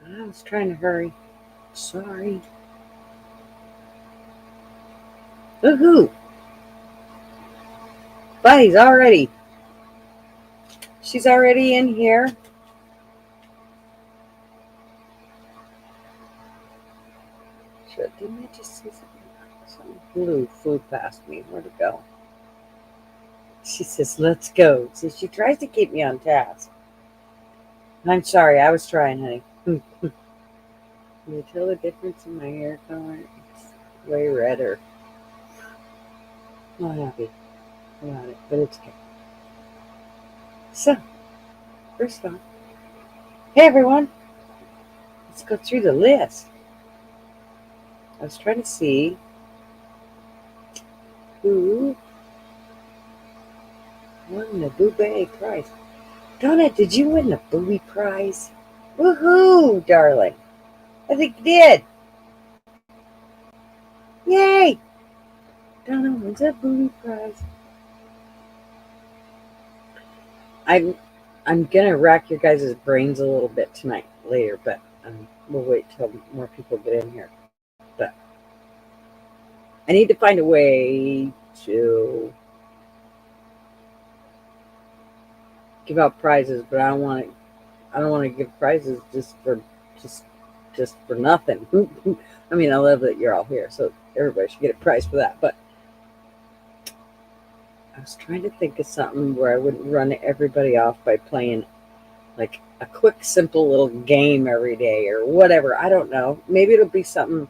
I was trying to hurry. Sorry. Woohoo! Buddy's already. She's already in here. Shit, didn't I just see something? Some blue flew past me. Where'd it go? She says, let's go. So she tries to keep me on task. I'm sorry, I was trying, honey. Can you tell the difference in my hair color? It's way redder. I'm not happy about it, but it's okay. So, first of all, hey everyone, let's go through the list. I was trying to see who won the Booby Prize. Donna, did you win the Booby Prize? Woohoo, darling. I think you did. Yay! Donna wins a Booby Prize. I'm gonna rack your guys' brains a little bit tonight later, but we'll wait till more people get in here. But I need to find a way to give out prizes, but I don't want to give prizes just for nothing. I mean, I love that you're all here, so everybody should get a prize for that. But I was trying to think of something where I wouldn't run everybody off by playing like a quick, simple little game every day or whatever. I don't know. Maybe it'll be something.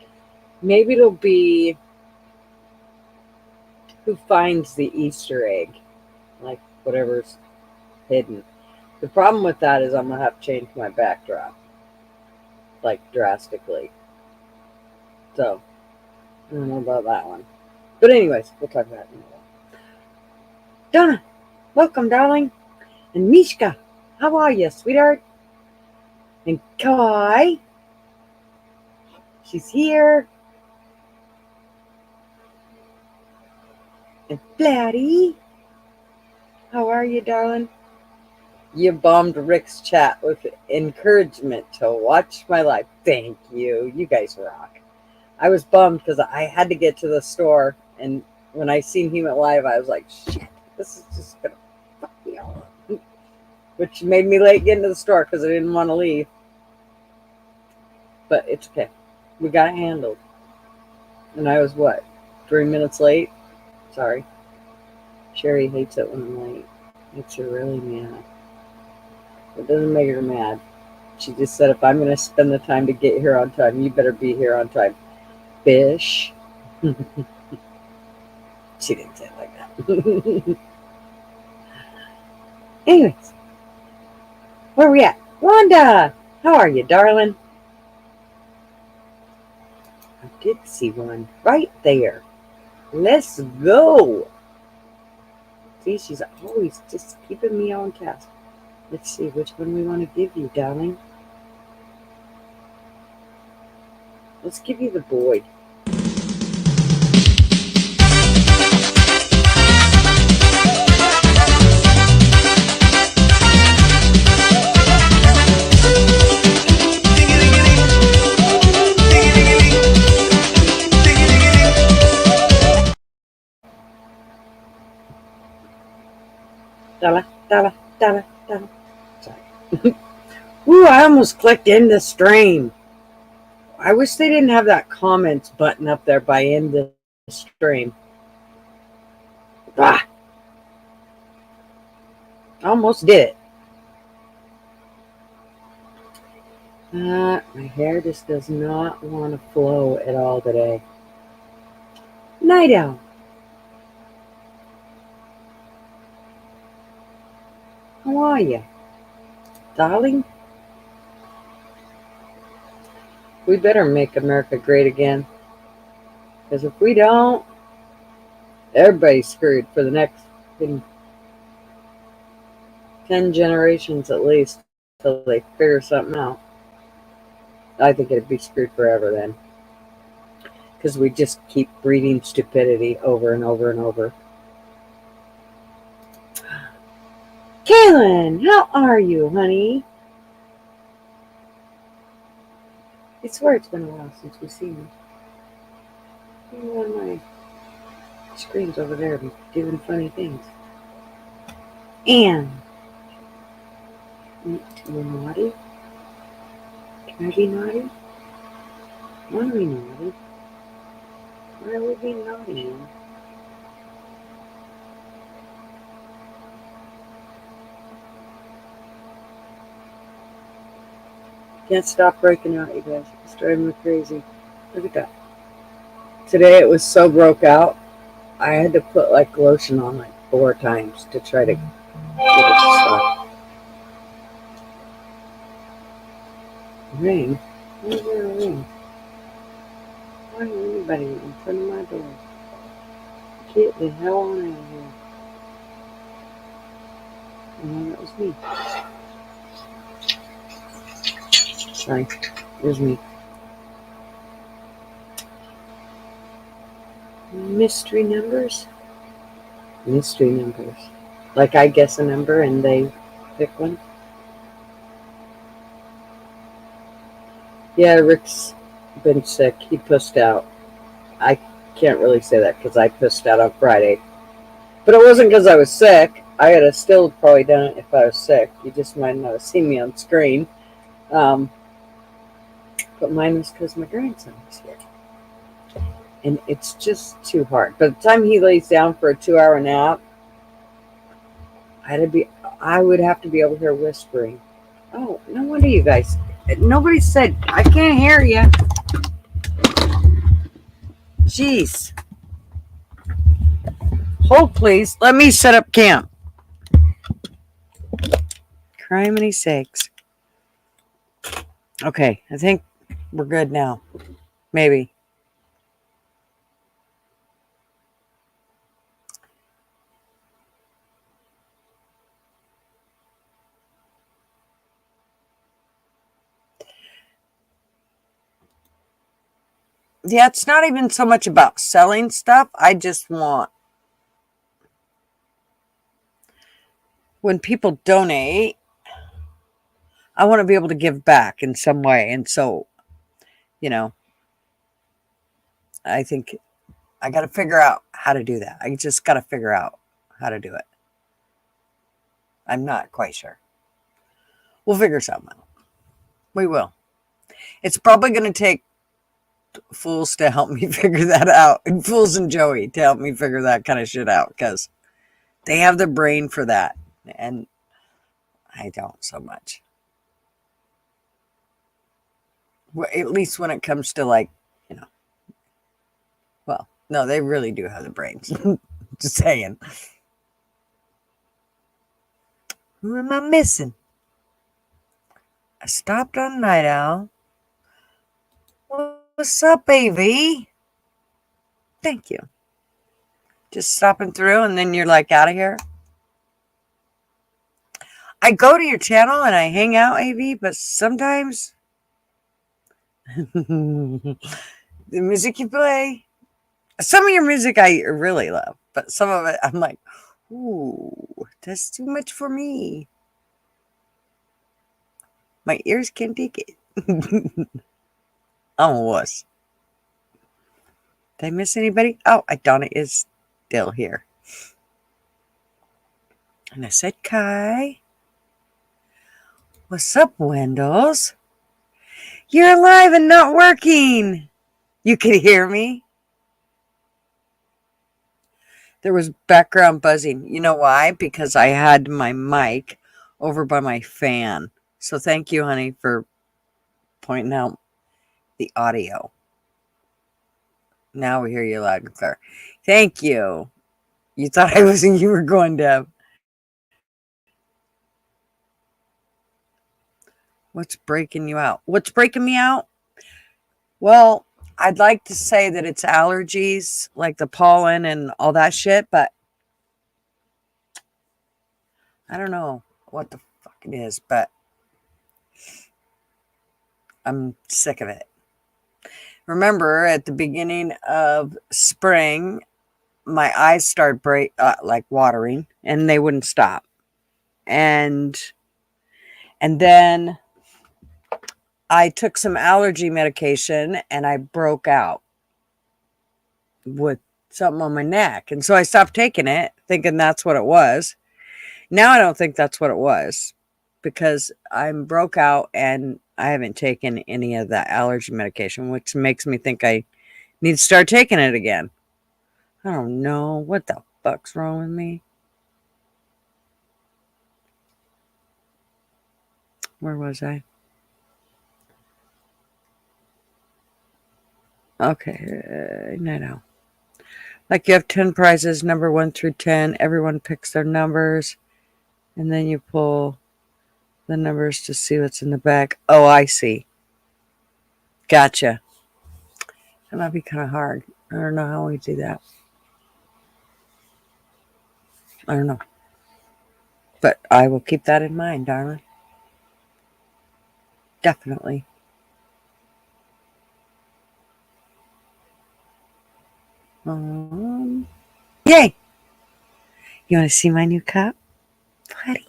Maybe it'll be who finds the Easter egg, like whatever's hidden. The problem with that is I'm gonna have to change my backdrop, like drastically. So I don't know about that one. But anyways, we'll talk about it in a while. Donna, welcome, darling. And Mishka, how are you, sweetheart? And Kai, she's here. And Flatty, how are you, darling? You bombed Rick's chat with encouragement to watch my life. Thank you. You guys rock. I was bummed because I had to get to the store, and when I seen he went live, I was like, shit, this is just gonna fuck me up. Which made me late getting to the store because I didn't want to leave. But it's okay. We got it handled. And I was what? 3 minutes late? Sorry. Sherry hates it when I'm late. Makes her really mad. It doesn't make her mad. She just said, if I'm going to spend the time to get here on time, you better be here on time. Bish. She didn't say it like that. Anyways, where are we at? Wanda, how are you, darling? I did see one right there. Let's go. See, she's always just keeping me on task. Let's see which one we want to give you, darling. Let's give you the boy. Dala, dala, dala, dala. Sorry. Ooh, I almost clicked end the stream. I wish they didn't have that comments button up there by end the stream. Ah, almost did it. My hair just does not want to flow at all today. Night owl. How are you, darling? We better make America great again. Because if we don't, everybody's screwed for the next 10 generations at least till they figure something out. I think it'd be screwed forever then. Because we just keep breeding stupidity over and over and over. Kaylin, how are you, honey? I swear it's been a while since we've seen him. One of my screen's over there doing funny things. And you're naughty? Can I be naughty? Why are we naughty? Why are we being naughty? Can't stop breaking out, you guys. It's driving me crazy. Look at that. Today it was so broke out, I had to put like lotion on like 4 times to try to get it to stop. Ring? Why is there a ring? Why is anybody in front of my door? Get the hell on out of here. Oh, that was me. Sorry, it was me. Mystery numbers? Mystery numbers. Like I guess a number and they pick one? Yeah, Rick's been sick. He pushed out. I can't really say that because I pushed out on Friday. But it wasn't because I was sick. I would have still probably done it if I was sick. You just might not have seen me on screen. But mine was because my grandson was here. And it's just too hard. By the time he lays down for a 2-hour nap, I would have to be over here whispering. Oh, no wonder you guys. Nobody said, I can't hear you. Jeez. Hold, please. Let me set up camp. Criminy sakes. Okay, I think we're good now. Maybe. Yeah, it's not even so much about selling stuff. I just want, when people donate, I want to be able to give back in some way. And so, I think I got to figure out how to do that. I just got to figure out how to do it. I'm not quite sure. We'll figure something out. We will. It's probably going to take Fools to help me figure that out. And Fools and Joey to help me figure that kind of shit out. Because they have the brain for that. And I don't so much. Well, at least when it comes to well, no, they really do have the brains. Just saying. Who am I missing? I stopped on Night Owl. What's up, AV? Thank you. Just stopping through and then you're like out of here. I go to your channel and I hang out, AV, but sometimes the music you play, some of your music I really love, but some of it I'm like, ooh, that's too much for me. My ears can't take it. I'm a wuss. Did I miss anybody? Oh, Donna is still here. And I said, Kai. What's up, Wendels? You're alive and not working. You can hear me? There was background buzzing. You know why? Because I had my mic over by my fan. So thank you, honey, for pointing out the audio. Now we hear you loud and clear. Thank you. You thought you were going to. What's breaking you out? What's breaking me out? Well, I'd like to say that it's allergies, like the pollen and all that shit, but I don't know what the fuck it is, but I'm sick of it. Remember, at the beginning of spring, my eyes started watering, and they wouldn't stop. And then I took some allergy medication and I broke out with something on my neck. And so I stopped taking it, thinking that's what it was. Now I don't think that's what it was because I'm broke out and I haven't taken any of that allergy medication, which makes me think I need to start taking it again. I don't know. What the fuck's wrong with me? Where was I? Okay, no. Like you have 10 prizes, number 1 through 10. Everyone picks their numbers. And then you pull the numbers to see what's in the bag. Oh, I see. Gotcha. That might be kind of hard. I don't know how we do that. I don't know. But I will keep that in mind, darling. Definitely. Yay! You want to see my new cup? Buddy.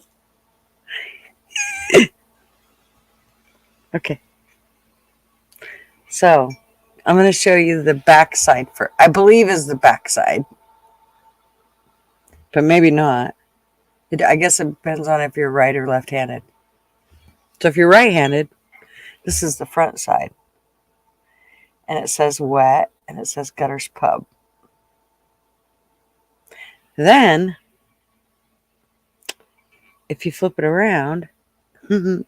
Okay. So, I'm going to show you the backside for, I believe is the backside. But maybe not. I guess it depends on if you're right or left-handed. So if you're right-handed, this is the front side. And it says wet, and it says Gutters Pub. Then, if you flip it around, it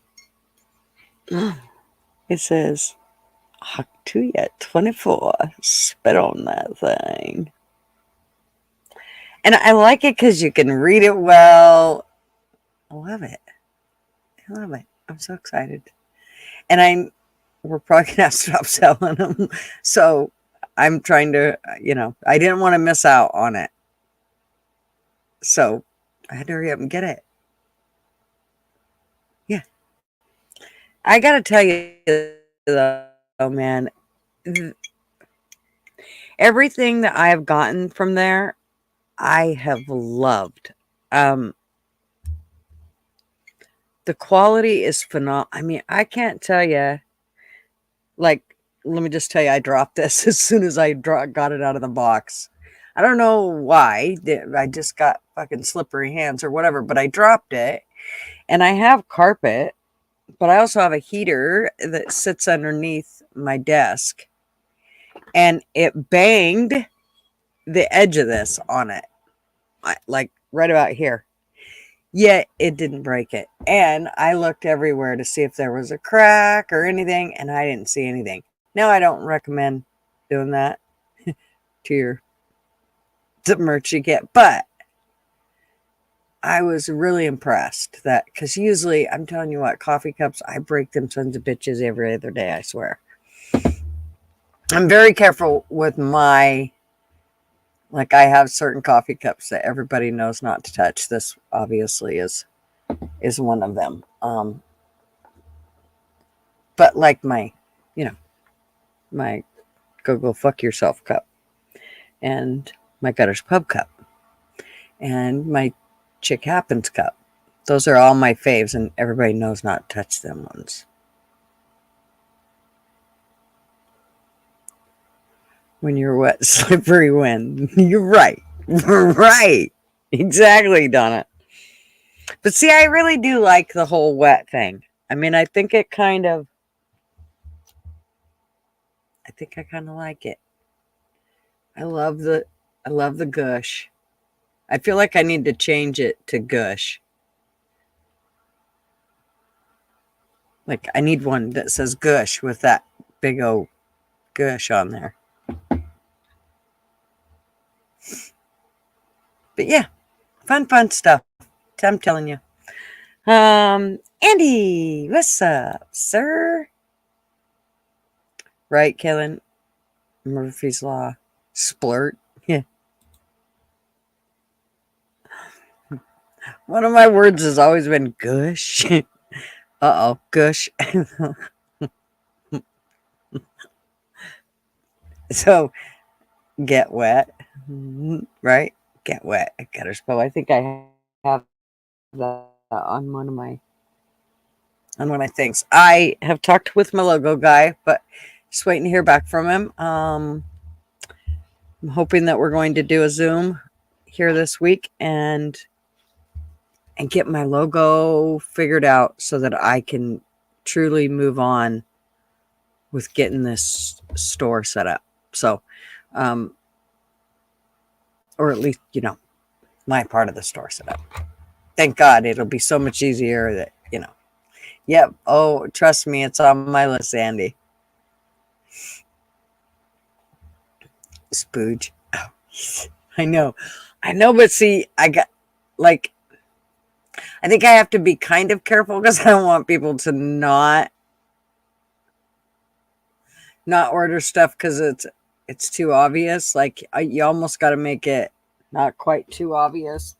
says Hawk to you 24. Spit on that thing. And I like it because you can read it well. I love it. I love it. I'm so excited. And we're probably going to have to stop selling them. So I'm trying to, I didn't want to miss out on it. So I had to hurry up and get it. Yeah. I got to tell you, though, man, everything that I have gotten from there, I have loved. The quality is phenomenal. I mean, I can't tell you, like, let me just tell you, I dropped this as soon as I got it out of the box. I don't know why. I just got fucking slippery hands or whatever, but I dropped it. And I have carpet, but I also have a heater that sits underneath my desk. And it banged the edge of this on it, like right about here. Yet it didn't break it. And I looked everywhere to see if there was a crack or anything, and I didn't see anything. Now, I don't recommend doing that to the merch you get, but I was really impressed that, because usually, I'm telling you what, coffee cups, I break them sons of bitches every other day, I swear. I'm very careful with I have certain coffee cups that everybody knows not to touch. This obviously is one of them. But like my go fuck yourself cup, and my Gutters Pub cup, and my Chick Happens cup. Those are all my faves, and everybody knows not to touch them ones. When you're wet, slippery when. You're right. Right. Exactly, Donna. But see, I really do like the whole wet thing. I mean, I think I kind of like it. I love the gush. I feel like I need to change it to gush. Like, I need one that says gush with that big old gush on there. But yeah, fun stuff. I'm telling you. Andy, what's up, sir? Right, Kellen? Murphy's Law. Splurt. Yeah. One of my words has always been gush. Uh-oh, gush. So, get wet. Right? Get wet. Gutters Pub. I think I have that on one of my on what I think. I have talked with my logo guy, but just waiting to hear back from him. I'm hoping that we're going to do a Zoom here this week and get my logo figured out so that I can truly move on with getting this store set up. So, or at least, my part of the store set up. Thank God it'll be so much easier that, Yep. Oh, trust me, it's on my list, Andy. Spooge. Oh, I know, but see, I think I have to be kind of careful because I don't want people to not order stuff because it's too obvious. Like you almost got to make it not quite too obvious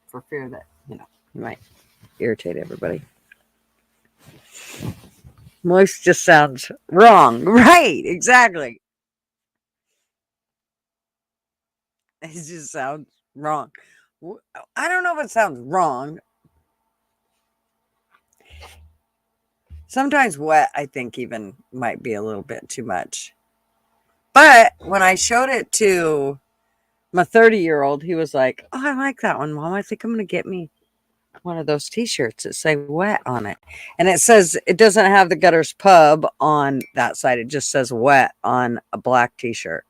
for fear that you might irritate everybody. Moist just sounds wrong. Right, exactly. It just sounds wrong. I don't know if it sounds wrong. Sometimes wet, I think, even might be a little bit too much. But when I showed it to my 30-year-old, he was like, "Oh, I like that one, Mom. I think I'm going to get me one of those t-shirts that say wet on it." And it says, it doesn't have the Gutters Pub on that side. It just says wet on a black t-shirt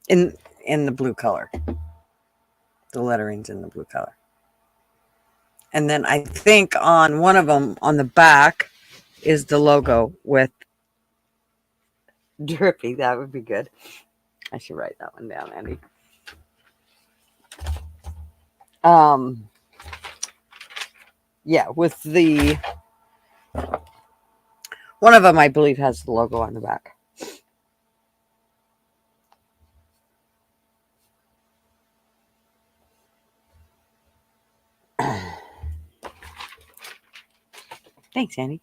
in the blue color. The lettering's in the blue color. And then I think on one of them, on the back, is the logo with drippy. That would be good. I should write that one down, Andy. Yeah, with the one of them, I believe, has the logo on the back. Thanks, Andy.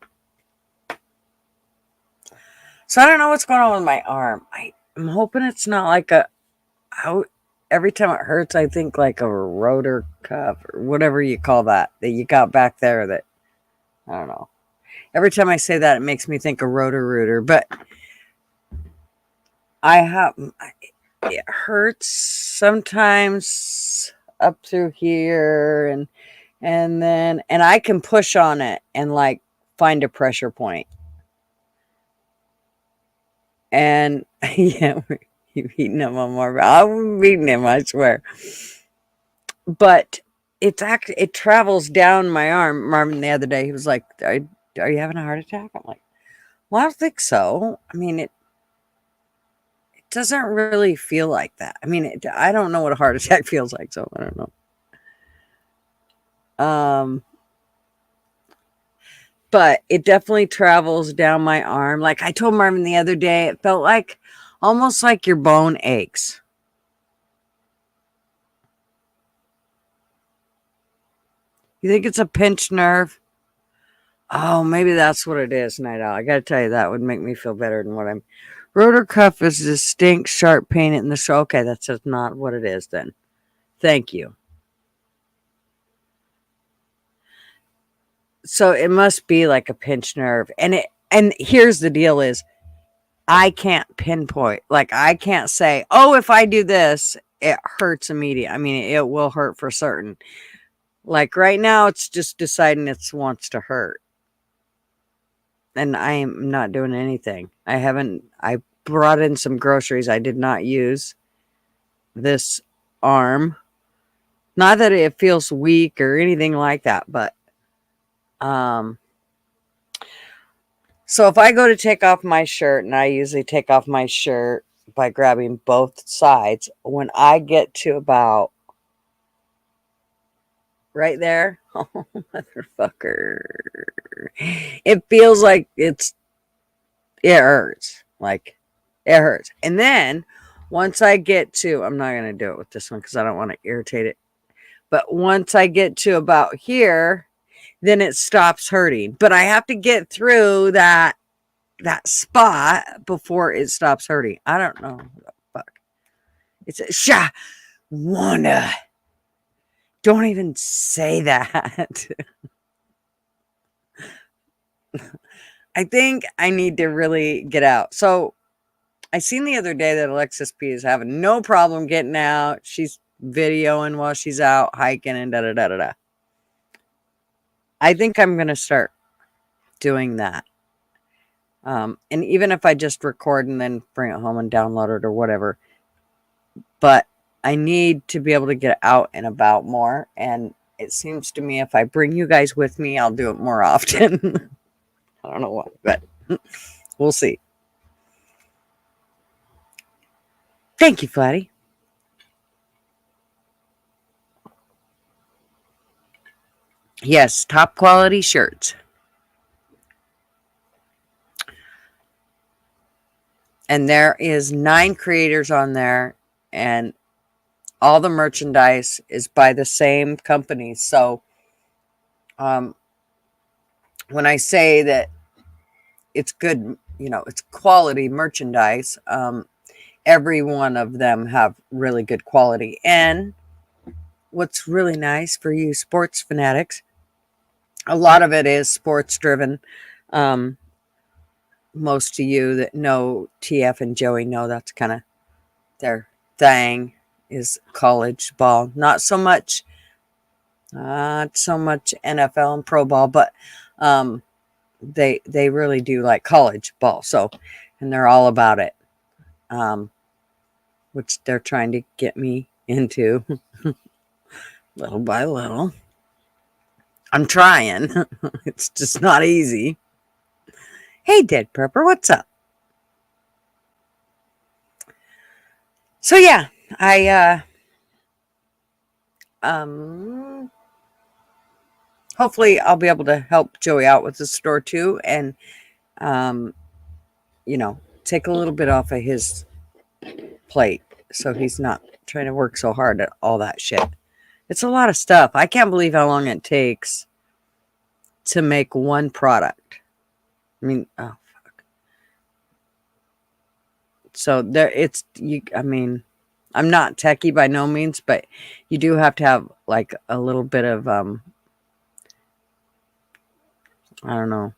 So I don't know what's going on with my arm. I'm hoping it's not like every time it hurts, I think like a rotor cuff or whatever you call that you got back there that, I don't know. Every time I say that, it makes me think of rotor-rooter, but it hurts sometimes up through here and I can push on it and like find a pressure point. And yeah, you've eaten him on more. I'm eating him, I swear. But it travels down my arm. Marvin the other day, he was like, Are you having a heart attack? I'm like, well, I don't think so. I mean, it doesn't really feel like that. I mean, I don't know what a heart attack feels like, so I don't know. But it definitely travels down my arm. Like I told Marvin the other day, it felt like almost like your bone aches. You think it's a pinched nerve? Oh, maybe that's what it is, Night Owl. I got to tell you, that would make me feel better than what I'm. Rotor cuff is distinct, sharp pain in the shoulder. Okay, that's just not what it is then. Thank you. So it must be like a pinched nerve. And here's the deal is, I can't pinpoint. Like, I can't say, oh, if I do this, it hurts immediately. I mean, it will hurt for certain. Like right now, it's just deciding it wants to hurt. And I am not doing anything. I brought in some groceries. I did not use this arm. Not that it feels weak or anything like that, but so if I go to take off my shirt, and I usually take off my shirt by grabbing both sides, when I get to about right there, oh, motherfucker, it feels like it hurts. Like, it hurts. And then once I get to, I'm not going to do it with this one because I don't want to irritate it. But once I get to about here, then it stops hurting. But I have to get through that spot before it stops hurting. I don't know what the fuck. It's a Wanda. Don't even say that. I think I need to really get out. So I seen the other day that Alexis P is having no problem getting out. She's videoing while she's out hiking and da da da da da. I think I'm going to start doing that. And even if I just record and then bring it home and download it or whatever. But I need to be able to get out and about more. And it seems to me if I bring you guys with me, I'll do it more often. I don't know why, but we'll see. Thank you, Flatty. Yes, top quality shirts. And there is 9 creators on there, and all the merchandise is by the same company. So when I say that it's good, it's quality merchandise, every one of them have really good quality. And what's really nice for you sports fanatics, a lot of it is sports driven. Most of you that know TF and Joey know that's kind of their thing, is college ball. Not so much NFL and pro ball, but they really do like college ball. So, and they're all about it, which they're trying to get me into little by little. I'm trying. It's just not easy. Hey, Dead Prepper, what's up? So yeah, I hopefully I'll be able to help Joey out with the store too, and take a little bit off of his plate so he's not trying to work so hard at all that shit. It's a lot of stuff. I can't believe how long it takes to make one product. I mean, oh fuck. So there, I'm not techie by no means, but you do have to have like a little bit of I don't know,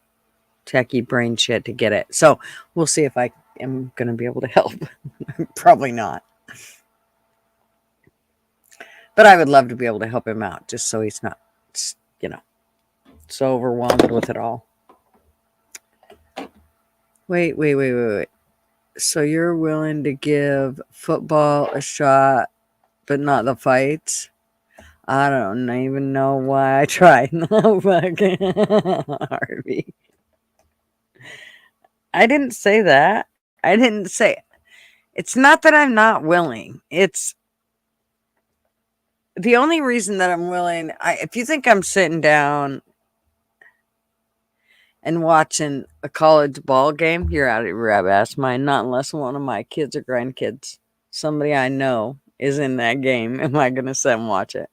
techie brain shit to get it. So we'll see if I am going to be able to help. Probably not. But I would love to be able to help him out just so he's not, so overwhelmed with it all. Wait. So you're willing to give football a shot, but not the fights? I don't even know why I tried. No fucking Harvey. I didn't say that. I didn't say. It's not that I'm not willing. It's the only reason that I'm willing. If you think I'm sitting down and watching a college ball game, you're out of your ass mind. Not unless one of my kids or grandkids, somebody I know, is in that game. Am I going to sit and watch it?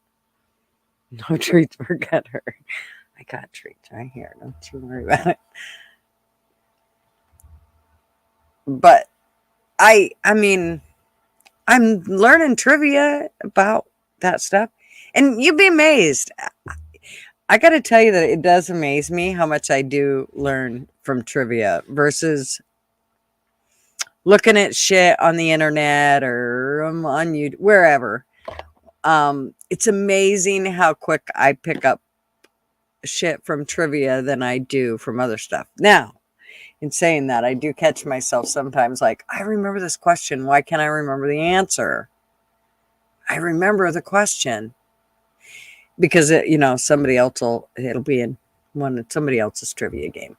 No treats for Gutter. I got treats right here. Don't you worry about it. But I mean, I'm learning trivia about that stuff. And you'd be amazed. I got to tell you that it does amaze me how much I do learn from trivia versus looking at shit on the internet or on YouTube, wherever. It's amazing how quick I pick up shit from trivia than I do from other stuff. Now, in saying that, I do catch myself sometimes like, I remember this question. Why can't I remember the answer? I remember the question. Because, somebody else it'll be in somebody else's trivia game.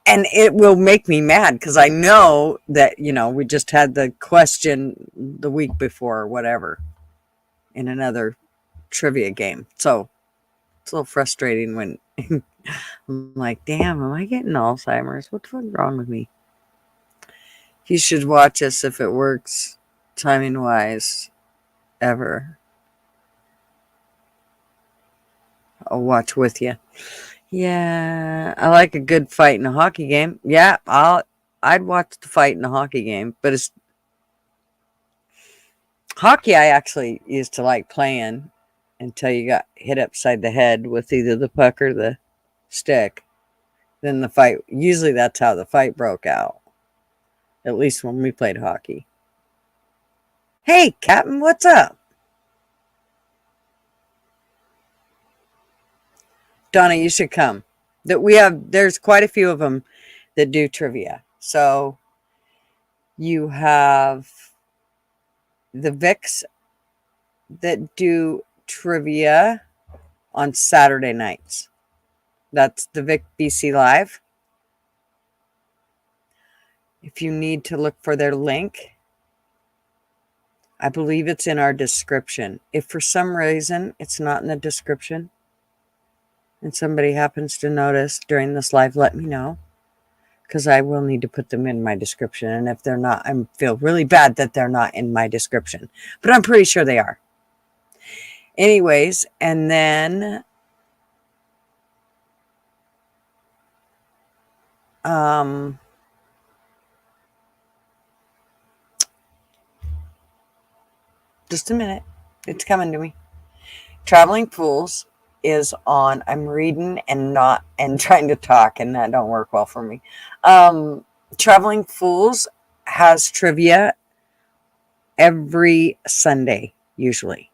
And it will make me mad because I know that, we just had the question the week before or whatever in another trivia game. So it's a little frustrating when I'm like, damn, am I getting Alzheimer's? What the fuck's wrong with me? You should watch us if it works timing wise ever. I'll watch with you. Yeah, I like a good fight in a hockey game. Yeah, I'd watch the fight in a hockey game, but it's hockey I actually used to like playing until you got hit upside the head with either the puck or the stick. then the fight, usually that's how the fight broke out. At least when we played hockey. Hey, Captain, what's up? Donna, you should come. There's quite a few of them that do trivia. So you have the Vicks that do trivia on Saturday nights. That's the Vic BC Live. If you need to look for their link, I believe it's in our description. If for some reason it's not in the description and somebody happens to notice during this live, let me know, because I will need to put them in my description. And if they're not, I feel really bad that they're not in my description, but I'm pretty sure they are. Anyways, and then just a minute. It's coming to me. Traveling Fools is on. I'm reading and trying to talk, and that don't work well for me. Traveling Fools has trivia every Sunday, usually.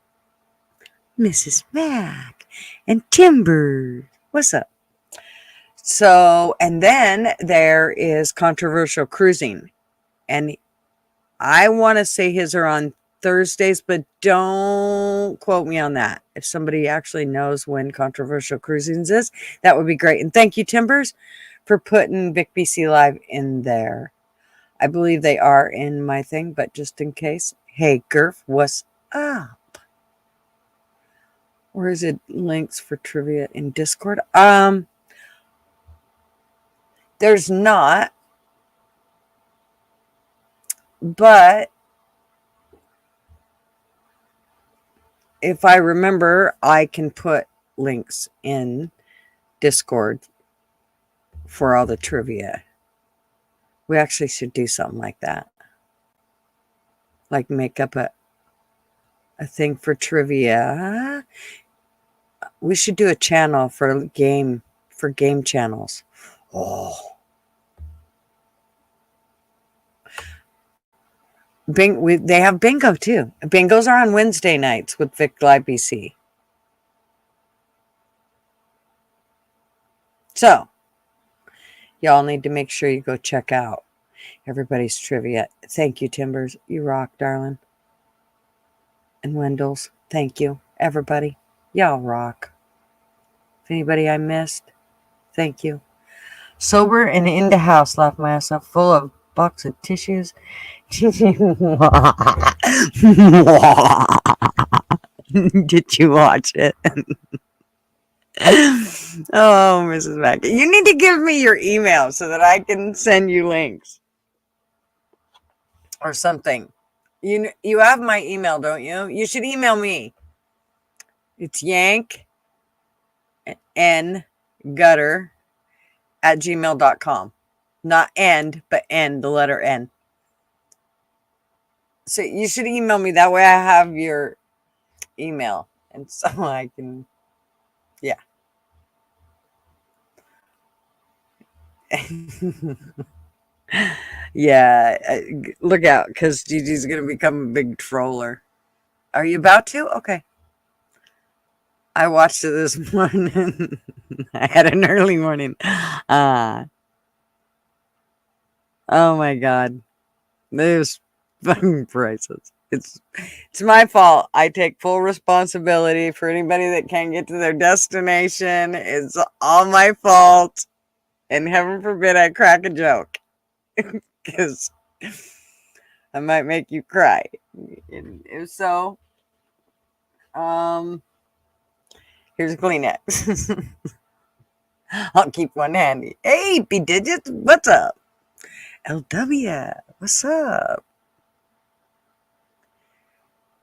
Mrs. Mac and Timber. What's up? So, and then there is Controversial Cruising. And I want to say his are on Thursdays, but don't quote me on that. If somebody actually knows when Controversial Cruising is, that would be great. And thank you, Timbers, for putting Vic BC Live in there. I believe they are in my thing, but just in case. Hey, Gurf, what's up? Or is it links for trivia in Discord? There's not, but if I remember, I can put links in Discord for all the trivia. We actually should do something like that. Like make up a thing for trivia. We should do a channel for game channels. Oh. They have bingo too. Bingos are on Wednesday nights with Vic Live BC. So, y'all need to make sure you go check out everybody's trivia. Thank you, Timbers. You rock, darling. And Wendell's. Thank you, everybody. Y'all rock. If anybody I missed, thank you. Sober and in the house, laughed my ass off, full of box of tissues. Did you watch it? Oh, Mrs. Mack. You need to give me your email so that I can send you links. Or something. You have my email, don't you? You should email me. It's yankngutter@gmail.com. Not end, but N, the letter N. So you should email me. That way I have your email. And so I can, yeah. Yeah, look out, because Gigi's going to become a big troller. Are you about to? Okay. I watched it this morning. I had an early morning. Oh my God. There's fucking prices. It's my fault. I take full responsibility for anybody that can't get to their destination. It's all my fault. And heaven forbid I crack a joke. Because I might make you cry. And if so, here's a Kleenex. I'll keep one handy. Hey, B Digits, what's up? LW, what's up?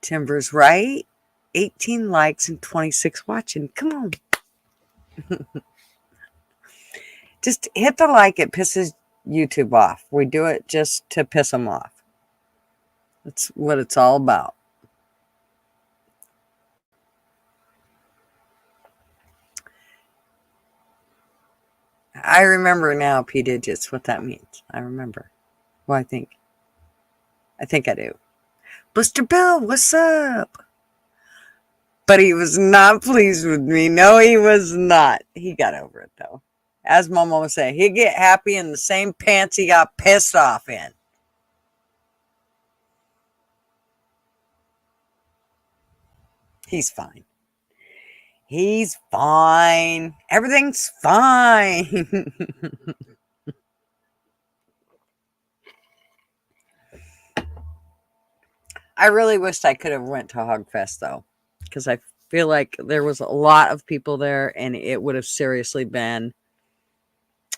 Timber's right. 18 likes and 26 watching. Come on. Just hit the like. It pisses YouTube off. We do it just to piss them off. That's what it's all about. I remember now, P digits, what that means. I remember. Well, I think I do. Buster Bill, what's up? But he was not pleased with me. No, he was not. He got over it, though. As Mama was saying, he'd get happy in the same pants he got pissed off in. He's fine. He's fine. Everything's fine. I really wished I could have went to Hogfest, though, because I feel like there was a lot of people there, and it would have seriously been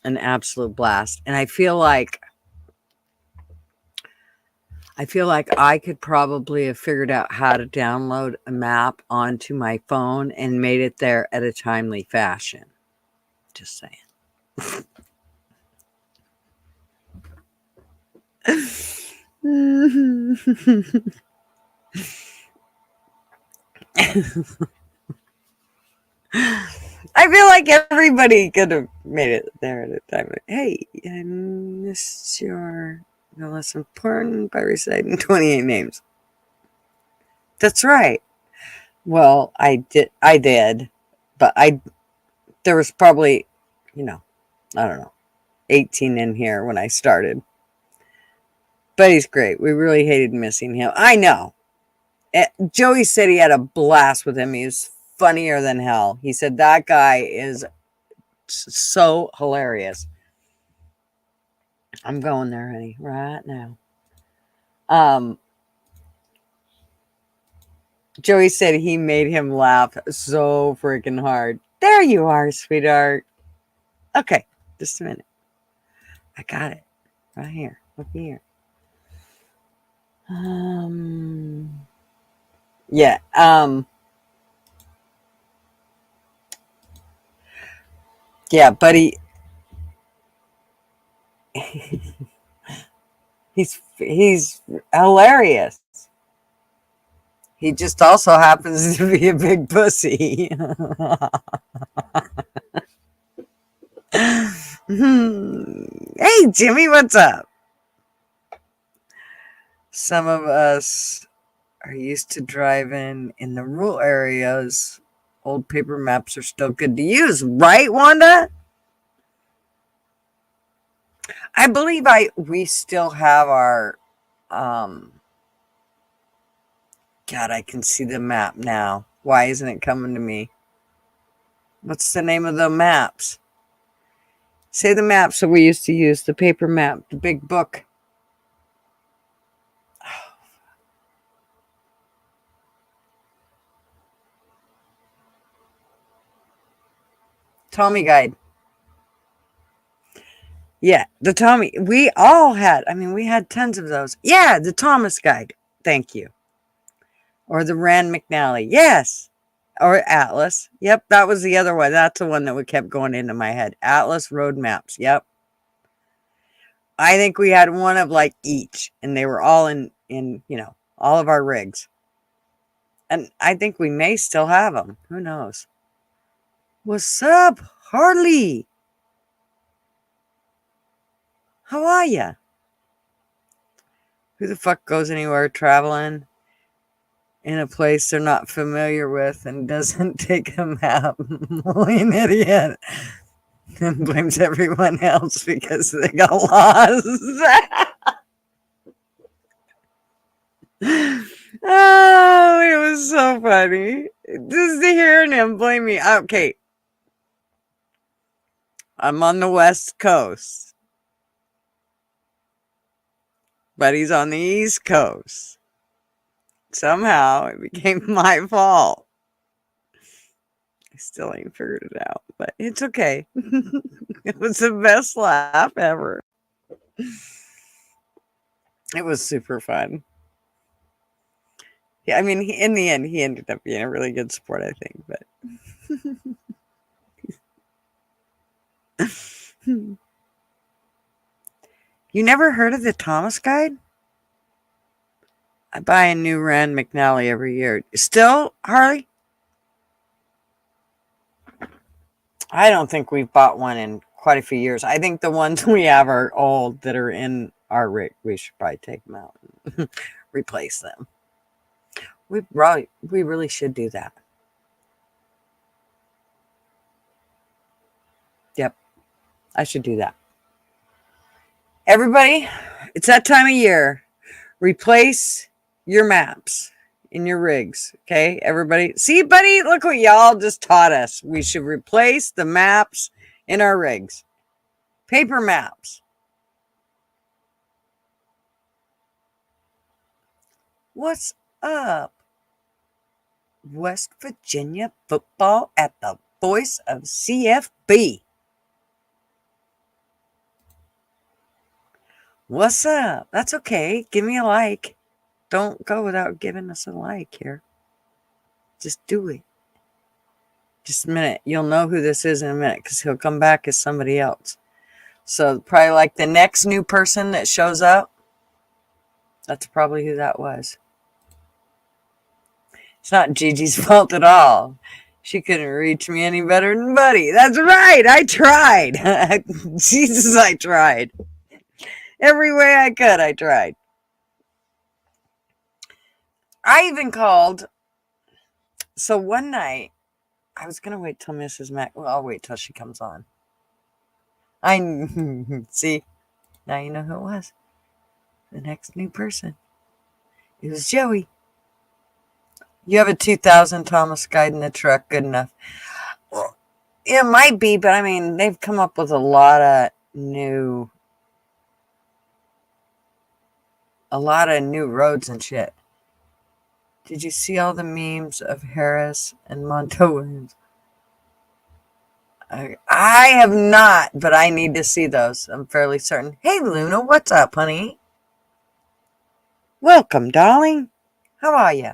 an absolute blast. And I feel like I could probably have figured out how to download a map onto my phone and made it there at a timely fashion. Just saying. I feel like everybody could have made it there at a time. Hey, I missed your no less important by reciting 28 names. That's right. Well, I did, but there was probably, I don't know, 18 in here when I started. But he's great. We really hated missing him. I know. Joey said he had a blast with him. He was funnier than hell. He said that guy is so hilarious. I'm going there, honey, right now. Joey said he made him laugh so freaking hard. There you are, sweetheart. Okay, just a minute. I got it right here. Look here. Yeah. Yeah, buddy. He's hilarious. He just also happens to be a big pussy. Hey, Jimmy, what's up? Some of us are used to driving in the rural areas. Old paper maps are still good to use, right, Wanda? I believe we still have our God, I can see the map now. Why isn't it coming to me? What's the name of the maps? Say the maps that we used to use, the paper map, the big book. Tommy Guide. Yeah, the Tommy. We all had, we had tons of those. Yeah, the Thomas Guide. Thank you. Or the Rand McNally. Yes. Or Atlas. Yep, that was the other one. That's the one that kept going into my head. Atlas Road Maps. Yep. I think we had one of like each, and they were all in all of our rigs. And I think we may still have them. Who knows? What's up, Harley? How are ya? Who the fuck goes anywhere traveling in a place they're not familiar with and doesn't take a map? An idiot. And blames everyone else because they got lost. Oh, it was so funny. Just hearing him blame me. Okay. I'm on the West Coast. But he's on the East Coast. Somehow it became my fault. I still ain't figured it out, but it's okay. It was the best laugh ever. It was super fun. Yeah, in the end, he ended up being a really good sport, I think, but. You never heard of the Thomas Guide? I buy a new Rand McNally every year. Still, Harley? I don't think we've bought one in quite a few years. I think the ones we have are old that are in our rig. We should probably take them out and replace them. We really should do that. Yep, I should do that. Everybody, it's that time of year. Replace your maps in your rigs, okay? Everybody, see, buddy, look what y'all just taught us. We should replace the maps in our rigs. Paper maps. What's up? West Virginia football at the voice of CFB. What's up? That's okay. Give me a like. Don't go without giving us a like here. Just do it. Just a minute. You'll know who this is in a minute because he'll come back as somebody else. So probably like the next new person that shows up, that's probably who that was. It's not Gigi's fault at all. She couldn't reach me any better than Buddy. That's right. I tried. Jesus, I tried. Every way I could, I tried. I even called. So one night, I was going to wait till Mrs. Mac. Well, I'll wait till she comes on. See, now you know who it was. The next new person. It was Joey. You have a 2000 Thomas guide in the truck. Good enough. Well, it might be, but I mean, they've come up with a lot of new roads and shit. Did you see all the memes of Harris and Monto Williams? I have not, but I need to see those. I'm fairly certain. Hey, Luna, what's up, honey? Welcome, darling. How are you?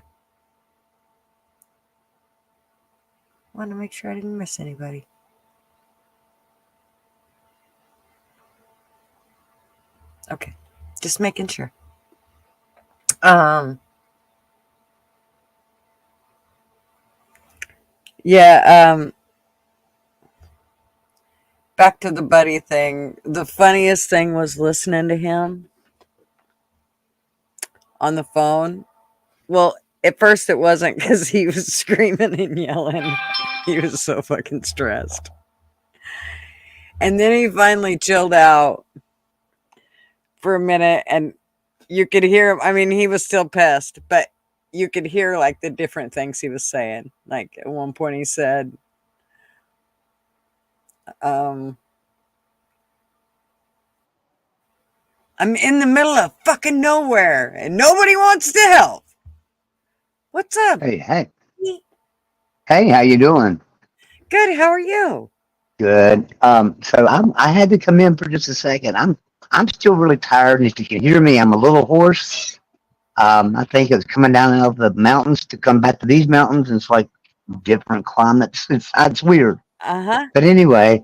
Want to make sure I didn't miss anybody. Okay, just making sure. Back to the Buddy thing. The funniest thing was listening to him on the phone. Well, at first it wasn't because he was screaming and yelling. He was so fucking stressed. And then he finally chilled out for a minute and you could hear him. I mean, he was still pissed, but you could hear like the different things he was saying. Like at one point he said, I'm in the middle of fucking nowhere and nobody wants to help. What's up? Hey, how you doing? Good. How are you? Good. I had to come in for just a second. I'm still really tired, and if you can hear me, I'm a little hoarse. I think it's coming down out of the mountains to come back to these mountains. And it's like different climates. It's weird. But anyway,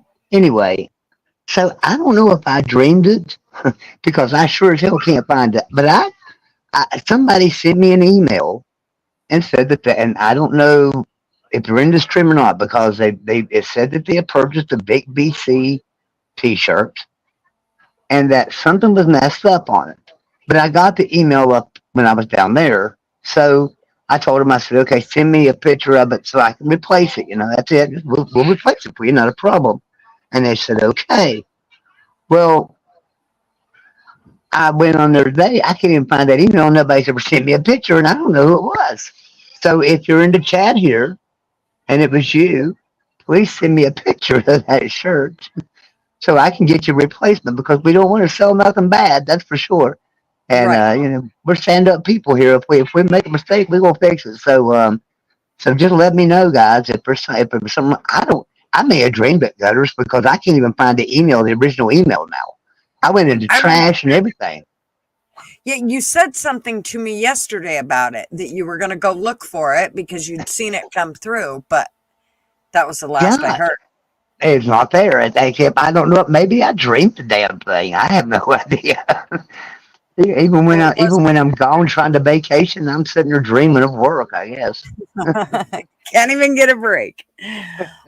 so I don't know if I dreamed it because I sure as hell can't find it. But somebody sent me an email and said and I don't know if they're in this trim or not because it said that they had purchased a big BC T-shirt and that something was messed up on it. But I got the email up when I was down there, so I told them, I said, okay, send me a picture of it so I can replace it. That's it. We'll replace it for you, not a problem. And they said, okay. Well, I went on there today. I can't even find that email. Nobody's ever sent me a picture, and I don't know who it was. So if you're in the chat here, and it was you, please send me a picture of that shirt so I can get you a replacement because we don't want to sell nothing bad, that's for sure. And right. We're stand-up people here. If we make a mistake, we gonna fix it. So just let me know, guys. If there's something, I may have dreamed it, Gutters, because I can't even find the original email now. I went into trash and everything. Yeah, you said something to me yesterday about it, that you were going to go look for it because you'd seen it come through, but that was the last I heard. It's not there. I don't know. Maybe I dreamed the damn thing. I have no idea. Even when I'm gone trying to vacation, I'm sitting there dreaming of work, I guess. Can't even get a break.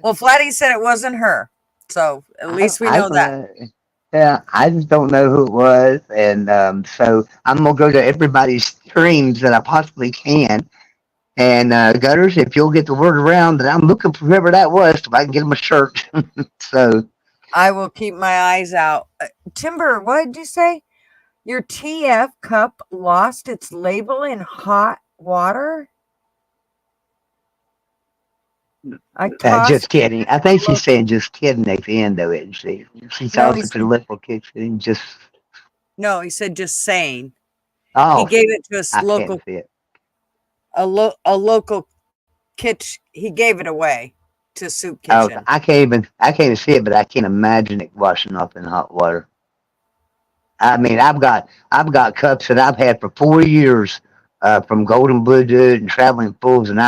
Well, Flatty said it wasn't her. So at I don't, least we I know don't that. know. Yeah, I just don't know who it was, and so I'm gonna go to everybody's streams that I possibly can. And Gutters, if you'll get the word around that I'm looking for whoever that was, so I can get him a shirt. So I will keep my eyes out. Timber, what did you say? Your TF cup lost its label in hot water? I tossed just kidding. I think it. she's saying just kidding at the end of it. She No, tells he us the said liquid kicks in. Just no, he said just saying. He oh, gave it to I a can't local see it. a local kitchen. He gave it away to soup Oh, kitchen. I can't even see it, but I can't imagine it washing off in hot water. I mean, I've got cups that I've had for 4 years, from Golden Blue Dude and Traveling Fools, and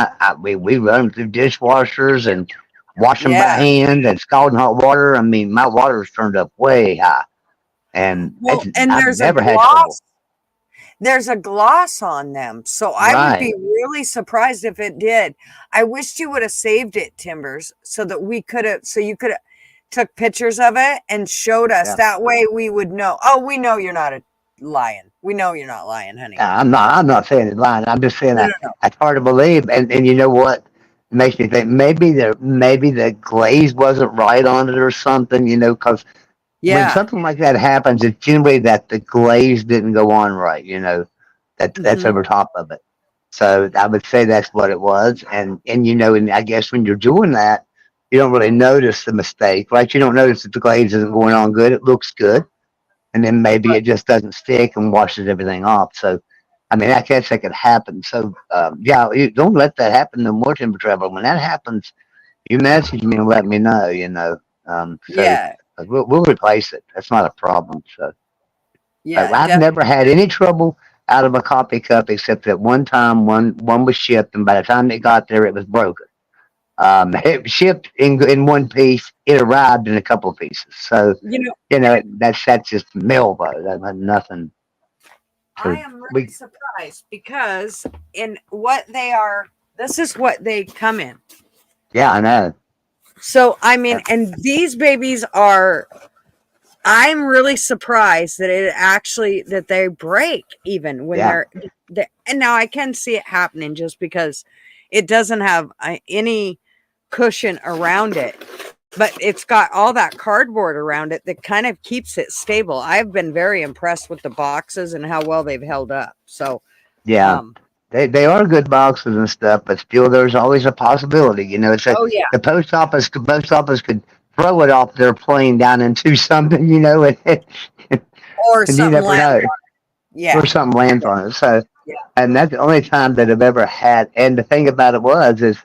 we run them through dishwashers and wash them by Yeah. hand and scalding hot water. I mean, my water's turned up way high, and Well, and I've never had trouble. there's a gloss on them. So I would Right? be really surprised if it did. I wished you would have saved it, Timbers, so that you could have took pictures of it and showed us. Yeah. That way we would know. Oh, we know you're not a lion. We know you're not lying, honey. I'm not. I'm not saying it's lying. I'm just saying No, no, that no. that's hard to believe. And you know what? It makes me think maybe the glaze wasn't right on it or something. Because when Yeah. something like that happens, it's generally that the glaze didn't go on right. That's Hmm. over top of it. So I would say that's what it was. And I guess when you're doing that, you don't really notice the mistake, right? You don't notice that the glaze isn't going on good. It looks good, and then maybe it just doesn't stick and washes everything off. So, I mean, I guess that could happen. So, yeah, you don't let that happen no more, timber travel. When that happens, you message me and let me know. So Yeah. we'll replace it. That's not a problem. So, Yeah. I've Definitely. never had any trouble out of a coffee cup except that one time one was shipped, and by the time it got there, it was broken. It was shipped in one piece. It arrived in a couple of pieces. So You know, that's just mail though. That had nothing I to am really we. surprised because in what they are, this is what they come in. Yeah, I know. So, I mean, Yeah, and these babies are, I'm really surprised that that they break even when yeah, and now I can see it happening just because it doesn't have any cushion around it, but it's got all that cardboard around it that kind of keeps it stable. I've been very impressed with the boxes and how well they've held up. So, yeah. um, They are good boxes and stuff, but still, there's always a possibility. It's like oh yeah, the post office could throw it off their plane down into something, or and you something never land. know, or Yeah, something lands yeah, on it. So, yeah, and that's the only time that I've ever had. And the thing about it is,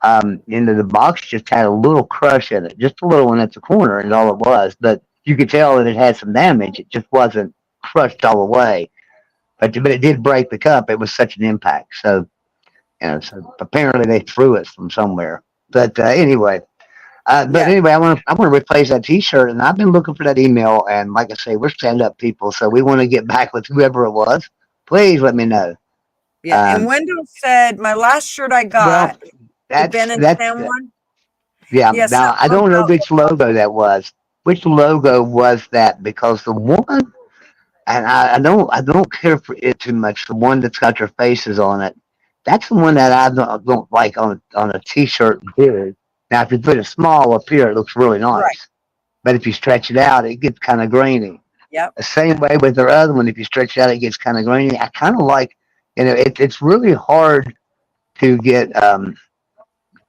the box just had a little crush in it, just a little one at the corner, is all it was. But you could tell that it had some damage. It just wasn't crushed all the way. But it did break the cup. It was such an impact. So apparently they threw it from somewhere. But anyway, yeah, I want to replace that T-shirt, and I've been looking for that email. And like I say, we're stand-up people, so we want to get back with whoever it was. Please let me know. yeah. And Um, Wendell said my last shirt I well, got, the Ben and that's Sam one. yeah. Yeah, Now I something don't know about which logo that was. Which logo was that? Because the one, and I don't care for it too much. The one that's got your faces on it. That's the one that I don't like on a T-shirt. Period. Now, if you put it small up here, it looks really right. nice. But if you stretch it out, it gets kind of grainy. Yep. The same way with their other one. If you stretch it out, it gets kind of grainy. I kind of like, it's really hard to get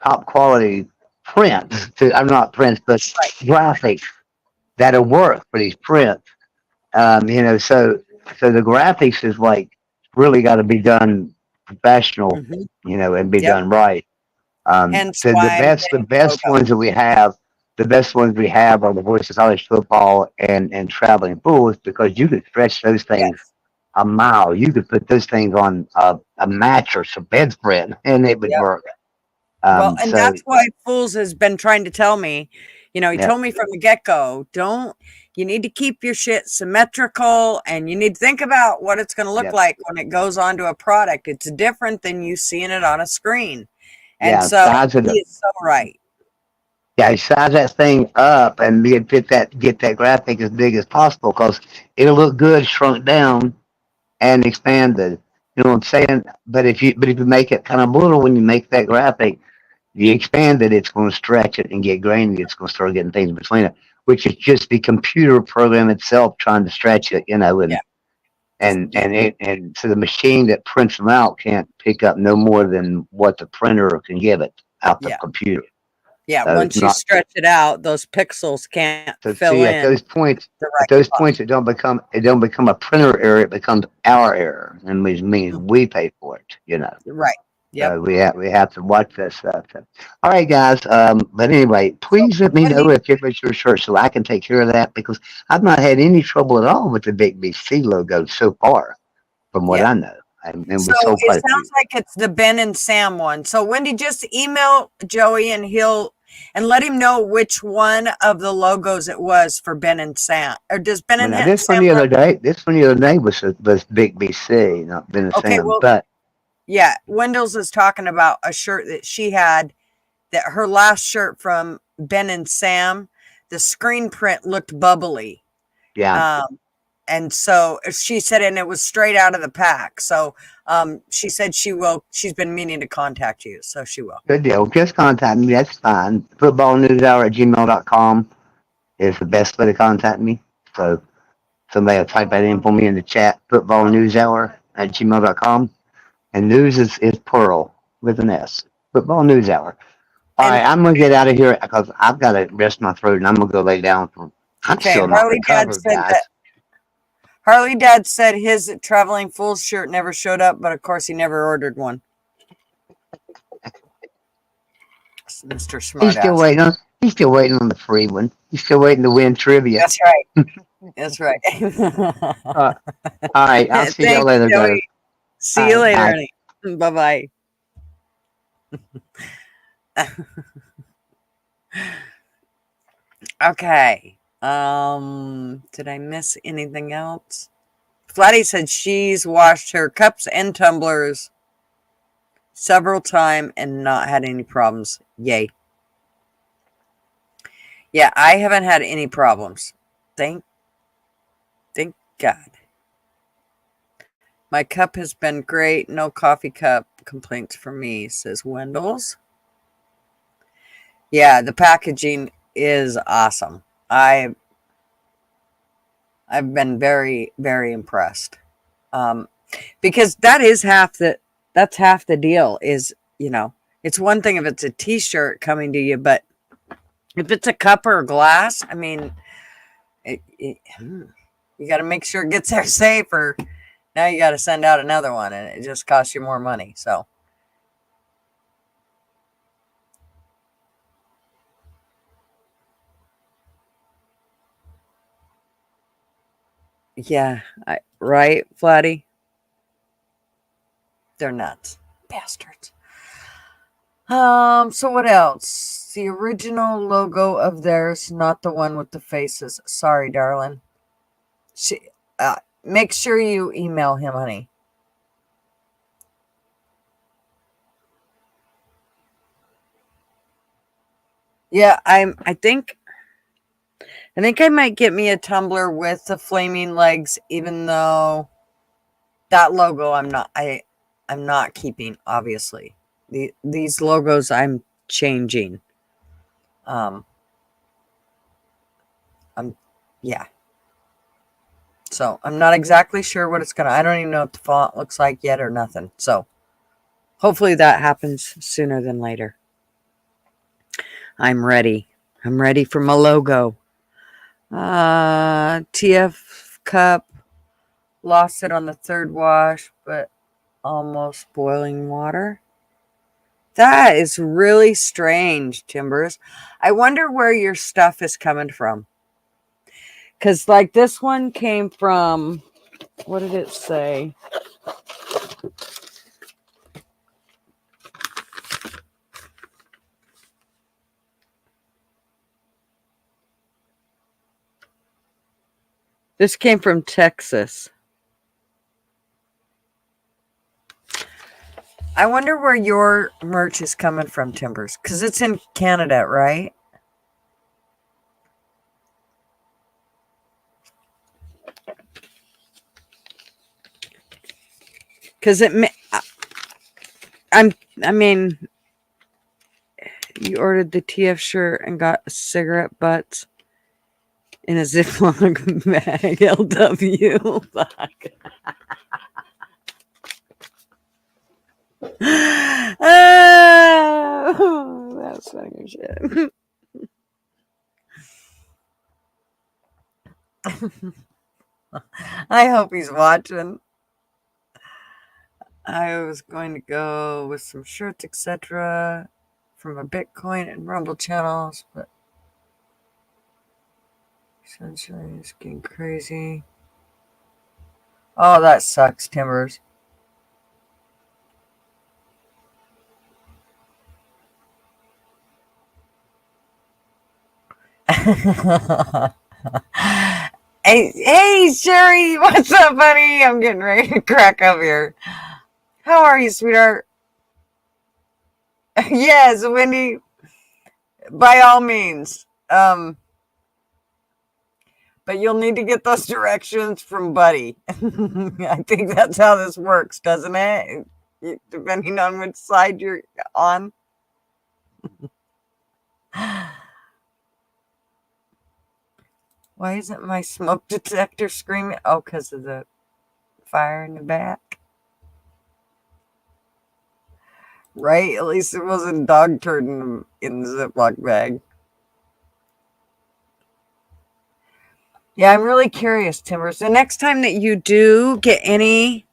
top quality prints. I'm not prints, but Right. graphics that'll work for these prints. So the graphics is like really got to be done professional, Hmm. and be Yep. done right. Hence So the why I'm best, the getting best logo. ones that we have, the best ones we have are the Voice of College Football and Traveling Fools, because you could stretch those things Yes. a mile. You could put those things on a mattress, a bedspread, and it would Yep. work. Well, and So that's why Fools has been trying to tell me, he yeah, told me from the get-go, you need to keep your shit symmetrical and you need to think about what it's going to look yeah, like when it goes onto a product. It's different than you seeing it on a screen. And yeah. so Size of he the is so right. Yeah, size that thing up and get that graphic as big as possible because it'll look good shrunk down and expanded. You know what I'm saying? But if you make it kind of little when you make that graphic, you expand it, it's going to stretch it and get grainy. It's going to start getting things between it, which is just the computer program itself trying to stretch it, you know, Yeah. Just yeah. and so the machine that prints them out can't pick up no more than what the printer can give it out the Yeah. computer. Yeah. So it's Once you not. stretch it out, those pixels can't So fill see, in the at right those spot. points, it don't become a printer error. It becomes our error, and which means Mm, we pay for it. You know. right. Yep. So we have to watch that stuff. So, all right, guys. But anyway, So please let me know Wendy, if you're your shirt so I can take care of that because I've not had any trouble at all with the Big BC logo so far, from what yeah. I know. And So we sold it quite a few. sounds like it's the Ben and Sam one. So Wendy, just email Joey and let him know which one of the logos it was for Ben and Sam. Or does Ben Well, and now Sam this one the other day was Big BC, not Ben and okay, Sam. well, But yeah, Wendell's is talking about a shirt that she had that her last shirt from Ben and Sam, the screen print looked bubbly. yeah, Um, and so she said, and it was straight out of the pack. So she said she's been meaning to contact you. So she will. good deal. Just contact me. That's fine. Footballnewshour@gmail.com is the best way to contact me. So somebody will type that in for me in the chat. Footballnewshour@gmail.com. And news is Pearl with an S. Football News Hour. All And right, I'm gonna get out of here because I've got to rest my throat and I'm gonna go lay down. I'm okay, still not recovered, guys. Harley Dad said his traveling fools shirt never showed up, but of course he never ordered one. Mr. Smartass. He's still waiting on the free one. He's still waiting to win trivia. That's right. That's right. Uh, all right, I'll see y'all Thanks, later, guys. Joey. See All you right, later, bye. honey. Bye bye. Okay. Did I miss anything else? Flatty said she's washed her cups and tumblers several times and not had any problems. Yay. Yeah, I haven't had any problems. Thank God. My cup has been great. No coffee cup complaints from me, says Wendell's. Yeah, the packaging is awesome. I've been very, very impressed. Um, because that's half the deal is, it's one thing if it's a t-shirt coming to you, but if it's a cup or a glass, I mean, you got to make sure it gets there safe or now you got to send out another one and it just costs you more money. So yeah, right, Flatty? They're nuts. Bastards. So what else? The original logo of theirs, not the one with the faces. Sorry, darling. Make sure you email him, honey. Yeah, I think I might get me a tumbler with the flaming legs, even though that logo I'm not keeping, obviously. These logos I'm changing. I'm yeah. So I'm not exactly sure what I don't even know what the font looks like yet or nothing. So hopefully that happens sooner than later. I'm ready. I'm ready for my logo. TF cup. Lost it on the third wash, but almost boiling water. That is really strange, Timbers. I wonder where your stuff is coming from. Because, like, this one came from, what did it say? This came from Texas. I wonder where your merch is coming from, Timbers. Because it's in Canada, right? Because I mean, you ordered the TF shirt and got cigarette butts in a Ziploc bag. LW. Fuck. Oh, that's fucking shit. I hope he's watching. I was going to go with some shirts, etc., from a Bitcoin and Rumble channels, but essentially it's getting crazy. Oh, that sucks, Timbers. Hey, Sherry, what's up, buddy? I'm getting ready to crack up here. How are you, sweetheart? Yes, Wendy, by all means. But you'll need to get those directions from Buddy. I think that's how this works, doesn't it? Depending on which side you're on. Why isn't my smoke detector screaming? Oh, because of the fire in the back. Right? At least it wasn't dog turd in the Ziploc bag. Yeah, I'm really curious, Timbers. The next time that you do get any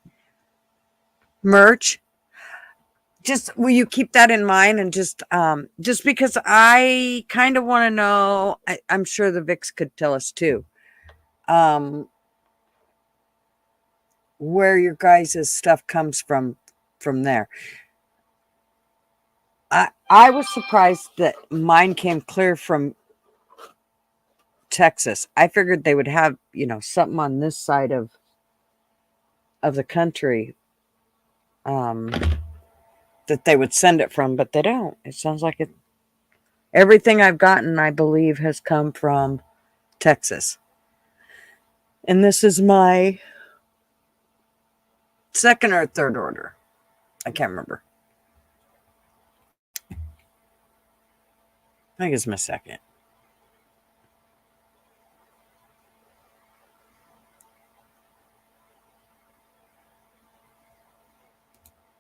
merch, will you keep that in mind? And just because I kind of want to know, I'm sure the Vix could tell us too, where your guys' stuff comes from there. I was surprised that mine came clear from Texas. I figured they would have, something on this side of the country that they would send it from, but they don't. It sounds like everything I've gotten, I believe, has come from Texas. And this is my second or third order. I can't remember. I think it's my second.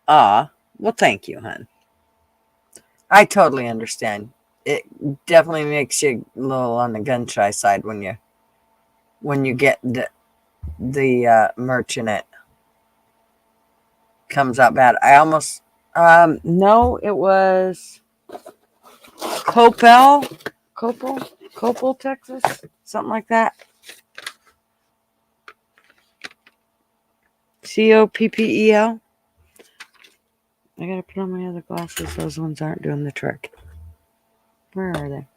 Well, thank you, hon. I totally understand. It definitely makes you a little on the gun shy side when you get the merch in it. Comes out bad. I almost no, it was Coppell, Texas, something like that. Coppel. I gotta put on my other glasses. Those ones aren't doing the trick. Where are they?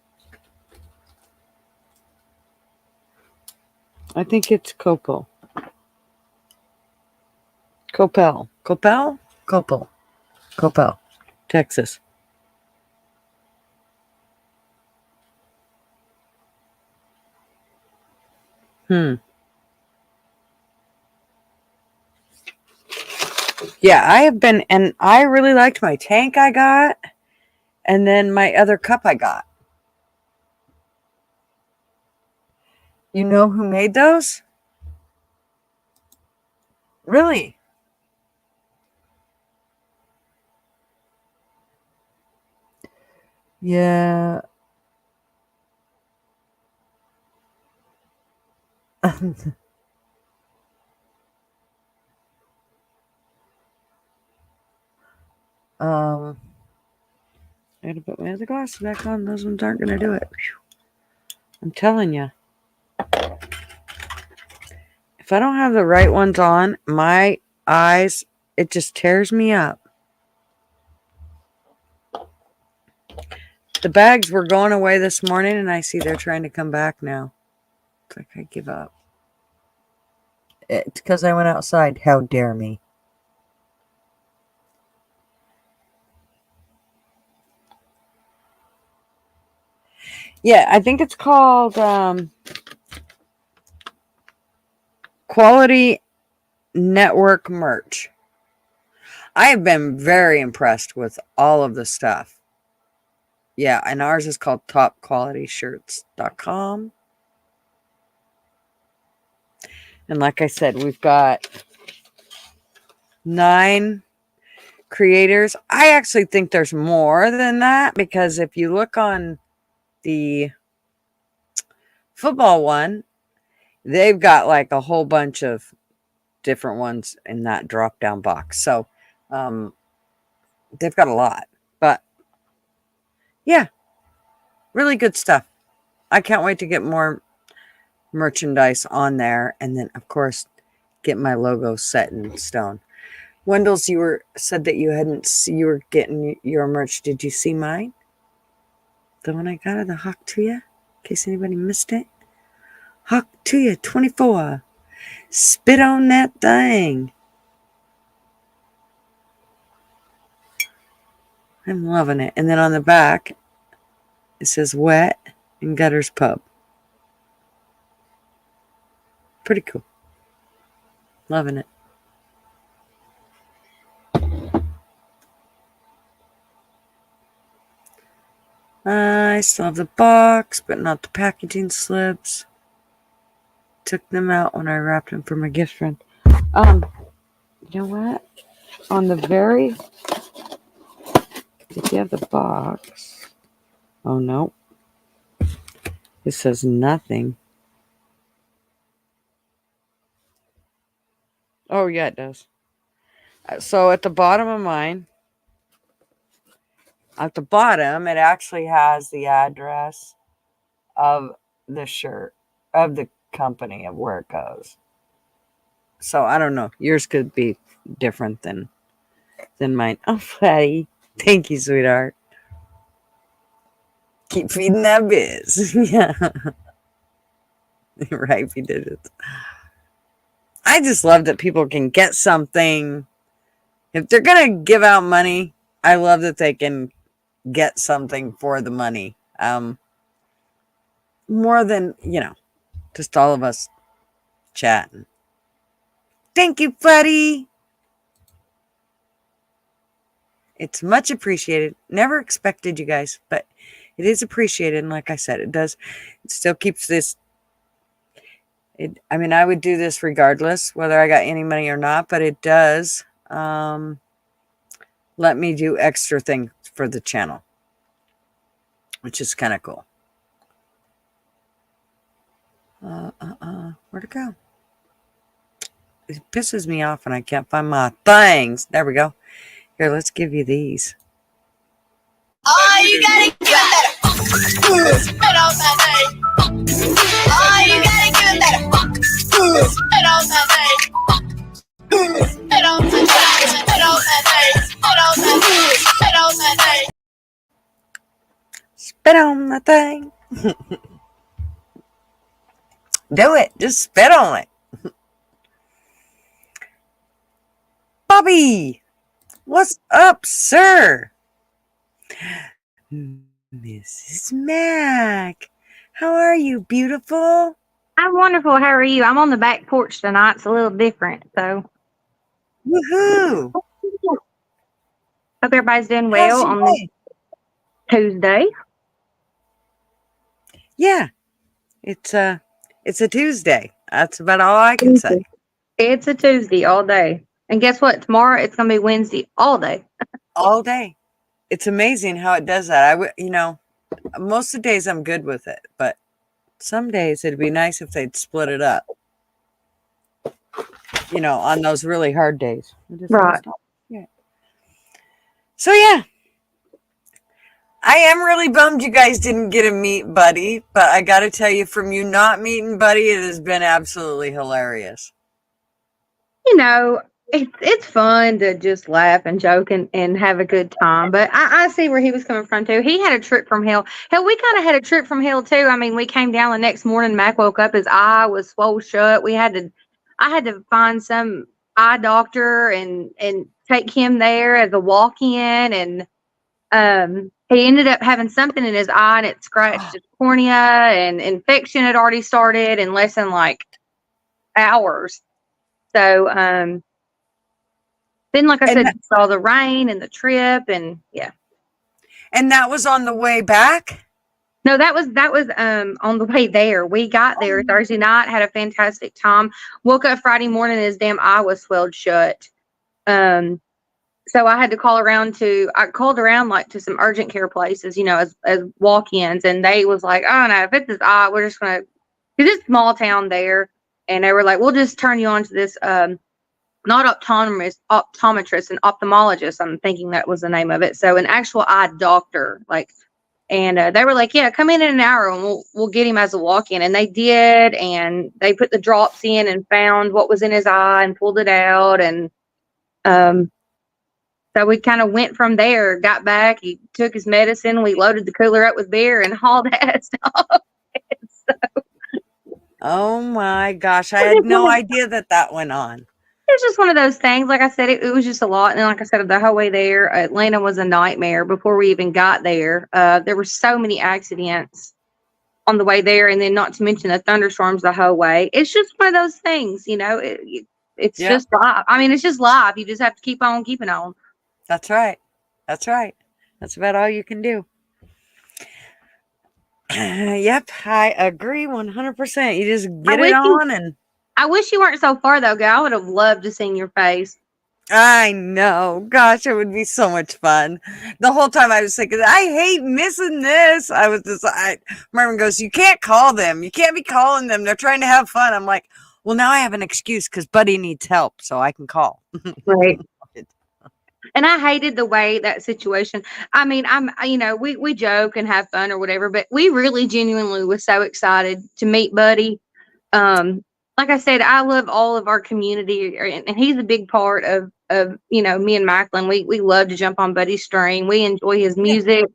I think it's Coppell, Texas. Yeah, I have been, and I really liked my tank I got, and then my other cup I got. You know who made those? Really? Yeah. I gotta put my other glasses back on. Those ones aren't gonna do it. I'm telling you. If I don't have the right ones on, my eyes, it just tears me up. The bags were going away this morning, and I see they're trying to come back now. It's like I give up. It's because I went outside. How dare me? Yeah, I think it's called Quality Network Merch. I have been very impressed with all of the stuff. Yeah, and ours is called topqualityshirts.com. And like I said, we've got 9 creators. I actually think there's more than that, because if you look on the football one, they've got like a whole bunch of different ones in that drop down box. So they've got a lot. But yeah, really good stuff. I can't wait to get more merchandise on there, and then of course get my logo set in stone. Wendell's, you said that you were getting your merch. Did you see mine? The one I got of the Hawk to you? In case anybody missed it. Hawk to you 24. Spit on that thing. I'm loving it. And then on the back, it says Wet and Gutters Pub. Pretty cool. Loving it. I still have the box, but not the packaging slips. Took them out when I wrapped them for my gift friend. You know what? On the very, if you have the box, oh no, it says nothing. Oh yeah, it does. So at the bottom of mine, at the bottom, it actually has the address of the shirt, of the company, of where it goes. So I don't know. Yours could be different than mine. Oh, Fatty. Thank you, sweetheart. Keep feeding that biz. Yeah. Right, we did it. I just love that people can get something. If they're going to give out money, I love that they can get something for the money. More than, just all of us chatting. Thank you, Buddy. It's much appreciated. Never expected, you guys, but it is appreciated. And like I said, it still keeps this. I would do this regardless whether I got any money or not, but it does let me do extra things for the channel, which is kind of cool. Where'd it go? It pisses me off when I can't find my things. There we go. Here, let's give you these. Oh, you gotta give that spit on that thing. Oh, you gotta give that spit on that thing. Spit on that thing. Spit on that thing. Spit on that thing. Spit on that thing. Spit on the thing. Do it. Just spit on it. Bobby, what's up, sir? Mrs. Mac, how are you, beautiful? I'm wonderful. How are you? I'm on the back porch tonight. It's a little different, so. Woohoo! Hope everybody's doing well on this Tuesday. Yeah, it's a Tuesday. That's about all I can say. It's a Tuesday all day. And guess what? Tomorrow it's going to be Wednesday all day. All day. It's amazing how it does that. Most of the days I'm good with it, but some days it'd be nice if they'd split it up. On those really hard days. Right. Yeah. So yeah. I am really bummed you guys didn't get to meet Buddy, but I got to tell you, from you not meeting Buddy, it has been absolutely hilarious. It's fun to just laugh and joke and have a good time. But I see where he was coming from, too. He had a trip from hell. Hell, we kind of had a trip from hell, too. We came down the next morning. Mac woke up. His eye was swollen shut. I had to find some eye doctor and take him there as a walk-in. And he ended up having something in his eye, and it scratched his cornea, and infection had already started in less than, hours. So, Then, like I And said, that- you saw the rain and the trip, and yeah. And that was on the way back? No, that was on the way there. We got there Thursday night, had a fantastic time. Woke up Friday morning and his damn eye was swelled shut. So I had to call around I called around like to some urgent care places, you know, as walk-ins, and they was like, oh no, if it's his eye, we're just gonna, because it's a small town there, and they were like, we'll just turn you on to this not optometrist, an ophthalmologist. I'm thinking that was the name of it. So an actual eye doctor, like. And they were like, yeah, come in an hour and we'll get him as a walk-in. And they did. And they put the drops in and found what was in his eye and pulled it out. And so we kind of went from there, got back. He took his medicine. We loaded the cooler up with beer and hauled ass off. Oh my gosh. I had no idea that went on. It's just one of those things. Like I said, it was just a lot. And then, like I said, the whole way there, Atlanta was a nightmare before we even got there. There were so many accidents on the way there. And then not to mention the thunderstorms the whole way. It's just one of those things, you know, it's just life. I mean, it's just life. You just have to keep on keeping on. That's right. That's right. That's about all you can do. Yep. I agree 100%. You just get it on and. I wish you weren't so far though, girl. I would have loved to seen your face. I know. Gosh, it would be so much fun. The whole time I was thinking, I hate missing this. I was just, Marvin goes, you can't call them. You can't be calling them. They're trying to have fun. I'm like, well, now I have an excuse because Buddy needs help, so I can call. Right. And I hated the way that situation. I mean, we joke and have fun or whatever, but we really genuinely was so excited to meet Buddy. Like I said, I love all of our community, and he's a big part of me and Macklin. We love to jump on Buddy's stream. We enjoy his music.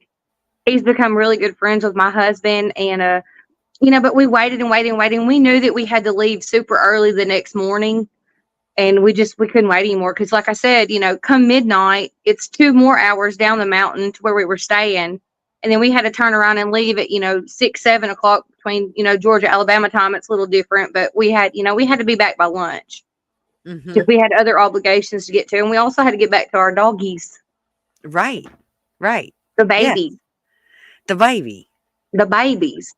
He's become really good friends with my husband, and but we waited and waited and waited. And we knew that we had to leave super early the next morning, and we couldn't wait anymore because, like I said, come midnight, it's 2 more hours down the mountain to where we were staying. And then we had to turn around and leave at, 6, 7 o'clock between, Georgia, Alabama time. It's a little different, but we had to be back by lunch. Mm-hmm. We had other obligations to get to. And we also had to get back to our doggies. Right. The baby. Yes. The baby. The babies.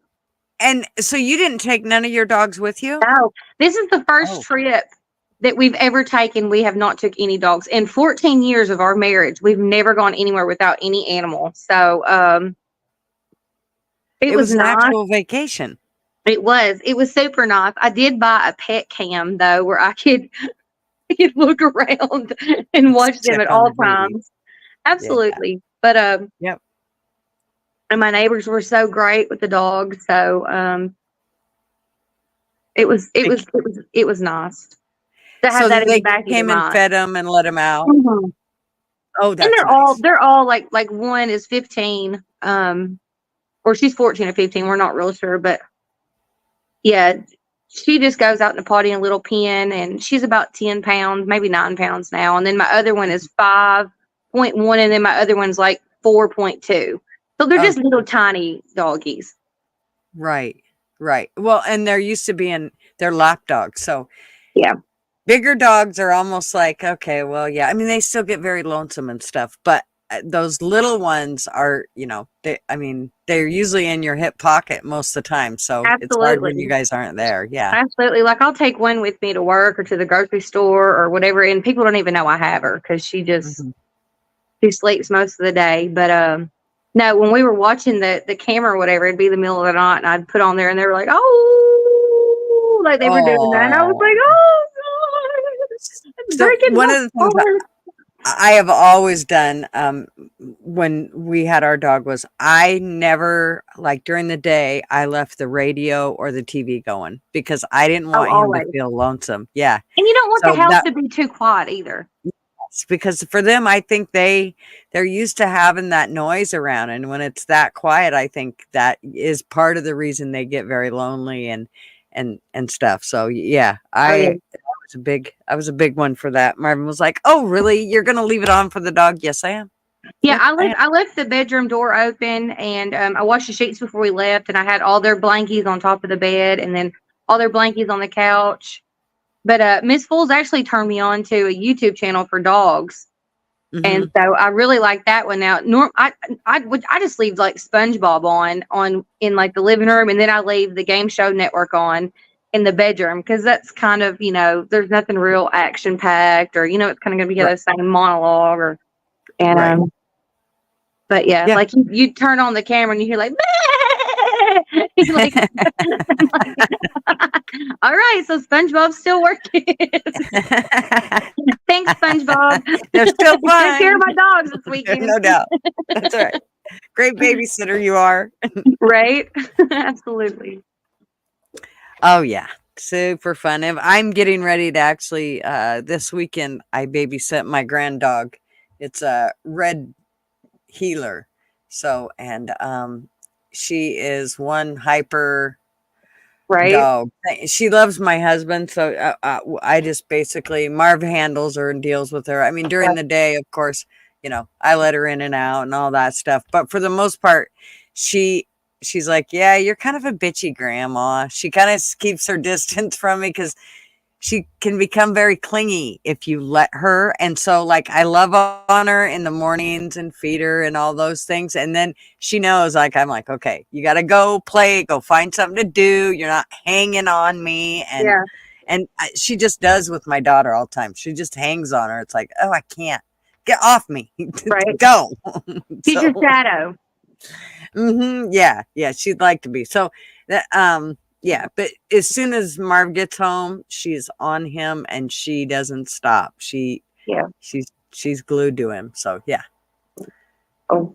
And so you didn't take none of your dogs with you? No. This is the first trip that we've ever taken. We have not took any dogs. In 14 years of our marriage, we've never gone anywhere without any animal. So it was an nice. actual vacation. It was super nice. I did buy a pet cam though, where I could look around and watch them at all times. Absolutely. Yeah. But yep. And my neighbors were so great with the dogs. So it was nice. So they came and fed them and let them out. Mm-hmm. Oh, that's and nice. they're all like one is 15, or she's 14 or 15. We're not real sure, but yeah, she just goes out in the potty in a little pen, and she's about 10 pounds, maybe 9 pounds now. And then my other one is 5.1, and then my other one's like 4.2. So they're just little tiny doggies. Right. Well, and they're used to being they're lap dogs, so yeah. Bigger dogs are almost like, okay, well, yeah. I mean, they still get very lonesome and stuff, but those little ones are, they're usually in your hip pocket most of the time. So It's hard when you guys aren't there. Yeah. Absolutely. Like I'll take one with me to work or to the grocery store or whatever. And people don't even know I have her because she just, she sleeps most of the day. But, no, when we were watching the camera or whatever, it'd be the middle of the night and I'd put on there and they were like, oh, like they were doing that. And I was like, oh. So one of the things I have always done when we had our dog was I never, like during the day, I left the radio or the TV going because I didn't want him to feel lonesome. Yeah. And you don't want the house to be too quiet either. Yes, because for them, I think they're used to having that noise around. And when it's that quiet, I think that is part of the reason they get very lonely and stuff. So yeah, I was a big one for that. Marvin was like, "Oh, really? You're gonna leave it on for the dog?" Yes, I am. Yeah, I left the bedroom door open, and I washed the sheets before we left, and I had all their blankies on top of the bed, and then all their blankies on the couch. But Miss Fools actually turned me on to a YouTube channel for dogs. And so I really like that one. Now, I just leave like SpongeBob on in like the living room, and then I leave the Game Show Network on in the bedroom, because that's kind of, there's nothing real action packed, or it's kind of gonna be the same monologue, or but yeah, like you turn on the camera and you hear like, he's like, all right, so SpongeBob's still working. Thanks, SpongeBob. They're still fine. Take care of my dogs this weekend. No doubt. That's right. Great babysitter you are. Right? Absolutely. Oh yeah. Super fun. I'm getting ready to actually this weekend I babysit my grand dog. It's a red healer. So, and she is one hyper dog. She loves my husband, so I just basically Marv handles her and deals with her. I mean, during the day, of course, I let her in and out and all that stuff. But for the most part, she's like, yeah, you're kind of a bitchy grandma. She kind of keeps her distance from me because she can become very clingy if you let her. And so like I love on her in the mornings and feed her and all those things. And then she knows, like, I'm like, okay, you got to go play, go find something to do. You're not hanging on me. And she just does with my daughter all the time. She just hangs on her. It's like, oh, I can't. Get off me. Right. Go. She's your shadow. Yeah. She'd like to be. So that, yeah, but as soon as Marv gets home, she's on him and she doesn't stop. She's glued to him. So yeah. Oh.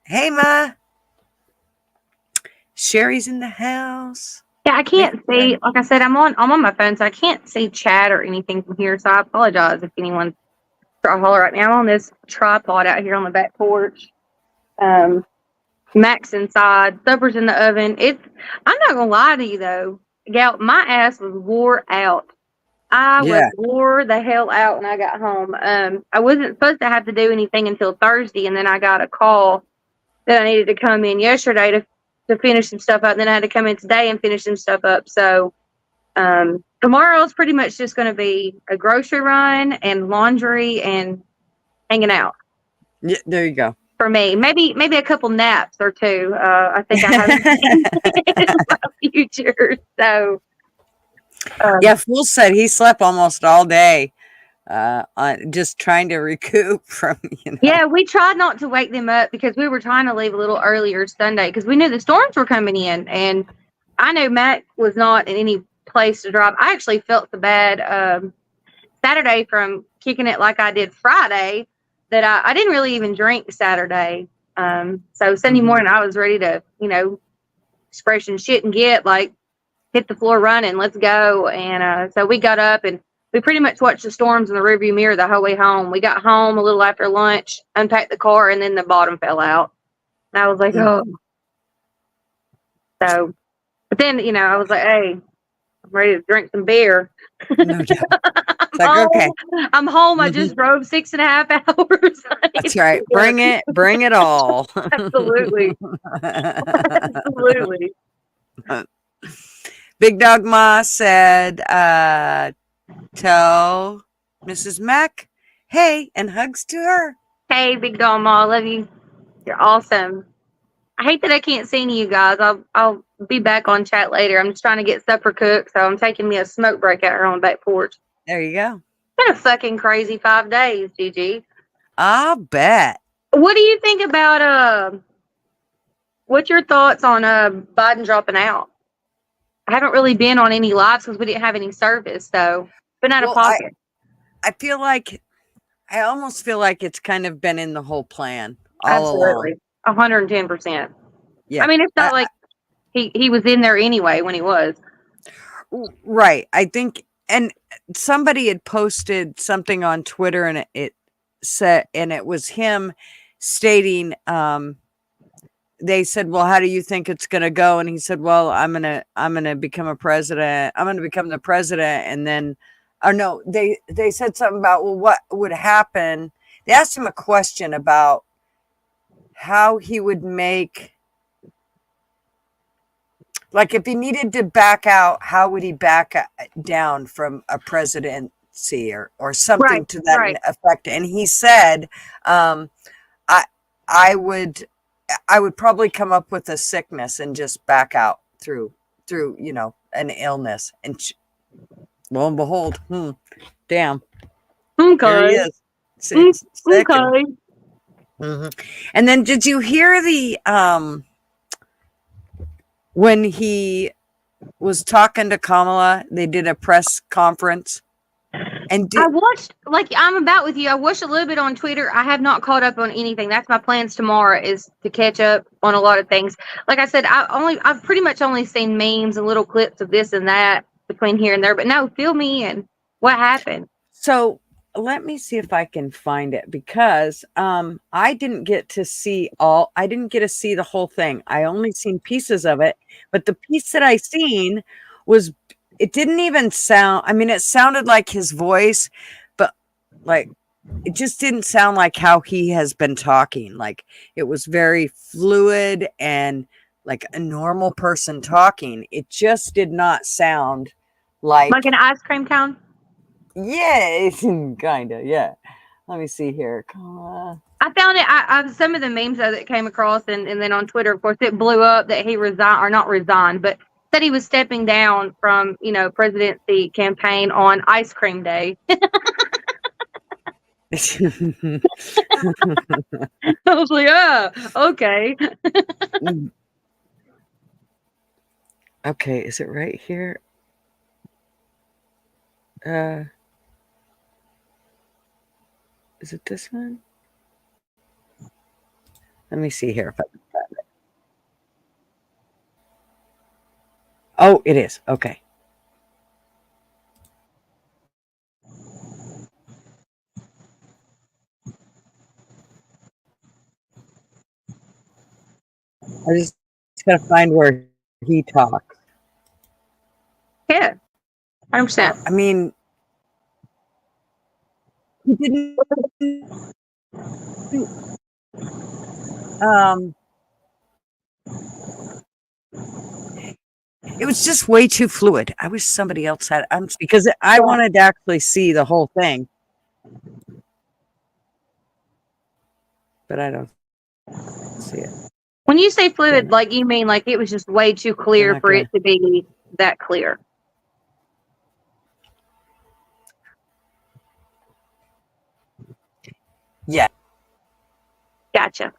Hey Ma. Sherry's in the house. Yeah, I can't see. Like I said, I'm on my phone, so I can't see chat or anything from here. So I apologize if anyone's trying to holler right now. I'm on this tripod out here on the back porch. Max inside, supper's in the oven. I'm not gonna lie to you though, gal, my ass was wore out. I was wore the hell out when I got home. I wasn't supposed to have to do anything until Thursday, and then I got a call that I needed to come in yesterday to finish some stuff up. And then I had to come in today and finish some stuff up. So tomorrow is pretty much just going to be a grocery run and laundry and hanging out. Yeah, there you go. For me, maybe a couple naps or two. I think I have in my future. So, yeah, Fool said he slept almost all day, just trying to recoup from. Yeah, we tried not to wake them up because we were trying to leave a little earlier Sunday because we knew the storms were coming in, and I knew Matt was not in any place to drive. I actually felt so bad Saturday from kicking it like I did Friday, that I didn't really even drink Saturday. So Sunday morning I was ready to, expression shit and get like hit the floor running, let's go. And so we got up and we pretty much watched the storms in the rearview mirror the whole way home. We got home a little after lunch, unpacked the car, and then the bottom fell out. And I was like, oh. So, but then, I was like, hey, I'm ready to drink some beer. No doubt. Okay. I'm home. I just drove 6.5 hours. That's right. Bring it all. Absolutely. Absolutely. Big Dog Ma said, tell Mrs. Mac, hey, and hugs to her. Hey, Big Dog Ma, I love you. You're awesome. I hate that I can't see you guys. I'll be back on chat later. I'm just trying to get supper cooked, so I'm taking me a smoke break out here on the back porch. There you go. Been a fucking crazy 5 days, Gigi. I'll bet. What do you think about what's your thoughts on Biden dropping out? I haven't really been on any lives because we didn't have any service, so been out of pocket. I almost feel like it's kind of been in the whole plan all Absolutely. along. 110%. Yeah. I mean, it's not like he was in there anyway when he was. Right. I think, and somebody had posted something on Twitter, and it said, and it was him stating, they said, well, how do you think it's going to go? And he said, well, I'm going to become a president. I'm going to become the president. And then, or no, they said something about, well, what would happen? They asked him a question about how he would make, Like if he needed to back out, how would he back down from a presidency or something Right, to that right. effect? And he said, um, I I would probably come up with a sickness and just back out through an illness. And lo and behold, damn, here he Okay. is, sick and. Okay. Mhm. And then did you hear the when he was talking to Kamala, they did a press conference and I watched, like I'm about with you. I watched a little bit on Twitter. I have not caught up on anything. That's my plans tomorrow is to catch up on a lot of things. Like I said, I've pretty much only seen memes and little clips of this and that between here and there. But no, fill me in. What happened? so let me see if I can find it because I didn't get to see the whole thing. I only seen pieces of it, but the piece that I seen was it didn't even sound, I mean, it sounded like his voice, but like it just didn't sound like how he has been talking. Like it was very fluid and like a normal person talking. It just did not sound Like like, an ice cream cone? yeah, kind of, yeah. Let me see here. I found it. I some of the memes that came across, and then on Twitter, of course, it blew up that he resigned or not resigned, but said he was stepping down from presidency campaign on ice cream day. I was like, oh, okay. Okay, is it right here? Is it this one? Let me see here if I can find it. Oh, it is. Okay. I just gotta find where he talks. Yeah, 100%. I mean, he didn't. It was just way too fluid. I wish somebody else had because I wanted to actually see the whole thing, but I don't see it. When you say fluid, like you mean like it was just way too clear for it to be that clear. Yeah. Gotcha.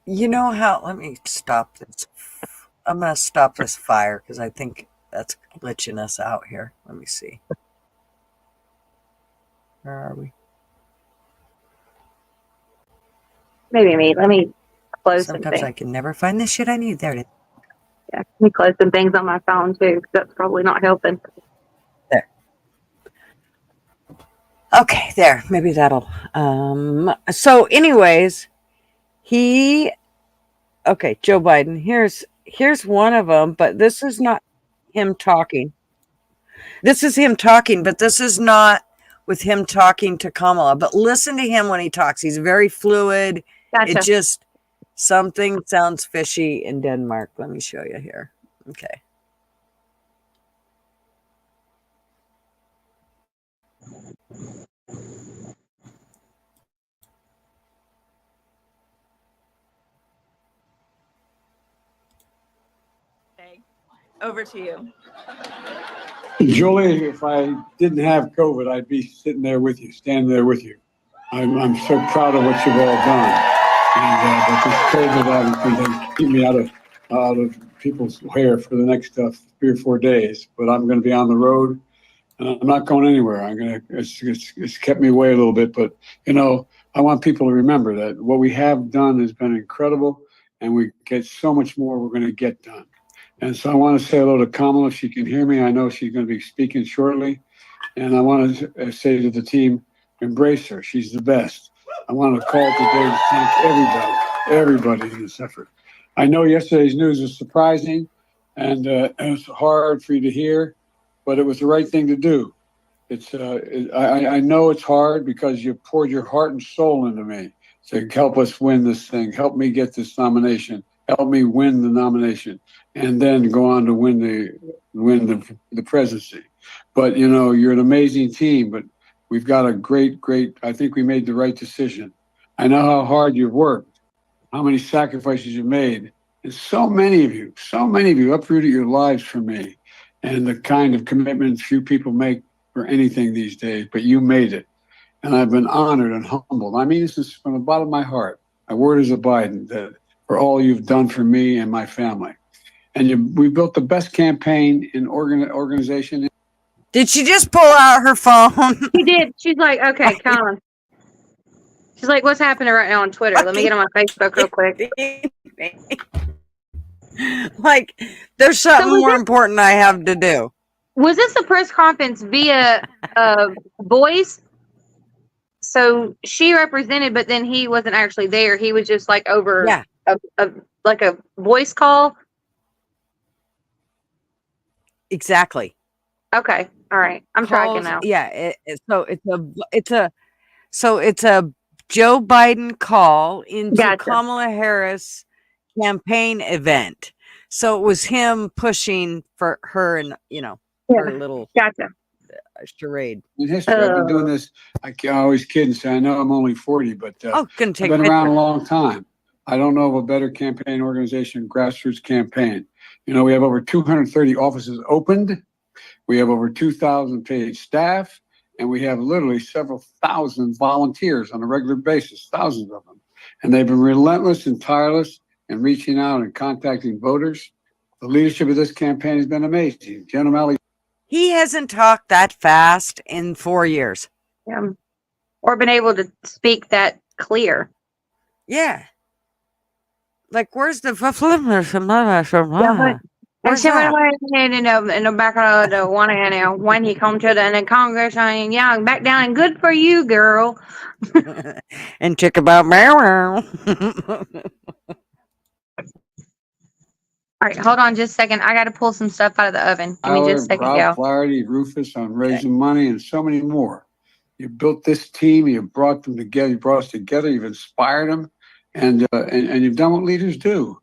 You know how? Let me stop this. I'm gonna stop this fire because I think that's glitching us out here. Let me see. Where are we? Maybe me. Let me close some Sometimes things. I can never find the shit I need. There it is. Yeah, let me close some things on my phone too, because that's probably not helping. There. Okay, there. Maybe that'll. So, anyways, Joe Biden. Here's one of them, but this is not him talking. This is him talking, but this is not with him talking to Kamala. But listen to him when he talks. He's very fluid. Gotcha. It just something sounds fishy in Denmark. Let me show you here. Okay. Over to you. Julie, if I didn't have COVID, I'd be sitting there with you, standing there with you. I'm so proud of what you've all done. And but this COVID obviously doesn't keep me out of people's hair for the next 3 or 4 days. But I'm going to be on the road, and I'm not going anywhere. It's kept me away a little bit, but I want people to remember that what we have done has been incredible, and we get so much more we're going to get done. And so I want to say hello to Kamala if she can hear me. I know she's going to be speaking shortly. And I want to say to the team, embrace her. She's the best. I want to call today to thank everybody in this effort. I know yesterday's news was surprising and it was hard for you to hear, but it was the right thing to do. I know it's hard because you poured your heart and soul into me to help us win this thing, help me get this nomination helped me win the nomination, and then go on to win the presidency. But you're an amazing team. But we've got a great. I think we made the right decision. I know how hard you've worked, how many sacrifices you made, and so many of you uprooted your lives for me, and the kind of commitment few people make for anything these days. But you made it, and I've been honored and humbled. I mean, this is from the bottom of my heart. My word is a Biden, that for all you've done for me and my family. And we built the best campaign in organization. Did she just pull out her phone? She did. She's like, okay, Colin. She's like, what's happening right now on Twitter? Let me get on my Facebook real quick. Like, there's something was more this- important I have to do. Was this a press conference via voice? So she represented, but then he wasn't actually there. He was just like over Yeah. like a voice call. Exactly. Okay. All right. I'm tracking now. Yeah. It's a Joe Biden call into Gotcha. Kamala Harris campaign event. So it was him pushing for her and her little Gotcha. charade. In history, I've been doing this. I always kid and say I know I'm only 40, but Couldn't take I've been around a picture. long time. I don't know of a better campaign organization, grassroots campaign. We have over 230 offices opened. We have over 2,000 paid staff, and we have literally several thousand volunteers on a regular basis, thousands of them. And they've been relentless and tireless in reaching out and contacting voters. The leadership of this campaign has been amazing. Jen O'Malley. He hasn't talked that fast in 4 years. Yeah. Or been able to speak that clear. Yeah. Like, where's the Yeah, Where's and that? in the back of the one and when he come to the Congress and back down and good for you, girl. And check about Meryl. All right, hold on just a second. I got to pull some stuff out of the oven. Give me just a second, Rob y'all. Flaherty, Rufus on raising money, and so many more. You built this team. You brought them together. You brought us together. You've inspired them, and you've done what leaders do.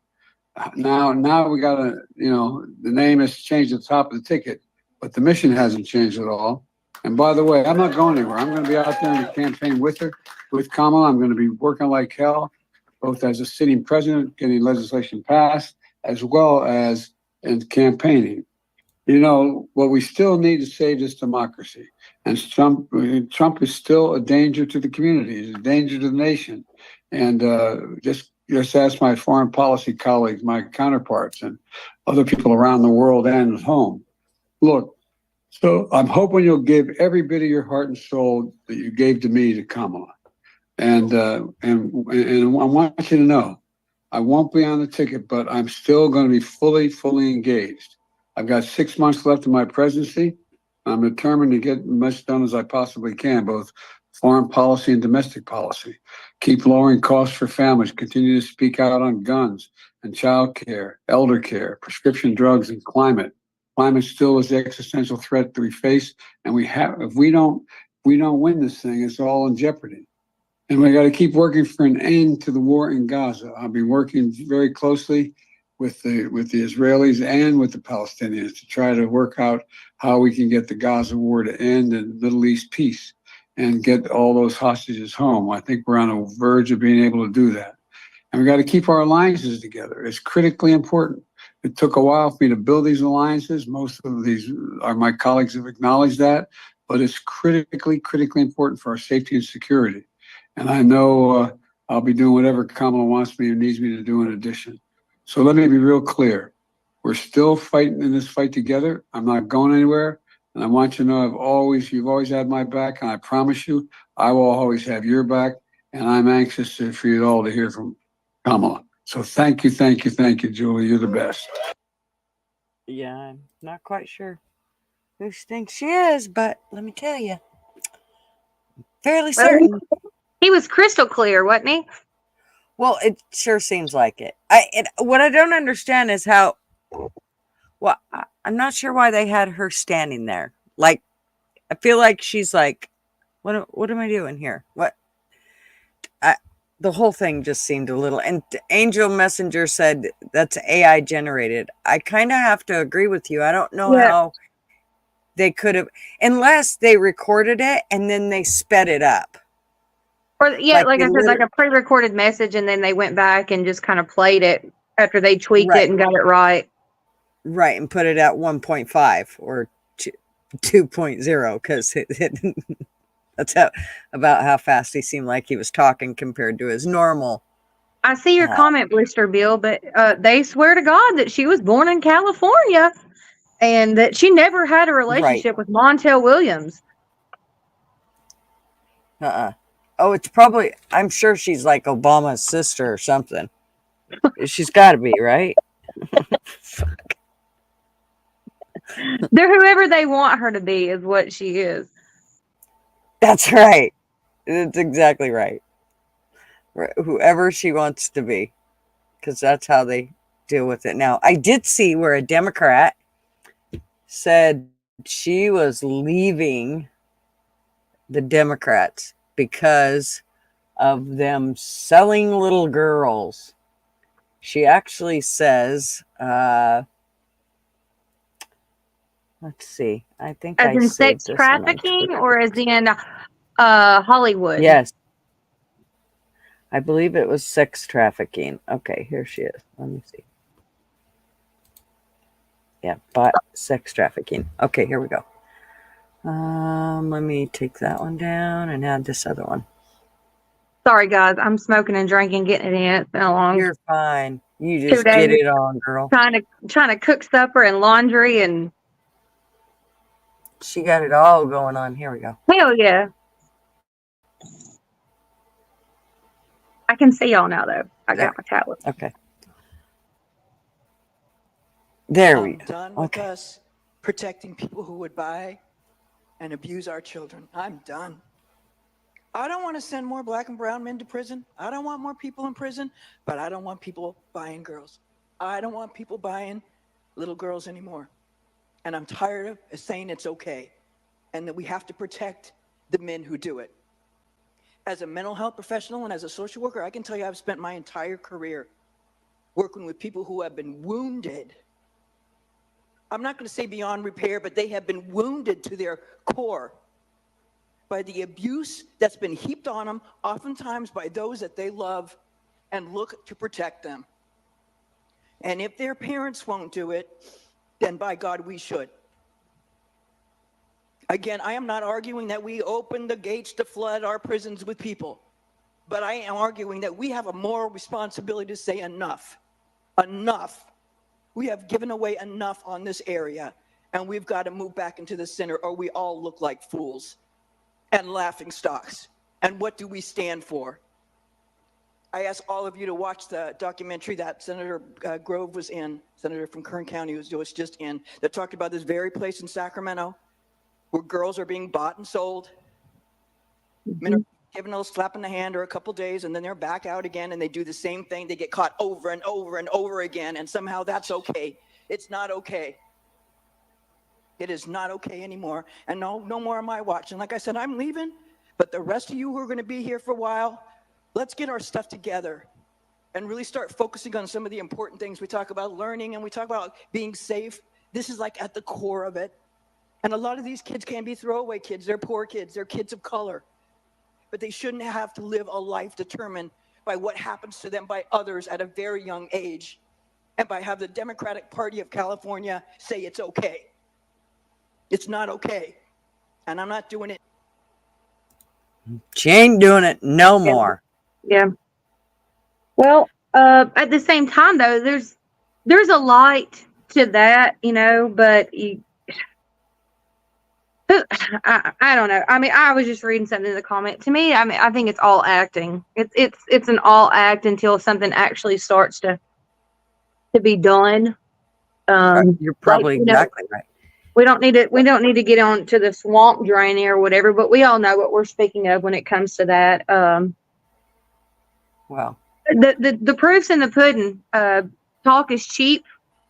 Now we got to, the name has changed at the top of the ticket, but the mission hasn't changed at all. And by the way, I'm not going anywhere. I'm going to be out there in the campaign with her, with Kamala. I'm going to be working like hell, both as a sitting president, getting legislation passed, as well as in campaigning. What we still need to save this democracy. And Trump is still a danger to the community. He's a danger to the nation. And just ask my foreign policy colleagues, my counterparts, and other people around the world and at home. Look, so I'm hoping you'll give every bit of your heart and soul that you gave to me to Kamala. And I want you to know, I won't be on the ticket, but I'm still going to be fully engaged. I've got 6 months left of my presidency. I'm determined to get as much done as I possibly can, both foreign policy and domestic policy. Keep lowering costs for families, continue to speak out on guns and child care, elder care, prescription drugs, and climate. Climate still is the existential threat that we face, and if we don't win this thing, it's all in jeopardy. And we got to keep working for an end to the war in Gaza. I'll be working very closely with the Israelis and with the Palestinians to try to work out how we can get the Gaza war to end and Middle East peace and get all those hostages home. I think we're on the verge of being able to do that. And we got to keep our alliances together. It's critically important. It took a while for me to build these alliances. Most of these my colleagues have acknowledged that, but it's critically important for our safety and security. And I know I'll be doing whatever Kamala wants me or needs me to do in addition. So let me be real clear. We're still fighting in this fight together. I'm not going anywhere. And I want you to know you've always had my back. And I promise you, I will always have your back. And I'm anxious for you all to hear from Kamala. So thank you, Julie. You're the best. Yeah, I'm not quite sure who she thinks she is, but let me tell you, fairly certain. He was crystal clear, wasn't he? Well, it sure seems like it. What I don't understand is how. Well, I'm not sure why they had her standing there. Like, I feel like she's like, what am I doing here? What? the whole thing just seemed a little, and Angel Messenger said that's AI generated. I kind of have to agree with you. I don't know Yeah. how they could have, unless they recorded it and then they sped it up. Or yeah, like they I said, like a pre-recorded message, and then they went back and just kind of played it after they tweaked Right. it and got it right. Right, and put it at 1.5 or 2.0 because that's about how fast he seemed like he was talking compared to his normal. I see your comment, Blister Bill, but they swear to God that she was born in California and that she never had a relationship with Montel Williams. Oh, it's probably, I'm sure she's like Obama's sister or something. She's got to be, right? They're whoever they want her to be is what she is. That's right. That's exactly right. Whoever she wants to be, because that's how they deal with it now. I did see where a Democrat said she was leaving the Democrats because of them selling little girls. She actually says, let's see. I think As in sex trafficking or as in Hollywood? Yes. I believe it was sex trafficking. Okay, here she is. Let me see. Yeah, but sex trafficking. Okay, here we go. Let me take that one down and add this other one. Sorry, guys. I'm smoking and drinking, getting it in. It's been a long. You're fine. You 2 just days get it on, girl. trying to cook supper and laundry and. She got it all going on. Here we go. Hell yeah. I can see y'all now, though. I got my tablet. Okay. There we I'm go. done with us protecting people who would buy and abuse our children. I'm done. I don't want to send more black and brown men to prison. I don't want more people in prison, but I don't want people buying girls. I don't want people buying little girls anymore. And I'm tired of saying it's okay and that we have to protect the men who do it. As a mental health professional and as a social worker, I can tell you I've spent my entire career working with people who have been wounded. I'm not going to say beyond repair, but they have been wounded to their core by the abuse that's been heaped on them, oftentimes by those that they love and look to protect them. And if their parents won't do it, then by God, we should. Again, I am not arguing that we open the gates to flood our prisons with people, but I am arguing that we have a moral responsibility to say enough. Enough. We have given away enough on this area, and we've got to move back into the center, or we all look like fools and laughing stocks. And what do we stand for? I ask all of you to watch the documentary that Senator Grove was in, Senator from Kern County was just in, that talked about this very place in Sacramento where girls are being bought and sold. Men are given a little slap in the hand or a couple days, and then they're back out again, and they do the same thing. They get caught over and over and over again, and somehow that's okay. It's not okay. It is not okay anymore, and no more am I watching. Like I said, I'm leaving, but the rest of you who are going to be here for a while, let's get our stuff together and really start focusing on some of the important things. We talk about learning, and we talk about being safe. This is like at the core of it. And a lot of these kids can be throwaway kids. They're poor kids. They're kids of color. But they shouldn't have to live a life determined by what happens to them by others at a very young age, and by have the Democratic Party of California say it's okay. It's not okay. And I'm not doing it. She ain't doing it no more. Yeah. Well, at the same time, though, there's a light to that, but I don't know. I mean, I was just reading something in the comment. To me, I mean, I think it's all acting. It's an all act until something actually starts to be done. You're probably exactly right. We don't need to get on to the swamp draining or whatever, but we all know what we're speaking of when it comes to that. Well, the proof's in the pudding. Talk is cheap.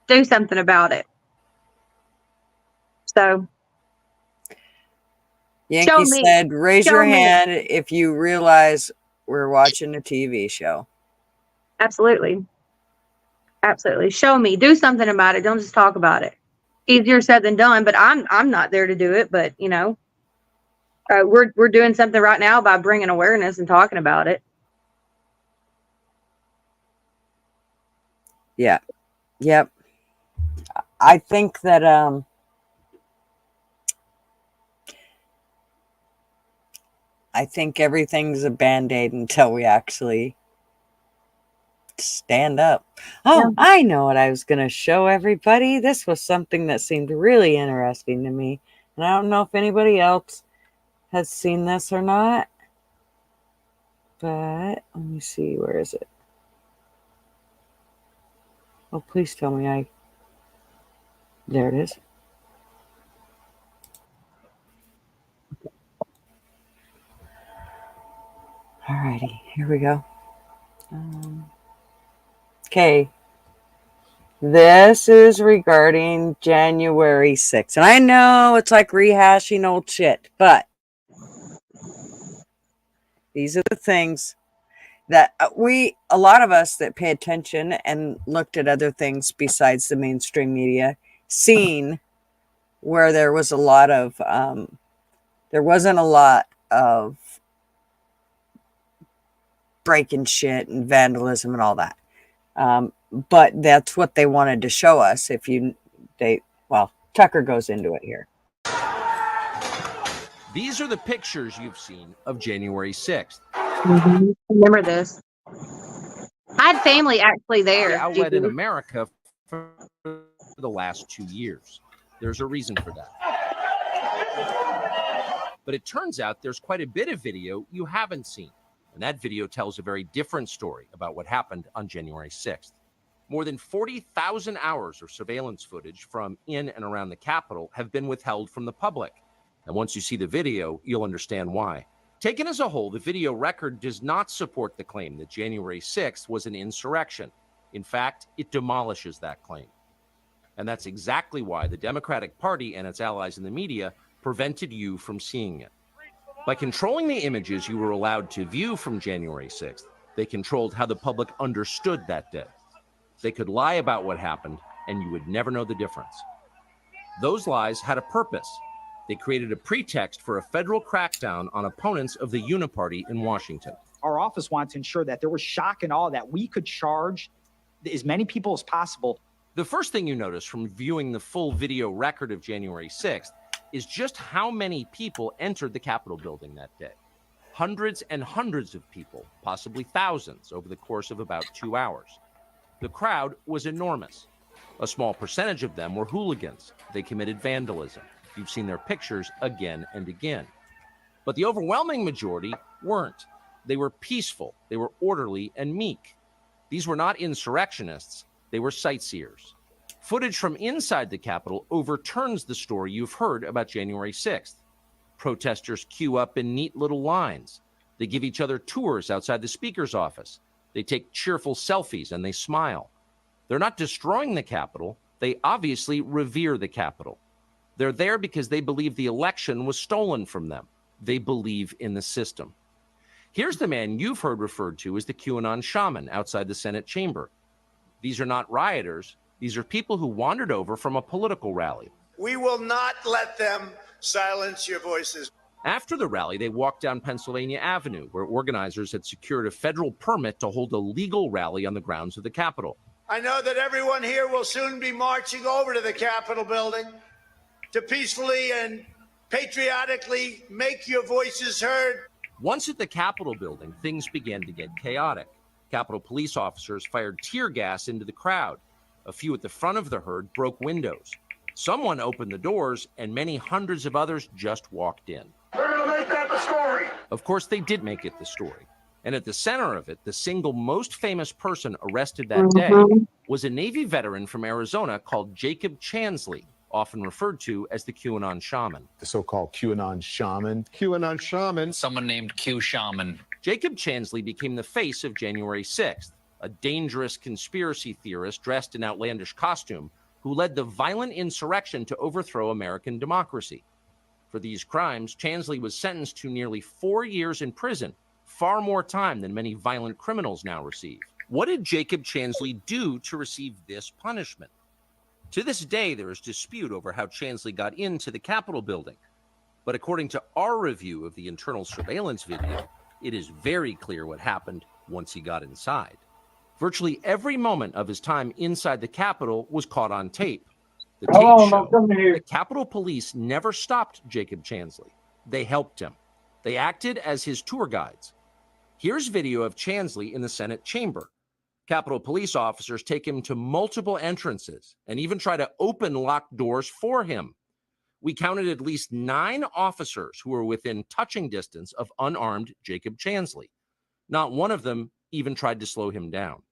Do something about it. So. Yankee said, raise your hand if you realize we're watching a TV show. Absolutely. Absolutely. Show me. Do something about it. Don't just talk about it. Easier said than done, but I'm not there to do it. But you know, we're doing something right now by bringing awareness and talking about it. Yeah. Yep. I think that I think everything's a band-aid until we actually stand up. Oh, Yeah. I know what I was going to show everybody. This was something that seemed really interesting to me. And I don't know if anybody else has seen this or not. But let me see. Where is it? Oh, please tell me there it is. Alrighty, here we go. Okay. This is regarding January 6th. And I know it's like rehashing old shit, but these are the things that a lot of us that pay attention and looked at other things besides the mainstream media, seen where there was a lot of, there wasn't a lot of breaking shit and vandalism and all that. But that's what they wanted to show us. Well, Tucker goes into it here. These are the pictures you've seen of January 6th. Mm-hmm. Remember this. I had family actually there. The outlet in America for the last 2 years. There's a reason for that. But it turns out there's quite a bit of video you haven't seen. And that video tells a very different story about what happened on January 6th. More than 40,000 hours of surveillance footage from in and around the Capitol have been withheld from the public. And once you see the video, you'll understand why. Taken as a whole, the video record does not support the claim that January 6th was an insurrection. In fact, it demolishes that claim. And that's exactly why the Democratic Party and its allies in the media prevented you from seeing it. By controlling the images you were allowed to view from January 6th, they controlled how the public understood that day. They could lie about what happened, and you would never know the difference. Those lies had a purpose. They created a pretext for a federal crackdown on opponents of the Uniparty in Washington. Our office wanted to ensure that there was shock and awe, that we could charge as many people as possible. The first thing you notice from viewing the full video record of January 6th is just how many people entered the Capitol building that day. Hundreds and hundreds of people, possibly thousands, over the course of about 2 hours. The crowd was enormous. A small percentage of them were hooligans. They committed vandalism. You've seen their pictures again and again. But the overwhelming majority weren't. They were peaceful. They were orderly and meek. These were not insurrectionists. They were sightseers. Footage from inside the Capitol overturns the story you've heard about January 6th. Protesters queue up in neat little lines. They give each other tours outside the Speaker's office. They take cheerful selfies and they smile. They're not destroying the Capitol. They obviously revere the Capitol. They're there because they believe the election was stolen from them. They believe in the system. Here's the man you've heard referred to as the QAnon shaman outside the Senate chamber. These are not rioters. These are people who wandered over from a political rally. We will not let them silence your voices. After the rally, they walked down Pennsylvania Avenue, where organizers had secured a federal permit to hold a legal rally on the grounds of the Capitol. I know that everyone here will soon be marching over to the Capitol building to peacefully and patriotically make your voices heard. Once at the Capitol building, things began to get chaotic. Capitol police officers fired tear gas into the crowd. A few at the front of the herd broke windows. Someone opened the doors, and many hundreds of others just walked in. They're going to make that the story. Of course, they did make it the story. And at the center of it, the single most famous person arrested that day was a Navy veteran from Arizona called Jacob Chansley, often referred to as the QAnon shaman. The so-called QAnon shaman. QAnon shaman. Someone named Q Shaman. Jacob Chansley became the face of January 6th, a dangerous conspiracy theorist dressed in outlandish costume who led the violent insurrection to overthrow American democracy. For these crimes, Chansley was sentenced to nearly 4 years in prison far more time than many violent criminals now receive. What did Jacob Chansley do to receive this punishment? To this day, there is dispute over how Chansley got into the Capitol building. But according to our review of the internal surveillance video, it is very clear what happened once he got inside. Virtually every moment of his time inside the Capitol was caught on tape. The tape showed the Capitol Police never stopped Jacob Chansley. They helped him. They acted as his tour guides. Here's video of Chansley in the Senate chamber. Capitol Police officers take him to multiple entrances and even try to open locked doors for him. We counted at least 9 officers who were within touching distance of unarmed Jacob Chansley. Not one of them even tried to slow him down.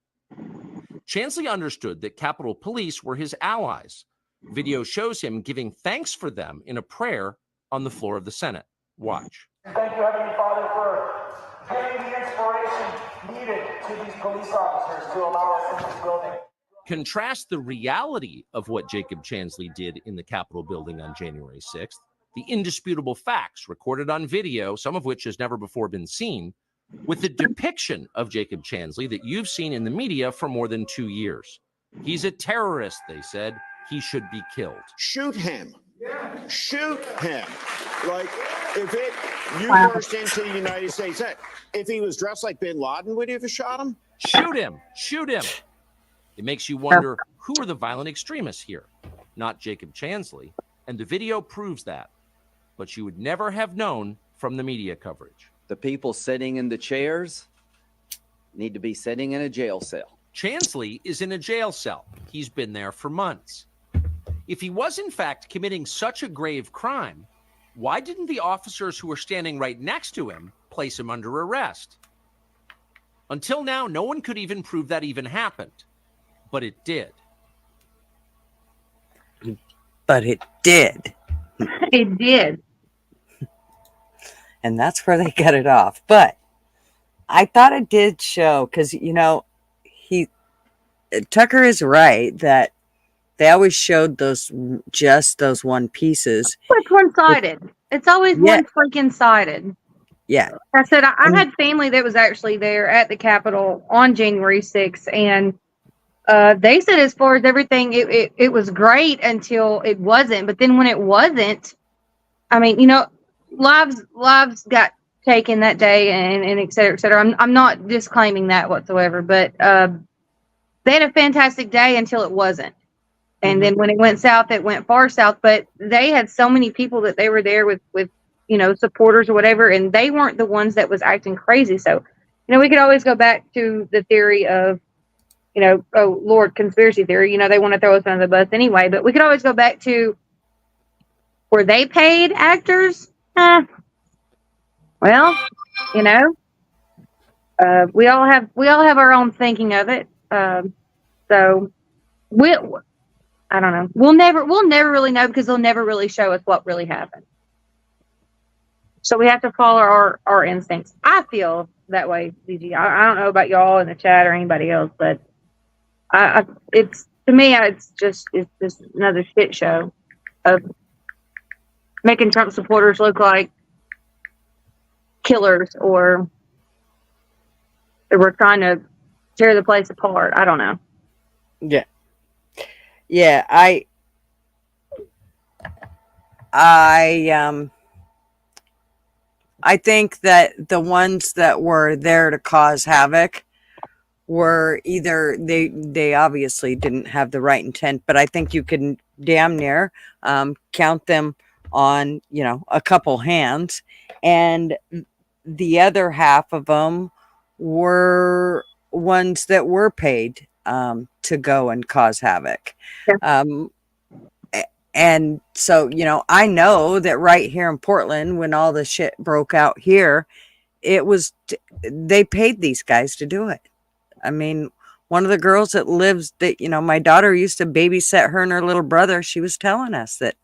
Chansley understood that Capitol Police were his allies. Video shows him giving thanks for them in a prayer on the floor of the Senate. Watch. Thank you, Heavenly Father, for giving the inspiration needed to these police officers to allow us in this building. Contrast the reality of what Jacob Chansley did in the Capitol building on January 6th, the indisputable facts recorded on video, some of which has never before been seen, with the depiction of Jacob Chansley that you've seen in the media for more than 2 years. He's a terrorist, they said. He should be killed. Shoot him. Shoot him. Like, if you burst into the United States, if he was dressed like bin Laden, would you have shot him? Shoot him. Shoot him. It makes you wonder, who are the violent extremists here? Not Jacob Chansley. And the video proves that. But you would never have known from the media coverage. The people sitting in the chairs need to be sitting in a jail cell. Chansley is in a jail cell. He's been there for months. If he was, in fact, committing such a grave crime, why didn't the officers who were standing right next to him place him under arrest? Until now, no one could even prove that even happened. But it did. But it did. It did. And that's where they got it off. But I thought it did show, because, Tucker is right that they always showed just those one pieces. It's one-sided. It's always one freaking sided. Yeah. I said, I had family that was actually there at the Capitol on January 6th, and they said as far as everything, it was great until it wasn't. But then when it wasn't, I mean, lives got taken that day and et cetera, et cetera. I'm not disclaiming that whatsoever, but they had a fantastic day until it wasn't. And then when it went south, it went far south. But they had so many people that they were there with supporters or whatever, and they weren't the ones that was acting crazy. So, we could always go back to the theory of, oh Lord, conspiracy theory. They want to throw us under the bus anyway. But we could always go back to, were they paid actors? Well, we all have our own thinking of it. So I don't know. We'll never really know, because they'll never really show us what really happened. So we have to follow our instincts. I feel that way, DG. I don't know about y'all in the chat or anybody else, but it's just another shit show of making Trump supporters look like killers, or we're trying to tear the place apart. I don't know. Yeah, I think that the ones that were there to cause havoc were either they obviously didn't have the right intent, but I think you can damn near count them on a couple hands, and the other half of them were ones that were paid to go and cause havoc. And so, I know that right here in Portland, when all the shit broke out here, they paid these guys to do it. I mean, one of the girls that lives my daughter used to babysit her and her little brother. She was telling us that,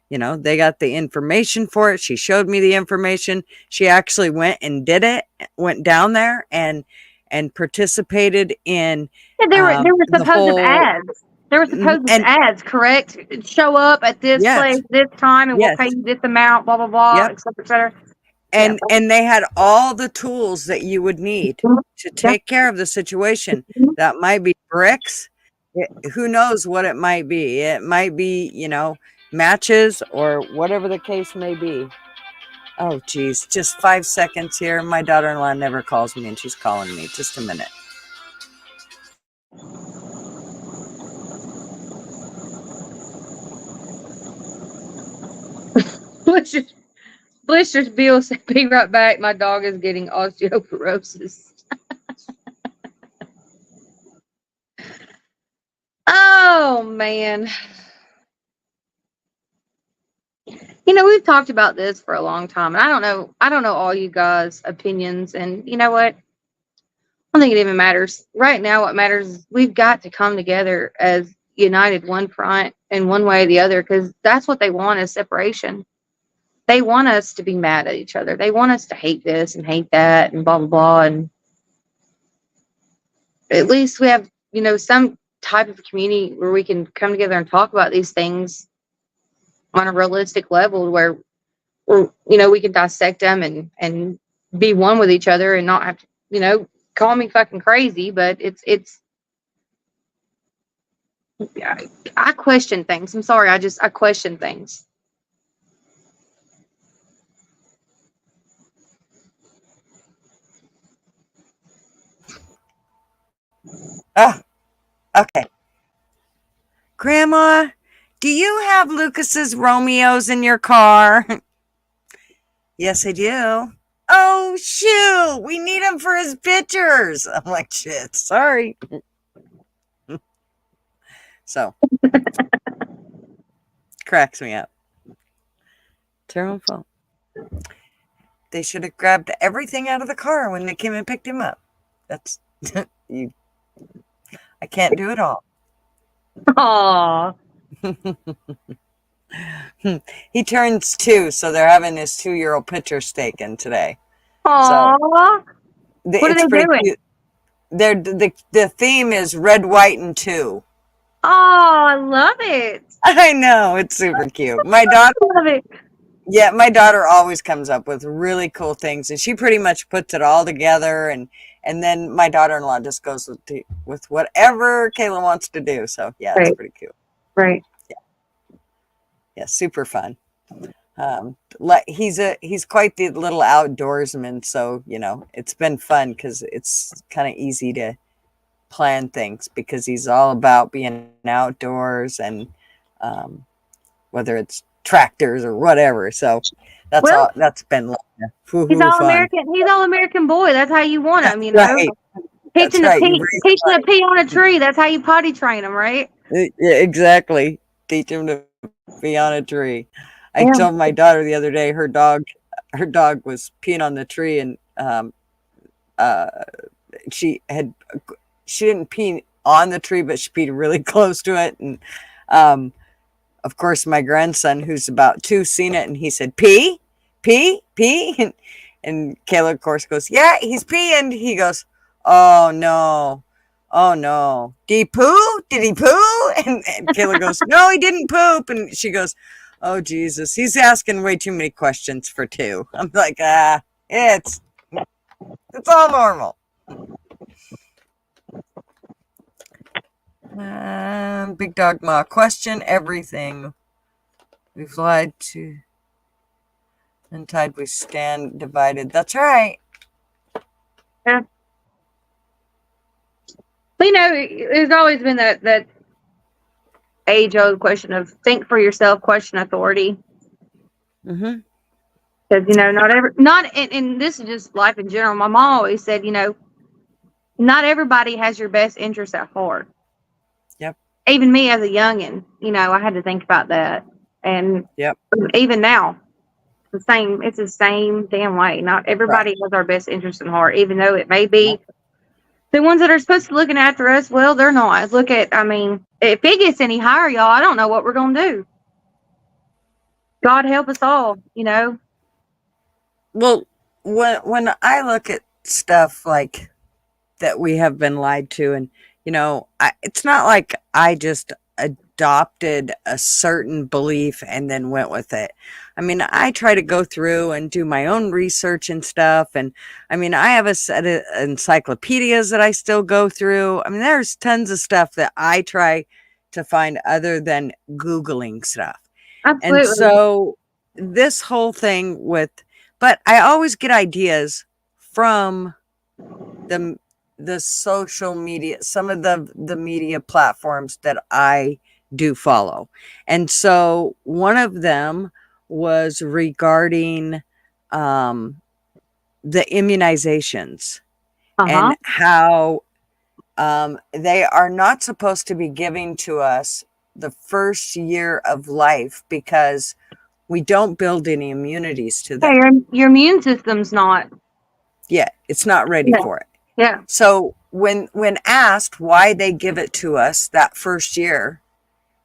they got the information for it. She showed me the information. She actually went and did it, went down there and participated in. Yeah, there were supposed ads. There were supposed ads, correct? Show up at this place, this time, and we'll pay you this amount, blah, blah, blah, et cetera, et cetera. and they had all the tools that you would need to take care of the situation. That might be bricks. Who knows what it might be? It might be, you know, matches or whatever the case may be. Oh, geez. Just 5 seconds here. My daughter-in-law never calls me, and she's calling me. Just a minute. Blister's Bill said, "Be right back. My dog is getting osteoporosis." Oh man. You know, we've talked about this for a long time, and I don't know all you guys' opinions, and you know what? I don't think it even matters. Right now, what matters is we've got to come together as united one front in one way or the other, because that's what they want is separation. They want us to be mad at each other. They want us to hate this and hate that and blah, blah, blah. And at least we have, you know, some type of community where we can come together and talk about these things on a realistic level where, you know, we can dissect them and be one with each other and not have to, you know, call me fucking crazy, but it's I question things. I'm sorry. I question things. Oh, okay. Grandma, do you have Lucas's Romeos in your car? Yes, I do. Oh, shoot. We need him for his pictures. I'm like, shit, sorry. So, cracks me up. Terrible fault. They should have grabbed everything out of the car when they came and picked him up. That's, you. I can't do it all. Aww. He turns 2, so they're having his 2-year-old picture taken today. Aww. So, what are they doing? Cute. The theme is red, white, and 2. Oh, I love it. I know, it's super cute. My daughter love it. Yeah, my daughter always comes up with really cool things, and she pretty much puts it all together, and then my daughter-in-law just goes with whatever Kayla wants to do. So yeah, it's pretty cute. Right. Yeah, super fun. He's quite the little outdoorsman, so you know it's been fun because it's kind of easy to plan things because he's all about being outdoors and whether it's tractors or whatever. So that's been like he's all fun. American. He's all American boy. That's how you want him, you know. Right. Teaching to pee on a tree. That's how you potty train him, right? Yeah, exactly. Teach him to pee on a tree. I told my daughter the other day her dog was peeing on the tree, and she didn't pee on the tree, but she peed really close to it, and of course my grandson, who's about 2, seen it, and he said, "Pee, pee, pee," and Kayla of course goes, "Yeah, he's peeing." He goes, "Oh no, did he poo? And Kayla goes, "No, he didn't poop." And she goes, "Oh Jesus, he's asking way too many questions for 2." I'm like, it's all normal. Big Dog Ma, question everything. We've lied to and tied, we stand divided. That's right. Yeah. Well, you know, there's always been that age-old question of think for yourself, question authority. Mm-hmm. Because, you know, and this is just life in general. My mom always said, you know, not everybody has your best interest at heart. Yep. Even me as a youngin', you know, I had to think about that. And yep. Even now, it's the same damn way. Not everybody has our best interest in heart, even though it may be the ones that are supposed to be looking after us. Well, they're not. I mean, if it gets any higher, y'all, I don't know what we're going to do. God help us all, you know. Well, when I look at stuff like that we have been lied to, and, you know, it's not like I just adopted a certain belief and then went with it. I mean, I try to go through and do my own research and stuff. And I mean, I have a set of encyclopedias that I still go through. I mean, there's tons of stuff that I try to find other than Googling stuff. Absolutely. And so this whole thing but I always get ideas from the social media, some of the media platforms that I do follow. And so one of them was regarding the immunizations and how they are not supposed to be giving to us the first year of life because we don't build any immunities to them. Yeah, your immune system's not. Yeah, it's not ready for it. Yeah. So when asked why they give it to us that first year,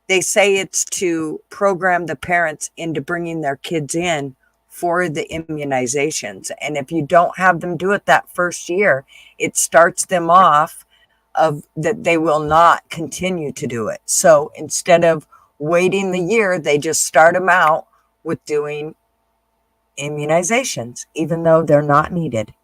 they say it's to program the parents into bringing their kids in for the immunizations. And if you don't have them do it that first year, it starts them off of that they will not continue to do it. So instead of waiting the year, they just start them out with doing immunizations, even though they're not needed.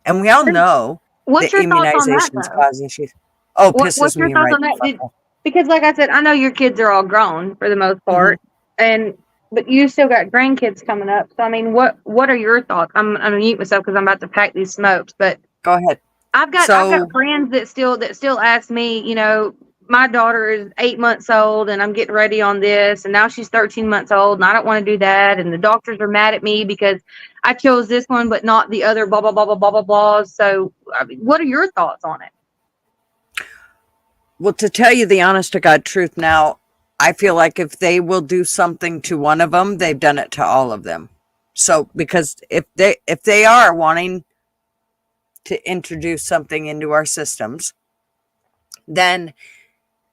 And we all know What's that your thoughts on that, immunizations though? cause issues. Oh, What's pisses your me thoughts right on that? the fuck off. Because, like I said, I know your kids are all grown for the most part, but you still got grandkids coming up. So, I mean, what are your thoughts? I'm gonna mute myself because I'm about to pack these smokes. But go ahead. I've got friends that still ask me. You know, my daughter is 8 months old, and I'm getting ready on this, and now she's 13 months old, and I don't want to do that. And the doctors are mad at me because I chose this one, but not the other. Blah blah blah blah blah blah blah. So, I mean, what are your thoughts on it? Well, to tell you the honest to God truth now, I feel like if they will do something to one of them, they've done it to all of them. So, because if they are wanting to introduce something into our systems, then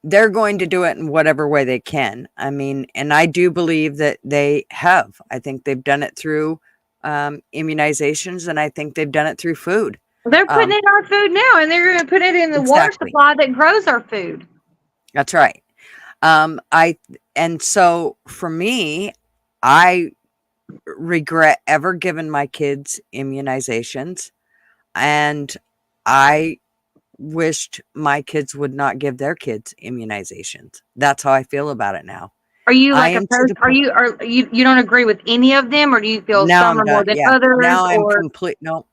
they're going to do it in whatever way they can. I mean, and I do believe that they have. I think they've done it through immunizations, and I think they've done it through food. They're putting it in our food now, and they're going to put it in the water supply that grows our food. That's right. And so for me, I regret ever giving my kids immunizations, and I wished my kids would not give their kids immunizations. That's how I feel about it now. Are you like opposed? Are you don't agree with any of them, or do you feel some are more than others? Now I'm complete. No.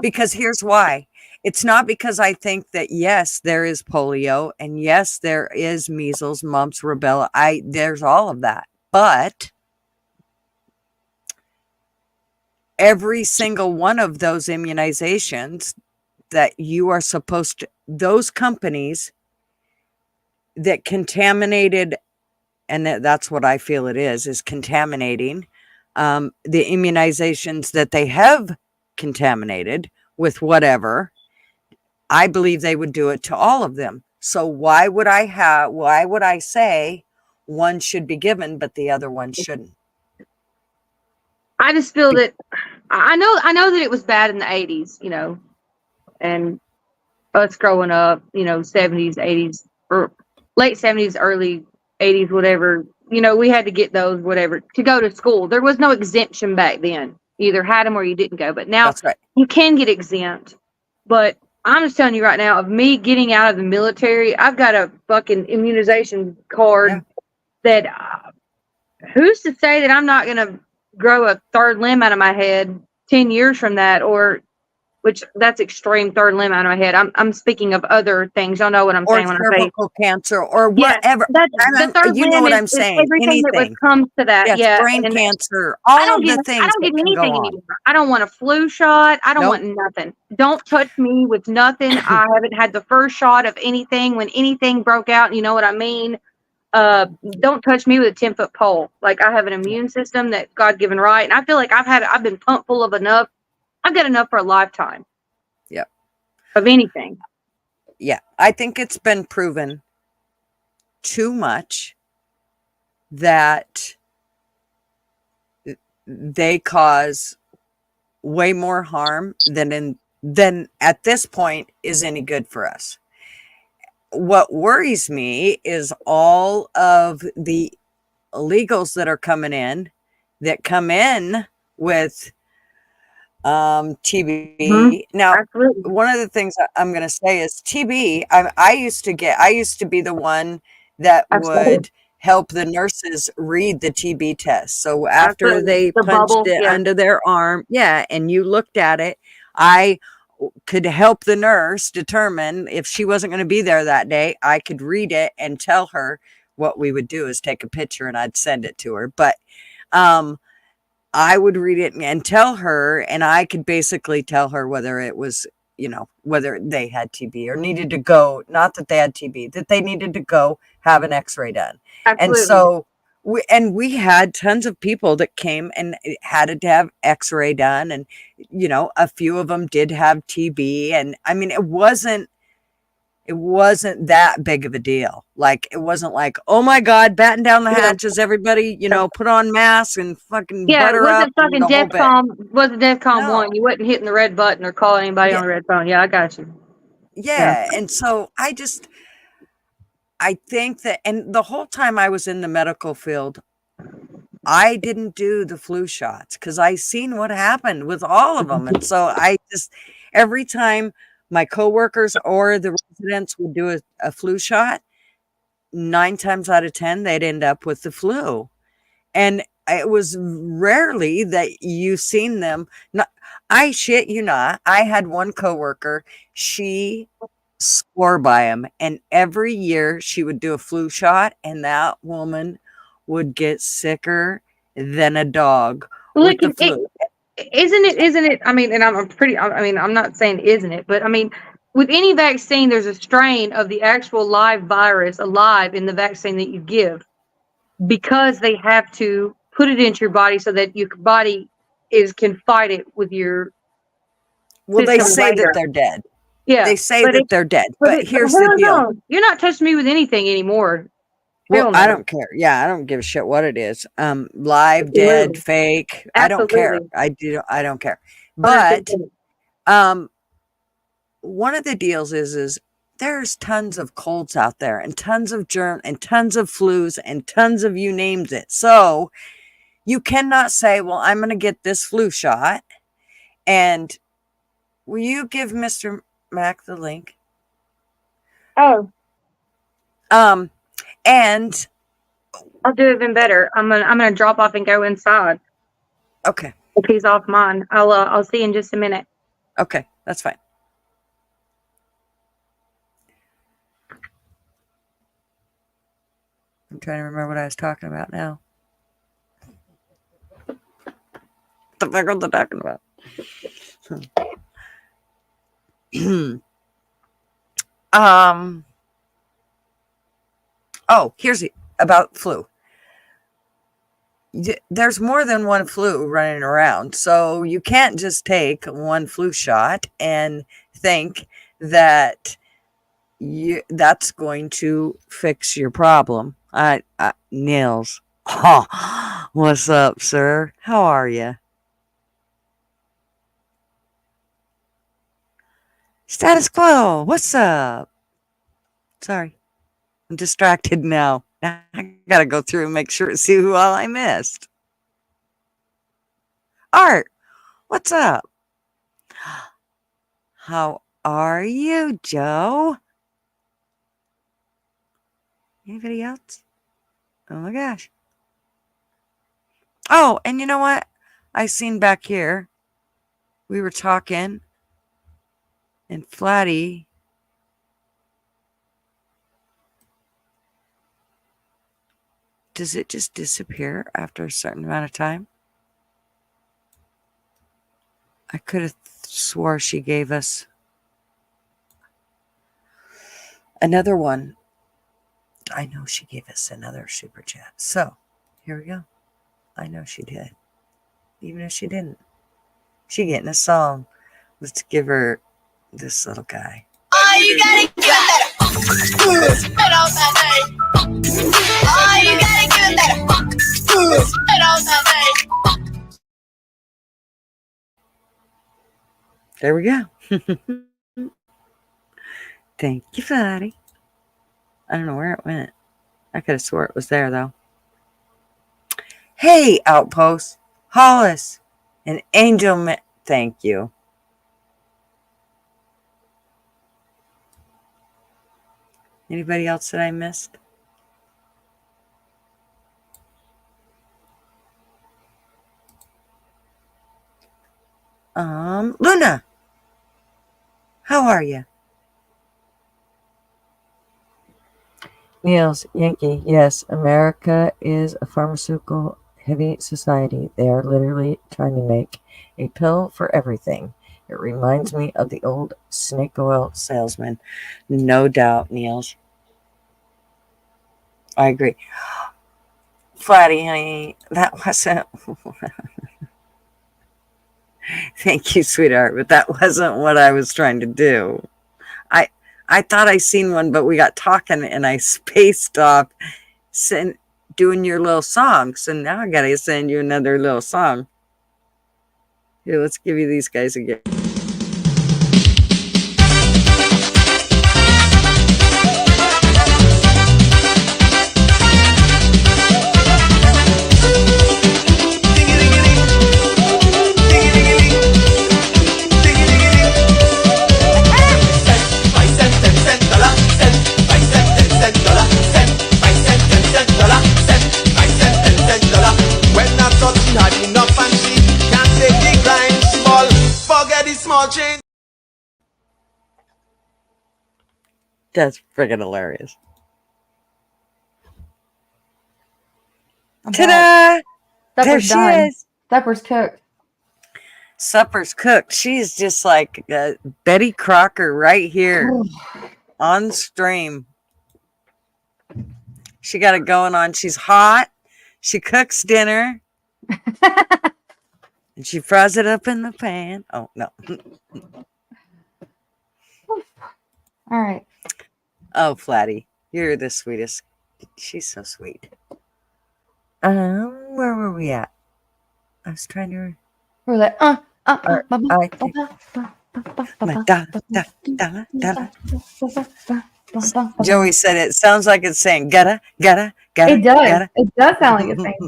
Because here's why. It's not because I think that, yes, there is polio and yes, there is measles, mumps, rubella. There's all of that. But every single one of those immunizations that you are supposed to, those companies that contaminated, and that's what I feel it is contaminating the immunizations that they have contaminated with whatever, I believe they would do it to all of them. So why would I say one should be given, but the other one shouldn't? I just feel that I know that it was bad in the 80s, you know, and us growing up, you know, 70s, 80s, or late 70s, early 80s, whatever, you know, we had to get those, whatever, to go to school. There was no exemption back then. You either had them or you didn't go. But now you can get exempt. But I'm just telling you right now, of me getting out of the military, I've got a fucking immunization card that who's to say that I'm not going to grow a third limb out of my head 10 years from that, or which that's extreme third limb out of my head. I'm speaking of other things. Y'all know what I'm saying when I say cervical cancer or whatever. The third you know limb what is, I'm saying. Everything that comes to that. Yes, brain and cancer, all of the things. I don't get anything anymore. I don't want a flu shot. I don't want nothing. Don't touch me with nothing. I haven't had the first shot of anything when anything broke out. You know what I mean? Don't touch me with a 10-foot pole. Like, I have an immune system that's God given right, and I feel like I've been pumped full of enough. I've got enough for a lifetime. Yep. Of anything. Yeah, I think it's been proven too much that they cause way more harm than at this point is any good for us. What worries me is all of the illegals that are coming in that come in with TB. Now, Absolutely. one of the things I'm going to say is TB. I used to be the one that Absolutely. would help the nurses read the TB test. So after Absolutely. they The punched bubble, it yeah. under their arm, yeah, and you looked at it, I could help the nurse determine if she wasn't going to be there that day. I could read it and tell her. What we would do is take a picture and I'd send it to her. But I would read it and tell her, and I could basically tell her whether it was, whether they had TB or needed to go, not that they had TB, that they needed to go have an x-ray done. And Absolutely. so we had tons of people that came and had to have x-ray done. And, a few of them did have TB. And I mean, it wasn't that big of a deal. Like, it wasn't like, oh my God, batten down the hatches, everybody, put on masks and fucking Yeah, it butter up wasn't fucking the whole bit. wasn't DEFCON No. 1. You wasn't hitting the red button or calling anybody on the red phone. Yeah, I got you. Yeah. And so I think that, and the whole time I was in the medical field, I didn't do the flu shots because I seen what happened with all of them. And so every time my coworkers or the residents would do a flu shot, 9 times out of 10, they'd end up with the flu. And it was rarely that you seen them. I shit you not. I had one coworker, she swore by him. And every year she would do a flu shot and that woman would get sicker than a dog with the flu. Isn't it? I mean, and I'm not saying isn't it, but I mean, with any vaccine, there's a strain of the actual live virus alive in the vaccine that you give because they have to put it into your body so that your body can fight it with your. Well, they system say later. that they're dead. Yeah, They say that they're dead. But here's hell the deal. no. You're not touching me with anything anymore. Well, Hell no. I don't care. Yeah, I don't give a shit what it is. Live, dead, fake. I don't care. I don't care. But 100%. one of the deals is there's tons of colds out there and tons of germ and tons of flus and tons of you named it. So you cannot say, well, I'm going to get this flu shot. And will you give Mr. Mac the link? Oh. And I'll do even better. I'm gonna drop off and go inside. Okay. If he's off mine, I'll see you in just a minute. Okay, that's fine. I'm trying to remember what I was talking about now. What the fuck was I talking about? Here's about flu. There's more than one flu running around, so you can't just take one flu shot and think that that's going to fix your problem. Nils, what's up, sir? How are you? Status quo, what's up? Sorry, I'm distracted now. I gotta go through and make sure to see who all I missed. Art, what's up? How are you, Joe? Anybody else? Oh my gosh. Oh, and you know what? I seen back here. We were talking, and Flatty. Does it just disappear after a certain amount of time? I could have swore she gave us another one. I know she gave us another super chat. So, here we go. I know she did. Even if she didn't. She getting a song. Let's give her this little guy. Oh, you gotta give that spit on that name. Oh, you gotta give that spit on that name. There we go. Thank you, Fatty. I don't know where it went. I could have swore it was there, though. Hey, Outpost, Hollis, and Angel. Thank you. Anybody else that I missed? Luna, how are you? Niels, Yankee, yes, America is a pharmaceutical heavy society. They are literally trying to make a pill for everything. It reminds me of the old snake oil salesman. No doubt, Niels. I agree. Flatty, honey, that wasn't. Thank you, sweetheart, but that wasn't what I was trying to do. I thought I seen one, but we got talking and I spaced off doing your little song. So now I gotta send you another little song. Here, let's give you these guys again. That's friggin' hilarious. Ta-da! There she is. Supper's cooked. Supper's cooked. She's just like Betty Crocker right here on stream. She got it going on. She's hot. She cooks dinner. And she fries it up in the pan. Oh, no. All right. Oh, Flatty, you're the sweetest. She's so sweet. Where were we at? I was trying to. We're like, Joey said it sounds like it's saying gotta. It does. Gotta. It does sound like it's saying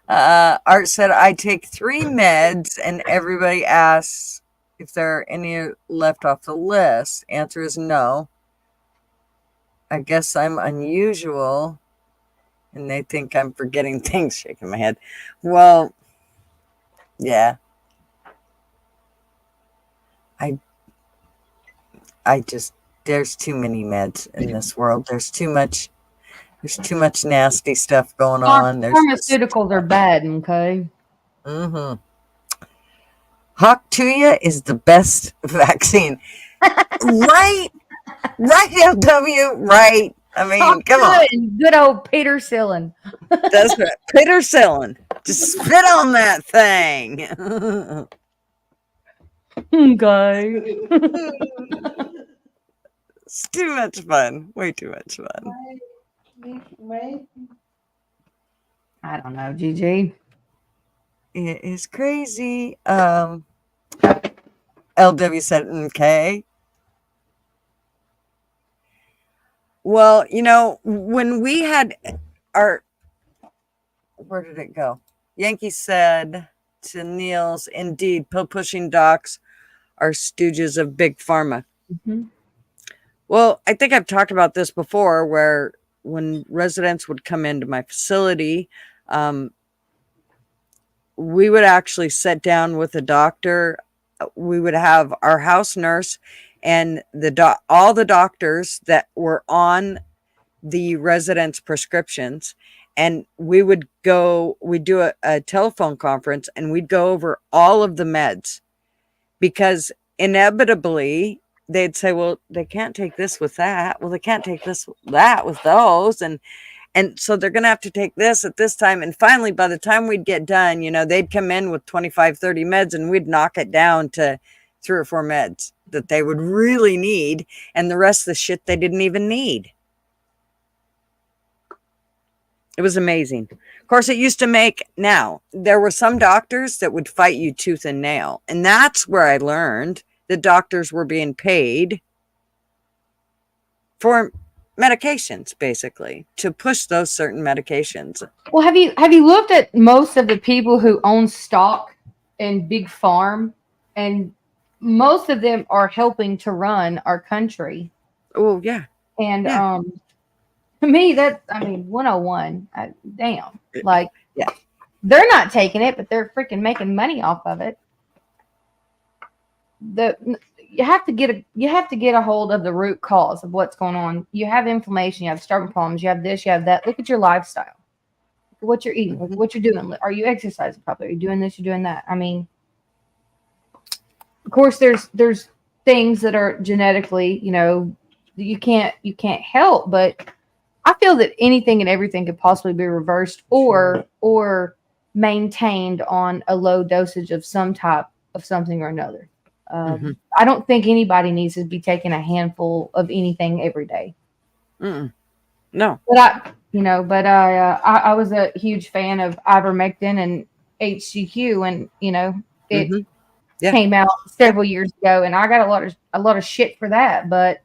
gotta. Art said, I take 3 meds and everybody asks if there are any left off the list. Answer is no. I guess I'm unusual and they think I'm forgetting things. Shaking my head. Well, yeah. I just, there's too many meds in this world. There's too much nasty stuff going on. Pharmaceuticals are bad, okay? Mm-hmm. Hawk Tuya is the best vaccine. Right? Right, LW? Right. I mean, come on. Good old penicillin. That's right. Penicillin. Just spit on that thing. Okay. It's too much fun. Way too much fun. I don't know, GG. It is crazy. LW said, okay. Well, you know, when we had our, where did it go? Yankee said to Niels, indeed, pill pushing docs are stooges of big pharma. Mm-hmm. Well, I think I've talked about this before, where when residents would come into my facility, we would actually sit down with a doctor. We would have our house nurse and all the doctors that were on the residents' prescriptions. And we'd do a telephone conference and we'd go over all of the meds, because inevitably they'd say, well, they can't take this with that. Well, they can't take that with those. And so they're going to have to take this at this time. And finally, by the time we'd get done, you know, they'd come in with 25, 30 meds and we'd knock it down to 3 or 4 meds that they would really need. And the rest of the shit they didn't even need. It was amazing. Of course, it used to now, there were some doctors that would fight you tooth and nail. And that's where I learned that doctors were being paid for medications, basically, to push those certain medications. Well, have you looked at most of the people who own stock in big farm, and most of them are helping to run our country. Oh yeah. And to me, that's, I mean, 101. Damn, like yeah, they're not taking it, but they're freaking making money off of it. You have to get a hold of the root cause of what's going on. You have inflammation, you have stomach problems, you have this, you have that. Look at your lifestyle. Look at what you're eating. Look at what you're doing. Are you exercising properly? Are you doing this? You're doing that. I mean, of course, there's things that are genetically, you know, you can't help, but I feel that anything and everything could possibly be reversed or maintained on a low dosage of some type of something or another. I don't think anybody needs to be taking a handful of anything every day. No. But I was a huge fan of ivermectin and HCQ, and you know it came out several years ago, and I got a lot of shit for that. But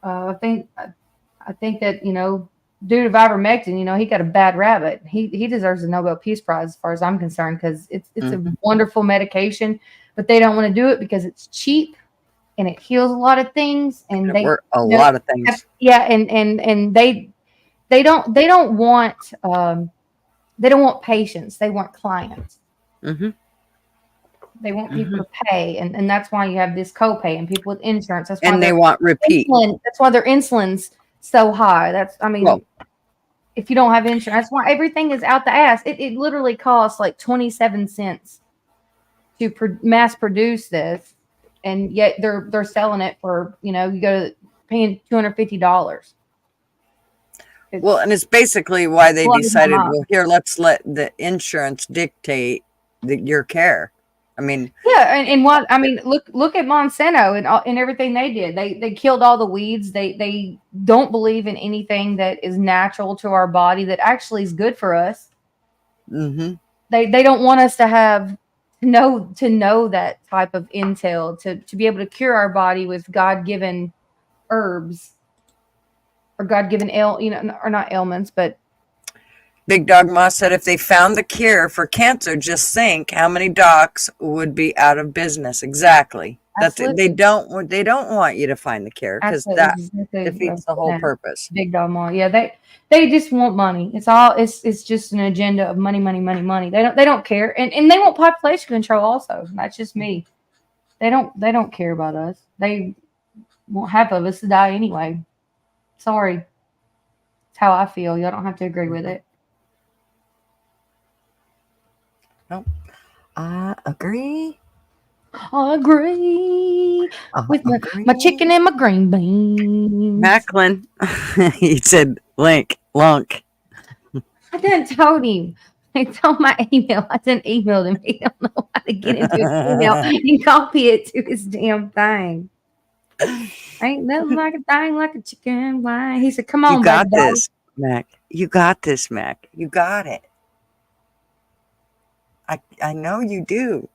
I think that, you know, due to ivermectin, you know, he got a bad rabbit. He deserves a Nobel Peace Prize as far as I'm concerned, because it's a wonderful medication, but they don't want to do it because it's cheap and it heals a lot of things, and lot of things. Yeah, and they don't want patients. They want clients. They want people to pay, and that's why you have this copay and people with insurance. That's why and they want repeat. That's why their insulin's so high. If you don't have insurance, that's why everything is out the ass. It literally costs like 27 cents to mass produce this, and yet they're selling it for, you know, you go to paying $250. Well, and it's basically why they decided, well, here, let's let the insurance dictate your care. I mean, yeah, and what I mean, look at Monsanto and everything they did. They killed all the weeds. They don't believe in anything that is natural to our body that actually is good for us. They don't want us to have to know that type of intel to be able to cure our body with God-given herbs or God-given or not ailments, but. Big Dog Moss said if they found the cure for cancer, just think how many docs would be out of business. Exactly. Absolutely. They don't want you to find the cure, because that defeats the whole purpose. Big Dog Moss. Yeah, they just want money. It's just an agenda of money. They don't care. And they want population control also. That's just me. They don't care about us. They want half of us to die anyway. Sorry. It's how I feel. Y'all don't have to agree with it. Nope. I agree. With my chicken and my green beans. Macklin. He said lunk. I didn't told him. It's on my email. I didn't email him. He don't know how to get into his email and copy it to his damn thing. Ain't nothing like a thing like a chicken wine. He said, come on, you got this, Mac. You got this, Mac. You got it. I know you do.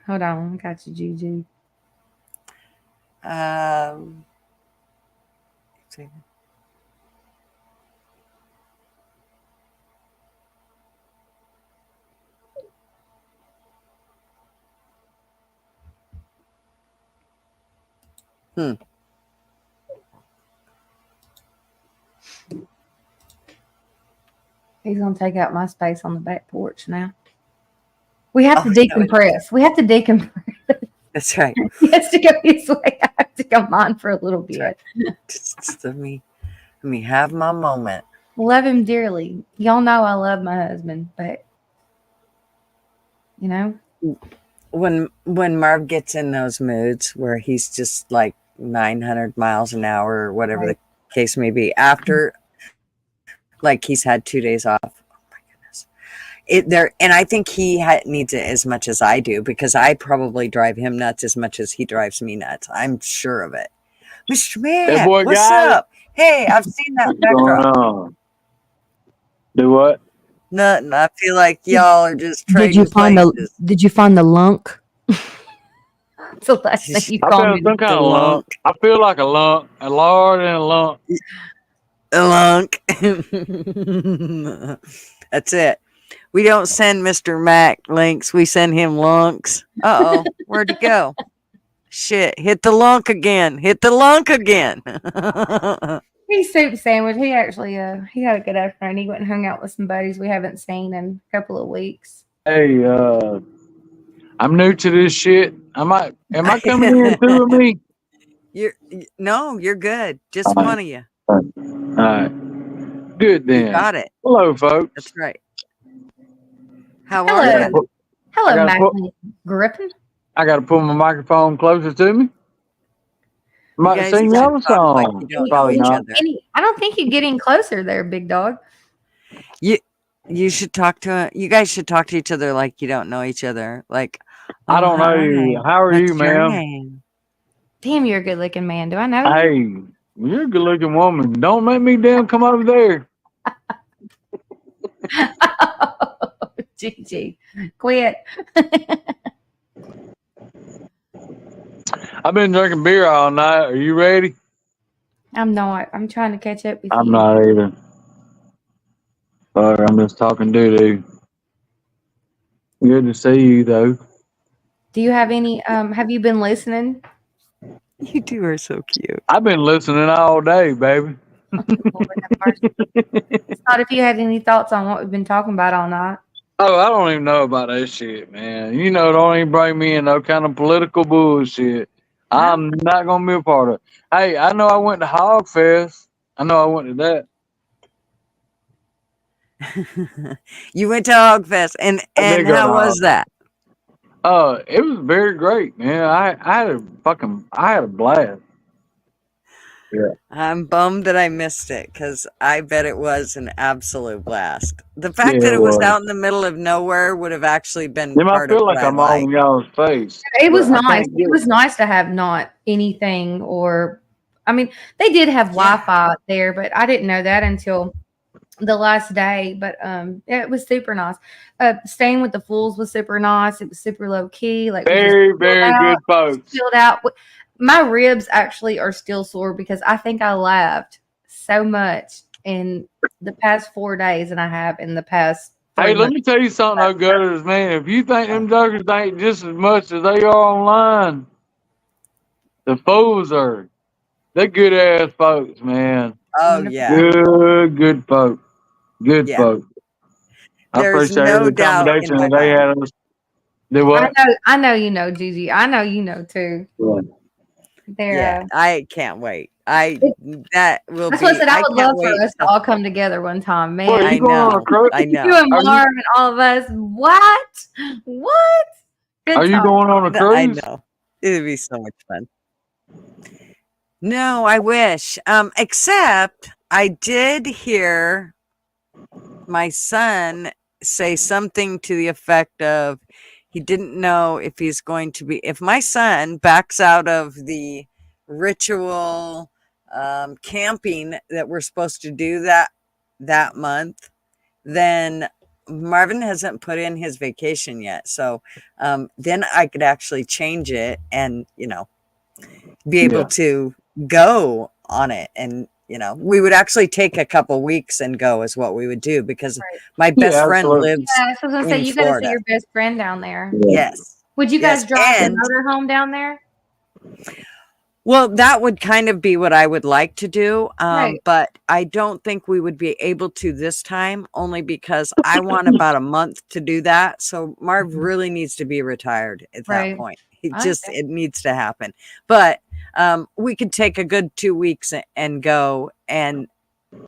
Hold on, I got you, Juju. He's gonna take out my space on the back porch now. We have to decompress. We have to decompress. That's right. He has to go his way. I have to go mine for a little bit. Right. Just let me have my moment. Love him dearly. Y'all know I love my husband, but you know, when Marv gets in those moods where he's just like 900 miles an hour or whatever the case may be, after like he's had 2 days off. And I think he needs it as much as I do, because I probably drive him nuts as much as he drives me nuts. I'm sure of it. Mr. Man, what's up? Hey, I've seen that backdrop. Do what? Nothing. I feel like y'all are just trading. Did you find the lunk? It's the last thing you called me. Some kind of lunk. I feel like a lunk, a lard and a lunk. lunk. That's it. We don't send Mr. Mac links. We send him lunks. Uh-oh. Where'd he go? Shit. Hit the lunk again. Hit the lunk again. He's soup sandwich. He actually he had a good afternoon. He went and hung out with some buddies we haven't seen in a couple of weeks. Hey, I'm new to this shit. Am I coming in two of me? No, you're good. Just one of you. All right. Good then. You got it. Hello, folks. That's right. How are you? Hello, Mac Griffin. I got to pull my microphone closer to me. Might sing y'all a song. Probably not. I don't think you're getting closer there, big dog. You should talk to you guys should talk to each other like you don't know each other. Like, I don't know you. How are you, ma'am? Damn, you're a good looking man. Do I know Hey, you? you're a good looking woman. Don't make me damn come over there. Gigi, quit. I've been drinking beer all night. Are you ready? I'm not. I'm trying to catch up with you. I'm not either. But I'm just talking doo-doo. Good to see you, though. Do you have any, have you been listening? You two are so cute. I've been listening all day, baby. It's not if you had any thoughts on what we've been talking about all night. Oh, I don't even know about that shit, man. You know, don't even bring me in no kind of political bullshit. I'm not going to be a part of it. Hey, I know I went to Hog Fest. I know I went to that. You went to Hog Fest, and how was that? It was very great, man. I had a blast. Yeah. I'm bummed that I missed it because I bet it was an absolute blast. The fact that it was out in the middle of nowhere would have actually been part of what I I'm on y'all's face. It was nice. It was nice to have not anything or, I mean, they did have Wi-Fi there, but I didn't know that until the last day. But it was super nice. Staying with the Fools was super nice. It was super low key. Like very good folks. Chilled out. My ribs actually are still sore because I think I laughed so much in the past 4 days than I have in the past. Hey, let me tell you something, though, gutters, man. If you think them jokers ain't just as much as they are online, the fools are. They're good ass folks, man. Oh yeah, good folks. Good folks. I appreciate the accommodation that they had us. Do what? I know you know, Gigi. I know you know too. Yeah, I can't wait. That will that's be. What I said. I would love for us to all come together one time, man. I know. I know. You and Marv and all of us. What? Good Are you going on a cruise? I know. It would be so much fun. No, I wish. Except I did hear my son say something to the effect of he didn't know if he's going to be, if my son backs out of the ritual camping that we're supposed to do that month, then Marvin hasn't put in his vacation yet. So then I could actually change it and, be able to go on it. And, we would actually take a couple weeks and go is what we would do because my best friend lives I was going to say, you got to see your best friend down there. Yes. Would you guys drive the motorhome down there? Well, that would kind of be what I would like to do. But I don't think we would be able to this time only because I want about a month to do that. So Marv really needs to be retired at that point. It needs to happen. But we could take a good 2 weeks and go, and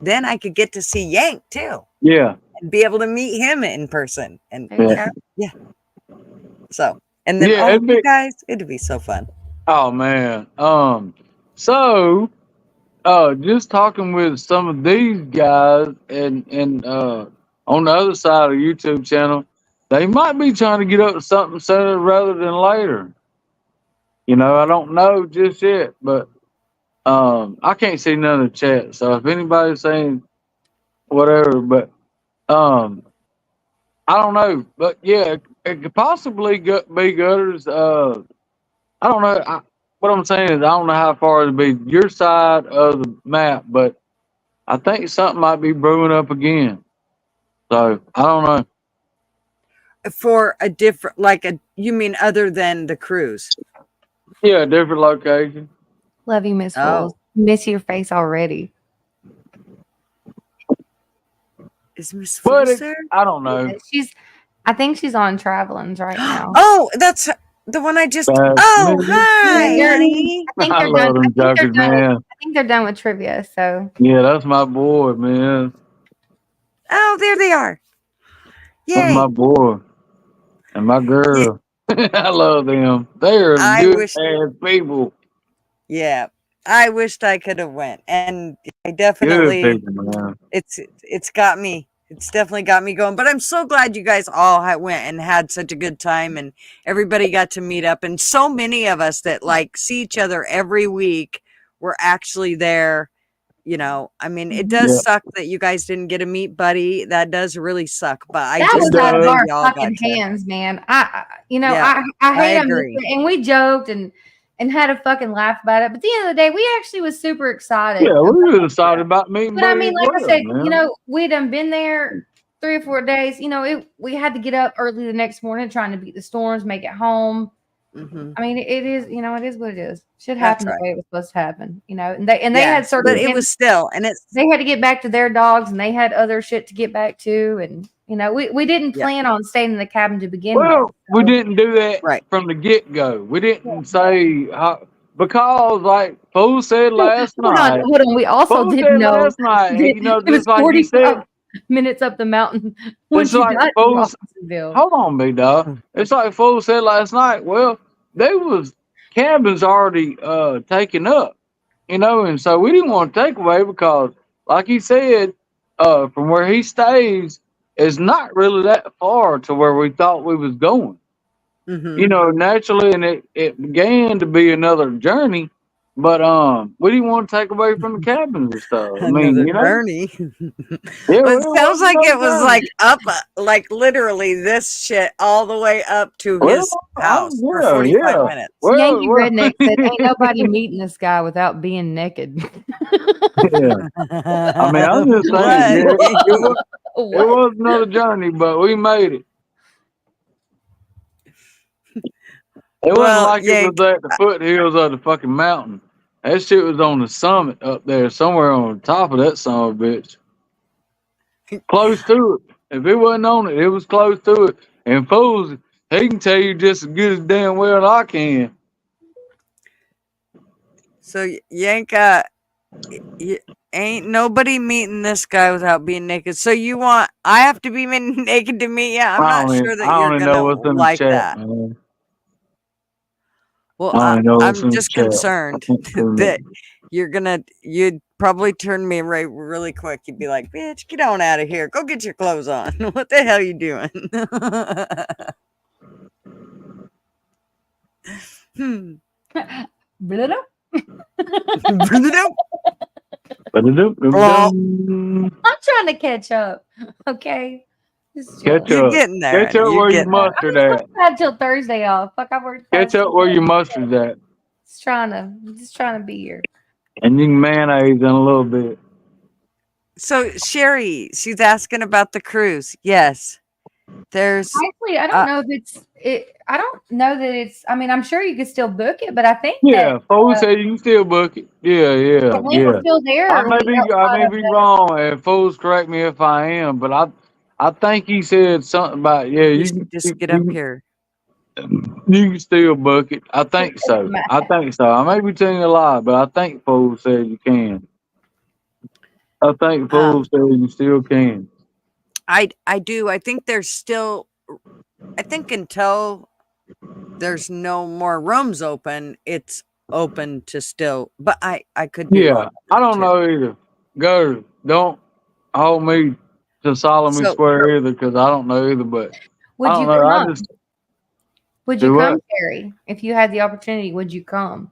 then I could get to see Yank too. Yeah. And be able to meet him in person. And So, and then you guys, it'd be so fun. Oh man. So just talking with some of these guys and on the other side of the YouTube channel, they might be trying to get up to something sooner rather than later. I don't know just yet, but I can't see none of the chat. So if anybody's saying whatever, but I don't know. But yeah, it could possibly be gutters. I don't know. What I'm saying is I don't know how far it'd be your side of the map, but I think something might be brewing up again. So I don't know. For a different, you mean other than the cruise? Yeah, different location. Love you, Miss Oh. Fools. Miss your face already. Is Miss But Fools there? I don't know. I think she's on Travelings right now. Oh, that's the one I just. That's Oh, me. hi, honey. I think I they're love done. them jokers, man. I think they're done with trivia. So Yeah, that's my boy, man. Oh, there they are. That's Yay. my boy and my girl. I love them. They're I good wish- ass people. Yeah, I wished I could have went, and I Good definitely. people, man. It's got me. It's definitely got me going. But I'm so glad you guys all went and had such a good time, and everybody got to meet up. And so many of us that see each other every week were actually there. I mean, it does suck that you guys didn't get to meet Buddy. That does really suck. But I that just was out of love our y'all fucking got to. hands, man. Yeah, I hate I them, agree. and we joked and had a fucking laugh about it. But at the end of the day, we actually was super excited. Yeah, we were excited about meeting But I Buddy mean, as like I well, said, man. we done been there 3 or 4 days. We had to get up early the next morning trying to beat the storms, make it home. Mm-hmm. I mean, it is, it is what it is. Should That's happen right. the way it was supposed to happen, and they had certain. But it was still, and it's. They had to get back to their dogs, and they had other shit to get back to, and we didn't plan on staying in the cabin to begin with. Well, we didn't do that Right from the get go. We didn't say because, like Fool said last night. Hold on. We also Fool didn't said know last night. that You know, it was just like you 45 said. minutes up the mountain once It's you like got to Fool's. Watsonville. Hold on, big dog. It's like Fool said last night. Well, there was cabins already taken up, and so we didn't want to take away because, like he said, from where he stays, it's not really that far to where we thought we was going. Mm-hmm. Naturally, and it began to be another journey, but we didn't want to take away from the cabins and stuff. I mean, Another journey. Yeah, Well, it sounds like it was another up, literally this shit all the way up to his house for 45 minutes. Yankee redneck said, "Ain't nobody meeting this guy without being naked." Yeah. I mean, I'm just saying, it was another journey, but we made it. It wasn't like it was at the foothills of the fucking mountain. That shit was on the summit up there, somewhere on the top of that son of a bitch. Close to it. If it wasn't on it, it was close to it. And Fools, he can tell you just as good as damn well as I can. So, Yanka, ain't nobody meeting this guy without being naked. So I have to be naked to meet you? I'm not sure that you're going to like that. Man. Well, I'm just concerned that you'd probably turn me right really quick. You'd be like, bitch, get on out of here. Go get your clothes on. What the hell are you doing? I'm trying to catch up. Okay. Catch You're up. getting there. Catch up where you mustard at. I had till Thursday off. Fuck, I worked. Catch up where you mustard at. Just trying to be here. And you can mayonnaise in a little bit. So Sherry, she's asking about the cruise. Yes. There's actually, I don't know if it's it. I don't know that it's. I mean, I'm sure you could still book it, but I think Yeah, folks say you can still book it. Yeah. I think we're still there. I may be wrong, and fools correct me if I am, but I think he said something about you can just get up here. You can still book it. I think so. I may be telling you a lie, but I think fools said you can. I think fools said you still can. I do. I think there's still. I think until there's no more rooms open, it's open to still. But I could be wrong. I don't know either. Go. Don't hold me to solemnly swear either, because I don't know either. But would I you don't know. come? Would you Do come, what? Terry? If you had the opportunity, would you come?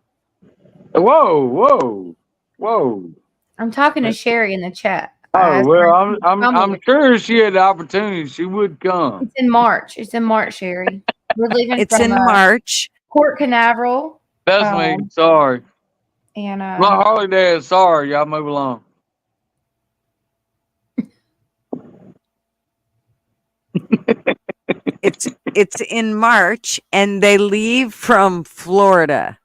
Whoa. I'm talking to Sherry in the chat. Oh well, I'm sure she had the opportunity. She would come. It's in March. Sherry. We're leaving. It's in March. Port Canaveral. That's me. Sorry. And my Harley dad. Sorry, y'all move along. It's in March, and they leave from Florida.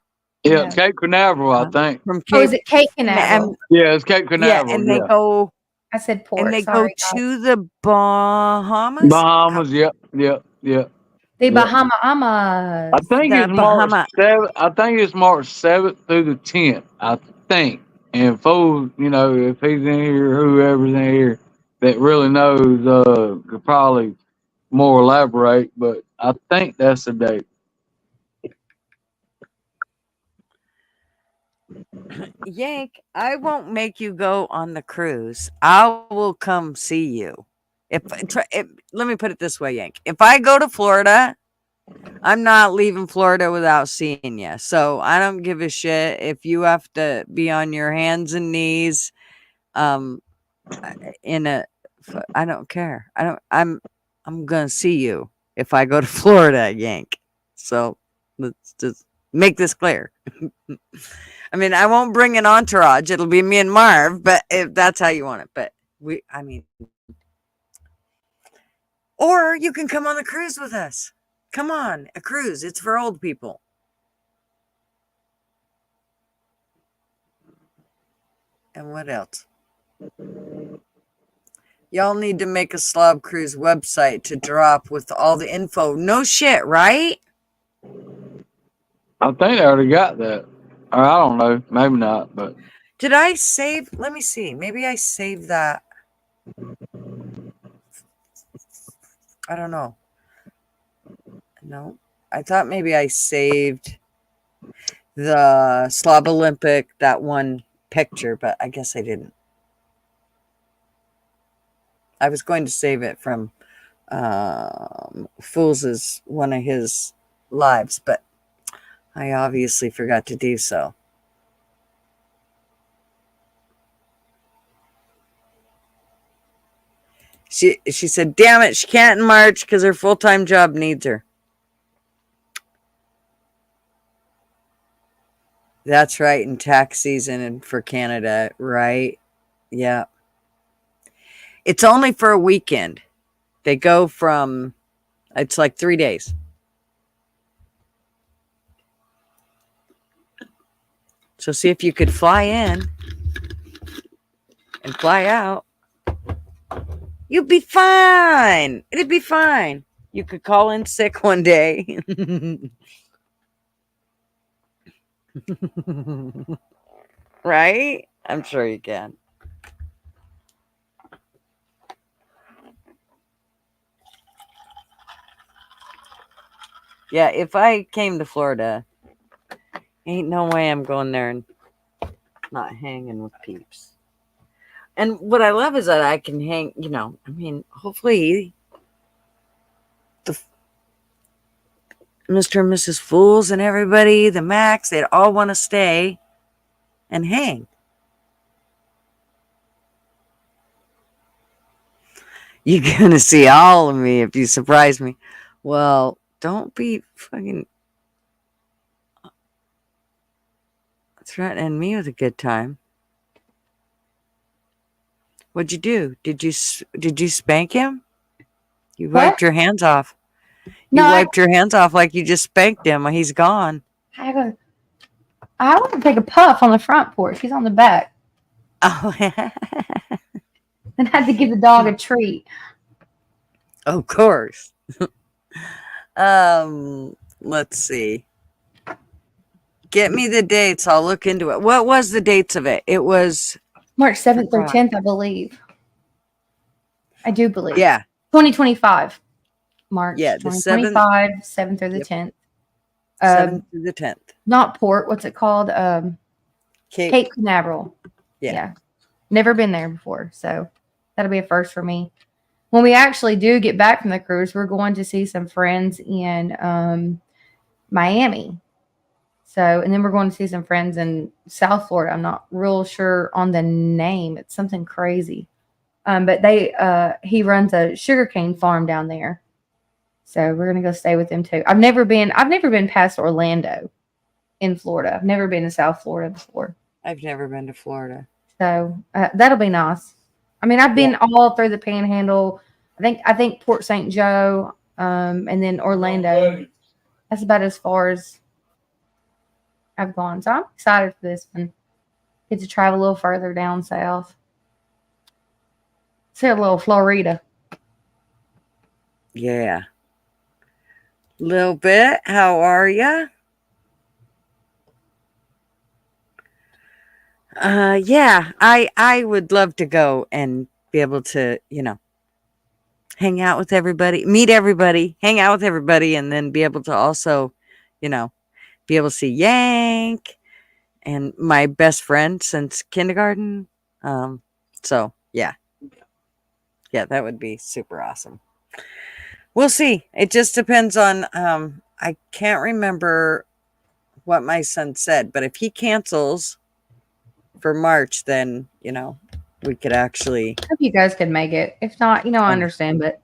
Yeah, Cape Canaveral, I think. From Oh, is Cape it Cape and Canaveral? Yeah, it's Cape yeah, Canaveral. and they Yeah, go I said port. and they go Sorry, guys. to the Bahamas. Bahamas. Yep. The Yep. Bahamas. I think The it's March Bahama. 7th. I think it's March 7th through the 10th. I think. And fools, if he's in here, whoever's in here that really knows, could probably more elaborate. But I think that's the date. Yank, I won't make you go on the cruise. I will come see you. Let me put it this way, Yank. If I go to Florida, I'm not leaving Florida without seeing you. So I don't give a shit if you have to be on your hands and knees. I don't care. I'm gonna see you if I go to Florida, Yank. So let's just make this clear. I mean, I won't bring an entourage. It'll be me and Marv, but if that's how you want it. But or you can come on the cruise with us. Come on, a cruise. It's for old people. And what else? Y'all need to make a Slob Cruise website to drop with all the info. No shit, right? I think I already got that. Or I don't know. Maybe not. But Did I save? Let me see. Maybe I saved that. I don't know. No. I thought maybe I saved the Slob Olympic, that one picture, but I guess I didn't. I was going to save it from Fools' one of his lives, but I obviously forgot to do so. She said, damn it, she can't in March because her full-time job needs her. That's right, in tax season and for Canada, right? Yeah. It's only for a weekend. They go from, it's like 3 days. So see if you could fly in and fly out. You'd be fine. It'd be fine. You could call in sick one day. Right? I'm sure you can. Yeah, if I came to Florida, ain't no way I'm going there and not hanging with peeps. And what I love is that I can hang, hopefully the Mr. and Mrs. Fools and everybody, the Max, they'd all want to stay and hang. You're going to see all of me if you surprise me. Well, don't be fucking threatening me with a good time. What'd you do? Did you spank him? You wiped your hands off. You wiped your hands off like you just spanked him. He's gone. I want to take a puff on the front porch. He's on the back. Oh, And had to give the dog a treat. Of course. Let's see. Get me the dates. I'll look into it. What was the dates of it? It was March 7th through 10th, I believe. I do believe. Yeah. 2025. March Yeah, the 2025, 7th through the 10th. 7th through the 10th. Not port. What's it called? Cape Canaveral. Yeah. Never been there before. So that'll be a first for me. When we actually do get back from the cruise, we're going to see some friends in Miami. So, and then we're going to see some friends in South Florida. I'm not real sure on the name. It's something crazy. But he runs a sugarcane farm down there. So we're going to go stay with him too. I've never been past Orlando in Florida. I've never been to South Florida before. I've never been to Florida. So that'll be nice. I mean, I've been all through the Panhandle, I think Port St. Joe, and then Orlando. That's about as far as I've gone. So I'm excited for this one. Get to travel a little further down south. See a little Florida. Yeah. Little bit. How are ya? Yeah, I would love to go and be able to, hang out with everybody, meet everybody, hang out with everybody, and then be able to also, be able to see Yank and my best friend since kindergarten. So yeah, that would be super awesome. We'll see. It just depends on, I can't remember what my son said, but if he cancels for March, then, we could actually. Hope you guys could make it. If not, I understand, but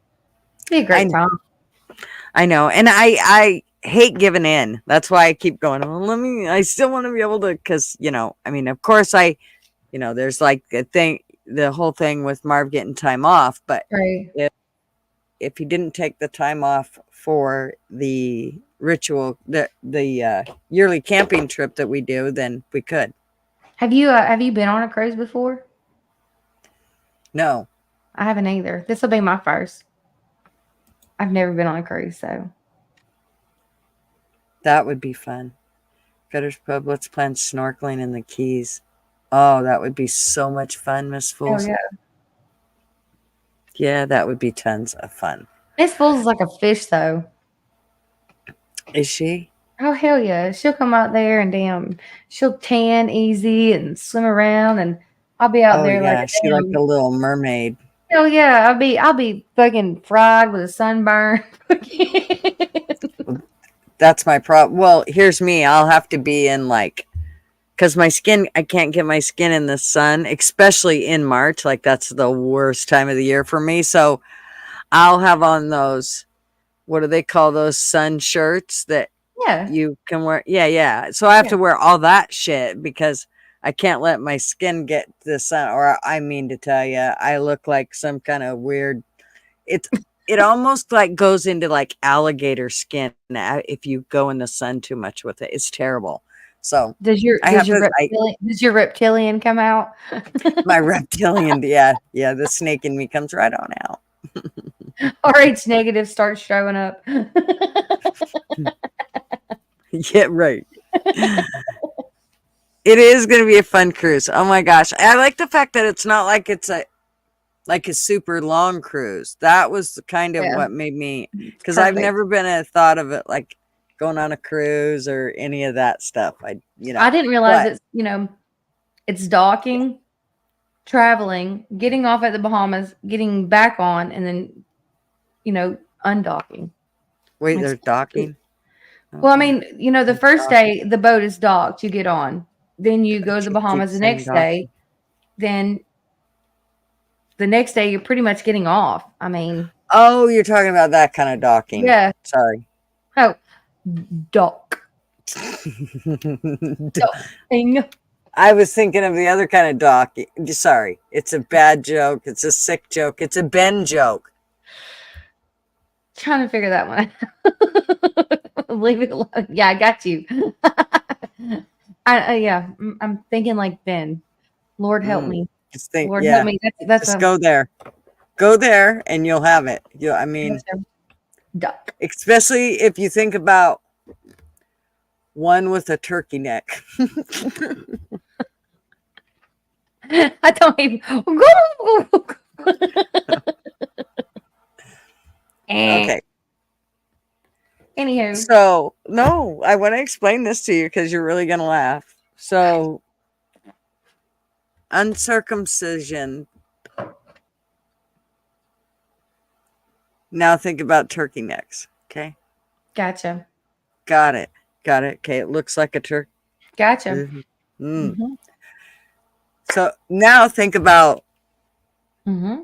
it'd be a great time. I know. And I hate giving in. That's why I keep going, well, I still want to be able to, because, of course there's like the whole thing with Marv getting time off, but right. if he didn't take the time off for the ritual, the yearly camping trip that we do, then we could. Have you been on a cruise before? No. I haven't either. This will be my first. I've never been on a cruise, so. That would be fun. Fetter's Pub, let's plan snorkeling in the Keys. Oh, that would be so much fun, Miss Fools. Oh, yeah. Yeah, that would be tons of fun. Miss Fools is like a fish, though. Is she? Oh, hell yeah. She'll come out there and she'll tan easy and swim around, and I'll be out there like she like a little mermaid. Hell yeah. I'll be fucking fried with a sunburn. That's my problem. Well, here's me. I'll have to be in because my skin, I can't get my skin in the sun, especially in March. Like that's the worst time of the year for me. So I'll have on those, what do they call those, sun shirts that you can wear? Yeah. So I have to wear all that shit because I can't let my skin get the sun. Or I mean to tell you, I look like some kind of weird, it almost like goes into like alligator skin if you go in the sun too much with it. It's terrible. So does your reptilian come out? My reptilian, yeah, the snake in me comes right on out. RH negative starts showing up. Yeah, right. It is going to be a fun cruise. Oh my gosh, I like the fact that it's not like it's a super long cruise. That was kind of what made me, because I've never been a thought of it like going on a cruise or any of that stuff. I didn't realize it's docking, traveling, getting off at the Bahamas, getting back on, and then undocking. Wait, there's docking? Well, I mean, the first day the boat is docked, you get on. Then you go to the Bahamas the next day. Then the next day you're pretty much getting off. I mean, oh, you're talking about that kind of docking. Yeah. Sorry. Oh, dock. Docking. I was thinking of the other kind of docking. Sorry. It's a bad joke. It's a sick joke. It's a Ben joke. Trying to figure that one out. Leave it alone. Yeah, I got you. I'm thinking like Ben. Lord help me. Just think, Lord help me. That's just go there. Go there and you'll have it. Duck. Especially if you think about one with a turkey neck. I don't even. Okay. Anywho. So, no, I want to explain this to you because you're really going to laugh. So, uncircumcision. Now think about turkey necks. Okay. Gotcha. Got it. Okay. It looks like a turkey. Gotcha. Mm-hmm. Mm-hmm. So now think about. Mm-hmm.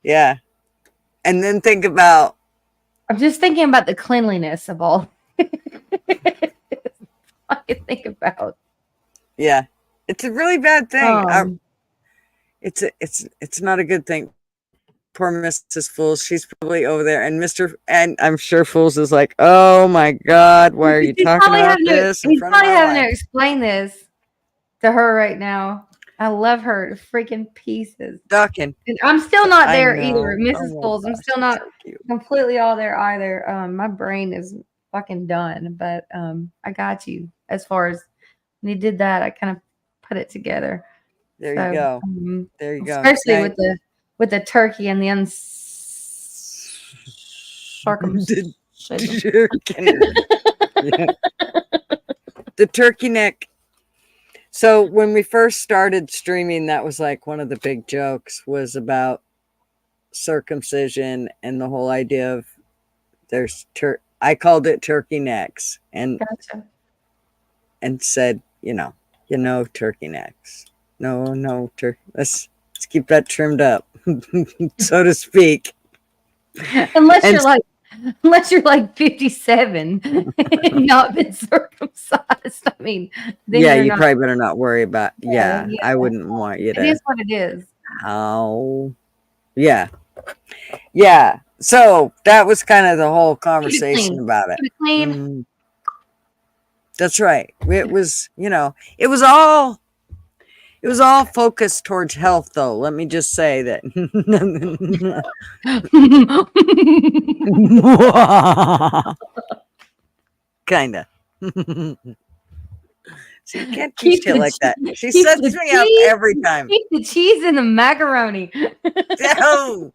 Yeah. And then think about. I'm just thinking about the cleanliness of all. I can think about. Yeah. It's a really bad thing. It's not a good thing. poor Mrs. Fools. She's probably over there, and I'm sure Fools is like, "Oh my God, why are you talking about this in He's front of probably my having to wife?" explain this to her right now. I love her to freaking pieces. Ducking. And I'm still not I there know. either, Mrs. Oh my Fools. I'm gosh, still not so cute. completely all there either. My brain is fucking done, but I got you. As far as when you did that, I kind of put it together. There So, you go. There you go. especially Now- with the turkey and the uncircumcision. The turkey neck. So when we first started streaming, that was like one of the big jokes was about circumcision and the whole idea of I called it turkey necks and Gotcha. and said, turkey necks. No, let's keep that trimmed up, so to speak. Unless you're like 57 and not been circumcised. I mean, then Yeah, you're you not. probably better not worry about. Yeah, Yeah. I wouldn't want you It to. is what it is. How? Yeah. So that was kind of the whole conversation clean. about it. Keep it clean. That's right. It was, it was all focused towards health, though. Let me just say that. Kinda. So you can't teach it like that. She sets me up every time. Keep the cheese in the macaroni. No.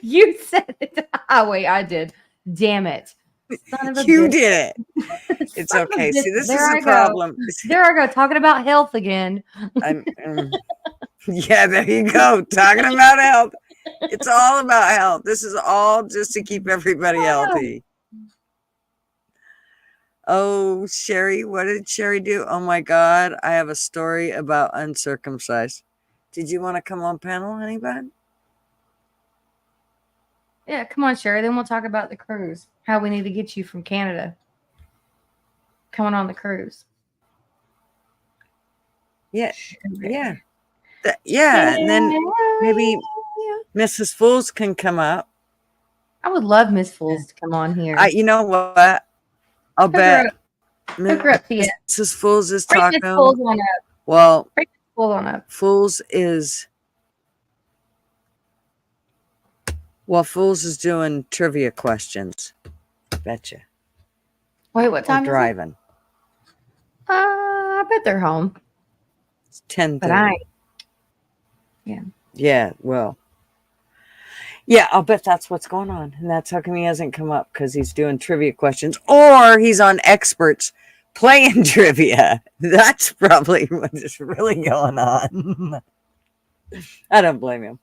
You said it. Oh, wait, I did. Damn it. Son of a You bitch. did it. It's Son of a okay. See, bitch. this There is I the go. problem. There I go, talking about health again. Yeah, there you go. Talking about health. It's all about health. This is all just to keep everybody healthy. Oh, Sherry, what did Sherry do? Oh my God, I have a story about uncircumcised. Did you want to come on panel, anybody? Yeah, come on, Sherry. Then we'll talk about the cruise. How we need to get you from Canada coming on the cruise. Yeah, yeah, and then maybe Mrs. Fools can come up. I would love Miss Fools to come on here. You know what? I'll bet Hook her up to you. Mrs. Fools is Bring talking. Miss Fools on up. Well, Bring Miss Fools on up. Fools is doing trivia questions. Betcha. Wait, what time Or is it? driving. I bet they're home. It's 10:30. But I. Yeah. Yeah, well. Yeah, I'll bet that's what's going on. And that's how come he hasn't come up, because he's doing trivia questions. Or he's on Experts playing trivia. That's probably what is really going on. I don't blame him.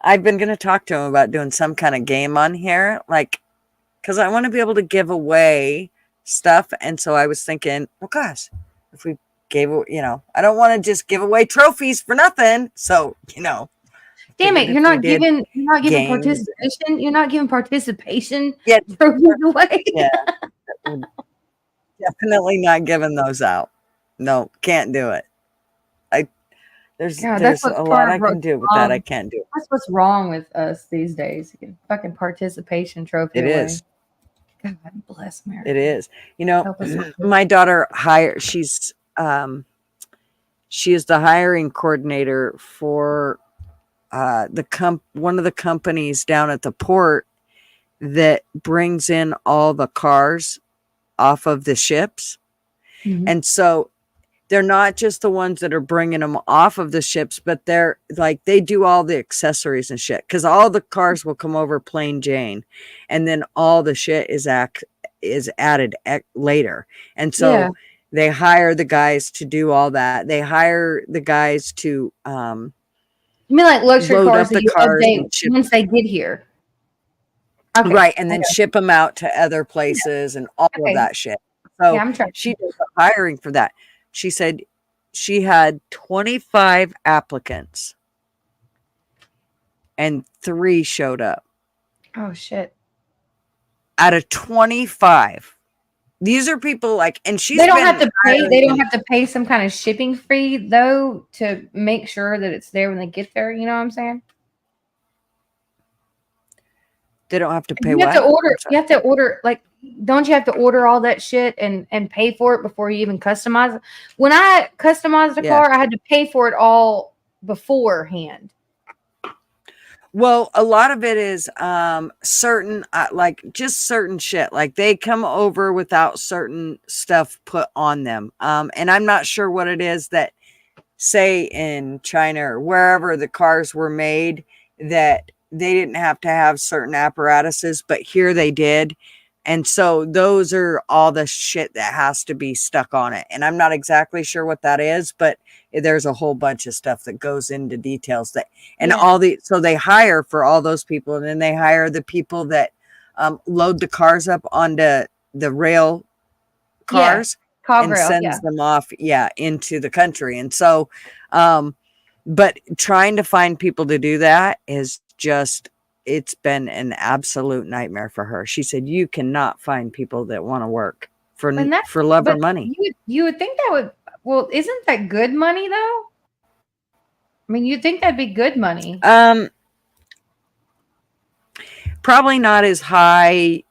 I've been going to talk to him about doing some kind of game on here, like, because I want to be able to give away stuff. And so I was thinking, well, gosh, if we gave, I don't want to just give away trophies for nothing. So, Damn it! You're not giving games. participation. You're not giving participation. Yeah, trophies away. Yeah, definitely not giving those out. No, can't do it. There's That's a lot I can do with that. I can't do. That's what's wrong with us these days. You get fucking participation trophy. It away. is. God bless America. It is. Help us with My daughter she is the hiring coordinator for one of the companies down at the port that brings in all the cars off of the ships. Mhm. And so they're not just the ones that are bringing them off of the ships, but they're like, they do all the accessories and shit. Cause all the cars will come over plain Jane, and then all the shit is added later. And so they hire the guys to do all that. They hire the guys to, You mean like luxury load cars up that the you cars update and ship once they get here? Okay. Right. And then Okay. ship them out to other places and all Okay. of that shit. So Yeah, I'm trying. she does the hiring for that. She said she had 25 applicants and 3 showed up Oh shit. out of 25. these are people like, and she's They don't been have to pay. They hiring- don't have to pay some kind of shipping fee though to make sure that it's there when they get there. You know what I'm saying? They don't have to pay You have what? to order. You have to order. Like, don't you have to order all that shit and pay for it before you even customize it? When I customized a car, I had to pay for it all beforehand. Well, a lot of it is certain, like just certain shit. Like they come over without certain stuff put on them. And I'm not sure what it is that, say, in China or wherever the cars were made, that they didn't have to have certain apparatuses, but here they did. And so those are all the shit that has to be stuck on it. And I'm not exactly sure what that is, but there's a whole bunch of stuff that goes into details that, and so they hire for all those people. And then they hire the people that load the cars up onto the rail cars and sends them off, into the country. And so, but trying to find people to do that is just, it's been an absolute nightmare for her. She said, you cannot find people that want to work for love or money. You would think that would, well, isn't that good money though? I mean, you'd think that'd be good money. Probably not as high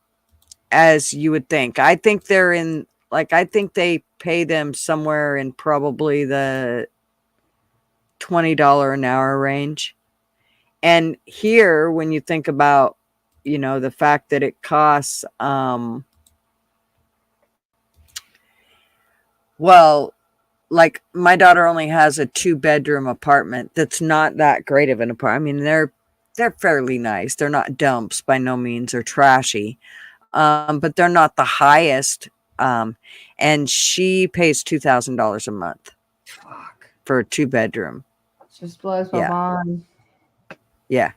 as you would think. I think they're in, like, I think they pay them somewhere in probably the $20 an hour range. And here, when you think about, you know, the fact that it costs, well, like my daughter only has a 2-bedroom apartment. That's not that great of an apartment. I mean, they're fairly nice. They're not dumps by no means or trashy, but they're not the highest. And she pays $2,000 a month for a 2-bedroom. Just blows my mind. Yeah.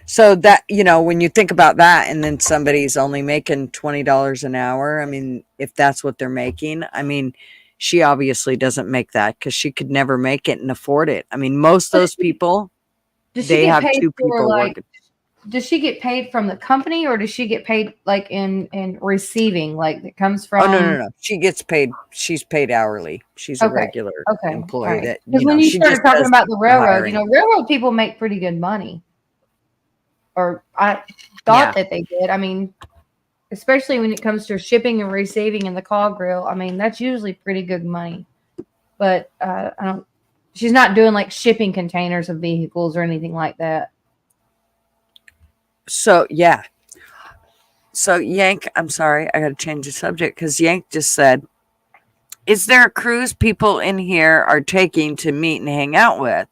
So that, you know, when you think about that, and then somebody's only making $20 an hour, I mean, if that's what they're making, I mean, she obviously doesn't make that because she could never make it and afford it. I mean, most of those people, they have 2 people working. Does she get paid from the company, or does she get paid like in receiving, like that comes from? Oh, no. She gets paid. She's paid hourly. She's a regular employee. That, because when you started talking about the railroad, you know, railroad people make pretty good money, or I thought that they did. I mean, especially when it comes to shipping and receiving in the cog grill. I mean, that's usually pretty good money. But I don't. She's not doing like shipping containers of vehicles or anything like that. So, yeah. So, Yank, I'm sorry. I got to change the subject because Yank just said, is there a cruise people in here are taking to meet and hang out with?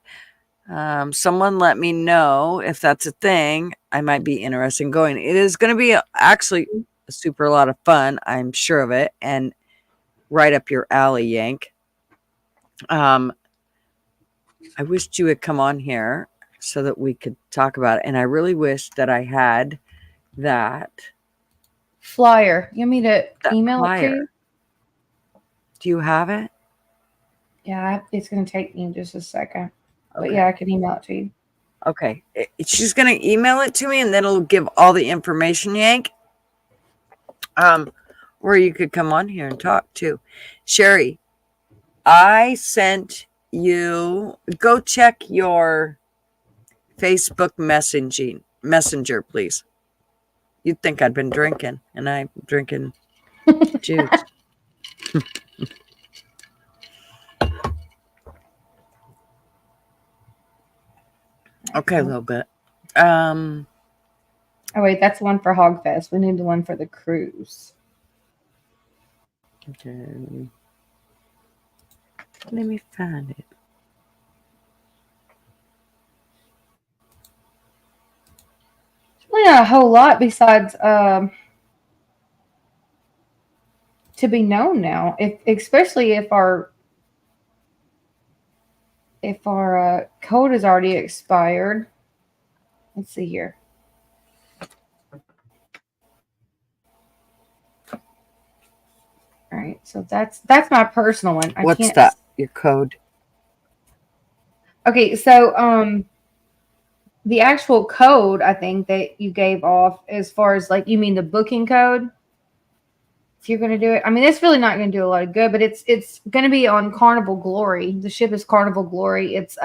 Someone let me know if that's a thing. I might be interested in going. It is going to be actually a super lot of fun. I'm sure of it. And right up your alley, Yank. I wished you would come on here so that we could talk about it. And I really wish that I had that flyer. You want me to email it to you? Do you have it? Yeah, it's going to take me just a second. But yeah, I can email it to you. Okay. She's going to email it to me, and then it'll give all the information, Yank. Where you could come on here and talk too. Sherry, I sent you, go check your Facebook messenger, please. You'd think I'd been drinking, and I'm drinking juice. Okay, a little bit. Oh wait, that's one for Hogfest. We need the one for the cruise. Okay. Let me find it. Really not a whole lot besides to be known now. Especially if our code is already expired. Let's see here. All right, so that's my personal one. What's that? Your code? Okay, so the actual code I think that you gave off, as far as like, you mean the booking code? if you're going to do it. I mean, it's really not going to do a lot of good, but it's going to be on Carnival Glory. The ship is Carnival Glory. It's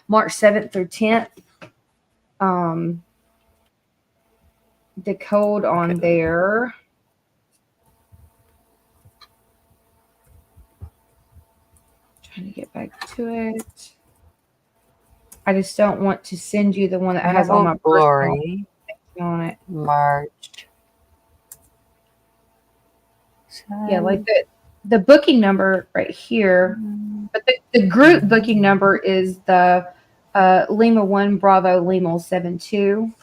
March 7th through 10th. The code on there. Trying to get back to it. I just don't want to send you the one that has all my Glory on it. March. Yeah, like the booking number right here, but the group booking number is the Lima 1 Bravo Lima 72.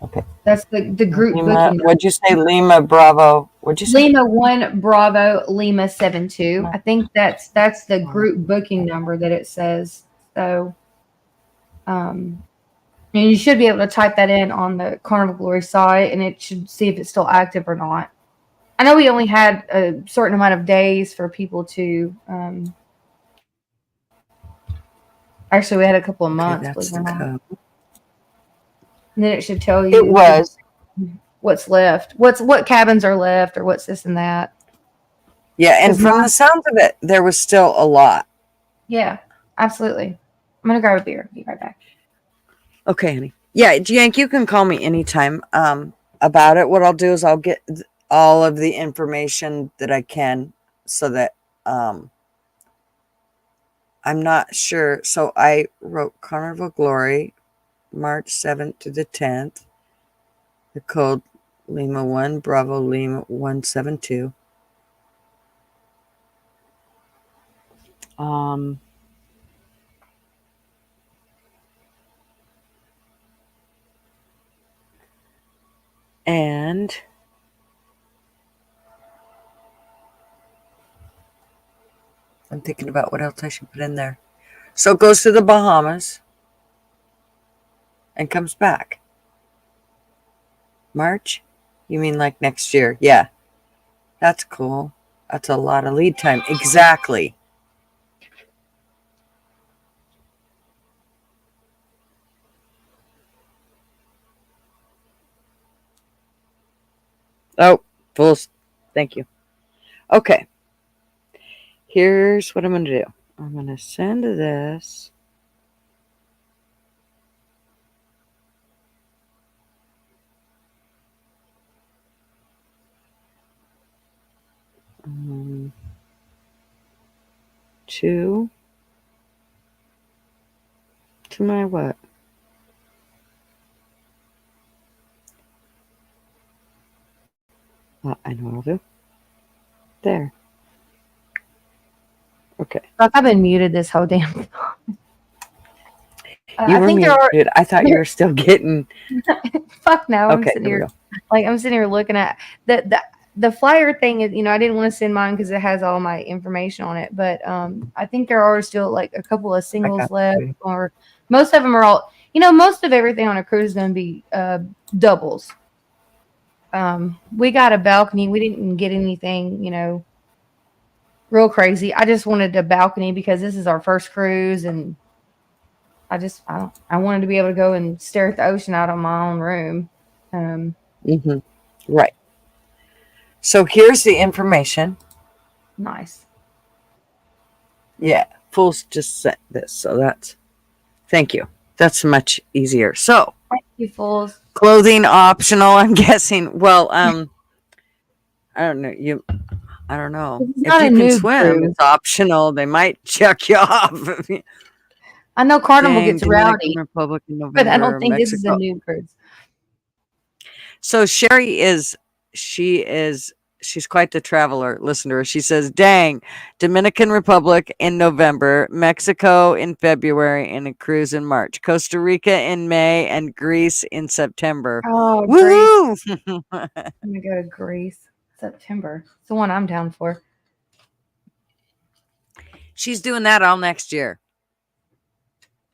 Okay. That's the group Lima, booking number. what'd you say? Lima Bravo. What'd you say? Lima 1 Bravo Lima 72. I think that's the group booking number that it says. So and you should be able to type that in on the Carnival Glory site, and it should see if it's still active or not. I know we only had a certain amount of days for people to. Actually, we had a couple of months. That's the believe it or not. code. And then it should tell you It was. what's left, what cabins are left, or what's this and that. Yeah, and from the sounds of it, there was still a lot. Yeah, absolutely. I'm gonna grab a beer. Be right back. Okay, honey. Yeah, Yank, you can call me anytime about it. What I'll do is I'll get all of the information that I can so that I'm not sure. So I wrote Carnival Glory, March 7th to the 10th. The code Lima 1 Bravo Lima 172. And I'm thinking about what else I should put in there. So it goes to the Bahamas and comes back. March? You mean like next year? Yeah. That's cool. That's a lot of lead time. Exactly. Oh, fools. Thank you. Okay. Here's what I'm going to do. I'm going to send this. To my what? I know what I'll do. There. Okay. Fuck, I've been muted this whole damn time. You were muted. I thought you were still getting. Fuck no. I'm Okay, sitting here we here, go. I'm sitting here looking at the flyer thing. Is, I didn't want to send mine because it has all my information on it. But I think there are still like a couple of singles left, or most of them are all. Most of everything on a cruise is going to be doubles. We got a balcony. We didn't get anything, real crazy. I just wanted a balcony because this is our first cruise, and I wanted to be able to go and stare at the ocean out of my own room. Right. So here's the information. Nice. Yeah. Fools just sent this. So thank you. That's much easier. So. Thank you, fools. Clothing optional, I'm guessing. Well, I don't know. I don't know. If you can swim, it's optional. They might check you off. I know Carnival gets Dominican rowdy, Republic in November, but I don't think this is a Mexico. new cruise. So Sherry she's quite the traveler. Listen to her. She says, dang, Dominican Republic in November, Mexico in February, and a cruise in March. Costa Rica in May, and Greece in September. Oh, Woo! Greece. I'm gonna go to Greece. September. It's the one I'm down for. She's doing that all next year.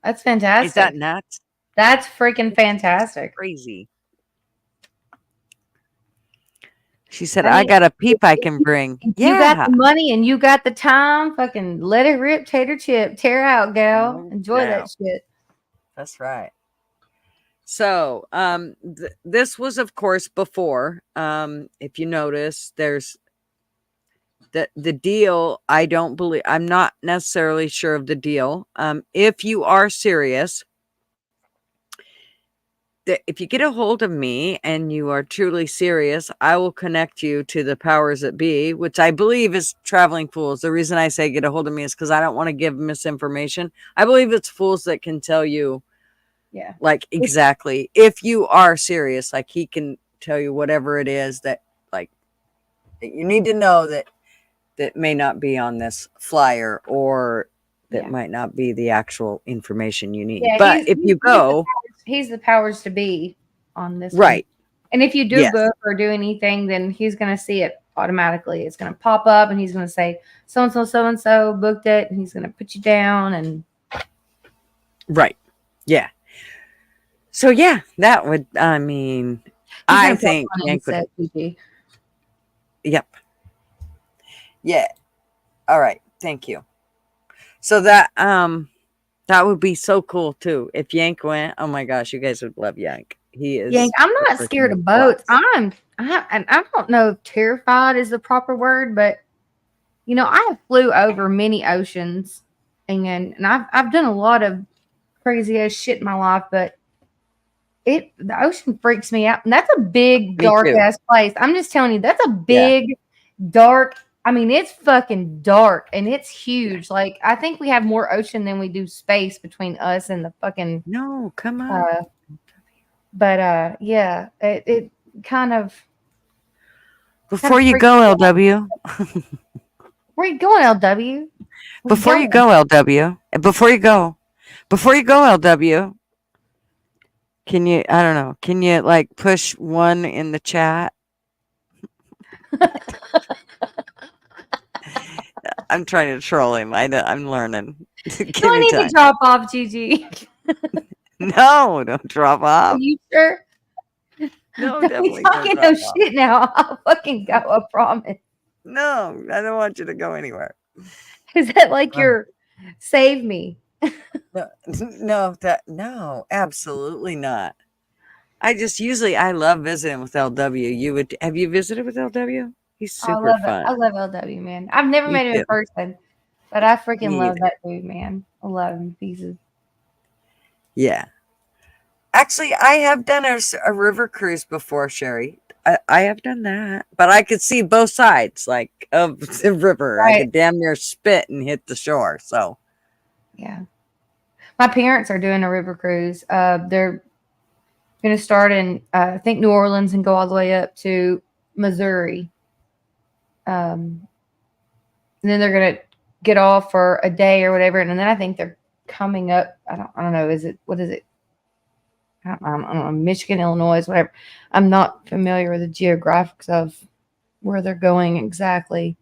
That's fantastic. Is that nuts? That's freaking fantastic. Crazy. She said, I got a peep I can bring. You got the money and you got the time. Fucking let it rip, tater chip. Tear out, gal. Enjoy that shit. That's right. So, this was, of course, before. If you notice, there's the deal. I'm not necessarily sure of the deal. If you are serious, if you get a hold of me and you are truly serious, I will connect you to the powers that be, which I believe is traveling fools. The reason I say get a hold of me is because I don't want to give misinformation. I believe it's fools that can tell you, Yeah. like, exactly. If you are serious, like, he can tell you whatever it is that, like, that you need to know that may not be on this flyer, or that might not be the actual information you need. Yeah, But if you go, he's the powers to be on this one. right. And if you do Yes. book or do anything, then he's going to see it automatically. It's going to pop up and he's going to say, so and so booked it. And he's going to put you down. And Right. Yeah. So, yeah, that would, I mean, I think Yank would. Yep. Yeah. All right. Thank you. So that would be so cool too. If Yank went, oh my gosh, you guys would love Yank. He is. Yank, I'm not scared of boats. I don't know if terrified is the proper word, but you know, I have flew over many oceans and I've done a lot of crazy ass shit in my life, but the ocean freaks me out. And that's a big, dark ass place. I'm just telling you, that's a big, dark. I mean, it's fucking dark and it's huge. Like, I think we have more ocean than we do space between us and the fucking. No, come on. Yeah, it kind of. Before you go, LW. Where you going, LW? Before you go, LW. Before you go, LW. Can you, I don't know, can you like push one in the chat? I'm trying to troll him. I'm learning. Do I need to drop off, Gigi? No, don't drop off. Are you sure? No, Don't definitely be don't talking drop no off. shit now. I'll fucking go, I promise. No, I don't want you to go anywhere. Is that like your save me? No, absolutely not. I love visiting with LW. Have you visited with LW? He's super fun. I love LW, man. I've never met him in person, but I freaking Me love either. that dude, man. I love him to pieces. Yeah. Actually, I have done a river cruise before, Sherry. I have done that, but I could see both sides, like, of the river. I Right. could damn near spit and hit the shore. So, Yeah. My parents are doing a river cruise. They're going to start in, I think, New Orleans and go all the way up to Missouri. And then they're going to get off for a day or whatever. And then I think they're coming up. I don't know. What is it? I don't know. Michigan, Illinois, whatever. I'm not familiar with the geographics of where they're going exactly.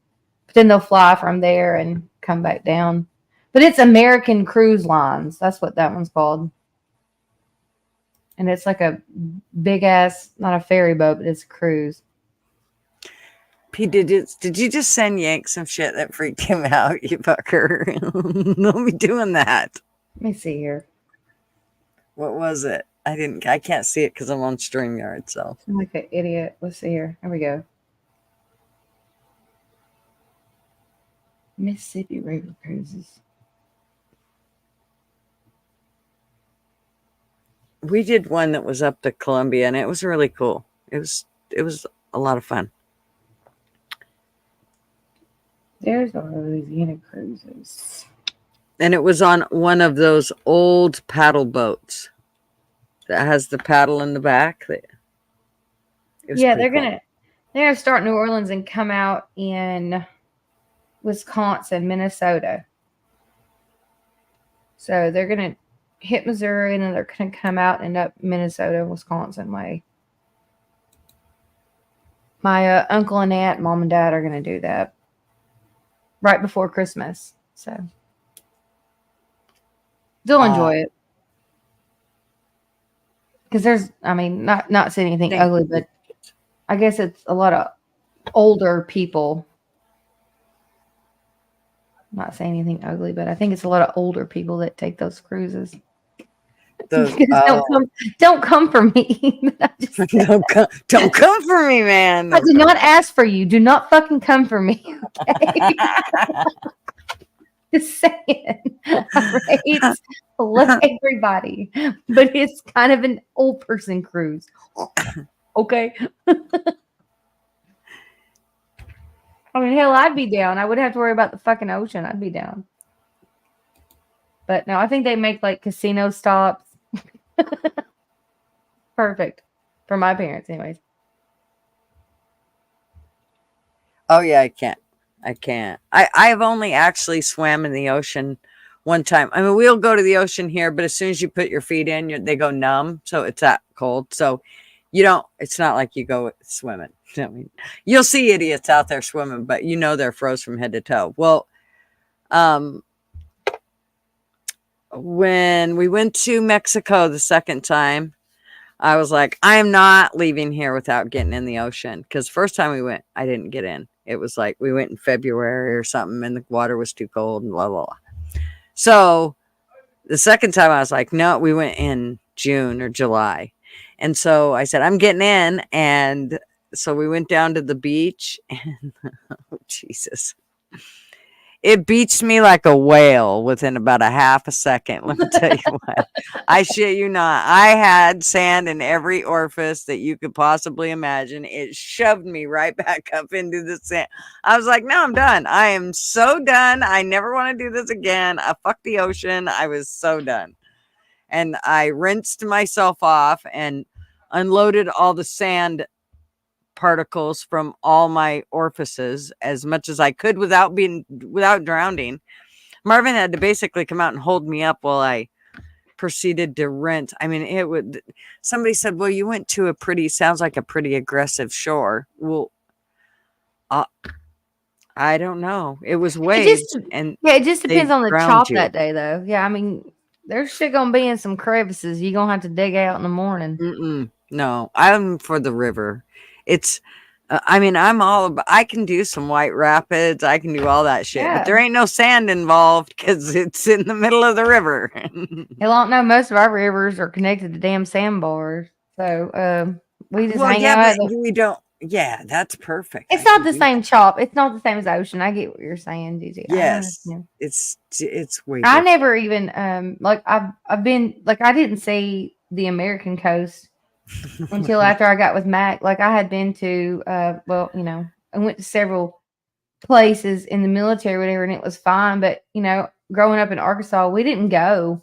But then they'll fly from there and come back down. But it's American Cruise Lines. That's what that one's called. And it's like a big ass, not a ferry boat, but it's a cruise. Pete, did you just send Yank some shit that freaked him out, you fucker? Don't be doing that. Let me see here. What was it? I can't see it because I'm on StreamYard, so. I'm like an idiot. Let's see here. Here we go. Mississippi River Cruises. We did one that was up to Columbia, and it was really cool. It was a lot of fun. There's our Louisiana Cruises. And it was on one of those old paddle boats that has the paddle in the back. Yeah, they're gonna start in New Orleans and come out in Wisconsin, Minnesota. So they're gonna hit Missouri and then they're gonna come out and up Minnesota, Wisconsin way. My uncle and aunt, mom and dad are gonna do that right before Christmas. So they'll enjoy it. Because not saying anything ugly, but I guess it's a lot of older people. Not saying anything ugly, but I think it's a lot of older people that take those cruises. Those Don't come for me. don't come for me, man. I did not ask for you. Do not fucking come for me. Okay. Just saying. Right? I love everybody, but it's kind of an old person cruise. Okay. I mean, hell, I'd be down. I wouldn't have to worry about the fucking ocean. I'd be down. But no, I think they make like casino stops. Perfect for my parents, anyways. Oh yeah, I can't. I have only actually swam in the ocean one time. I mean, we'll go to the ocean here, but as soon as you put your feet in, they go numb, so it's that cold. So you don't. It's not like you go swimming. I mean, you'll see idiots out there swimming, but you know they're froze from head to toe. Well, when we went to Mexico the second time, I was like, I am not leaving here without getting in the ocean. Because first time we went, I didn't get in. It was like we went in February or something, and the water was too cold and blah, blah, blah. So the second time I was like, no, we went in June or July. And so I said, I'm getting in. And so we went down to the beach and oh, Jesus. It beached me like a whale within about a half a second. Let me tell you what. I shit you not. I had sand in every orifice that you could possibly imagine. It shoved me right back up into the sand. I was like, no, I'm done. I am so done. I never want to do this again. I fucked the ocean. I was so done. And I rinsed myself off and unloaded all the sand particles from all my orifices as much as I could without drowning. Marvin had to basically come out and hold me up while I proceeded to rinse. I mean, somebody said, well, you went to sounds like a pretty aggressive shore. Well, I don't know. It was waves. It just depends on the chop that day, though. Yeah, I mean, there's shit gonna be in some crevices. You're gonna have to dig out in the morning. No, I'm for the river. It's, I mean, I can do some white rapids. I can do all that shit, but there ain't no sand involved because it's in the middle of the river. Hell, I don't know. Most of our rivers are connected to damn sandbars. So, we just hang out. But we don't. Yeah, that's perfect. It's not the same chop. It's not the same as ocean. I get what you're saying, Gigi. Yes, it's way. I never even I've been like I didn't see the American coast until after I got with Mac. Like I had been to I went to several places in the military or whatever, and it was fine. But growing up in Arkansas, we didn't go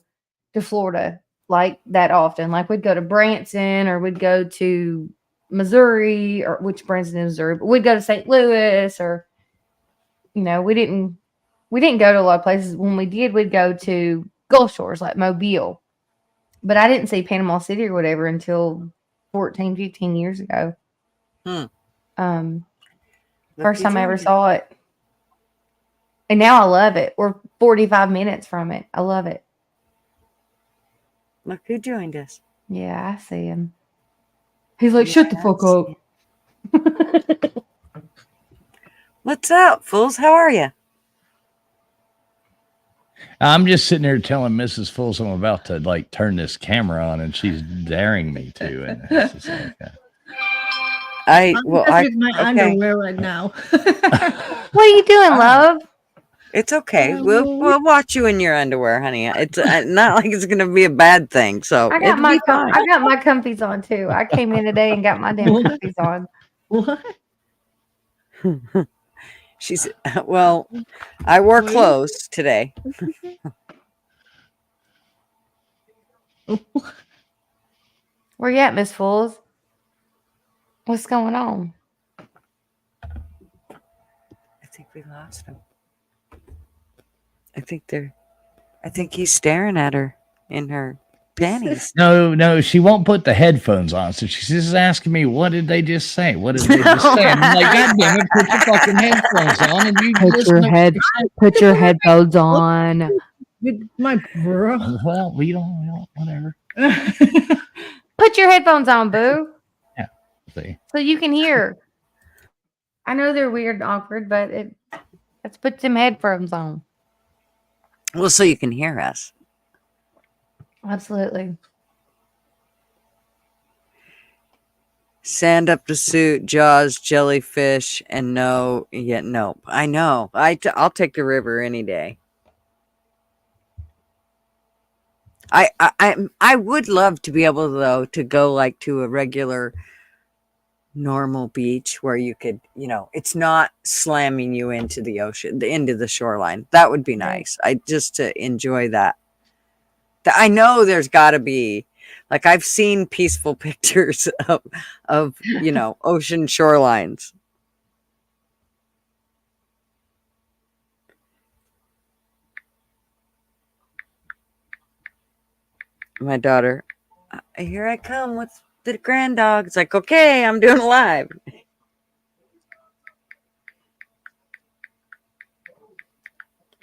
to Florida like that often. Like we'd go to Branson or we'd go to Missouri, or which Branson is Missouri, but we'd go to St. Louis, or we didn't go to a lot of places. When we did, we'd go to Gulf Shores like Mobile, but I didn't see Panama City or whatever until 14, 15 years ago. First time I ever saw it, and now I love it. We're 45 minutes from it. I love it. Look who joined us. Yeah, I see him. He's like, shut the fuck up. What's up, fools? How are you? I'm just sitting there telling Mrs. Fools I'm about to turn this camera on, and she's daring me to. And it's just with my underwear right now. What are you doing, love? It's okay. We'll watch you in your underwear, honey. It's not like it's gonna be a bad thing. So I got my comfies on too. I came in today and got my damn comfies on. What? She's well. I wore clothes today. Where you at, Miss Fools? What's going on? I think we lost him. I think he's staring at her in her panties. No, she won't put the headphones on. So she's just asking me, what did they just say? What did they just say? And I'm like, God damn it, put your fucking headphones on and you put your headphones on. My bro. Well, we don't whatever. Put your headphones on, boo. Yeah. See. So you can hear. I know they're weird and awkward, but let's put some headphones on. Well, so you can hear us. Absolutely. Sand up the suit, Jaws, jellyfish, and nope. I know. I'll take the river any day. I would love to be able though to go like to a regular normal beach where you could, it's not slamming you into the ocean, into the shoreline. That would be nice. I just to enjoy that. I know there's got to be, like, I've seen peaceful pictures of ocean shorelines. My daughter, here I come with the grand dog. It's like, okay, I'm doing it live.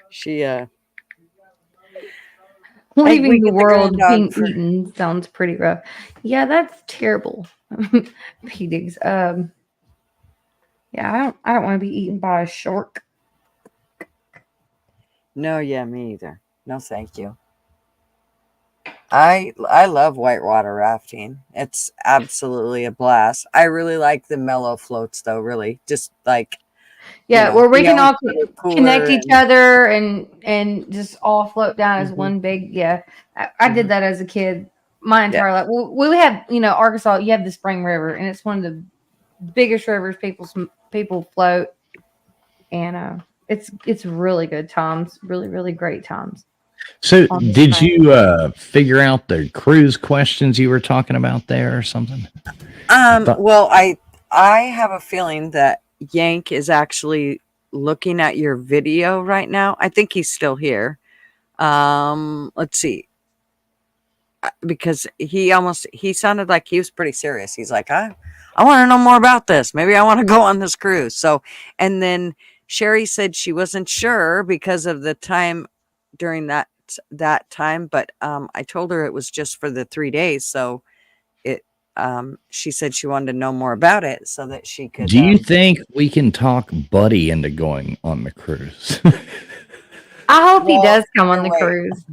She leaving the world being eaten sounds pretty rough. Yeah, that's terrible. P-Digs. Yeah, I don't want to be eaten by a shark. No, yeah, me either. No, thank you. I love whitewater rafting. It's absolutely a blast. I really like the mellow floats though, really. Just like where we can all connect each other and just all float down as one big I did that as a kid my entire life. We have Arkansas, you have the Spring River, and it's one of the biggest rivers people float, and it's really good times, really, really great times. So did you figure out the cruise questions you were talking about there or something? Well, I have a feeling that Yank is actually looking at your video right now. I think he's still here. Let's see. Because he sounded like he was pretty serious. He's like, I want to know more about this. Maybe I want to go on this cruise. So, and then Sherry said she wasn't sure because of the time during that time, but I told her it was just for the 3 days. So she said she wanted to know more about it so that she could. Do you think we can talk Buddy into going on the cruise? I hope he does come on the cruise.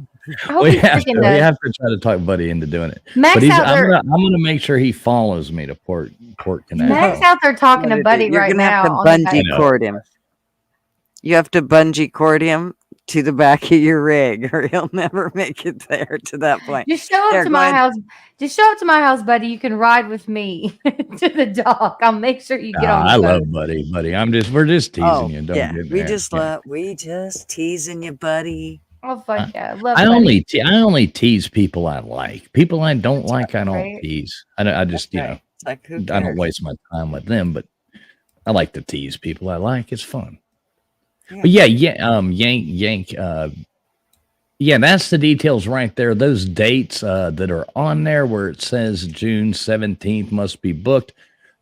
I hope we have to try to talk Buddy into doing it. Max but I'm gonna make sure he follows me to Port Connect. Max out there talking to Buddy right now. You're gonna have to bungee cord him. You have to bungee cord him to the back of your rig, or he'll never make it there to that point. Just show up to my house. Just show up to my house, Buddy. You can ride with me to the dock. I'll make sure you get on. I love Buddy. We're just teasing you. Don't get we just teasing you, Buddy. Oh fuck yeah, I love. I only tease people I like. People I don't like, I don't tease. I just I don't waste my time with them. But I like to tease people I like. It's fun. But Yank, that's the details right there. Those dates that are on there where it says June 17th must be booked.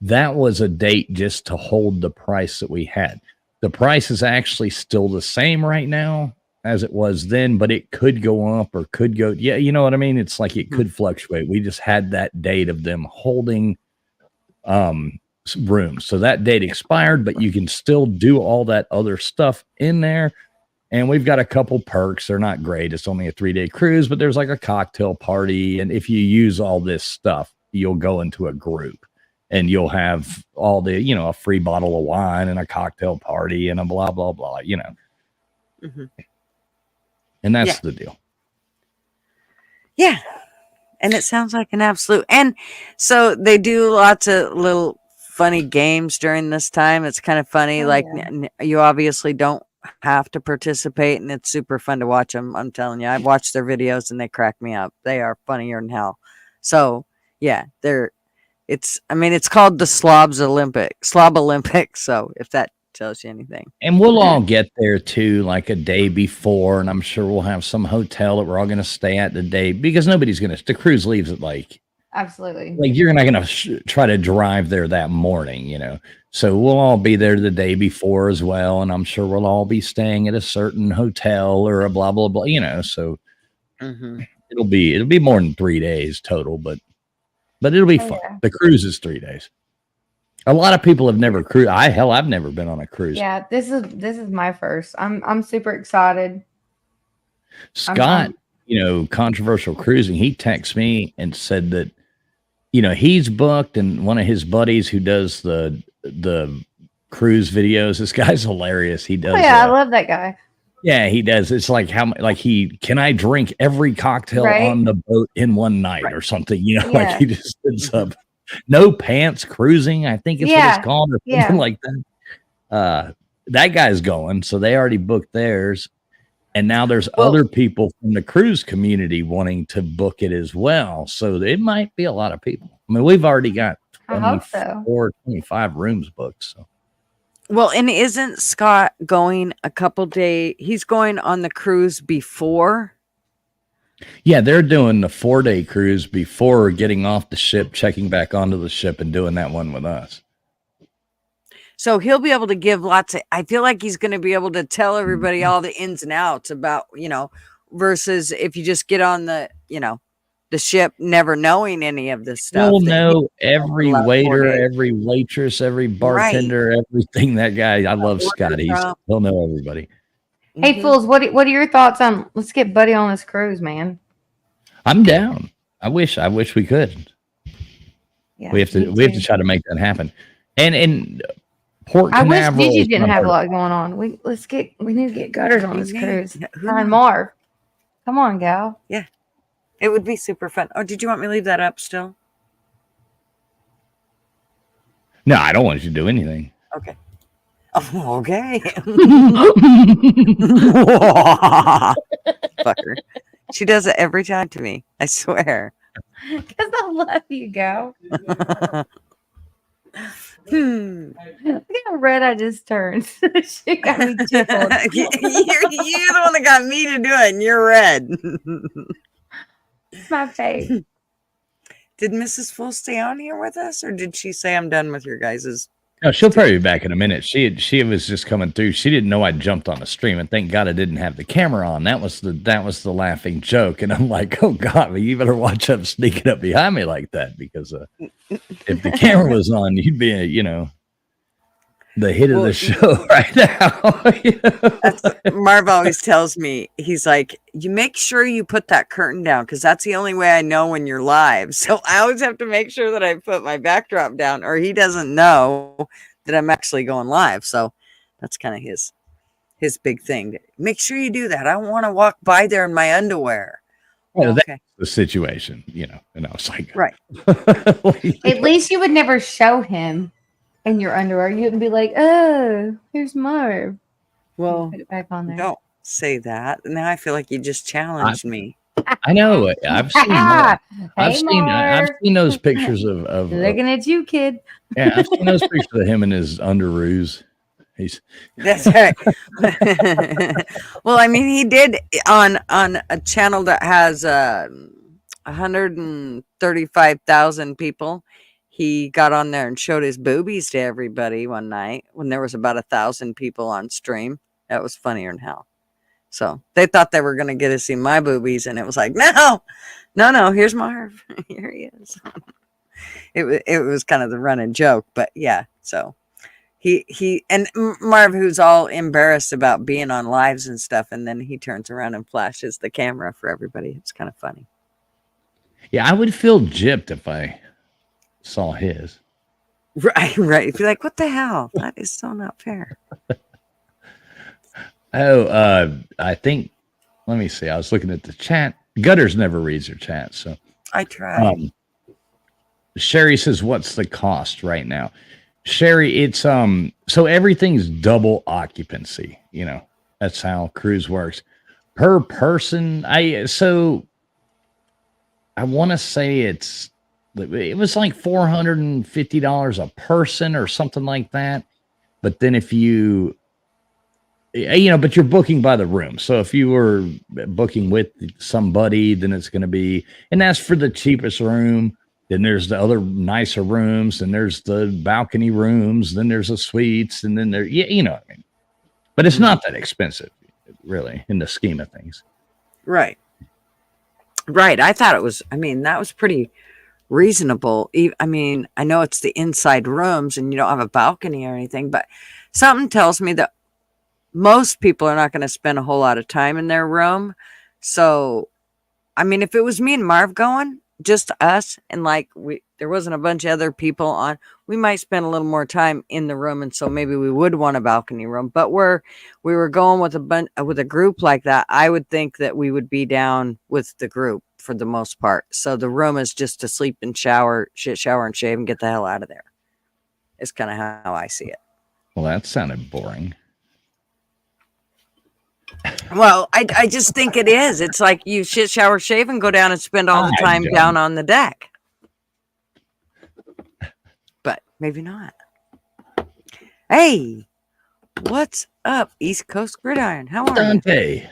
That was a date just to hold the price that we had. The price is actually still the same right now as it was then, but it could go up or could go. Yeah, you know what I mean? It's like it could fluctuate. We just had that date of them holding rooms. So that date expired, but you can still do all that other stuff in there. And we've got a couple perks. They're not great. It's only a 3-day cruise, but there's like a cocktail party. And if you use all this stuff, you'll go into a group and you'll have all the, a free bottle of wine and a cocktail party and a blah, blah, blah, Mm-hmm. And that's the deal. Yeah. And it sounds like an absolute. And so they do lots of little funny games during this time. It's kind of funny. You obviously don't have to participate, and it's super fun to watch them. I'm telling you, I've watched their videos and they crack me up. They are funnier than hell. So yeah, it's called the Slob Olympics. So if that tells you anything. And we'll all get there too, like a day before, and I'm sure we'll have some hotel that we're all going to stay at the day, because the cruise leaves at absolutely. You're not going to try to drive there that morning, So we'll all be there the day before as well. And I'm sure we'll all be staying at a certain hotel or a blah, blah, blah, So it'll be more than 3 days total, but it'll be fun. Yeah. The cruise is 3 days. A lot of people have never cruised. I've never been on a cruise. Yeah. This is my first. I'm super excited. Scott, controversial cruising, he texted me and said that he's booked, and one of his buddies who does the cruise videos. This guy's hilarious. He does. Oh, yeah, I love that guy. Yeah, he does. It's like can I drink every cocktail on the boat in one night or something? Like he just ends up no pants cruising. I think it's what it's called or something like that. That guy's going, so they already booked theirs, and now there's other people from the cruise community wanting to book it as well. So it might be a lot of people. I mean, we've already got 25 rooms booked. So. Well, and isn't Scott going a couple days? He's going on the cruise before. Yeah, they're doing the 4-day cruise before getting off the ship, checking back onto the ship, and doing that one with us. So he'll be able to give lots of, I feel like he's going to be able to tell everybody all the ins and outs about, versus if you just get on the, the ship, never knowing any of this stuff. He'll know every waiter, every waitress, every bartender, everything. That guy, I love Scott. He'll know everybody. Hey, fools, what are your thoughts on, let's get Buddy on this cruise, man? I'm down. I wish we could. Yeah, we have to try to make that happen. And Port I wish Canaveral Gigi didn't have a lot going on. We need to get Gutters on this cruise. Her and Marv. Come on, gal. Yeah. It would be super fun. Oh, did you want me to leave that up still? No, I don't want you to do anything. Okay. Oh, okay. Fucker. She does it every time to me. I swear. Because I love you, gal. Look how red I just turned. She got me tickled. You're the one that got me to do it, and you're red. It's my face. Did Mrs. Full stay on here with us, or did she say I'm done with your guys's? No, she'll probably be back in a minute. She was just coming through. She didn't know I jumped on the stream, and thank God I didn't have the camera on. That was the laughing joke, and I'm like, oh God, you better watch out sneaking up behind me like that, because if the camera was on, you'd be the hit of the show right now. Marv always tells me, he's like, you make sure you put that curtain down, because that's the only way I know when you're live. So I always have to make sure that I put my backdrop down, or he doesn't know that I'm actually going live. So that's kind of his big thing. Make sure you do that. I don't want to walk by there in my underwear. Well, that's the situation, and I was like, right. At least you would never show him in your underwear. You wouldn't be like, oh, here's Marv. Well, put it back on there. Don't say that. Now I feel like you just challenged me. I know. I've seen that. I've seen those pictures of looking at you, kid. Yeah, I've seen those pictures of him in his underoos. That's right. Well, I mean, he did on a channel that has 135,000 people. He got on there and showed his boobies to everybody one night when there was about 1,000 people on stream. That was funnier than hell. So they thought they were going to get to see my boobies, and it was like, no, here's Marv. Here he is. It was kind of the running joke, but yeah. So he and Marv, who's all embarrassed about being on lives and stuff, and then he turns around and flashes the camera for everybody. It's kind of funny. Yeah, I would feel gypped if I saw his. Right. If you're like, what the hell? That is so not fair. I think, let me see. I was looking at the chat. Gutters never reads her chat, so I try. Sherry says, what's the cost right now? Sherry, it's so everything's double occupancy, that's how cruise works. Per person, I want to say it was like $450 a person or something like that. But then if but you're booking by the room. So if you were booking with somebody, then it's going to be, and that's for the cheapest room. Then there's the other nicer rooms, and there's the balcony rooms, then there's the suites, and then there, what I mean. But it's not that expensive, really, in the scheme of things. Right. I thought it was, that was pretty reasonable. I mean, I know it's the inside rooms and you don't have a balcony or anything, but something tells me that most people are not going to spend a whole lot of time in their room. So, I mean, if it was me and Marv going, just us and like there wasn't a bunch of other people on, we might spend a little more time in the room, and so maybe we would want a balcony room. But we were going with a group like that, I would think that we would be down with the group for the most part. So the room is just to sleep and shower and shave and get the hell out of there. It's kind of how I see it. Well, that sounded boring. Well, I just think it is. It's like you shit, shower, shave, and go down and spend all the time down on the deck. But maybe not. Hey, what's up, East Coast Gridiron? How are Dante? You?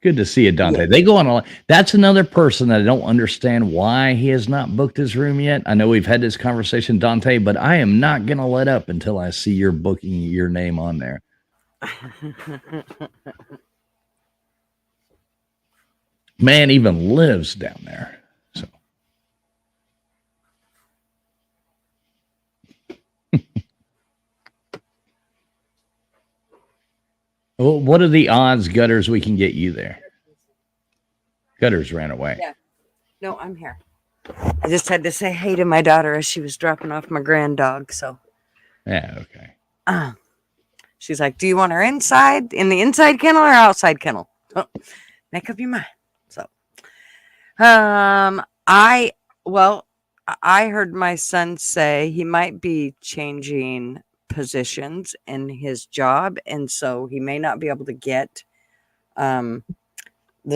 Good to see you, Dante. They go on that's another person that I don't understand why he has not booked his room yet. I know we've had this conversation, Dante, but I am not going to let up until I see your booking your name on there. Man even lives down there. So well, what are the odds, Gutters, we can get you there? Gutters ran away. Yeah. No, I'm here. I just had to say hey to my daughter as she was dropping off my grand dog. So yeah, okay. She's like, do you want her in the inside kennel or outside kennel? Oh, make up your mind. So, I heard my son say he might be changing positions in his job. And so he may not be able to get, the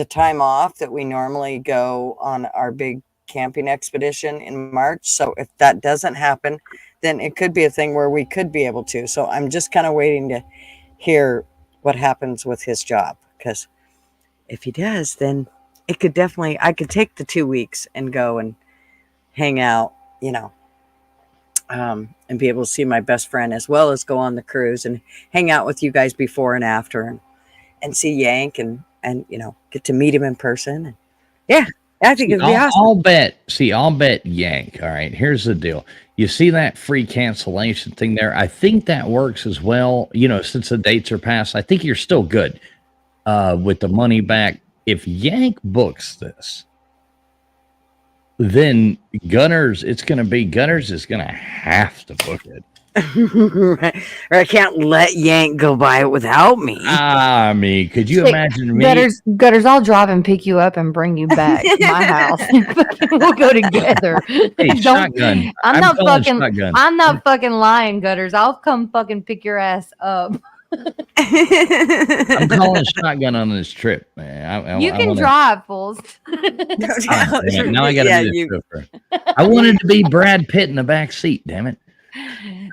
time off that we normally go on our big camping expedition in March. So if that doesn't happen, then it could be a thing where we could be able to. So I'm just kind of waiting to hear what happens with his job. Because if he does, then it could definitely, I could take the 2 weeks and go and hang out, and be able to see my best friend, as well as go on the cruise and hang out with you guys before and after and see Yank and get to meet him in person. And yeah. I think it'd be awesome. I'll bet Yank. All right, here's the deal. You see that free cancellation thing there? I think that works as well. Since the dates are passed, I think you're still good with the money back. If Yank books this, then Gunners is going to have to book it. Or I can't let Yank go by it without me. I mean, could you imagine me? Gutters, I'll drive and pick you up and bring you back to my house. We'll go together. Hey, shotgun. I'm not fucking lying, Gutters. I'll come fucking pick your ass up. I'm calling shotgun on this trip, man. You can drive, fools. Now I got to be the chauffeur. I wanted to be Brad Pitt in the back seat. Damn it.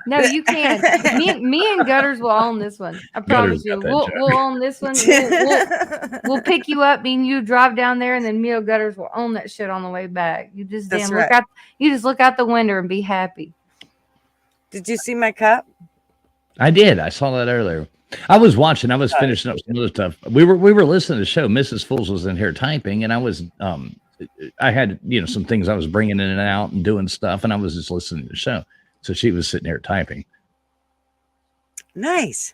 No, you can't. Me and Gutters will own this one. I promise you. We'll own this one. We'll pick you up, mean you drive down there, and then me and Gutters will own that shit on the way back. You just look out the window and be happy. Did you see my cup? I did. I saw that earlier. I was watching. I was finishing up some other stuff. We were listening to the show. Mrs. Fools was in here typing, and I was I had some things I was bringing in and out and doing stuff, and I was just listening to the show. So she was sitting here typing. Nice.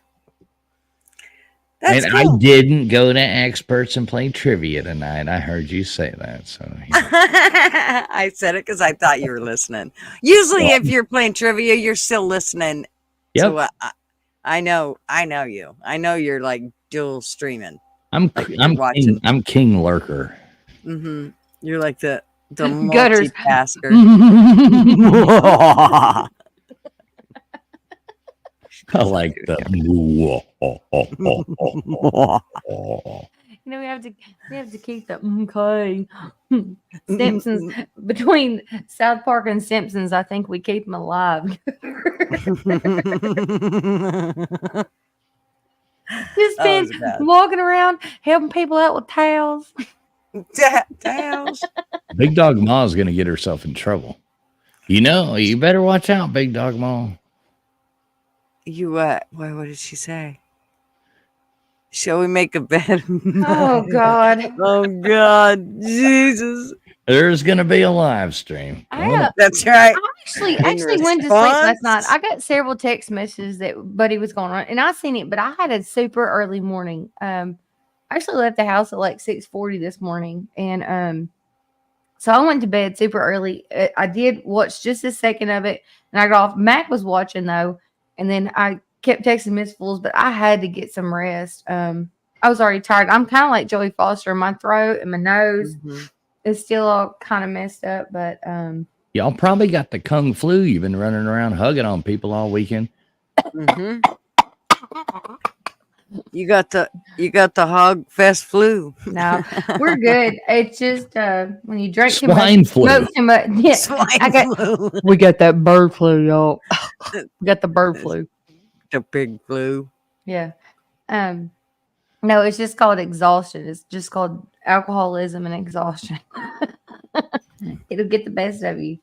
That's cool. I didn't go to experts and play trivia tonight. I heard you say that. So I said it because I thought you were listening. Usually, if you're playing trivia, you're still listening. Yep. To I know you. I know you're like dual streaming. I'm watching. I'm King Lurker. Mm-hmm. You're like the Gutters. multitasker. I like that. We have to keep the okay. Simpsons between South Park and Simpsons. I think we keep them alive. Just been walking around helping people out with towels. Towels. Big Dog Ma's gonna get herself in trouble. You better watch out, Big Dog Ma. You what? What did she say? Shall we make a bed? Oh God. Oh God. Jesus. There's gonna be a live stream. That's right. I actually went to sleep last night. I got several text messages that Buddy was going on, and I seen it, but I had a super early morning. I actually left the house at like 6:40 this morning, and So I went to bed super early. I did watch just a second of it, and I got off. Mac was watching though, and then I kept texting Miss Fools, but I had to get some rest. I was already tired. I'm kind of like Joey Foster. My throat and my nose is still all kind of messed up, but Y'all probably got the kung flu. You've been running around hugging on people all weekend. You got the hog fest flu. no, we're good. It's just when you drink too Swine much, flu. smoke too much. Yeah, Swine flu. we got that bird flu, y'all. We got the bird flu. The pig flu. Yeah. No, it's just called exhaustion. It's just called alcoholism and exhaustion. It'll get the best of you.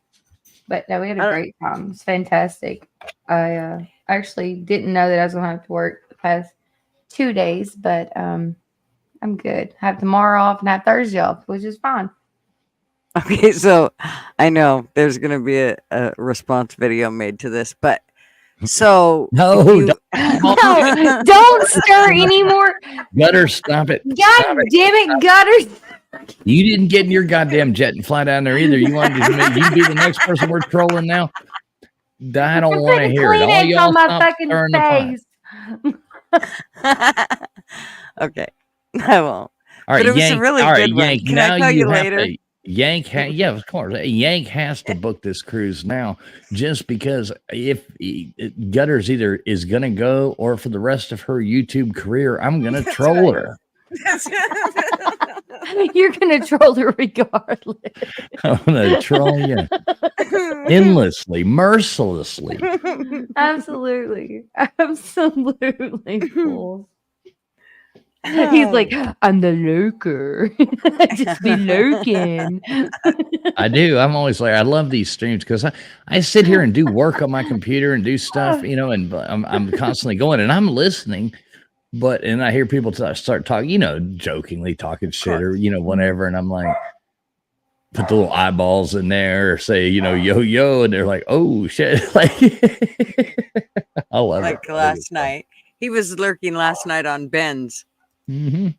But no, we had a great time. It's fantastic. I actually didn't know that I was going to have to work the past 2 days, but I'm good. Have tomorrow off and have Thursday off, which is fine. Okay, so I know there's going to be a response video made to this, but so no, don't stir anymore. Gutter, stop it. God damn it, Gutter. You didn't get in your goddamn jet and fly down there either. You wanted to you be the next person we're trolling now? I don't want to hear it. All y'all on my stop fucking stirring the pot. face. Okay, I won't. All right, but it was Yank, a really all right, good one. Yank, Can now I tell you have later? to, Yank, yeah, of course. Yank has to book this cruise now, just because if Gutters either is going to go or for the rest of her YouTube career, I'm going to troll her. You're gonna troll her regardless. I'm going to troll you endlessly, mercilessly. Absolutely. Cool. He's like, I'm the lurker. Just be lurking. I do. I'm always like, I love these streams because I sit here and do work on my computer and do stuff, you know, and I'm constantly going and I'm listening. And I hear people start talking, you know, jokingly talking shit or, you know, whatever. And I'm like, put the little eyeballs in there or say, you know, yo, yo. And they're like, oh, shit. Like, I love it. Like last night. He was lurking last night on Ben's. I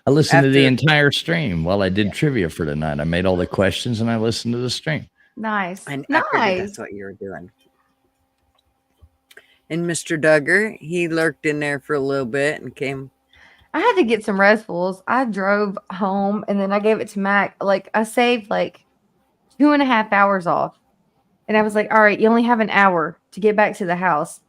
listened to the entire stream while I did trivia for tonight. I made all the questions and I listened to the stream. Nice. I figured that's what you were doing. And Mr. Duggar, he lurked in there for a little bit and came. I had to get some restfuls. I drove home and then I gave it to Mac. Like I saved like 2.5 hours off. And I was like, all right, you only have an hour to get back to the house.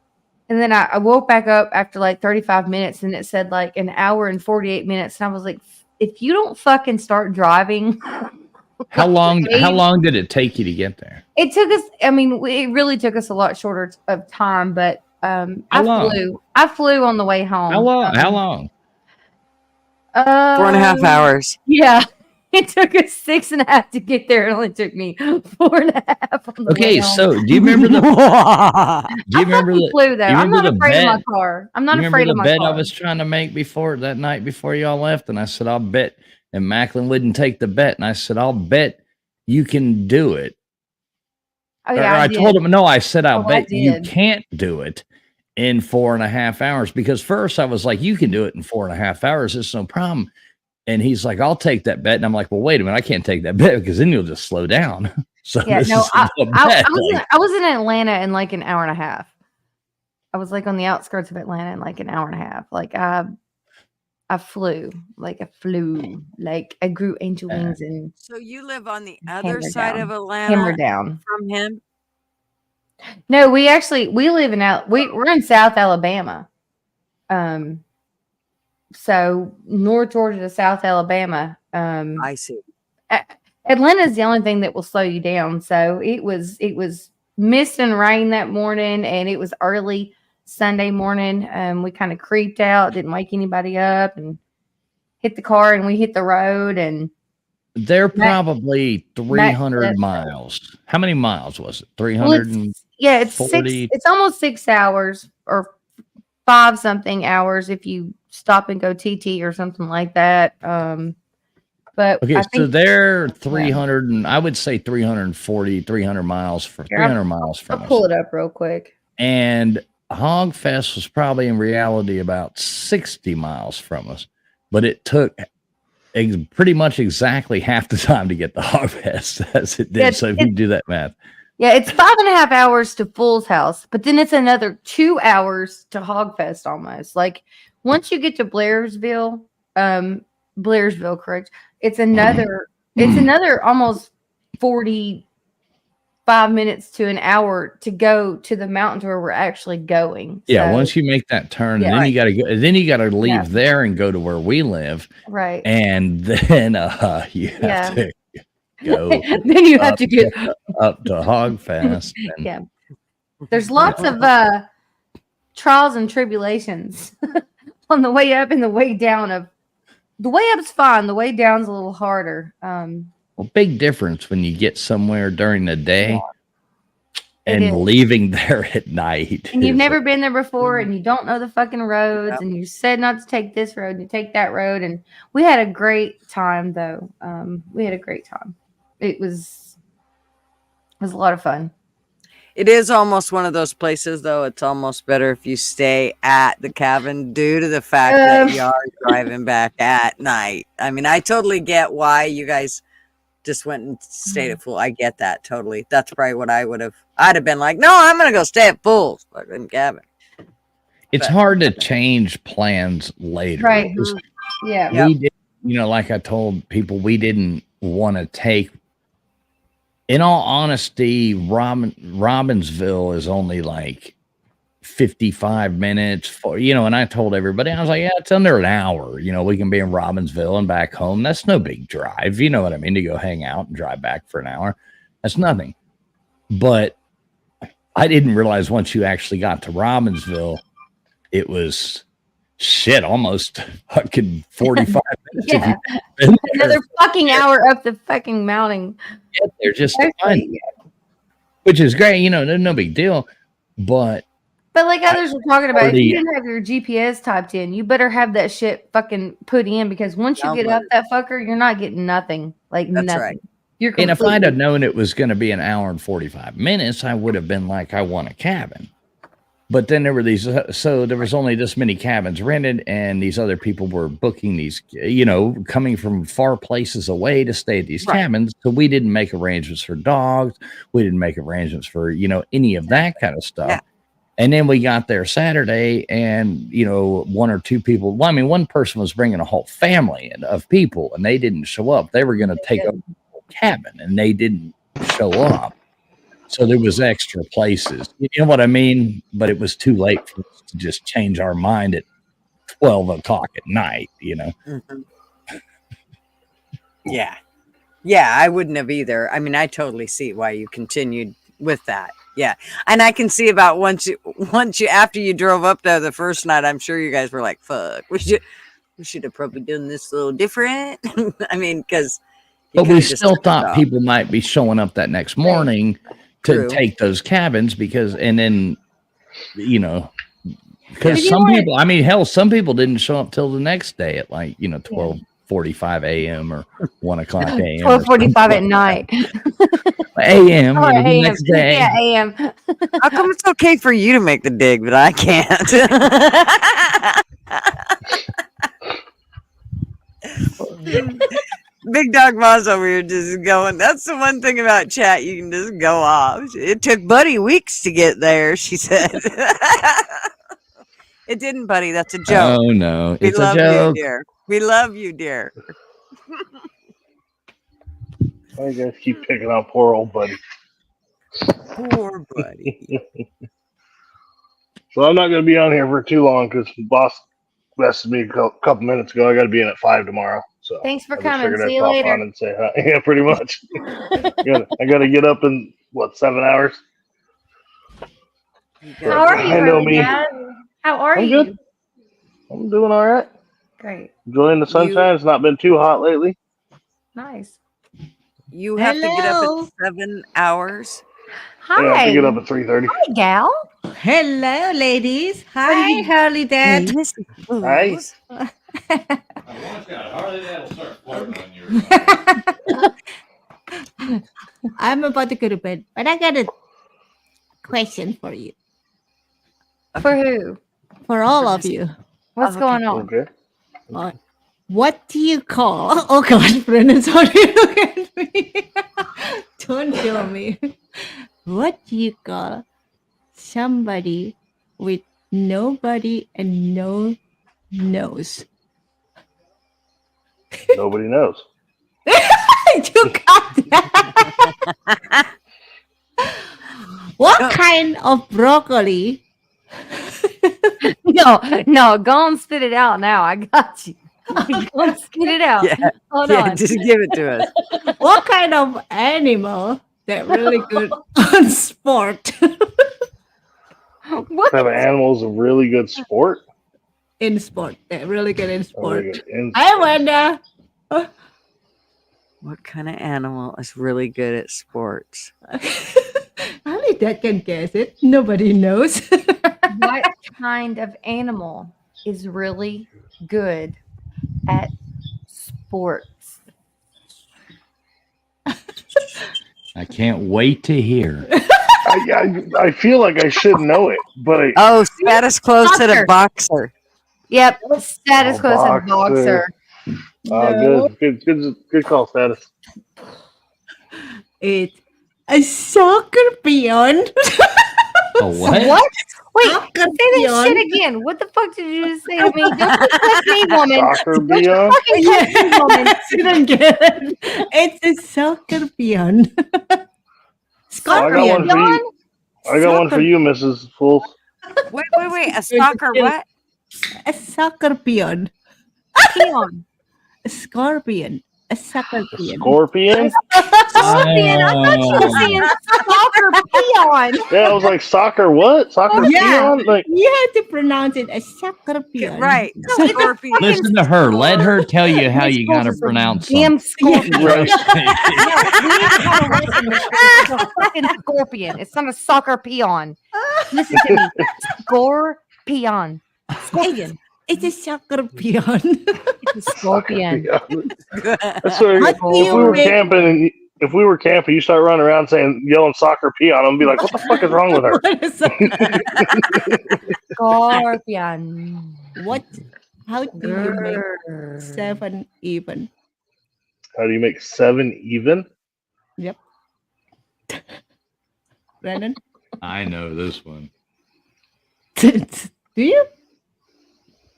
And then I woke back up after like 35 minutes and it said like an hour and 48 minutes. And I was like, if you don't fucking start driving. How long did it take you to get there? It took us, I mean, it really took us a lot shorter of time, but I flew on the way home. How long? 4.5 hours. Yeah. It took us 6.5 to get there. It only took me 4.5 on the way home. So do you remember the flew though? I'm not afraid of my car. I'm not afraid of my bet car. I was trying to make that night before y'all left, and I said I'll bet, and Macklin wouldn't take the bet, and I said I'll bet you can do it. Oh yeah, I told him no. I said I'll bet you can't do it in 4.5 hours, because first I was like, you can do it in 4.5 hours. It's no problem. And he's like, I'll take that bet. And I'm like, well, wait a minute. I can't take that bet because then you'll just slow down. So yeah, no, I was in Atlanta in like an hour and a half. I was like on the outskirts of Atlanta in like an hour and a half. Like I flew, like I grew angel wings. And so you live on the other side of Atlanta hammer down from him? No, we live in we're in South Alabama. So North Georgia to South Alabama. I see. Atlanta is the only thing that will slow you down. So it was mist and rain that morning, and it was early Sunday morning. We kind of creeped out, didn't wake anybody up, and hit the car, and we hit the road. And they're probably 300 miles. How many miles was it? 300. Yeah, it's 6. It's almost 6 hours or 5 something hours if you stop and go TT or something like that. But okay, so they're 300 and I would say 340, 300 miles for 300 miles from us. I'll pull it up real quick. And Hogfest was probably in reality about 60 miles from us, but it took pretty much exactly half the time to get the hog fest as it did. Yeah, So if you do that math, Yeah, it's 5.5 hours to Fool's House, but then it's another 2 hours to Hogfest almost. Like once you get to Blairsville, correct? It's another almost 45 minutes to an hour to go to the mountains where we're actually going. yeah. So, Once you make that turn, Yeah. and then you got to go. Then you got to leave Yeah. there and go to where we live, right. and then you have Yeah. to go. Then you have up to get up to Hogfest. And yeah. There's lots of trials and tribulations on the way up and the way down. The way up's fine. The way down's a little harder. Well, big difference when you get somewhere during the day It is. and leaving there at night. And you've is never been there before, and you don't know the fucking roads, and you said not to take this road, and you take that road, and we had a great time though. We had a great time. It was a lot of fun. It is almost one of those places, though. It's almost better if you stay at the cabin due to the fact that you are driving back at night. I mean, I totally get why you guys just went and stayed at Fool. I get that totally. That's probably what I would have. I'd have been like, no, I'm gonna go stay at Fool's fucking cabin. It's hard to change plans later. Right. Yeah. We did, like I told people, we didn't want to take. In all honesty, Robbinsville is only like 55 minutes and I told everybody, I was like, yeah, it's under an hour. We can be in Robbinsville and back home. That's no big drive. You know what I mean? To go hang out and drive back for an hour. That's nothing. But I didn't realize once you actually got to Robbinsville, it was almost fucking 45 minutes. Yeah. Another fucking hour up the fucking mountain. Yeah, they're just fun, which is great. No big deal. But like others were talking about, if you already- didn't have your GPS typed in, you better have that shit fucking put in, because once you get up that fucker, you're not getting nothing. Like That's nothing. right. You're And if I'd completely- have known it was going to be an hour and 45 minutes, I would have been like, I want a cabin. But then there were so there was only this many cabins rented, and these other people were booking these, coming from far places away to stay at these cabins. So we didn't make arrangements for dogs. We didn't make arrangements for, any of that kind of stuff. Yeah. And then we got there Saturday, and, one or two people, one person was bringing a whole family of people, and they didn't show up. They were going to take over the whole cabin, and they didn't show up. So there was extra places, you know what I mean? But it was too late for us to just change our mind at 12 o'clock at night, Mm-hmm. Yeah. Yeah, I wouldn't have either. I mean, I totally see why you continued with that. Yeah. And I can see about once you after you drove up there the first night, I'm sure you guys were like, fuck, we should have probably done this a little different. I mean, because but we still thought people might be showing up that next morning to take those cabins because some people, some people didn't show up till the next day at 12:45 a.m. or 1 o'clock a.m. 12:45 at night. a.m. Or the AM. next day. Yeah, AM. How come it's okay for you to make the dig, but I can't? Big Dog Boss over here just going. That's the one thing about chat. You can just go off. It took Buddy weeks to get there, she said. It didn't, Buddy. That's a joke. Oh, no. We It's love a joke. you, dear. We love you, dear. Why you guys keep picking on poor old Buddy? Poor Buddy. So I'm not going to be on here for too long because the boss messaged me a couple minutes ago. I got to be in at 5 tomorrow. So Thanks for I just coming. figured I'd See you pop later. on and say hi. Yeah, pretty much. I got to get up in 7 hours. How are you, I know Brother me. Dad? How are I'm you? good. I'm doing all right. Great. Enjoying the sunshine. It's not been too hot lately. Nice. You have to get up at 7 hours. Hi. Yeah, I have to get up at 3:30. Hi, gal. Hello, ladies. Hi, Harley Dad. Hi. I'm about to go to bed, but I got a question for you. For who? For all of you. What's going on? Okay. What do you call? Oh God, Brennan, sorry, look at me. Don't kill me. What do you call somebody with nobody and no nose? Nobody knows. You got that. What kind of broccoli? No, go and spit it out now. I got you. Go and spit it out. Yeah, Hold yeah, on. just give it to us. What kind of animal that really good on sport? What? Have animals a really good sport? In sport, they're really good in sport. Really good in I wonder. What kind of animal is really good at sports? Only that can guess it. Nobody knows. What kind of animal is really good at sports? I can't wait to hear. I feel like I should know it, but Oh, status quo said a Soccer. boxer. Yep, status Oh, quo said boxer. boxer. Good call, status. It's a soccer peon. A what? What? Wait, Soccer say that peon. shit again. What the fuck did you just say to me? Don't touch me, woman. Soccer Don't peon? fucking touch me, woman. Didn't get it. It's a soccer peon. I got Scorpion. one for you. I got one for you, Mrs. Fools. Wait. A soccer what? A soccer peon. Peon. A scorpion. A soccer peon. Scorpion? Scorpion. I thought you were saying soccer peon. Yeah, I was like, soccer what? Soccer Yeah. peon? Like, You have to pronounce it as soccer peon. Right. No, it's a Scorpion. fucking Listen to her. Let her tell you how you got to It's a pronounce damn something. scorpion. Right. No, we gotta listen. It's a fucking scorpion. It's not a soccer peon. Listen to me. Scorpion. Scorpion. It's a soccer peon. It's a scorpion. That's what, What if do we you were make- camping and you start running around yelling soccer peon, I'm gonna be like, what the fuck is wrong with her? What is that? Scorpion. What? How do you make 7 even? How do you make 7 even? Yep. Brennan, I know this one. do you?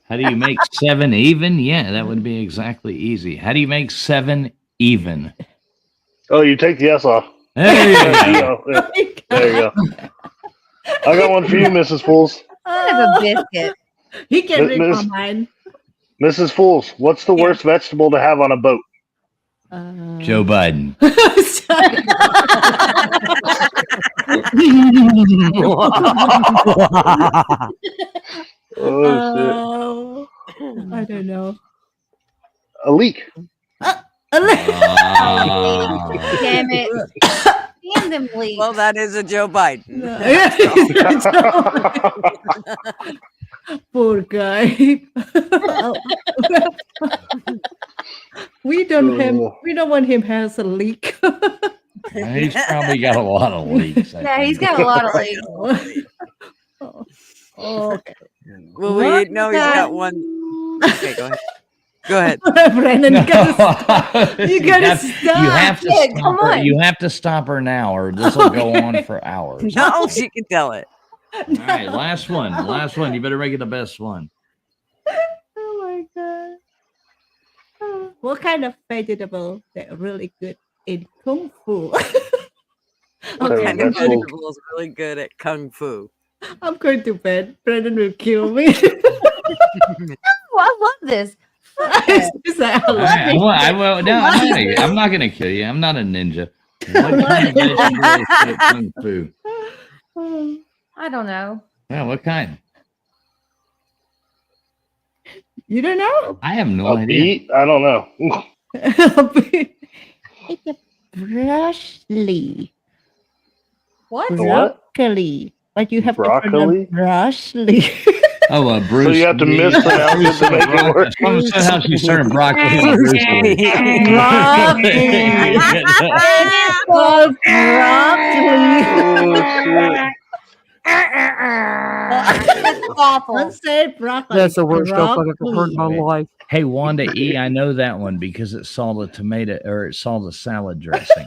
How do you make 7 even? Yeah, that would be exactly easy. How do you make 7 even? Oh, you take the S off. There you There you go. go. There you go. I got one for you, Mrs. Fools. Kind of a biscuit. He can read my Miss- mind. Mrs. Fools, what's the worst vegetable to have on a boat? Joe Biden. Oh, I don't know. shit. A leak. Damn it. Damn them leaves. Well, that is a Joe Biden. Poor guy. We don't want him has a leak. He's probably got a lot of leaks. I Yeah, he's think. got a lot of leaves. Okay. Well, we know he's got one. Okay, go ahead. Go ahead. Brandon, you gotta You stop. have to Yeah, stop come her. on. You have to stop her now, or this will go on for hours. No, she can tell it. All right, last one. Last one. You better make it the best one. Oh my god. What kind of vegetable that are really good in Kung Fu? What Sorry, kind of that's old. vegetable is really good at kung fu? I'm going to bed. Brandon will kill me. Oh, I love this. It's like, I love it. No, I'm not gonna kill you. I'm not a ninja. What kind of vegetable is good at kung fu? I don't know. Yeah, what kind? You don't know? I have no A idea. beet? I don't know. It's a broccoli. What? What? Broccoli. But you have Broccoli? to pronounce broccoli. Oh, Bruce. So you have to Lee. mispronounce it to make it work. That's how she's turning broccoli into Bruce Lee. Broccoli. It's called broccoli. Oh, shit. It's awful. Let's say broccoli. That's the worst stuff I've ever heard in my Broccoli. life. Hey, Wanda E, I know that one because it saw the tomato or it saw the salad dressing.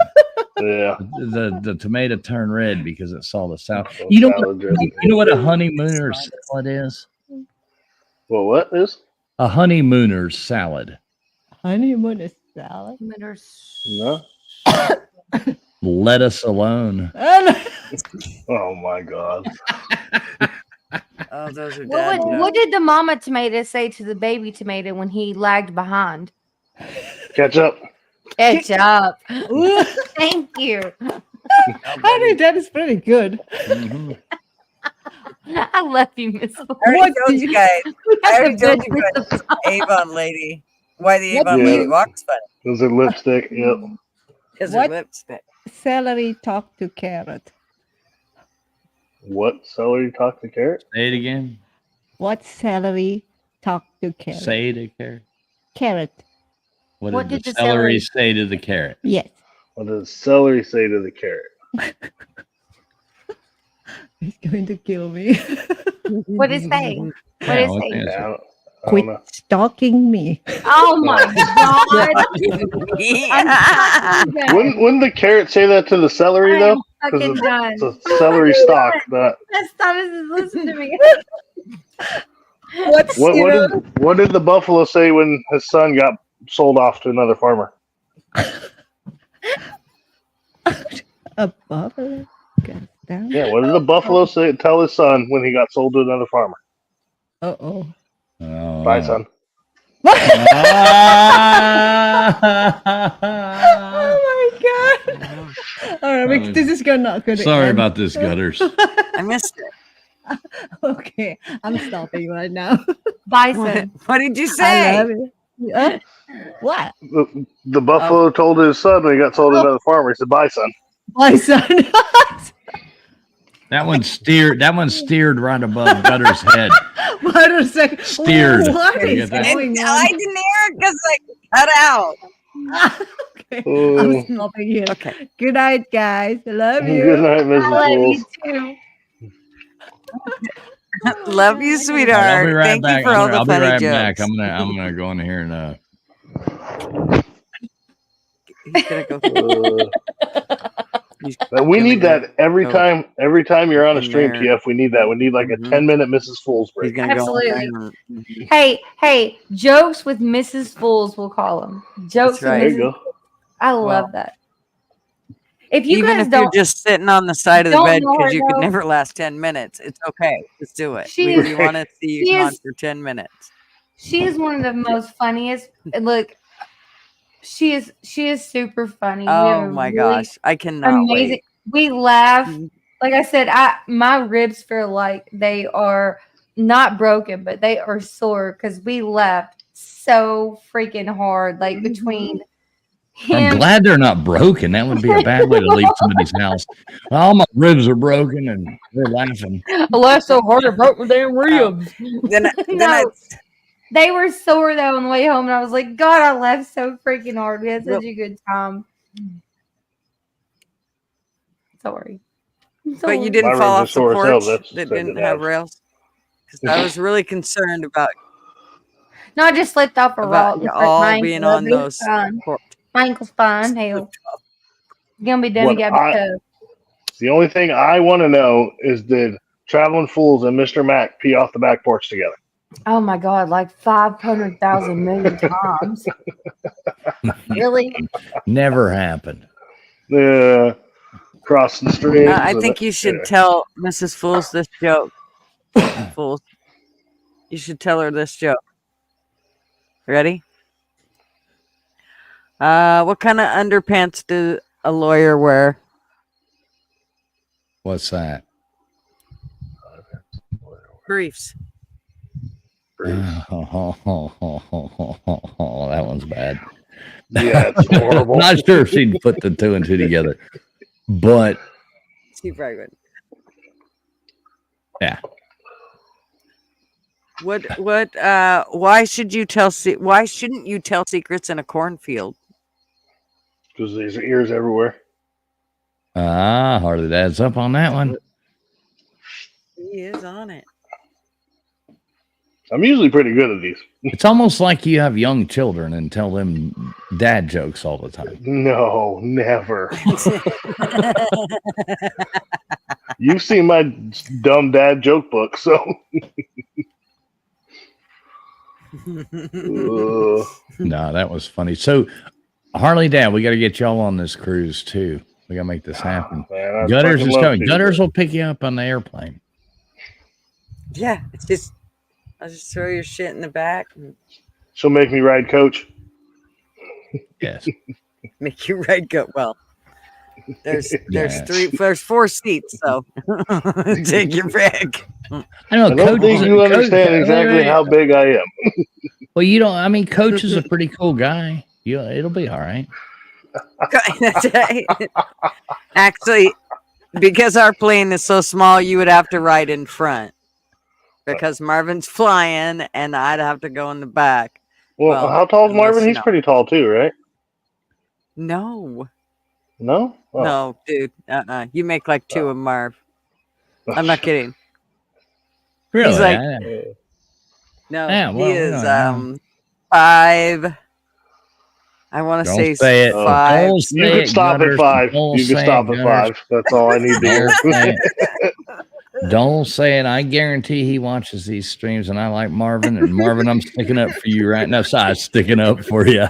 Yeah. The tomato turned red because it saw the salad. Oh, You know salad dressing. you know what a honeymooner's salad is? Well, what is? A honeymooner's salad. Honeymoon is salad. No. Let us alone. Oh my God. Oh, those are What did the mama tomato say to the baby tomato when he lagged behind? Catch up. Catch up. Thank you. I think that is pretty good. Mm-hmm. I love you, Miss. I already told you guys. I already told you guys the Avon lady. Why the Avon lady walks funny. Because her lipstick. Yep. Because her lipstick. Celery talk to carrot. What celery talk to carrot? Say it again. What celery talk to carrot? Say to carrot. Carrot. What did the celery say to the carrot? Yes. What does celery say to the carrot? He's going to kill me. What is saying? What is saying? Quit stalking me. Oh my God. Wouldn't the carrot say that to the celery I though? am fucking done. It's a celery stalk. That Let's stop. Listen to me. what did the buffalo say when his son got sold off to another farmer? A buffalo? Down. Yeah, what did the buffalo say? Tell his son when he got sold to another farmer? Uh-oh. Oh. Bye, son. Oh my God! All right, this is not good. Sorry about this, Gutters. I missed it. Okay, I'm stopping right now. Bison. What did you I say? love it. What? The buffalo told his son when he got sold to another farmer. He said, "Bye, son." My son. That one steered right above Gutter's head. What a second. Steered. What You is get that? going on? I didn't hear it because I cut out. Okay, I'm stopping here. Okay. Good night, guys. I love you. Good night, Mrs. I love you Fools. too. Love you, sweetheart. I'll be right Thank back. you for all the I'll be funny right jokes. back. I'm gonna go in here and He's gonna go. We need that every go time. Every time you're on a in stream, there. TF, we need that. We need like a 10-minute Mrs. Fools break. Absolutely. Hey, jokes with Mrs. Fools, we'll call them. Jokes right. with There you Mrs. go. I love that. If you Even guys if you're don't, just sitting on the side of the don't bed know her, because you could though. never last 10 minutes, it's okay. Just do it. She We is- want to see she you on is- for 10 minutes. she is one of the most funniest. Look, she is super funny. We have Oh a my really gosh. I cannot amazing. wait. We laugh. Like I said, my ribs feel like they are not broken, but they are sore because we laughed so freaking hard. Like between I'm him, glad they're not broken. That would be a bad way to leave somebody's house. All my ribs are broken and they're laughing. I laughed so hard I broke my damn ribs. Then They were sore though on the way home, and I was like, God, I laughed so freaking hard. We had such a good time. Sorry. But you didn't My fall ribs off are the sore as hell. porch That's that so didn't good have to rails? Because I was really concerned about No, I just slipped off a rock. you all being on those. My ankle's fine. Hell. Gonna be done What and get I- back up. The only thing I want to know is, did Traveling Fools and Mr. Mac pee off the back porch together? Oh my God, like 500,000 million times. Really? Never happened. Yeah. Crossing the street. I think you should tell Mrs. Fools this joke. Fools. You should tell her this joke. Ready? What kind of underpants do a lawyer wear? What's that? Briefs. Oh, that one's bad. Yeah, it's horrible. Not sure if she'd put the two and two together, but She probably would. yeah. Why shouldn't you tell secrets in a cornfield? Because there's ears everywhere. Hardly adds up on that one. on it. I'm usually pretty good at these. It's almost like you have young children and tell them dad jokes all the time. No, never. You've seen my dumb dad joke book, so. No, that was funny. So, Harley Dad, we got to get y'all on this cruise too. We got to make this happen. Man, Gutters is coming. Gutters will pick you up on the airplane. Yeah, it's just I'll just throw your shit in the back and She'll make me ride coach. Yes. make you ride go. Well, there's 4 seats, so take your pick. I know. I don't think you understand exactly how big I am. Well, you don't. I mean, Coach is a pretty cool guy. It'll be all right. That's right. Actually, because our plane is so small, you would have to ride in front because Marvin's flying, and I'd have to go in the back. Well, how tall is Marvin? He's pretty tall too, right? No. No? Oh. No, dude. You make like 2 of Marv. I'm not kidding. Really? He's like, no, he is 5. I want to say 5. You could stop at 5. You could stop at 5. That's all I need to hear. Don't say it. I guarantee he watches these streams, and I like Marvin. And Marvin, I'm sticking up for you right now. So I'm sticking up for you.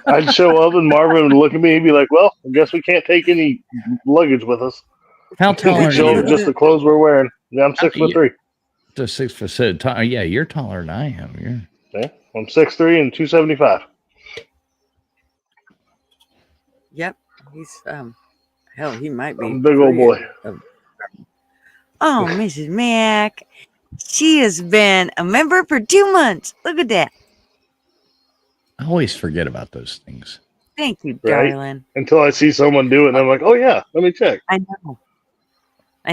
I'd show up, and Marvin would look at me and be like, "Well, I guess we can't take any luggage with us." How tall are you? Just the clothes we're wearing. Yeah, I'm 6'3". Just 6 foot. Yeah, you're taller than I am. Yeah, I'm 6'3" and 275. Yep, he's hell, he might be I'm a big old boy. Oh, Mrs. Mack, she has been a member for 2 months. Look at that. I always forget about those things. Thank you, Right? darling. Until I see someone do it, and I'm like, "Oh yeah, let me check." I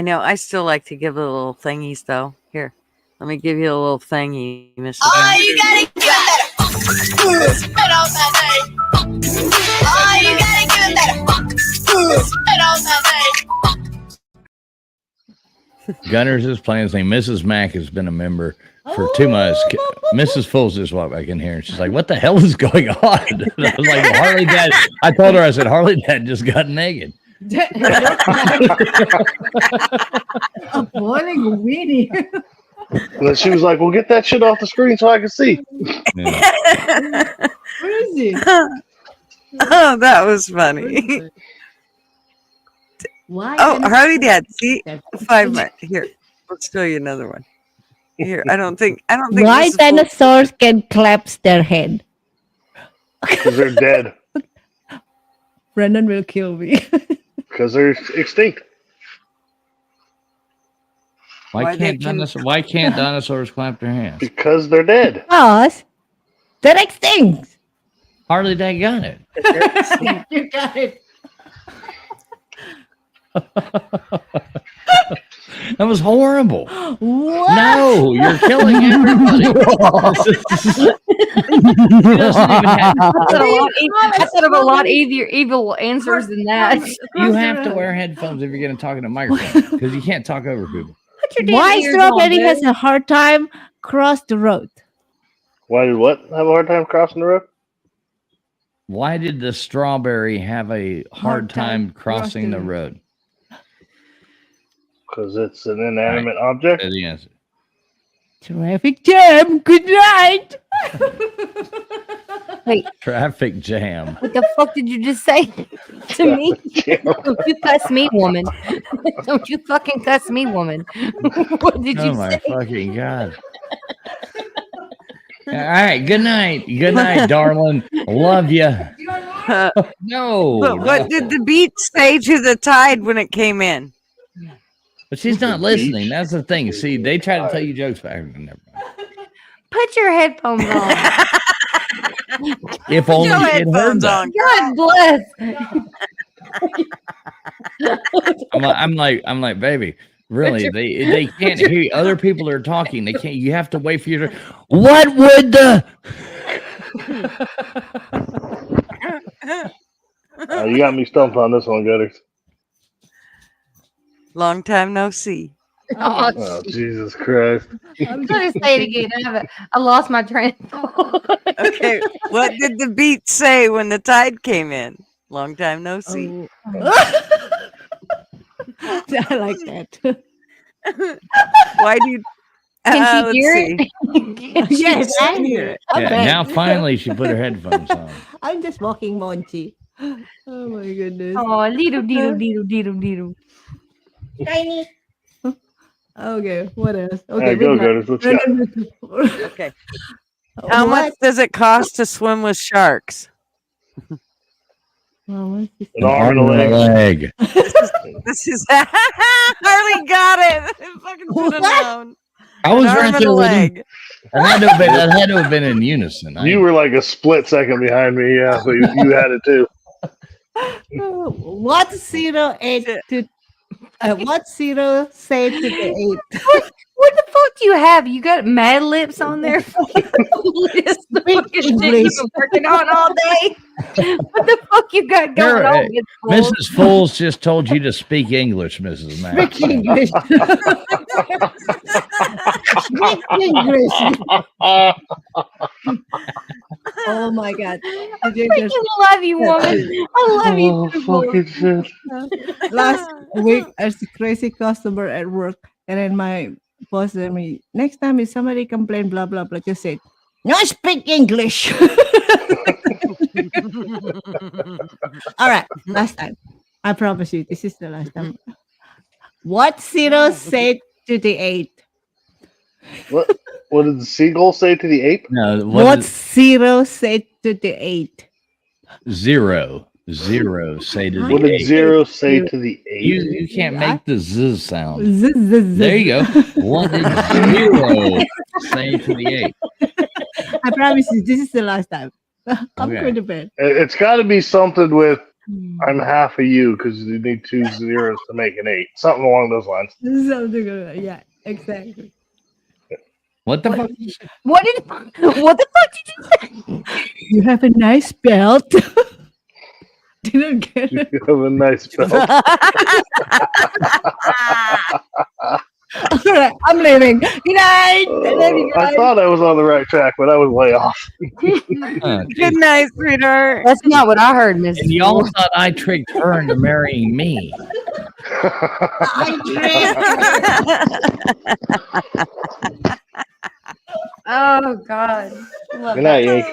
know. I still like to give the little thingies, though. Here, let me give you a little thingy, Mrs. Oh, Mack. you gotta give that spit on that name. Oh, you gotta give that spit on that name. Gunners is playing his name. Mrs. Mack has been a member for 2 months. Mrs. Fools just walked back in here and she's like, "What the hell is going on?" And I was like, "Harley Dad." I told her, I said, "Harley Dad just got naked." A boiling weenie. And then she was like, "Well, get that shit off the screen so I can see." Where is he? Oh, that was funny. Why? Oh, Harley Dad, see 5 minutes. Here, let's show you another one. Here, I don't think. Why Mrs. dinosaurs can collapse their head? Because they're dead. Brendan will kill me. Because they're extinct. Why can't dinosaurs clap their hands? Because they're dead. Because they're extinct. Harley Dad got it. You got it. That was horrible. What? No, you're killing everybody. I thought of a lot evil answers than that. You have to wear headphones if you're going to talk in a microphone because you can't talk over people. Why Strawberry has a hard time cross the road? Why did what have a hard time crossing the road? Why did the strawberry have a hard time crossing the road? Because it's an inanimate object. That's the answer. Traffic jam. Good night. Wait, Traffic jam. what the fuck did you just say to me? Don't you cuss me, woman. Don't you fucking cuss me, woman. What did you Oh my say? fucking God. All right. Good night. Good night, darling. Love you. No. But what did the beach say to the tide when it came in? But she's not listening. That's the thing. See, they try to tell you jokes back. Never mind. Put your headphones on. If only Your it heard headphones that. on. God bless. I'm like, baby, really? They can't hear you. Other people are talking. They can't. You have to wait for you to. What would the? You got me stumped on this one, Gutters. Long time no see. Oh, Jesus Christ. I'm trying to say it again. I lost my train of thought. Okay, what did the beat say when the tide came in? Long time no see. I like that. Why do you? Can she let's hear see. it? Yes, I hear it. Yeah, Okay. now finally she put her headphones on. I'm just walking Monchi. Oh my goodness. Oh, little. Tiny. Okay, what else? All Okay, right, go, midnight. Gutters. Let's go. Okay. How much What? does it cost to swim with sharks? Oh, An arm and a leg. This is Harley got it. Fucking should have known. I was An arm right and there a with him. leg. And that had to have been in unison. You were like a split second behind me, yeah, but you had it too. What 08 to what 0 say to the 8? What the fuck do you have? You got Mad Lips on there? This fucking shit you've been working on all day? What the fuck you got going on? Miss Fools? Mrs. Fools just told you to speak English, Mrs. Mack. Speak English. Speak English. Oh my god. I freaking love you, woman. I love you. Fucking shit. Last week, as a crazy customer at work, and then my boss said me, next time if somebody complain, blah blah blah, just say, no, speak English. All right, last time. I promise you, this is the last time. What 0 say to the 8? What did the seagull say to the ape? No, What 0 say to the 8? 0 say to the What did 8. 0 say to the 8? You can't make the z sound. Z, z, z. There you go. What did 0 say to the 8? I promise you, this is the last time. I'm Okay. going to bed. It's got to be something with I'm half of you because you need 2 zeros to make an 8. Something along those lines. Something like that. Yeah, exactly. What the fuck? What the fuck did you say? You have a nice belt. Didn't get it. You have a nice belt. All right, I'm leaving. Good night. I love you I guys. thought I was on the right track, but I was way off. Good night, sweetheart. That's not what I heard, Mrs. And y'all thought I tricked her into marrying me. Oh God. Good night, Yank.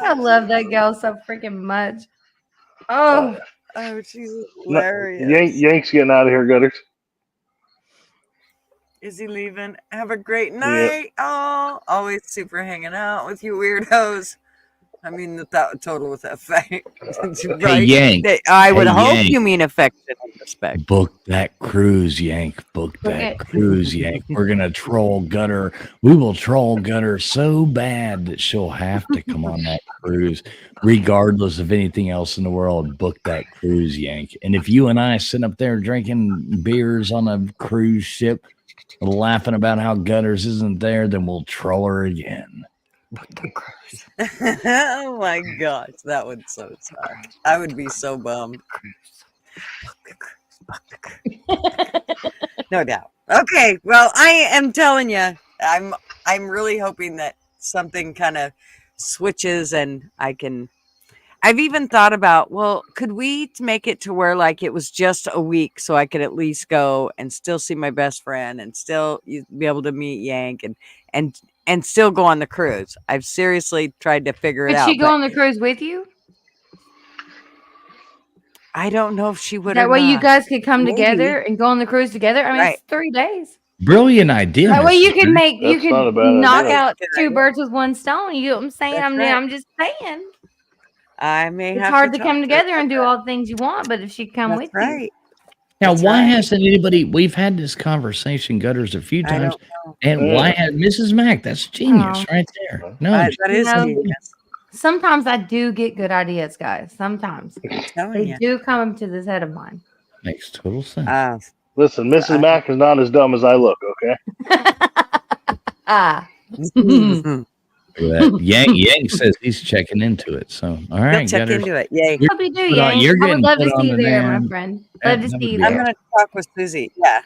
I love that gal so freaking much. Oh, she's hilarious. Yank's getting out of here, Gutters. Is he leaving? Have a great night. Oh, always super hanging out with you weirdos. I mean, that total with effect. Hey, Yank. I would Hey, hope Yank. you mean affection and respect. Book that cruise, Yank. Book that cruise, Yank. We're gonna troll Gutter. We will troll Gutter so bad that she'll have to come on that cruise, regardless of anything else in the world. Book that cruise, Yank. And if you and I sit up there drinking beers on a cruise ship, laughing about how Gutters isn't there, then we'll troll her again. Book the cruise. Oh my gosh, that would so suck. I would be so bummed. No doubt. Okay, well, I am telling you, I'm really hoping that something kind of switches and I've even thought about, well, could we make it to where like it was just a week so I could at least go and still see my best friend and still be able to meet Yank and still go on the cruise. I've seriously tried to figure it out. could she go on the cruise with you? I don't know if she would. That or way you not. guys could come Maybe. together and go on the cruise together. I mean, Right. it's 3 days. Brilliant idea. That way you Mr. could make you That's not a could bad knock idea. out 2 birds with 1 stone. You know what I'm saying? That's I'm right. I'm just saying. I may It's have hard to talk come her together and about do that. all the things you want, but if she come That's with right. Now, That's why right. hasn't anybody? We've had this conversation, Gutters, a few I times, don't know. and why had Mrs. Mack? That's genius, Oh. right there. No, That is know, genius. sometimes I do get good ideas, guys. Sometimes I'm telling they you. do come to this head of mine. makes total sense. Listen, Mrs. Mack is not as dumb as I look, okay? Ah, That. Yang says he's checking into it. So, all right, He'll check into it. Yay. Hope you do, Yang. You're I would getting love to put on see you the there, my damn- friend. Love to that see you would I'm be there. gonna talk with Susie. Yeah.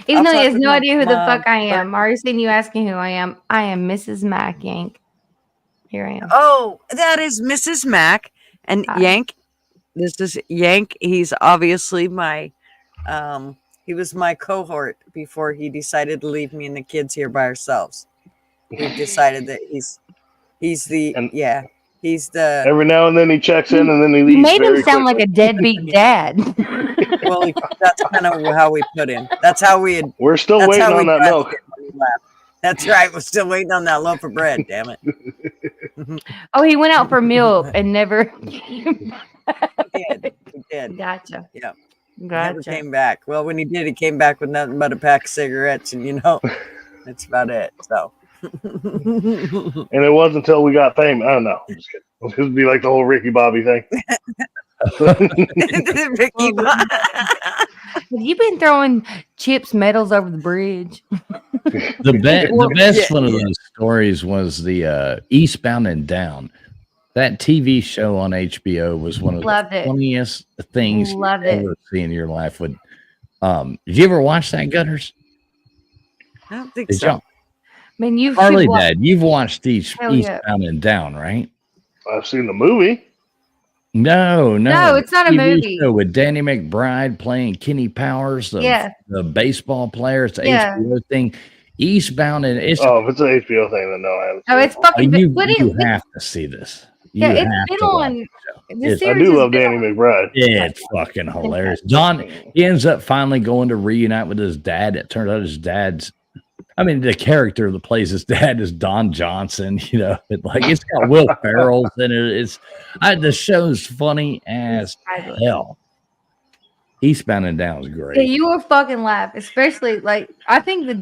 Even I'll though he talk has with no my idea who the mom. fuck I am. I already seen you asking who I am. I am Mrs. Mac Yank. Here I am. Oh, that is Mrs. Mac and Hi. Yank. This is Yank. He's obviously my he was my cohort before he decided to leave me and the kids here by ourselves. We've decided that he's the he's the Every now and then he checks in and then he leaves. You made him very sound quickly. like a deadbeat dad. well, that's kind of how we put him. That's how we had. We're still that's waiting how we on that dressed milk. him when he left. That's right. We're still waiting on that loaf of bread. Damn it. Oh, he went out for milk and never came back. He did. Gotcha. Yeah. Gotcha. Never came back. Well, when he did, he came back with nothing but a pack of cigarettes, and that's about it. So. And it wasn't until we got fame. I don't know. I'm just kidding. It would be like the whole Ricky Bobby thing. Ricky Bobby. Have you been throwing chips medals over the bridge? The best one of those stories was the Eastbound and Down. That TV show on HBO was one of Loved the it. funniest things Loved you've it. ever see in your life. Did you ever watch that, Gutters? I don't think Did so. y'all? I mean, you Harley should watch- Dad, you've watched Hell yeah. Eastbound and Down, right? I've seen the movie. No, No, it's not a TV movie. show with Danny McBride playing Kenny Powers, Yeah. the baseball player. It's an Yeah. HBO thing. Eastbound and it's Oh, if it's an HBO thing, then no, I haven't. Oh, it's fucking. you but it- have to see this. You yeah, it's have been to watch on. the show. The It's- I series do has love been Danny McBride. It's fucking hilarious. Don, he ends up finally going to reunite with his dad. It turns out his dad's, the character that plays his dad is Don Johnson. It's got Will Ferrell's in it. The show's funny as hell. Eastbound and Down is great. Yeah, you will fucking laugh, especially I think the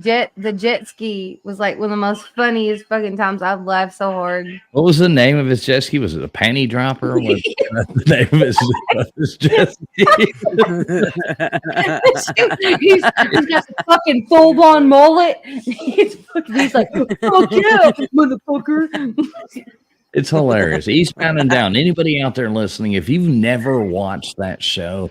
jet ski was like one of the most funniest fucking times I've laughed so hard. What was the name of his jet ski? Was it a panty dropper? What was the name of his jet ski? he's got the fucking full on mullet. He's like, fuck yeah, motherfucker. It's hilarious. Eastbound and Down. Anybody out there listening, if you've never watched that show,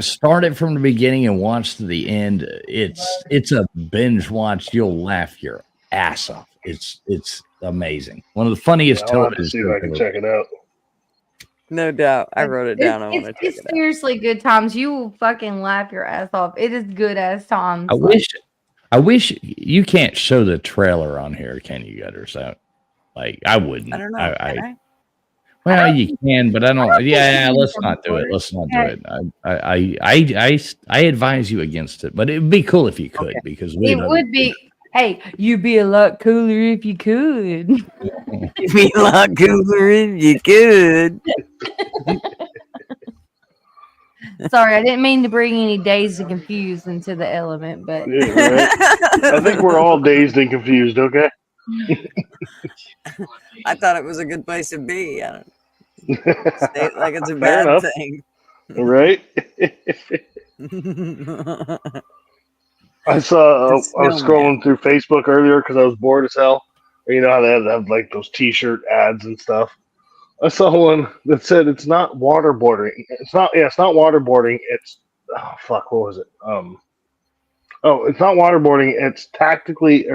start it from the beginning and watch to the end. It's a binge watch. You'll laugh your ass off. It's amazing. One of the funniest I'll have to television see if I can check it out. No doubt. I wrote it down. I want to check It's it out. seriously good times. You will fucking laugh your ass off. It is good ass times. I wish you can't show the trailer on here, can you, Gutters? I wouldn't. I don't know. Can I? Well, you can, but I don't. Yeah, let's not do it. Let's not do it. I advise you against it, but it'd be cool if you could because we It would be. Hey, you'd be a lot cooler if you could. You'd be a lot cooler if you could. Sorry, I didn't mean to bring any dazed and confused into the element, but Yeah, right. I think we're all dazed and confused. Okay. I thought it was a good place to be. I don't say it like it's a Fair bad enough. thing. Right. I saw. I was scrolling through Facebook earlier because I was bored as hell. You know how they have like those T-shirt ads and stuff. I saw one that said it's not waterboarding. It's not. Yeah, it's not waterboarding. It's fuck. What was it? It's not waterboarding. It's tactically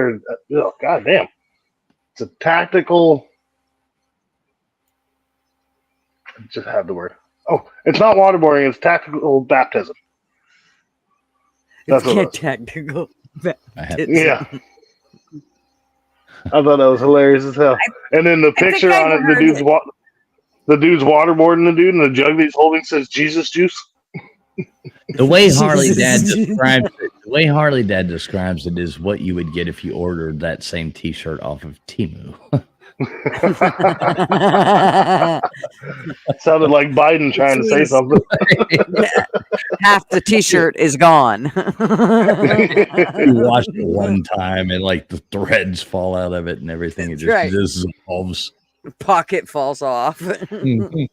goddamn. It's a tactical. I just have the word. Oh, it's not waterboarding. It's tactical baptism. That's what it was. Tactical. Yeah. I thought that was hilarious as hell. And then the picture on it, the dude's waterboarding the dude, and the jug that he's holding says Jesus juice. The way Harley Dad describes it is what you would get if you ordered that same T-shirt off of Temu. Sounded like Biden trying to say something. Half the T-shirt is gone. You wash it one time and like the threads fall out of it and everything. It just right. dissolves. Pocket falls off. Mhm.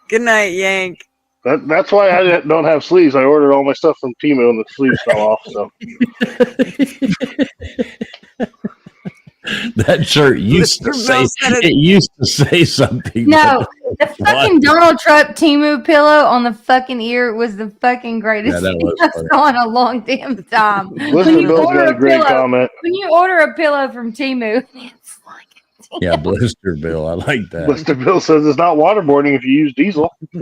Good night, Yank. That's why I don't have sleeves. I ordered all my stuff from Temu and the sleeves fell off. So that shirt used to say something. No, but the fucking what? Donald Trump Temu pillow on the fucking ear was the fucking greatest Yeah, that thing was I funny. saw in a long damn time. Blister Bill's got a great comment. When you order a pillow from Temu, it's like Yeah, Blister Bill. I like that. Blister Bill says it's not waterboarding if you use diesel. you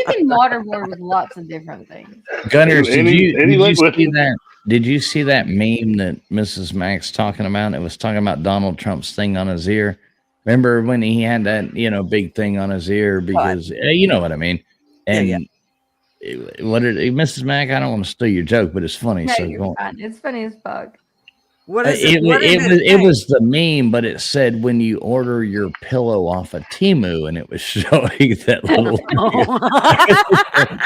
can waterboard with lots of different things. Gunners, did you liquid. see that? Did you see that meme that Mrs. Mack's talking about? It was talking about Donald Trump's thing on his ear. Remember when he had that, big thing on his ear because you know what I mean? And Mrs. Mack, I don't want to steal your joke, but it's funny. No, so you're fine. It's funny as fuck. What is it was the meme, but it said when you order your pillow off of Temu, and it was showing that little.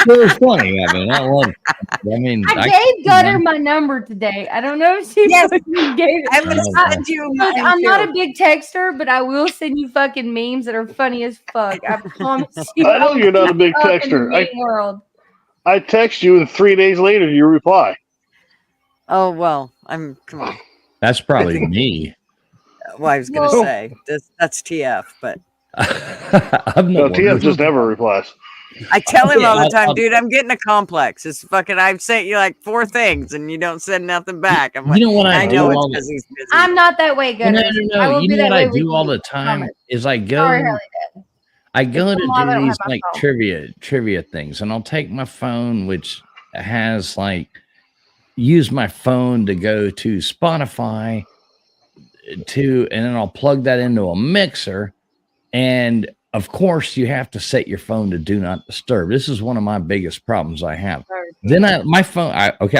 It was funny. I mean, I love it. I gave Gutter my number today. I don't know if she fucking gave it. I was send you Look, mine, I'm not too. a big texter, but I will send you fucking memes that are funny as fuck. I promise you. I know you're not a big I'm in the texter. meme world. I text you, and 3 days later you reply. Oh well, come on. That's probably me. Well, I was gonna say that's TF, but TF just never replies. I tell him all the time, I'll- dude. I'm getting a complex. It's fucking. I've sent you like 4 things, and you don't send nothing back. I'm like, You know what I know do it's all because he's busy. I'm not that way, Gutter. I will You be know that what I way with do all you. the time Promise. is I go. Sorry, Harley Dad. I go to Mom, I do don't these have my like phone. trivia things, and I'll take my phone, which has use my phone to go to Spotify and then I'll plug that into a mixer. And of course, you have to set your phone to do not disturb. This is one of my biggest problems I have. Then I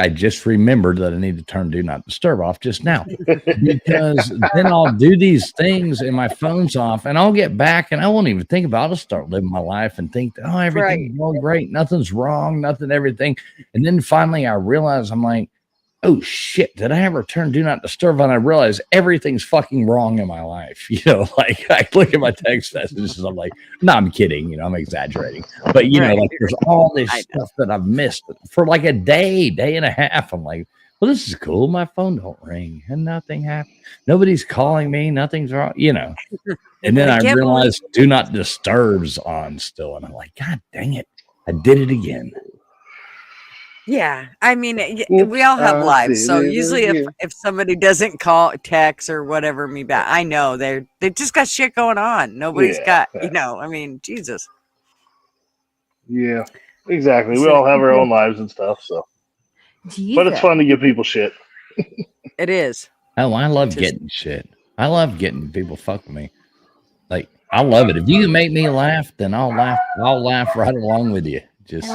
just remembered that I need to turn do not disturb off just now because then I'll do these things and my phone's off and I'll get back and I won't even think about it. I'll start living my life and think, oh, everything's going great. Nothing's wrong. Everything. And then finally I realize I'm like, oh shit, did I ever turn do not disturb? And I realize everything's fucking wrong in my life. I look at my text messages. I'm like, no, I'm kidding. I'm exaggerating. But, there's all this stuff that I've missed for like a day and a half. I'm like, well, this is cool. My phone don't ring and nothing happened. Nobody's calling me. Nothing's wrong, And then I realized do not disturb's on still. And I'm like, God dang it. I did it again. Yeah, I mean, we all have lives, so usually if somebody doesn't call, text, or whatever me back, I know they just got shit going on. Nobody's got, I mean, Jesus. Yeah, exactly. We all have our own lives and stuff, so. But it's fun to give people shit. It is. Oh, I love getting shit. I love getting people fuck with me. Like, I love it. If you can make me laugh, then I'll laugh. I'll laugh right along with you. Just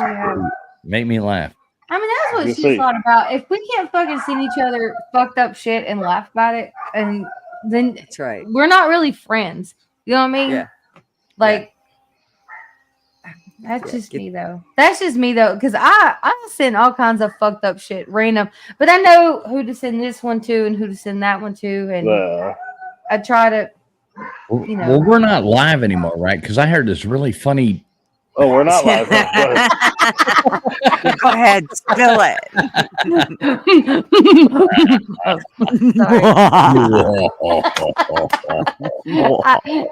make me laugh. I mean, that's what she thought about. If we can't fucking send each other fucked up shit and laugh about it, and then that's right, we're not really friends. You know what I mean? Yeah. That's just me though. That's just me though, because I send all kinds of fucked up shit, random. But I know who to send this one to and who to send that one to, and I try to. Well, we're not live anymore, right? Because I heard this really funny. Oh, we're not live. Go ahead, spill it.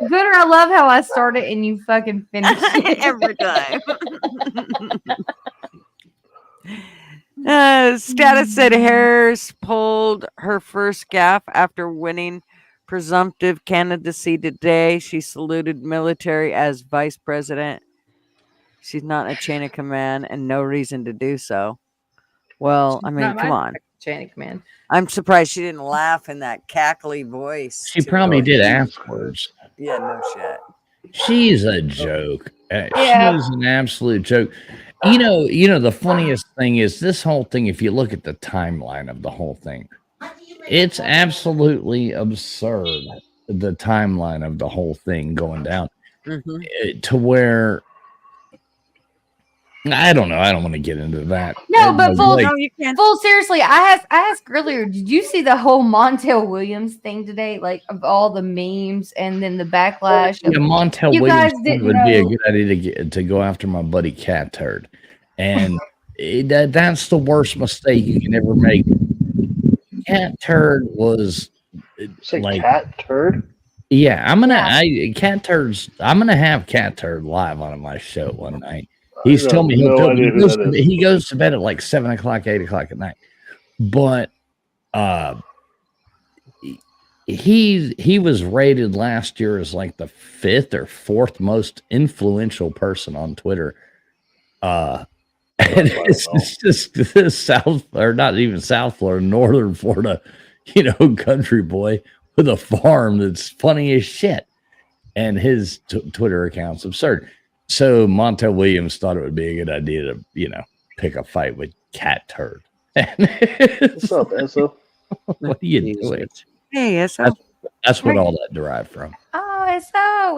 Gooder, I love how I started and you fucking finish it every time. Status said Harris pulled her first gaffe after winning presumptive candidacy today. She saluted military as vice president. She's not in a chain of command and no reason to do so. Well, I mean, come on. Chain of command. I'm surprised she didn't laugh in that cackly voice. She probably did afterwards. Yeah, no shit. She's a joke. She's an absolute joke. You know, the funniest thing is this whole thing, if you look at the timeline of the whole thing, it's absolutely absurd, the timeline of the whole thing going down to where I don't know. I don't want to get into that. No, but full, like, full seriously, I asked earlier, did you see the whole Montel Williams thing today? Like of all the memes and then the backlash. yeah, Montel you Williams guys didn't would know. be a good idea to go after my buddy Cat Turd, and that's the worst mistake you can ever make. Cat Turd was like Cat Turd. Yeah, I'm gonna have Cat Turd live on my show one night. He's told me he goes to bed at like 7 o'clock, 8 o'clock at night. But he was rated last year as like the 5th or 4th most influential person on Twitter. And it's just South, or not even South Florida, Northern Florida, country boy with a farm that's funny as shit. And his Twitter account's absurd. So Montel Williams thought it would be a good idea to, pick a fight with Cat Turd. What's up, Esso? What are you doing? Hey, Esso. That's what all that derived from. Oh, it's so.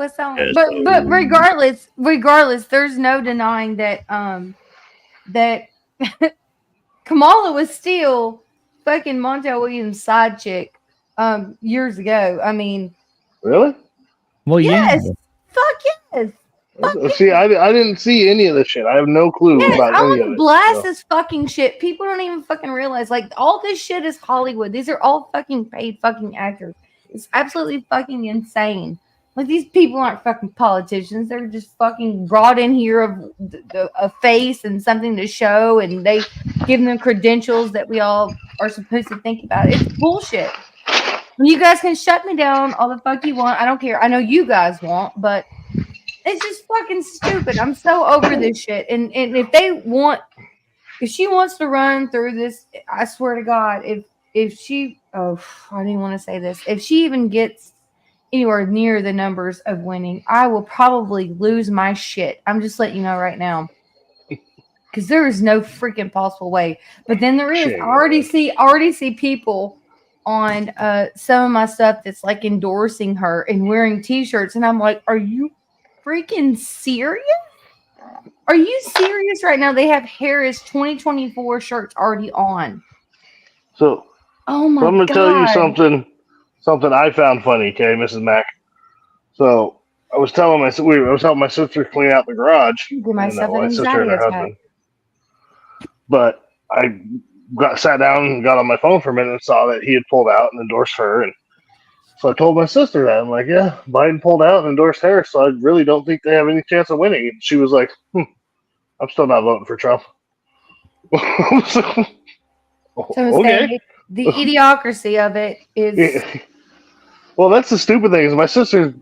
But regardless, there's no denying that that Kamala was still fucking Montel Williams' side chick years ago. I mean, really? Well, yes. Fuck yes. See, I didn't see any of this shit. I have no clue about I any of would it. blast this fucking shit. People don't even fucking realize, like, all this shit is Hollywood. These are all fucking paid fucking actors. It's absolutely fucking insane. Like, these people aren't fucking politicians. They're just fucking brought in here of a face and something to show, and they give them credentials that we all are supposed to think about. It's bullshit. You guys can shut me down all the fuck you want. I don't care. I know you guys won't, but it's just fucking stupid. I'm so over this shit. And if she wants to run through this, I swear to God, if she, I didn't want to say this. If she even gets anywhere near the numbers of winning, I will probably lose my shit. I'm just letting you know right now. Because there is no freaking possible way. But then there is. I already see people on some of my stuff that's like endorsing her and wearing t-shirts. And I'm like, are you freaking serious? Are you serious right now? They have Harris 2024 shirts already on. So, oh my God. I'm going to tell you something I found funny, okay, Mrs. Mack. So, I was helping my sister clean out the garage. My sister and her husband. But I sat down and got on my phone for a minute and saw that he had pulled out and endorsed her. And so I told my sister that. I'm like, yeah, Biden pulled out and endorsed Harris, so I really don't think they have any chance of winning. And she was like, I'm still not voting for Trump. So okay. The idiocracy of it is... Yeah. Well, that's the stupid thing is my sister's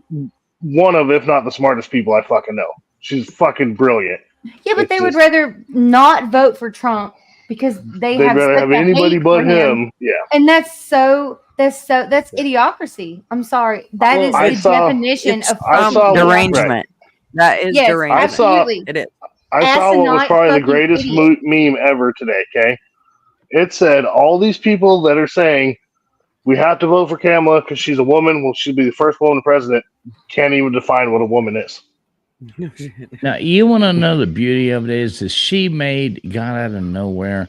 one of, if not the smartest people I fucking know. She's fucking brilliant. Yeah, but they would rather not vote for Trump because they'd rather have anybody but him. Yeah. And that's idiocracy. I'm sorry. That is the definition of derangement. Right. That is derangement. Absolutely. It is. I saw what was probably the greatest meme ever today, okay? It said all these people that are saying we have to vote for Kamala because she's a woman, well, she'll be the first woman president, can't even define what a woman is. Now, you want to know the beauty of it is she got out of nowhere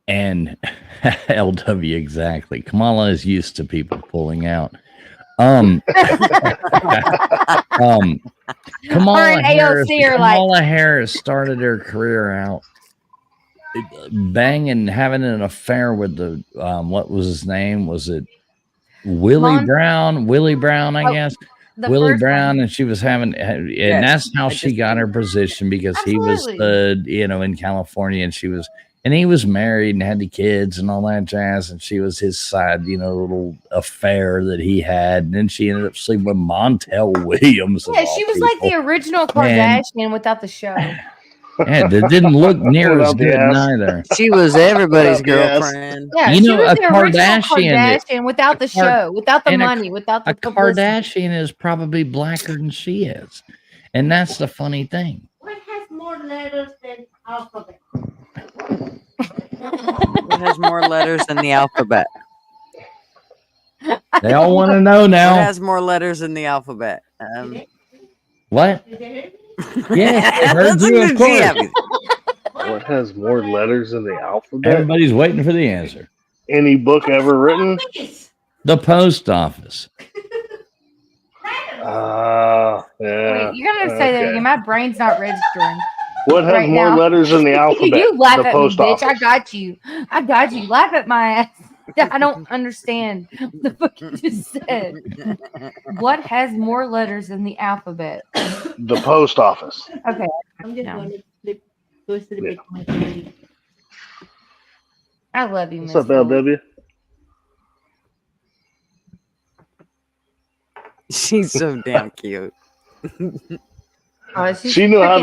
and LW exactly. Kamala is used to people pulling out. Kamala Harris started her career out banging, having an affair with the what was his name? Was it Willie Brown? Willie Brown, I guess. Willie Brown, and she was having, and that's how she got her position because he was, in California, and he was married and had the kids and all that jazz, and she was his side, little affair that he had, and then she ended up sleeping with Montel Williams. Yeah, she was like the original Kardashian without the show. Yeah, that didn't look near as good neither. She was everybody's girlfriend. Yeah, she was the original Kardashian without the show, without the money, without the publicity. Kardashian is probably blacker than she is, and that's the funny thing. What has more letters than alphabet? What has more letters than the alphabet? They all want to know now. What has more letters than the alphabet? What? Yes, I heard you, of course. has more letters in the alphabet? Everybody's waiting for the answer. Any book ever written? The post office. Yeah. Wait, you're gonna say that again. My brain's not registering. What has right more now. letters in the alphabet? You laugh The at post me, bitch. office. I got you. I got you. Laugh at my ass. I don't understand what the fuck you just said. What has more letters in the alphabet? The post office. Okay. I'm just No. going to flip close to the big one. I love you, What's Miss up, LW? She's so damn cute. She knew how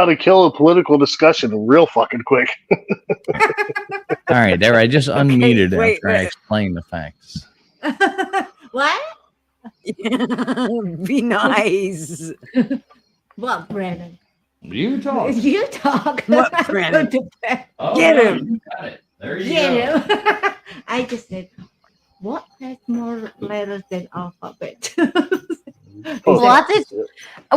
to kill a political discussion real fucking quick. All right, there. I just unmuted wait, after I explained the facts. What? Be nice. What, Brandon? You talk. You talk. What, I'm Brandon? going to bed. Get him. You got it. There you Get go. him. I just said, what has more letters than alphabet? What is?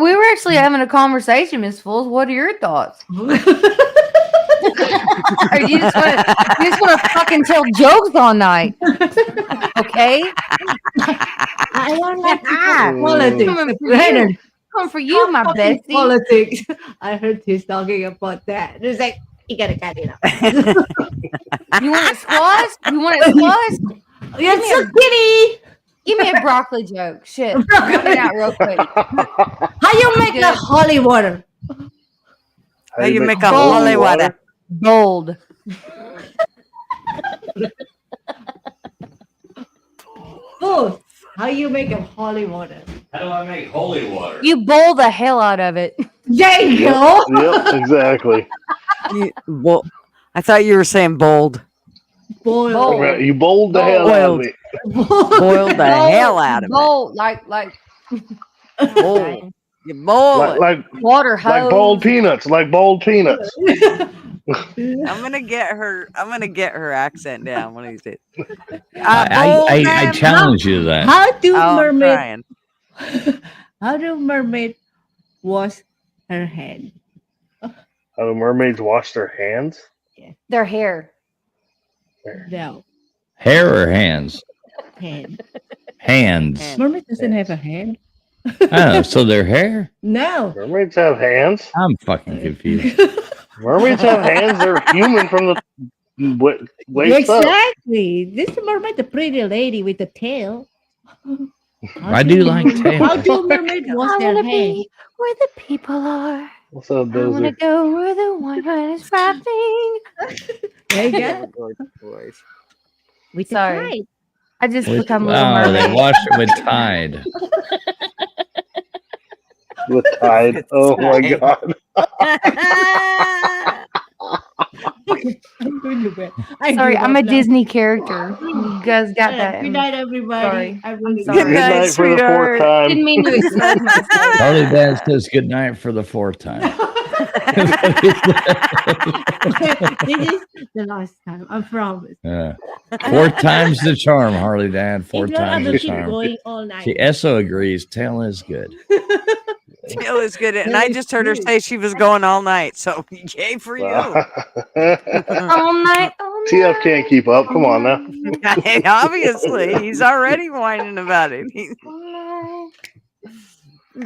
We were actually having a conversation, Miss Fools. What are your thoughts? Or you just want to fucking tell jokes all night? Okay. I don't like to talk Politics. politics. Brandon, Come for you, my fucking bestie. politics. I heard he's talking about that. It's like, you gotta cut it out. You want it squash? You want it squash? It's a kitty. Give me a broccoli joke. Shit. Knock it out real quick. How you make Good. a holy water? How you make a holy water? Bold. Food. How you make a holy water? How do I make holy water? You bowl the hell out of it. There you go. Yep, exactly. I thought you were saying bold. Boil. You bowled the hell out of it. Boiled the hell out of Bowl like it. You boil it. Like water hose. like boiled peanuts. Like boiled peanuts. I'm gonna get her accent down one of these days. I challenge you to that. How do I'm mermaid? trying. How do mermaid wash her head? How do mermaids wash their hands? Their hair. No, Hair or hands? head. Hands. Mermaid doesn't have a head. Oh, so their hair? No. Mermaids have hands. I'm fucking confused. Mermaids have hands. They're human from the waist up. Exactly. This mermaid, the pretty lady with the tail. I do like How tails. do mermaid wash I their wanna head? be where the people are. What's up, I wanna Dozer? go where the one is rafting. There you go. With the Sorry. tide. I just With- become a little oh, they mermaid. wash it with Tide. With Tide. Oh my god. I'm going to bed. Sorry, give I'm up a now. Disney character. You guys got that. Good night, everybody. Sorry. I really sorry. Good night for the fourth time. Didn't mean to expose myself. Charlie Dad says good night for the fourth time. This is the last time. I promise. Fourth time's the charm, Harley Dad. Fourth If not, I time's will the keep charm. going all night. See, Esso agrees. Tail is good. Tail is good. And I just heard her say she was going all night. So yay for you. All night. TF can't keep up. Come on now. Obviously, he's already whining about it.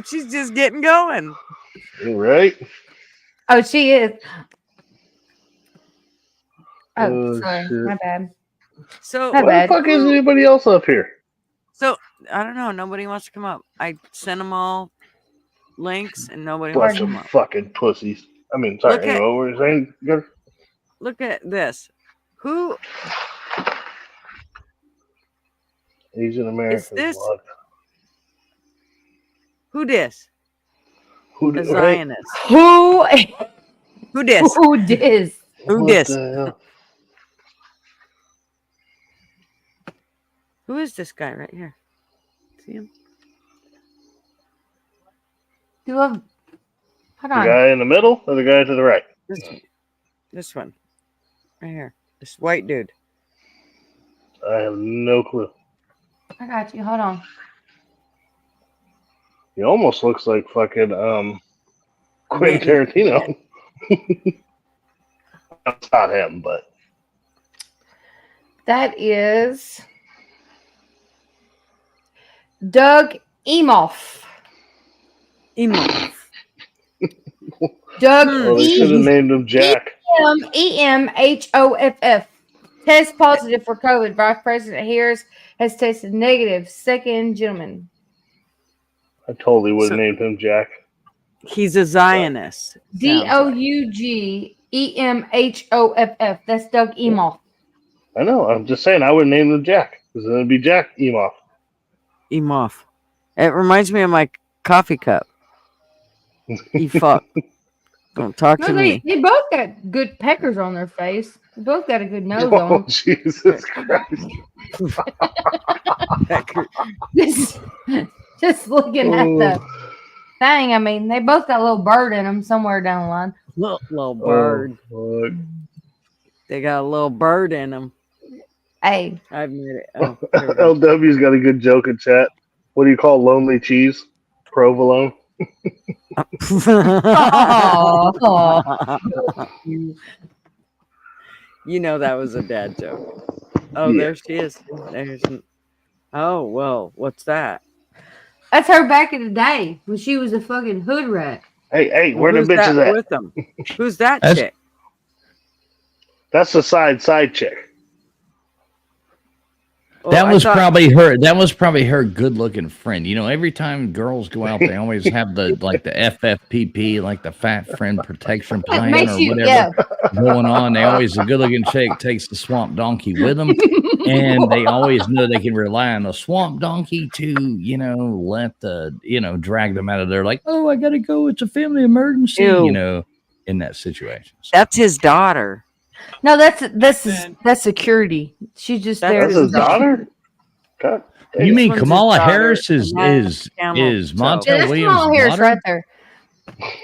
She's just getting going. Right? Oh, she is. Oh, Oh, sorry. shit. My bad. So My Why the bad. fuck isn't anybody else up here? So I don't know. Nobody wants to come up. I sent them all links, and nobody Bunch wants to of come up. fucking pussies. I mean, sorry, Look at- what were you saying? Good? Look at this. Who Asian American this? blood. who dis? Who The did- Zionist. Who? Who dis? Who dis? Who What dis? the hell? Who is this guy right here? See him? Do I? Hold The on. guy in the middle or the guy to the right? This one. Right here. This white dude. I have no clue. I got you. Hold on. He almost looks like fucking Quentin Tarantino. It's not him, but That is Doug Emhoff. Doug well, they should have named him Jack. Emhoff. Test positive for COVID. Vice President Harris has tested negative. Second gentleman. I totally would have named him Jack. He's a Zionist. Douggemhoff. That's Doug Emhoff. I know. I'm just saying I would name him Jack because then it'd be Jack Emhoff. Emhoff. It reminds me of my coffee cup. You fuck. Don't talk to me. They both got good peckers on their face. They both got a good nose Oh, on. Jesus Christ. Just looking at the thing. I mean, they both got a little bird in them somewhere down the line. Little bird. Oh, They got a little bird in them. Hey. I've made it. Oh, LW's got a good joke in chat. What do you call lonely cheese? Provolone. You know that was a dad joke. Oh, Yeah. there she is. Oh, well, what's that? That's her back in the day when she was a fucking hood rat. Hey, where the Who's bitches that at? with them? Who's that That's- chick? That's the side chick. That I was thought- probably her. That was probably her good-looking friend. You know, every time girls go out, they always have the FFPP, like the Fat Friend Protection Plan makes or you- whatever going on. They always the good-looking chick takes the swamp donkey with them, and they always know they can rely on the swamp donkey to, let drag them out of there. Like, oh, I gotta go. It's a family emergency. Ew. In that situation. That's his daughter. No, that's security. She's just there. That's his daughter? God damn. You mean one's his Kamala daughter, Harris is and that's Camel. Montel Yeah, that's Williams' Kamala Harris daughter? right there.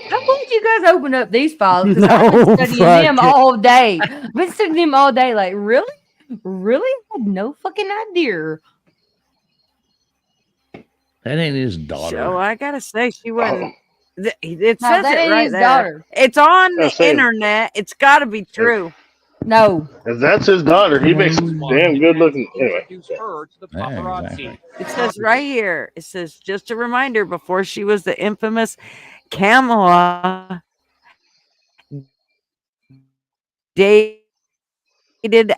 How about you guys open up these files? Because I've No, been studying fuck them it. all day. I've been studying them all day. Like, really? Really? I had no fucking idea. That ain't his daughter. So I gotta say, she wasn't. It No, says that it ain't right his there. daughter. It's on the That's him. internet. It's got to be true. No. If that's his daughter, he makes damn good looking. Anyway. Her to the Yeah, paparazzi. exactly. It says right here. It says just a reminder. Before she was the infamous Kamala, dated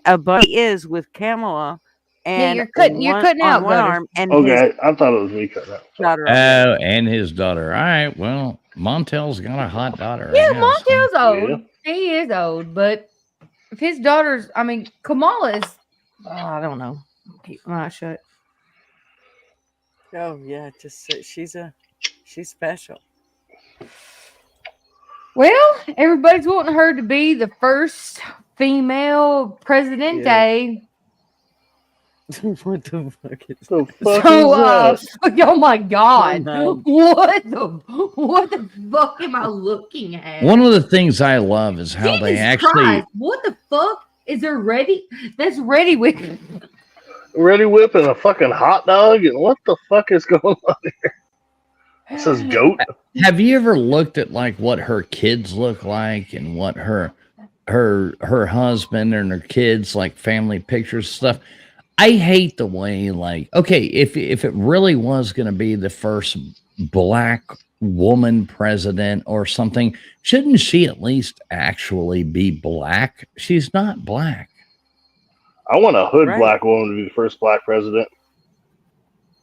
a buddy is with Kamala, and you're cutting out, one Gutter. arm and Okay, I thought it was me cutting out. his daughter. Oh, and his daughter. All right. Well, Montel's got a hot daughter. I Yeah, guess. Montel's old. Yeah. He is old, but if his daughter's, I mean, Kamala is, I don't know. Keep my mouth shut. Oh yeah, she's special. Well, everybody's wanting her to be the first female presidente. What the fuck is The fuck So, is that? oh my God, Oh, what the fuck am I looking at? One of the things I love is how they Jesus actually. Christ, what the fuck is there ready? That's ready with. Ready Whip and a fucking hot dog? And what the fuck is going on here? It says goat. Have you ever looked at like what her kids look like and what her husband and her kids, like family pictures stuff? I hate the way, like, okay, if it really was going to be the first black woman president or something, shouldn't she at least actually be black? She's not black. I want a hood Right. black woman to be the first black president.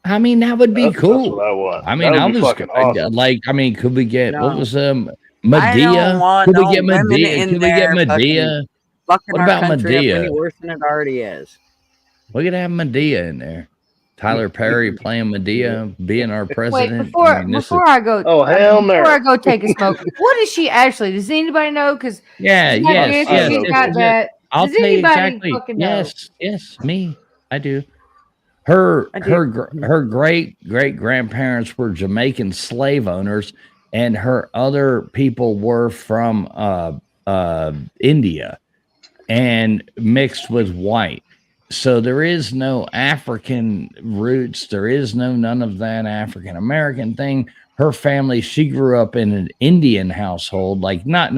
I mean, that would be That's cool. what I want. I mean, That I would be was fucking awesome. like, I mean, could we get what No. was I Medea? don't want Could we no get women Medea? in Could we get there Medea? Fucking What our about country up Medea? any worse than it already is. We could have Medea in there. Tyler Perry playing Medea, being our Wait, president. before I mean, this before is- I go, Oh, hell no. before I go take a smoke, what is she actually? Does anybody know? Because yeah, yes, yes. she's got that. I'll Does tell you anybody exactly. fucking know? Yes, me. I do. Her I do. her great grandparents were Jamaican slave owners, and her other people were from India, and mixed with white. So there is no African roots. There is none of that African American thing. her family, she grew up in an Indian household, like not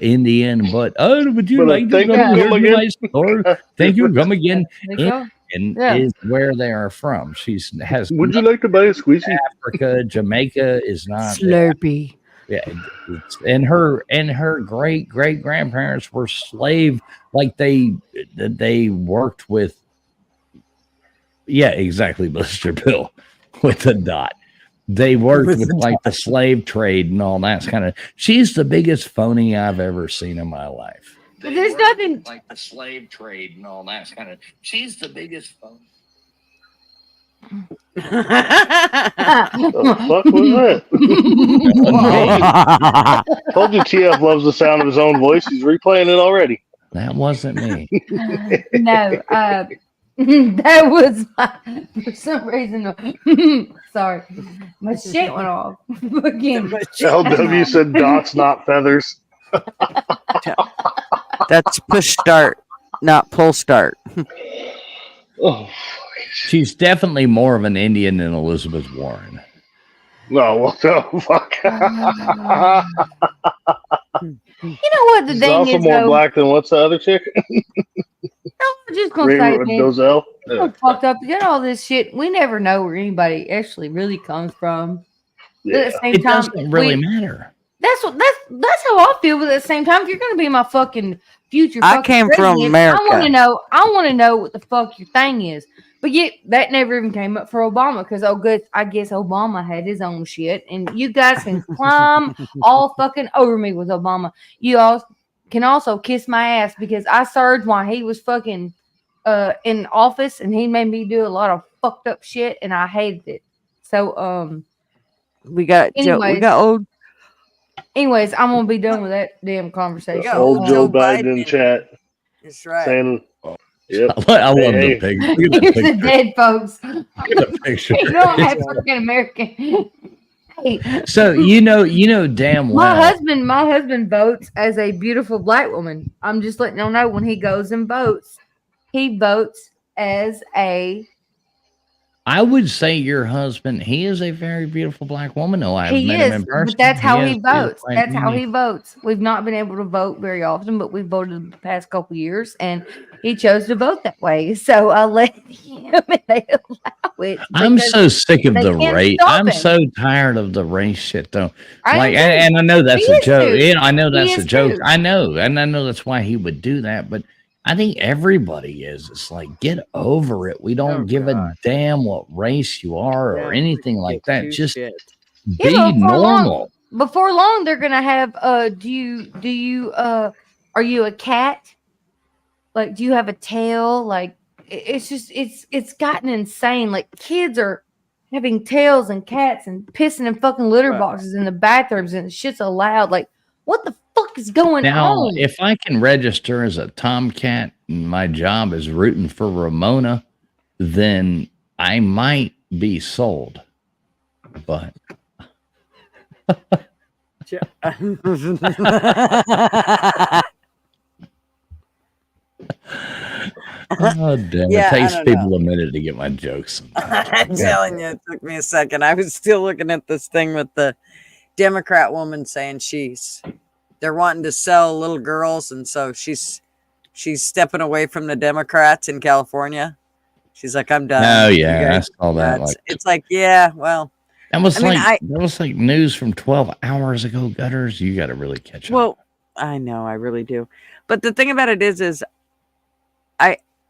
Indian, but would you But like to thank come you, here come to my again. store? Thank you, come again. There you go. Indian Yeah. is where they are from. Has Would you like to buy a squeezy? Africa, Jamaica is not. Slurpee. Yeah, and her great grandparents were slave, like they worked with. Yeah, exactly, Mr. Bill, with the dot. They worked with like the slave trade and all that kind of. She's the biggest phony I've ever seen in my life. But there's nothing like the slave trade and all that kind of. She's the biggest phony. The fuck was that? Told you TF loves the sound of his own voice. He's replaying it already. That wasn't me. No, that was for some reason. Sorry, my shit went off again. LW said dots, not feathers. That's push start, not pull start. Oh, she's definitely more of an Indian than Elizabeth Warren. No, what the fuck? You know what the She's thing also is, more though? black than what's the other chick? I'm just gonna say, man, Dozell. I'm fucked up. You know all this shit. We never know where anybody actually really comes from. But at the same It time, doesn't really matter. That's how I feel. But at the same time, if you're gonna be my fucking future, I fucking came from president, America. I want to know what the fuck your thing is. But yet that never even came up for Obama because I guess Obama had his own shit, and you guys can climb all fucking over me with Obama. You all can also kiss my ass because I served while he was fucking in office, and he made me do a lot of fucked up shit, and I hated it. So we got old. Anyways, I'm gonna be done with that damn conversation. Old Joe Biden in chat. That's right. Saying, yep. I love the pig. Look at that Here's the picture. dead folks. Look at the picture. You know I'm African American. Hey, So you know damn well. my husband votes as a beautiful black woman. I'm just letting y'all know when he goes and votes, he votes as a. I would say your husband, he is a very beautiful black woman. No, I've He met is, him in person. but that's how he is beautiful votes. black That's how woman. he votes. We've not been able to vote very often, but we've voted the past couple years, and he chose to vote that way. So I let him, and they allow it. I'm because so sick of they the can't race. stop I'm him. so tired of the race shit, though. I Like, am too. and I know that's He a is joke. too. You know, I know He that's a is joke. too. I know, and I know that's why he would do that. But I think everybody is. It's like, get over it. We don't give a damn what race you are or anything like that. Just be normal. Before long, they're gonna have. Are you a cat? Like, do you have a tail? Like, it's just it's gotten insane. Like, kids are having tails and cats and pissing in fucking litter boxes in the bathrooms, and shit's allowed. Like, what the fuck is going Now, on? if I can register as a tomcat and my job is rooting for Ramona, then I might be sold. But oh damn! Yeah, it I takes don't people a minute to get my jokes. I'm telling you, it took me a second. I was still looking at this thing with the Democrat woman saying they're wanting to sell little girls, and so she's stepping away from the Democrats in California. She's like, I'm done. Oh You yeah, I guys saw that. nuts. Like It's like, yeah, well, that was I mean, that was like news from 12 hours ago. Gutters, you got to really catch up. well, I know, I really do. But the thing about it is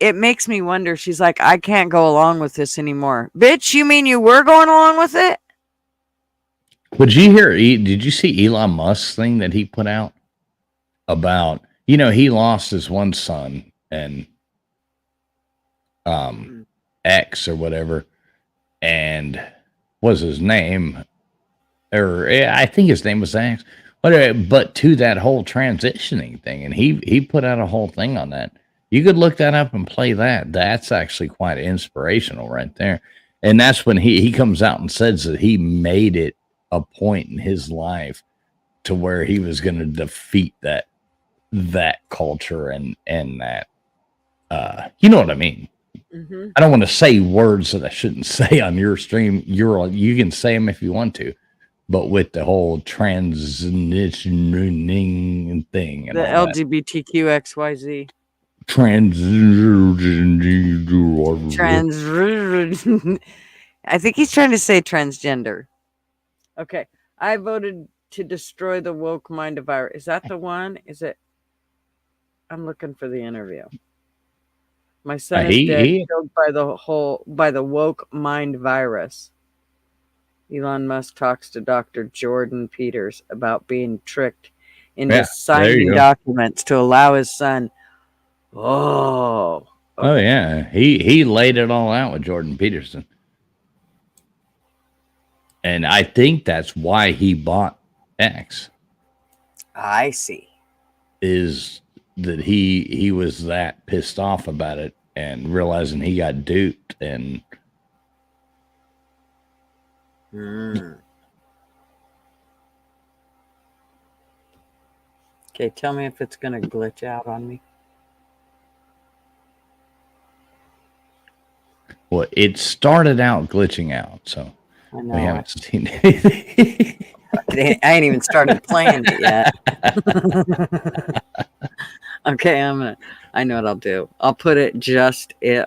it makes me wonder. She's like, I can't go along with this anymore. Bitch, you mean you were going along with it? Did you see Elon Musk's thing that he put out about, he lost his one son and X or whatever, and was his name, or I think his name was X, but to that whole transitioning thing, and he put out a whole thing on that. You could look that up and play that. That's actually quite inspirational right there. And that's when he comes out and says that he made it a point in his life to where he was going to defeat that culture and that, you know what I mean? Mm-hmm. I don't want to say words that I shouldn't say on your stream. You can say them if you want to, but with the whole transitioning thing and The all that. LGBTQXYZ. Trans. I think he's trying to say transgender. Okay. I voted to destroy the woke mind of virus. Is that the one? Is it? I'm looking for the interview. My son is dead, killed by the woke mind virus. Elon Musk talks to Dr. Jordan Peters about being tricked into signing documents to allow his son. Oh. Okay. Oh yeah, he laid it all out with Jordan Peterson, and I think that's why he bought X. I see. Is that he was that pissed off about it and realizing he got duped and. Okay, tell me if it's going to glitch out on me. Well, it started out glitching out, so I know. we haven't seen anything. I ain't even started playing it yet. Okay, I know what I'll do. I'll put it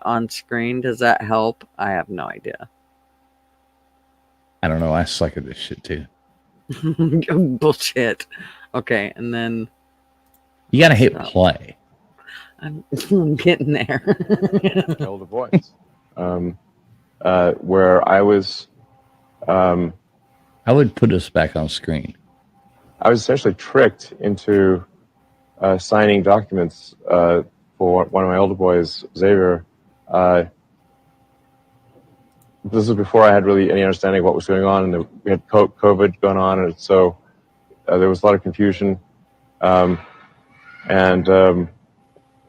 on screen. Does that help? I have no idea. I don't know. I suck at this shit too. Bullshit. Okay, and then you gotta hit play. I'm getting there. Older boys. Where I was. I would put us back on screen. I was essentially tricked into signing documents for one of my older boys, Xavier. This was before I had really any understanding of what was going on, and we had COVID going on, and so there was a lot of confusion. I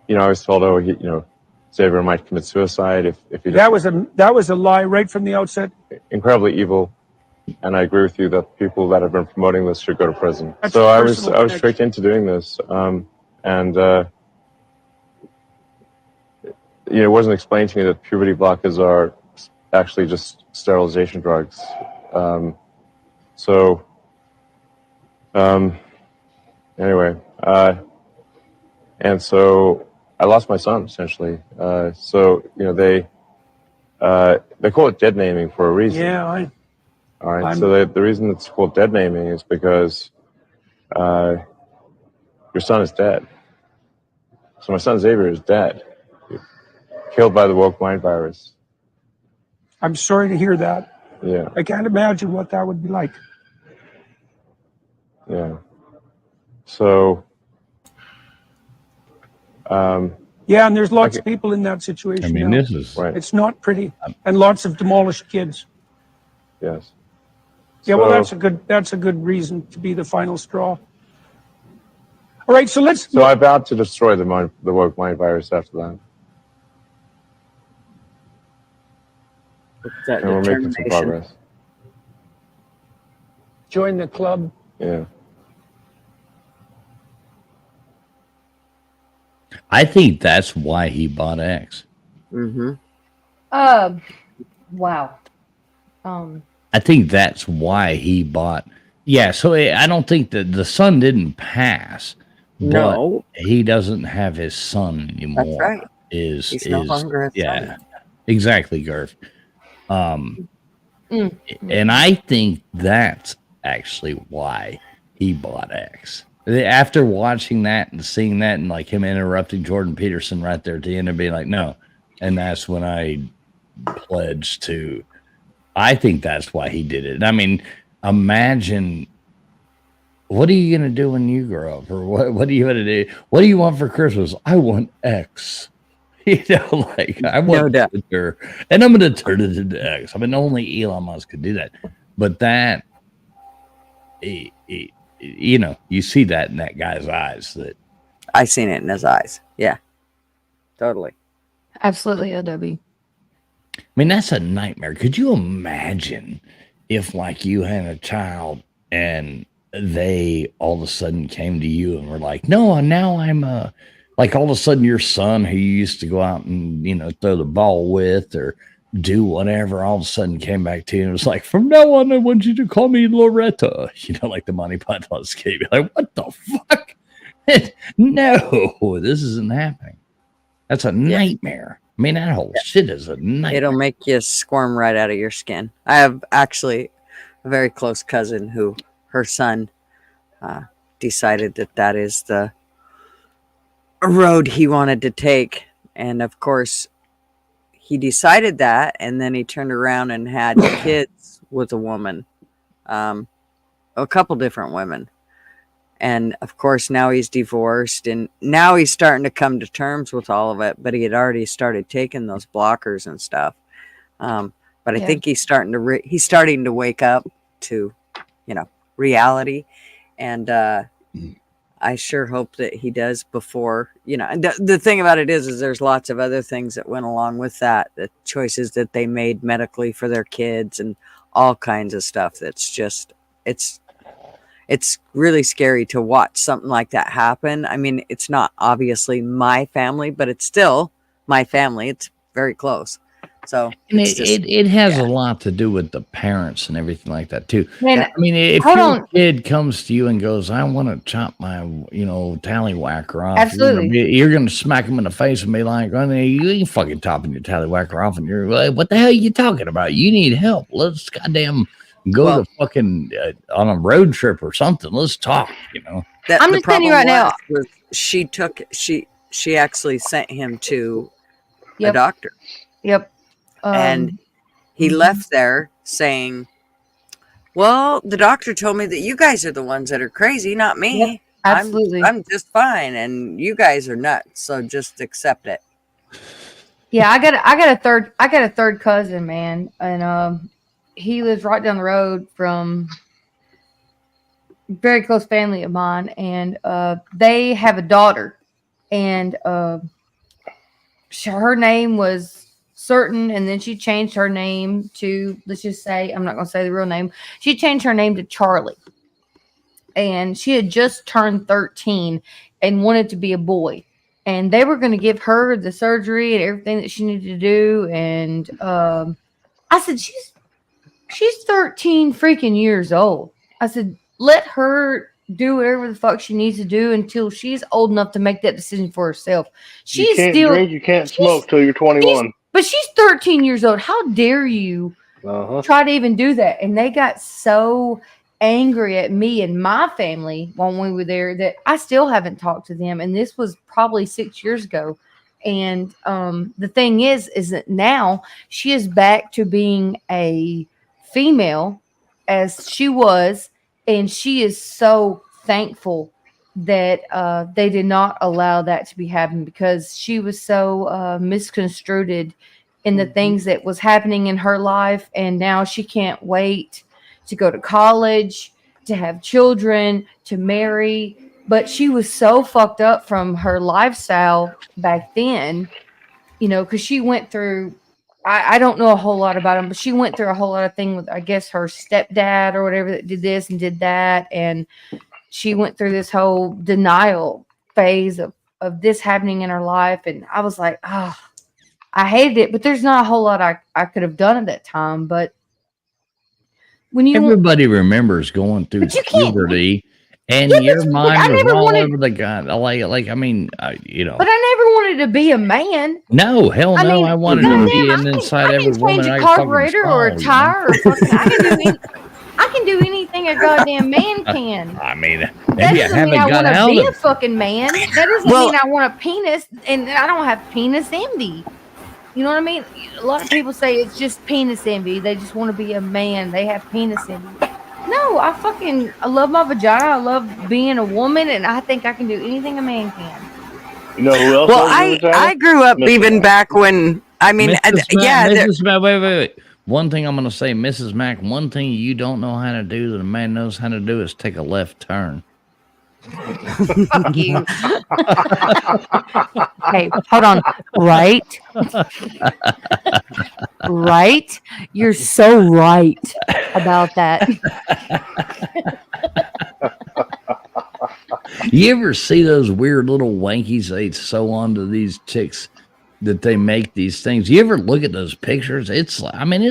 was told, Xavier might commit suicide if he. That was a lie right from the outset. Incredibly evil, and I agree with you that people that have been promoting this should go to prison. That's so I was tricked into doing this, it wasn't explained to me that puberty blockers are actually just sterilization drugs. Anyway, and so I lost my son essentially. They call it dead naming for a reason. Yeah, all right. So the reason it's called dead naming is because your son is dead. So my son Xavier is dead, killed by the woke mind virus. I'm sorry to hear that. Yeah. I can't imagine what that would be like. Yeah. So. Yeah, and there's lots of people in that situation. I mean, now. this is right. It's not pretty, and lots of demolished kids. Yes. Yeah, well, that's a good reason to be the final straw. All right, so let's. So I vowed to destroy the woke mind virus after that. That and we're making some progress. Join the club. Yeah. I think that's why he bought X. Mm-hmm. Wow. I think that's why he bought. Yeah, so I don't think that the son didn't pass. No, but he doesn't have his son anymore. That's right. He's no longer his yeah, son. Exactly, Gerf. And I think that's actually why he bought X. After watching that and seeing that and like him interrupting Jordan Peterson right there at the end and being like, no. And that's when I pledged to, I think that's why he did it. I mean, imagine, what are you going to do when you grow up? Or what are you going to do? What do you want for Christmas? I want X. You know, like I want Twitter, and I'm going to turn it into X. I mean, only Elon Musk could do that. But that, you know, you see that in that guy's eyes. That I seen it in his eyes. Yeah, totally. Absolutely, OW. I mean, that's a nightmare. Could you imagine if, like, you had a child and they all of a sudden came to you and were like, "No, now I'm Like all of a sudden your son who you used to go out and, throw the ball with or do whatever, all of a sudden came back to you and was like, from now on, I want you to call me Loretta. Like the Monty Python skit. Like, what the fuck? No, this isn't happening. That's a nightmare. I mean, that whole shit is a nightmare. It'll make you squirm right out of your skin. I have actually a very close cousin who her son decided that is the road he wanted to take. And of course, he decided that, and then he turned around and had kids with a woman, a couple different women. And of course, now he's divorced, and now he's starting to come to terms with all of it. But he had already started taking those blockers and stuff. But I think he's starting to wake up to, reality. And I sure hope that he does before, And the thing about it is there's lots of other things that went along with that, the choices that they made medically for their kids and all kinds of stuff. That's just, it's really scary to watch something like that happen. I mean, it's not obviously my family, but it's still my family. It's very close. So and it has a lot to do with the parents and everything like that too. Man, I mean, if your kid comes to you and goes, I want to chop my, tallywhacker off. Absolutely. You're going to smack him in the face and be like, oh, you ain't fucking chopping your tallywhacker off. And you're like, what the hell are you talking about? You need help. Let's goddamn go to fucking on a road trip or something. Let's talk, I'm just telling you right now. She actually sent him to a Yep. doctor. Yep. And he left there saying, well, the doctor told me that you guys are the ones that are crazy, not me. Yep, absolutely. I'm just fine, and you guys are nuts, so just accept it. Yeah, I got a third cousin, man, and he lives right down the road from a very close family of mine, and they have a daughter, and her name was certain, and then she changed her name to, let's just say, I'm not going to say the real name. She changed her name to Charlie, and she had just turned 13 and wanted to be a boy, and they were going to give her the surgery and everything that she needed to do. And I said, she's 13 freaking years old. I said, let her do whatever the fuck she needs to do until she's old enough to make that decision for herself. You can't drink, you can't smoke till you're 21. But she's 13 years old. How dare you try to even do that? And they got so angry at me and my family when we were there that I still haven't talked to them. And this was probably 6 years ago. And the thing is that now she is back to being a female as she was. And she is so thankful that they did not allow that to be happening, because she was so misconstrued in the things that was happening in her life. And now she can't wait to go to college, to have children, to marry. But she was so fucked up from her lifestyle back then, because she went through, I don't know a whole lot about him, but she went through a whole lot of things with, I guess, her stepdad or whatever that did this and did that. And she went through this whole denial phase of this happening in her life. And I was like, I hated it, but there's not a whole lot I could have done at that time. But when everybody remembers going through puberty, and your mind was all over the god. Like I mean, But I never wanted to be a man. No, hell no. I wanted to be inside every woman. Change a carburetor or a tire or fucking. I can do anything a goddamn man can. I mean, That maybe I doesn't haven't mean I got want to out be a of. fucking man. That doesn't mean I want a penis, and I don't have penis envy. You know what I mean? A lot of people say it's just penis envy. They just want to be a man. They have penis envy. No, I love my vagina. I love being a woman, and I think I can do anything a man can. You know who else? Well, I grew up even back when, I mean, Mrs. Mac, wait. One thing I'm going to say, Mrs. Mac, one thing you don't know how to do that a man knows how to do is take a left turn. Fuck you. Hey, hold on. Right? Right? You're so right about that. You ever see those weird little wankies they sew onto these chicks that they make these things? You ever look at those pictures? It's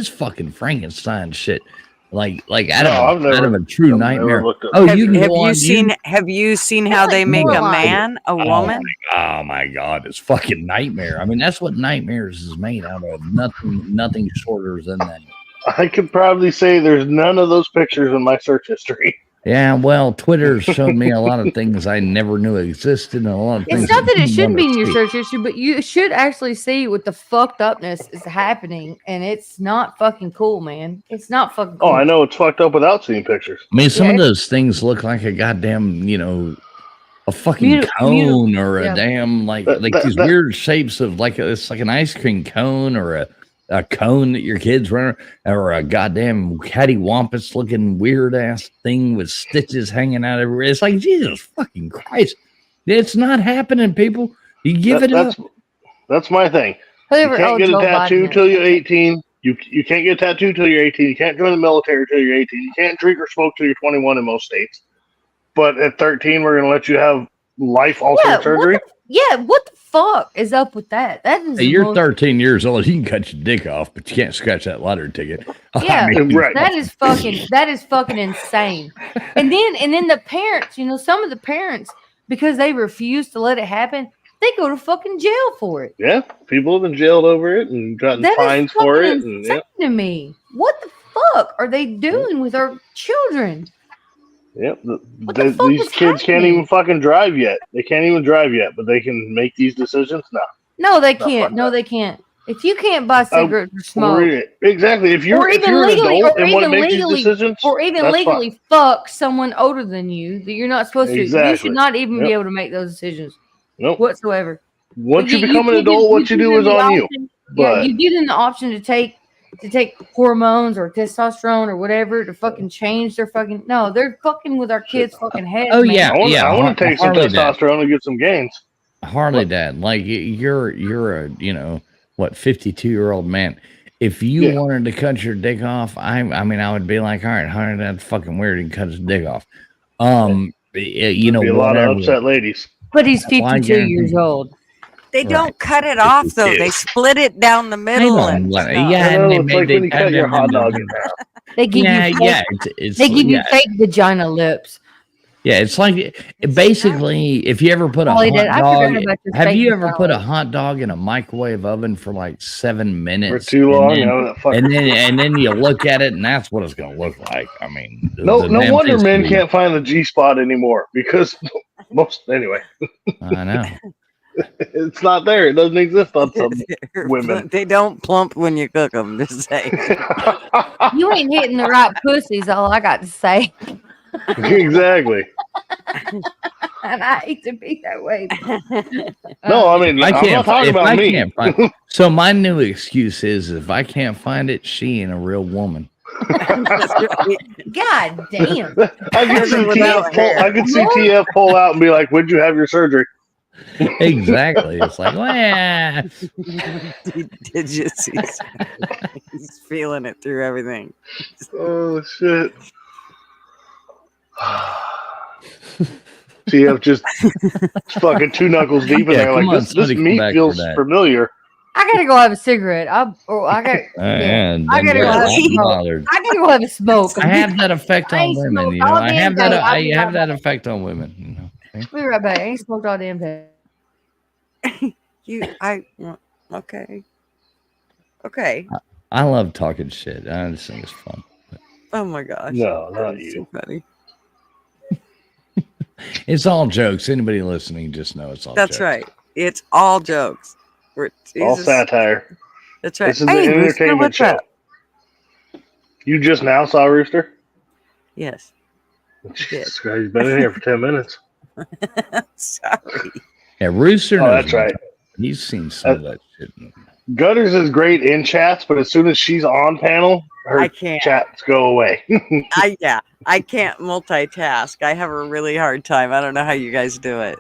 fucking Frankenstein shit. Like out of a true nightmare. Oh, you can have go you on. seen have you seen how they make a man, a woman? Oh my God, it's fucking nightmare. I mean, that's what nightmares is made out of. Nothing shorter than that. I could probably say there's none of those pictures in my search history. Yeah, well, Twitter showed me a lot of things I never knew existed, and a lot of things. It's not that it shouldn't be in your see. search history, but you should actually see what the fucked upness is happening, and it's not fucking cool, man. It's not fucking cool. Oh, I know it's fucked up without seeing pictures. I mean, some of those things look like a goddamn, a fucking cone or a damn like these weird shapes of it's like an ice cream cone or a cone that your kids run, or a goddamn cattywampus looking weird ass thing with stitches hanging out everywhere. It's like, Jesus fucking Christ. It's not happening, people. You give it up. That's my thing. You can't get a tattoo till you're 18. You can't get a tattoo till you're 18. You can't join the military till you're 18. You can't drink or smoke till you're 21 in most states. But at 13, we're going to let you have life-altering surgery. What the fuck is up with that? That is. Hey, you're 13 years old. You can cut your dick off, but you can't scratch that lottery ticket. Yeah, I mean, right. That is fucking insane. And then the parents, some of the parents, because they refuse to let it happen, they go to fucking jail for it. Yeah, people have been jailed over it and gotten fines for it. Insane to me. What the fuck are they doing with our children? Yep, these kids can't even fucking drive yet. They can't even drive yet, but they can make these decisions now. No, they can't. No, they can't. If you can't buy cigarettes or smoke, exactly. If you're an adult and want to make these decisions, or even legally fuck someone older than you that you're not supposed to, you should not even be able to make those decisions. Nope. Whatsoever. Once you become an adult, what you do is on you. Yeah, you give them the option to take hormones or testosterone or whatever to fucking change their fucking. No, they're fucking with our kids' fucking heads. Oh, man. yeah. I want to take some testosterone and get some gains. Harley Dad, like you're a 52-year-old man. If you wanted to cut your dick off, I mean I would be like, all right, Harley Dad's fucking weird. He can cut his dick off. Be a lot of upset ladies. But he's 52 years old. They don't cut it off though. They split it down the middle. And it's like when you cut your hot dog in half. They give you fake vagina lips. Yeah, it's like basically if you ever put a hot dog. Have you ever put a hot dog in a microwave oven for like 7 minutes? For too long, and then you look at it, and that's what it's going to look like. I mean, no wonder men can't find the G spot anymore because anyway. I know. It's not there. It doesn't exist on some women. They don't plump when you cook them. Just saying. You ain't hitting the right pussies. All I got to say. Exactly. And I hate to be that way. No, I mean, I'm not talking about me. So my new excuse is if I can't find it, she ain't a real woman. God damn. I could see TF pull out and be like, "When'd you have your surgery?" Exactly. It's like, well, did you see? He's feeling it through everything. Oh shit. TF just fucking two knuckles deep in there, like this meat feels familiar. I gotta go have a cigarette. I gotta go have a smoke. I have that effect on women. I have that effect on women. We'll be right back. I ain't smoked all damn day. Okay. I love talking shit. I just think it's fun. Oh my gosh. No, not you. So funny. It's all jokes. Anybody listening just know it's all jokes. That's right. It's all jokes. All satire. That's right. This is an entertainment show. You just now saw Rooster? Yes. Jesus Christ, he's been in here for 10 minutes. Sorry. Yeah, Rooster. Oh, that's right. He's seen some of that shit. Gutters is great in chats, but as soon as she's on panel, her chats go away. I can't multitask. I have a really hard time. I don't know how you guys do it.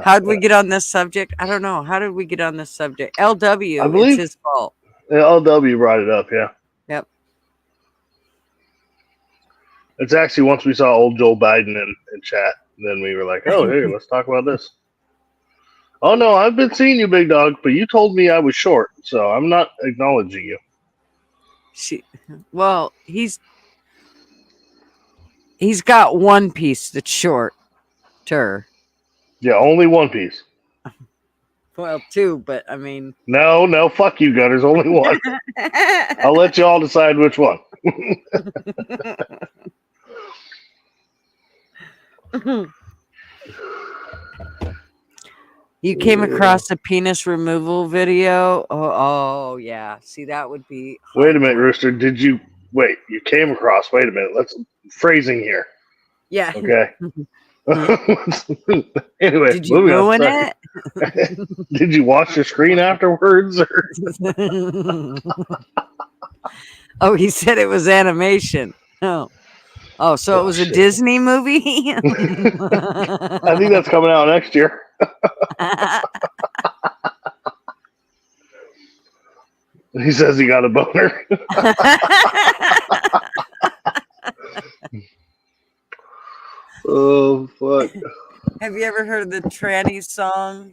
How'd we get on this subject? I don't know. How did we get on this subject? LW, I believe it's his fault. LW brought it up, yeah. Yep. It's actually once we saw old Joe Biden in chat, then we were like, oh, hey, let's talk about this. Oh, no, I've been seeing you, big dog, but you told me I was short, so I'm not acknowledging you. Well, he's got one piece that's shorter. Yeah, only one piece. Well, two, but I mean. No, fuck you, Gutters. Only one. I'll let you all decide which one. You came across a penis removal video? Oh yeah. See, that would be. Wait a minute, Rooster. Did you wait? You came across. Wait a minute. Let's phrasing here. Yeah. Okay. Anyway, did you ruin it? Did you wash your screen afterwards? Or? Oh, he said it was animation. Oh, so it was a Disney movie? I think that's coming out next year. He says he got a boner. Oh, fuck. Have you ever heard of the tranny song?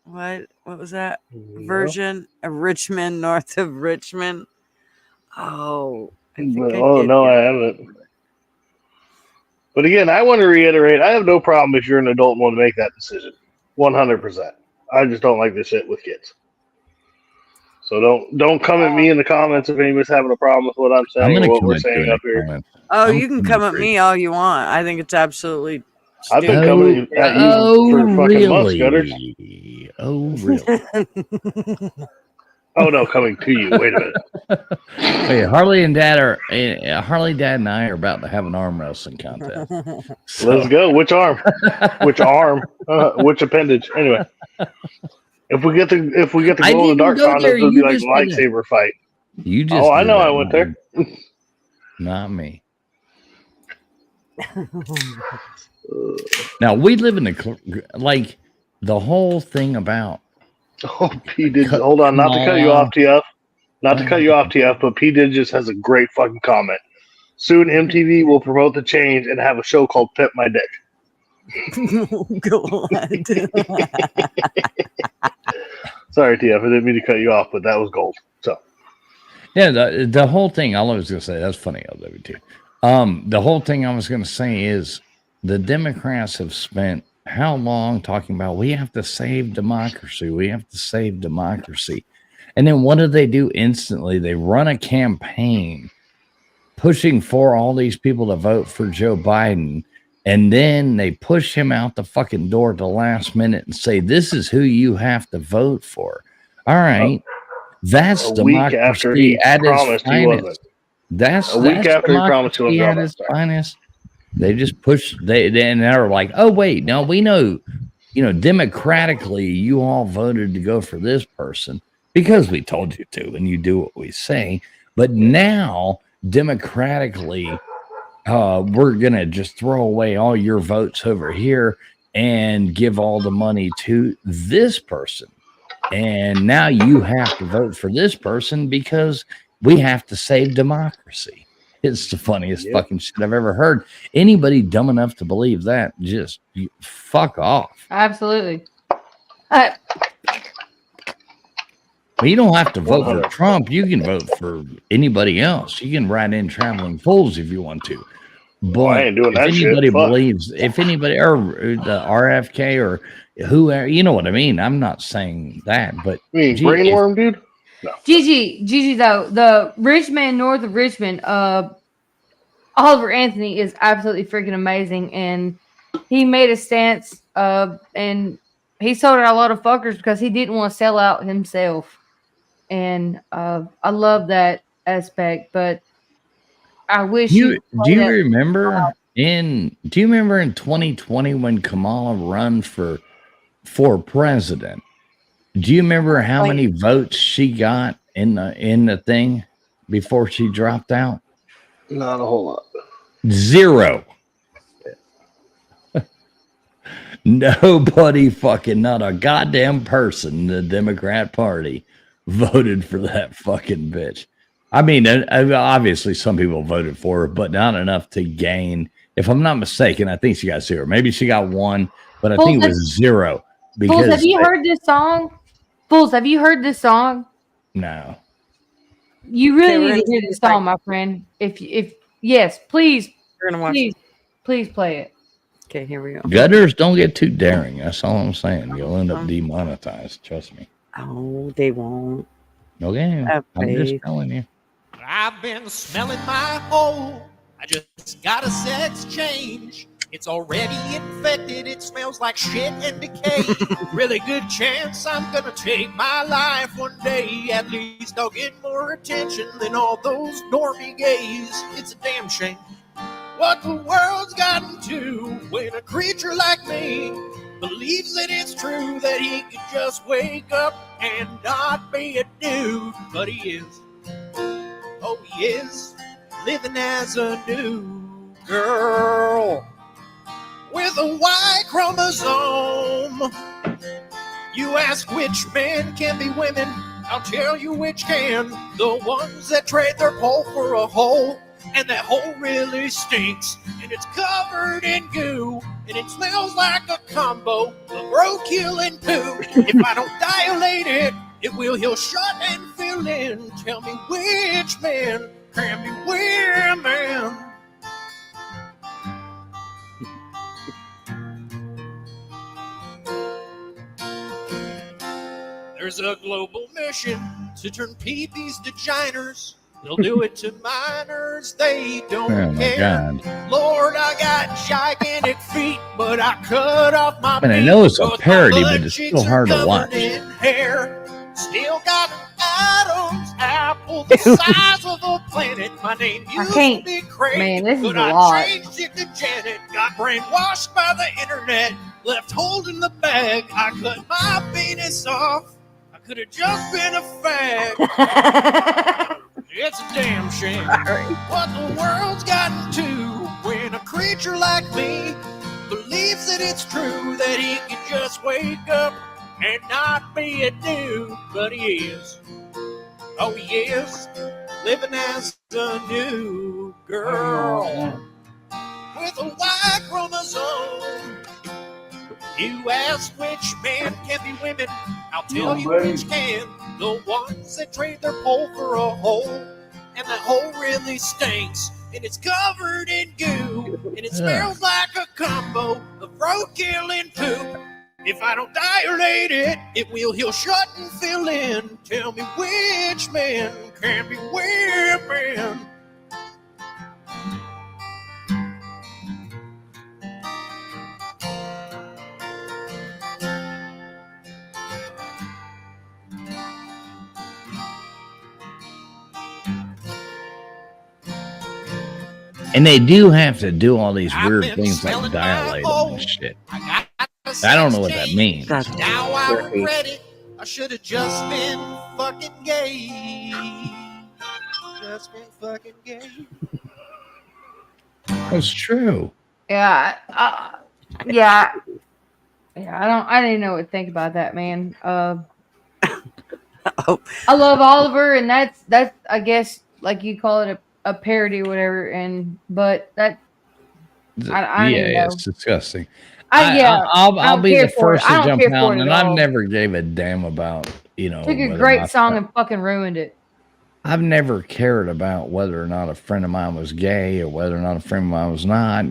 What was that version of Richmond, north of Richmond? Oh, I haven't. But again, I want to reiterate, I have no problem if you're an adult and want to make that decision. 100%. I just don't like this shit with kids. So don't come at me in the comments if anybody's having a problem with what I'm saying or what we're saying up here. Oh, you can come at me all you want. I think it's absolutely stupid. I've been coming at you for fucking months, Gutters. Oh, really? Oh, no, coming to you. Wait a minute. Hey, Harley Dad and I are about to have an arm wrestling contest. So. Let's go. Which arm? Which arm? Which appendage? Anyway. If we get the glow in the dark contest, it'll be like a lightsaber fight. You just I know I went there. Not me. Now we live in the whole thing about. Oh, P did. Hold on, not to cut you off, TF. Not to cut you off, TF, but P did just has a great fucking comment. Soon, MTV will promote the change and have a show called "Pimp My Dick." Sorry, TF, I didn't mean to cut you off, but that was gold. So, yeah, the whole thing. All I was going to say, that's funny, LW2. The whole thing I was going to say is the Democrats have spent how long talking about we have to save democracy, we have to save democracy, and then what do? Instantly, they run a campaign pushing for all these people to vote for Joe Biden. And then they push him out the fucking door at the last minute and say, this is who you have to vote for. All right. That's democracy at its finest. That's a week after he promised he at its finest. They just push, they're like, oh, wait, no, we know, democratically, you all voted to go for this person because we told you to, and you do what we say. But now, democratically, we're going to just throw away all your votes over here and give all the money to this person. And now you have to vote for this person because we have to save democracy. It's the funniest fucking shit I've ever heard. Anybody dumb enough to believe that, just fuck off. Absolutely. But you don't have to vote for Trump. You can vote for anybody else. You can write in traveling fools if you want to. But I ain't doing that if anybody believes, if anybody or the RFK or whoever, you know what I mean. I'm not saying that, but brainworm, dude. No. Gigi, though, the Richmond, north of Richmond, Oliver Anthony is absolutely freaking amazing, and he made a stance, and he sold out a lot of fuckers because he didn't want to sell out himself, and I love that aspect, but I wish do you remember in 2020 when Kamala run for president? Do you remember how many votes she got in the thing before she dropped out? Not a whole lot. 0. Nobody fucking, not a goddamn person in the Democrat Party voted for that fucking bitch. I mean, obviously some people voted for her, but not enough to gain. If I'm not mistaken, I think she got 0. Maybe she got 1, but I think it was 0. Fools, have you heard this song? Fools, have you heard this song? No. You really need to hear this song, my friend. If yes, please, please play it. Okay, here we go. Gutters, don't get too daring. That's all I'm saying. You'll end up demonetized. Trust me. Oh, they won't. Okay. I'm just telling you. I've been smelling my hole. I just got a sex change. It's already infected. It smells like shit and decay. Really good chance I'm gonna take my life one day. At least I'll get more attention than all those normie gays. It's a damn shame what the world's gotten to when a creature like me believes that it's true that he could just wake up and not be a dude. But he is. Oh, he is living as a new girl with a Y chromosome. You ask which men can be women, I'll tell you which can. The ones that trade their pole for a hole, and that hole really stinks, and it's covered in goo, and it smells like a combo of roadkill and poo. If I don't dilate it, it will heal shut and fill in. Tell me which man can be women. There's a global mission to turn peepees to giners. They'll do it to minors, they don't care. God. Lord, I got gigantic feet, but I cut off my I know it's a parody, but it's still hard to watch. in hair. Still got Adam's apple the size of a planet. My name used to be Craig, Man, this is but a I lot. changed it to Janet. Got brainwashed by the internet, left holding the bag. I cut my penis off. I could have just been a fag. It's a damn shame what the world's gotten to when a creature like me believes that it's true that he can just wake up and not be a dude. But he is. Oh, he is living as a new girl with a Y chromosome. You ask which man can be women, I'll tell you which can. The ones that trade their pole for a hole, and that hole really stinks, and it's covered in goo, and it smells like a combo of roadkill and poop. If I don't dilate it, it will heal shut and fill in. Tell me which man can be women. And they do have to do all these weird things like dilate and shit. I don't know what that means. Now I regret it. I should have just been fucking gay. Just been fucking gay. That's true. Yeah. Yeah. I didn't know what to think about that, man. I love Oliver, and that's I guess like you call it a parody or whatever, but that I don't know. It's disgusting. I'll be the first to jump out, and I've never gave a damn about, took a great song and fucking ruined it. I've never cared about whether or not a friend of mine was gay or whether or not a friend of mine was not. I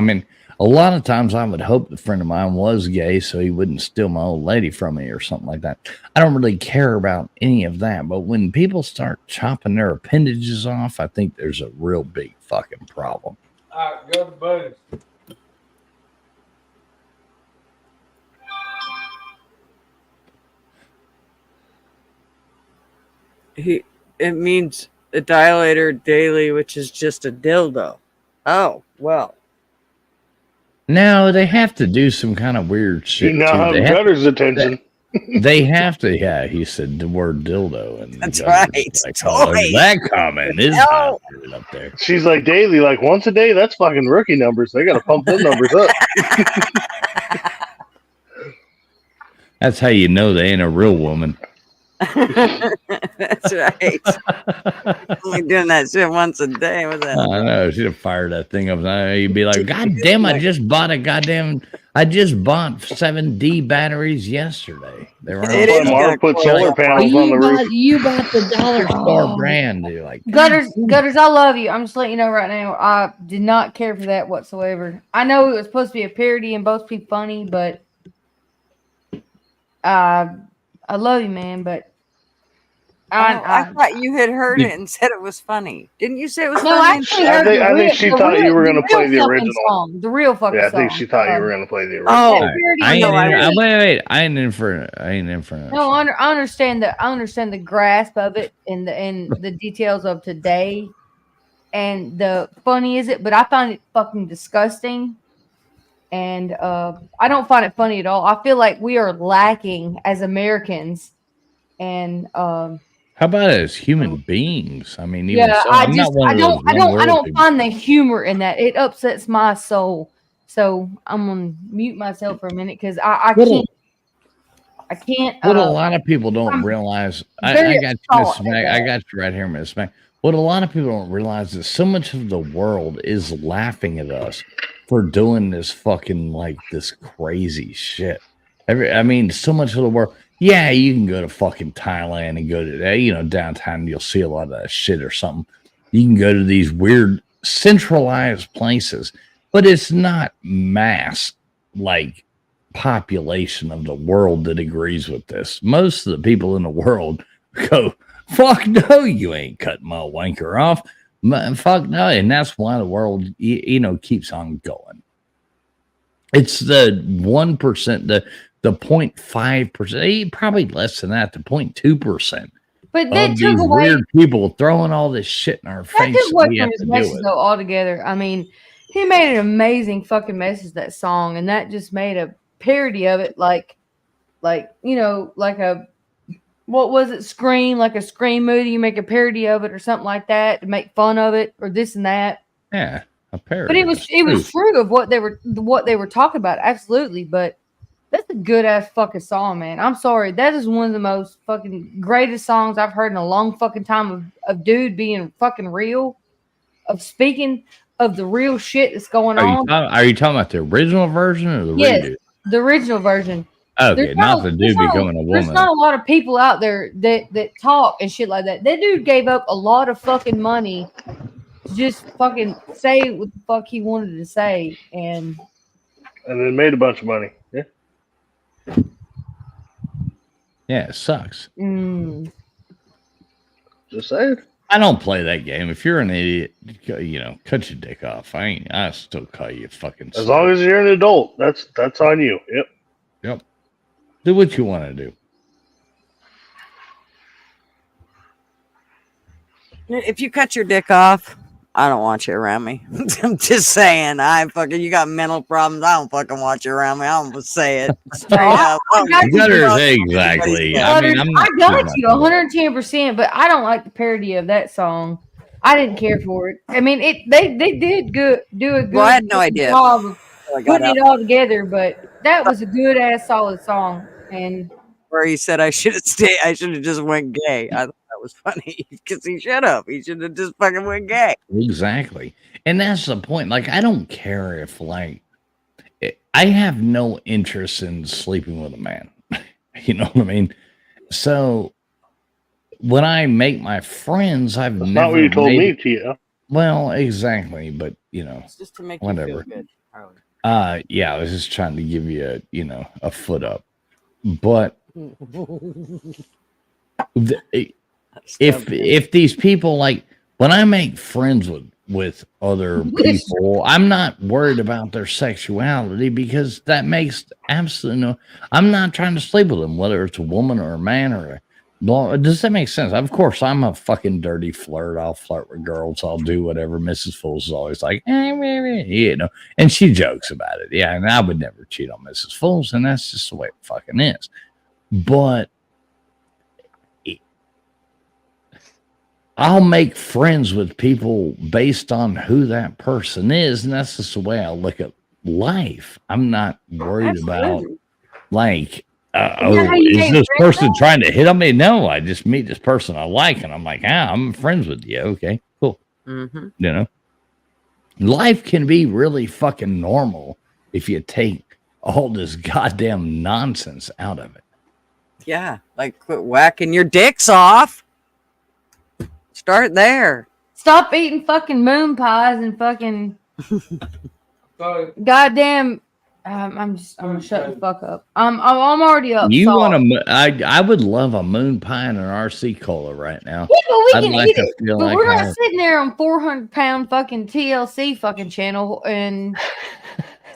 mean, a lot of times I would hope the friend of mine was gay so he wouldn't steal my old lady from me or something like that. I don't really care about any of that. But when people start chopping their appendages off, I think there's a real big fucking problem. All right, go to booze. It means a dilator daily, which is just a dildo. Oh, well. No, they have to do some kind of weird shit. You now have Gutter's attention. They have to, yeah, he said the word dildo. And that's right. Like, oh, look at that comment is up there. She's like, daily, like once a day, that's fucking rookie numbers. They got to pump those numbers up. That's how you know they ain't a real woman. That's right. Only doing that shit once a day. With that, I know. She'd have fired that thing up. You'd be like, God damn, I just bought 7D batteries yesterday. They were That's why Mark put solar panels on the roof. You bought the dollar store brand. You're like, Gutters, I love you. I'm just letting you know right now. I did not care for that whatsoever. I know it was supposed to be a parody and both be funny, but I love you, man. But I thought you had heard it and said it was funny. Didn't you say it was no, funny? I actually heard I think she thought you were going to play the original song. The real fucking Yeah, I think song. she thought you were going to play the original. Oh, wait. I ain't in for it. No, I understand the grasp of it and the details of today and the funny is it, but I find it fucking disgusting. And I don't find it funny at all. I feel like we are lacking as Americans. And how about as human beings? I mean, even yeah, so, I don't people. find the humor in that. It upsets my soul. So I'm gonna mute myself for a minute because I can't. What a lot of people don't realize. I got you, Miss Smack. I got you right here, Miss Smack. What a lot of people don't realize is so much of the world is laughing at us for doing this fucking like this crazy shit. I mean, so much of the world. Yeah, you can go to fucking Thailand and go to downtown. You'll see a lot of that shit or something. You can go to these weird centralized places, but it's not mass like population of the world that agrees with this. Most of the people in the world go, fuck no, you ain't cutting my wanker off. Fuck no. And that's why the world, keeps on going. It's the 1%, the 0.5%, probably less than that, the 0.2%. But they of took these away weird people throwing all this shit in our face. That took away We from have his to do message it. though altogether. I mean, he made an amazing fucking message, that song, and that just made a parody of it like a what was it, Scream, like a Scream movie, you make a parody of it or something like that to make fun of it or this and that. Yeah, a parody. But it was true of what they were talking about, absolutely. But that's a good ass fucking song, man. I'm sorry. That is one of the most fucking greatest songs I've heard in a long fucking time of dude being fucking real, of speaking of the real shit that's going on. Are you talking about the original version or the redo? The original version. Okay, not the dude becoming a woman. There's not a lot of people out there that talk and shit like that. That dude gave up a lot of fucking money to just fucking say what the fuck he wanted to say, and then made a bunch of money. Yeah. Yeah, it sucks. Just saying. I don't play that game. If you're an idiot, cut your dick off. I still call you fucking. As long as you're an adult, that's on you. Yep. Do what you want to do. If you cut your dick off, I don't want you around me. I'm just saying. You got mental problems. I don't fucking want you around me. I'm gonna say it straight up. Exactly. I mean, I got you 110%, but I don't like the parody of that song. I didn't care for it. I mean, they did do a good. Well, I had no idea. Job of putting it all together, but that was a good ass solid song. And where he said I should have just went gay. I thought that was funny because he should have just fucking went gay. Exactly. And that's the point. Like, I don't care if I have no interest in sleeping with a man. You know what I mean? So when I make my friends, That's not what you told me, Tia. Well, exactly. But It's just to make whatever. you feel good. Yeah, I was just trying to give you a foot up. But if these people, like, when I make friends with other people, I'm not worried about their sexuality because that makes absolutely no. I'm not trying to sleep with them, whether it's a woman or a man or does that make sense? Of course, I'm a fucking dirty flirt. I'll flirt with girls. I'll do whatever. Mrs. Fools is always like, and she jokes about it. Yeah, and I would never cheat on Mrs. Fools, and that's just the way it fucking is. But I'll make friends with people based on who that person is, and that's just the way I look at life. I'm not worried about like is this person trying to hit on me? No, I just meet this person I like, and I'm like, I'm friends with you. Okay, cool. Mm-hmm. You know, life can be really fucking normal if you take all this goddamn nonsense out of it. Yeah, like quit whacking your dicks off. Start there. Stop eating fucking moon pies and fucking goddamn. I'm gonna shut the fuck up. I'm already up. You want to? I would love a moon pie and an RC cola right now. Yeah, but we I'd can like eat to it. feel But like we're I not have- sitting there on 400-pound fucking TLC fucking channel and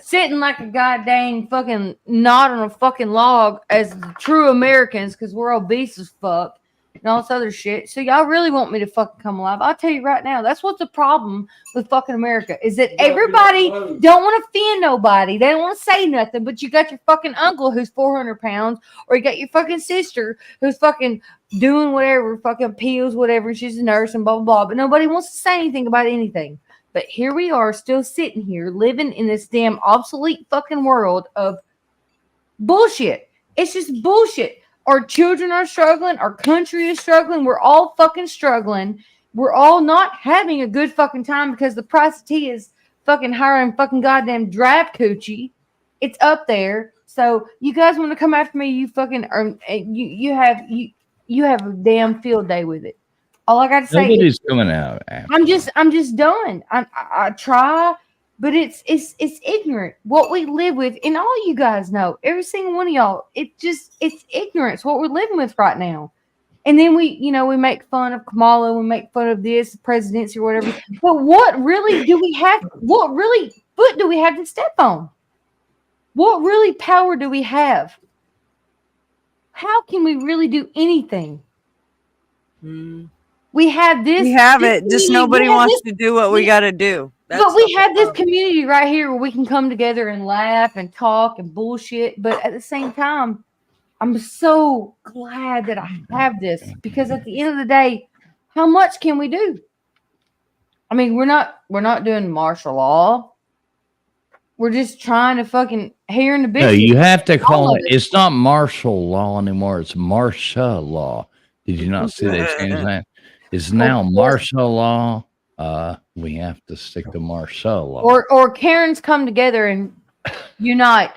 sitting like a goddamn fucking knot on a fucking log as the true Americans because we're obese as fuck and all this other shit. So y'all really want me to fucking come alive? I'll tell you right now, that's what's the problem with fucking America is that everybody don't want to offend nobody. They don't want to say nothing, but you got your fucking uncle who's 400 pounds, or you got your fucking sister who's fucking doing whatever, fucking pills, whatever. She's a nurse and blah, blah, blah. But nobody wants to say anything about anything. But here we are still sitting here living in this damn obsolete fucking world of bullshit. It's just bullshit. Our children are struggling. Our country is struggling. We're all fucking struggling. We're all not having a good fucking time because the price of tea is fucking higher than fucking goddamn draft coochie. It's up there. So you guys want to come after me? You fucking you have a damn field day with it. All I got to say Nobody's is coming out. After. I'm just done. I try, but it's ignorant what we live with, and all you guys know, every single one of y'all, it's ignorance what we're living with right now. And then we make fun of Kamala, we make fun of this presidency or whatever. But what really do we have? What really foot do we have to step on? What really power do we have? How can we really do anything? We have this. We have this it. Just community. nobody We have wants this- to do what we got to do. But we have this community right here where we can come together and laugh and talk and bullshit. But at the same time, I'm so glad that I have this because at the end of the day, how much can we do? I mean, we're not doing martial law. We're just trying to fucking hair in the No, business. you have to call All it. of It's not martial law anymore. It's martial law. Did you not see they changed that? It's now martial law. We have to stick to martial law. Or Karens come together and unite.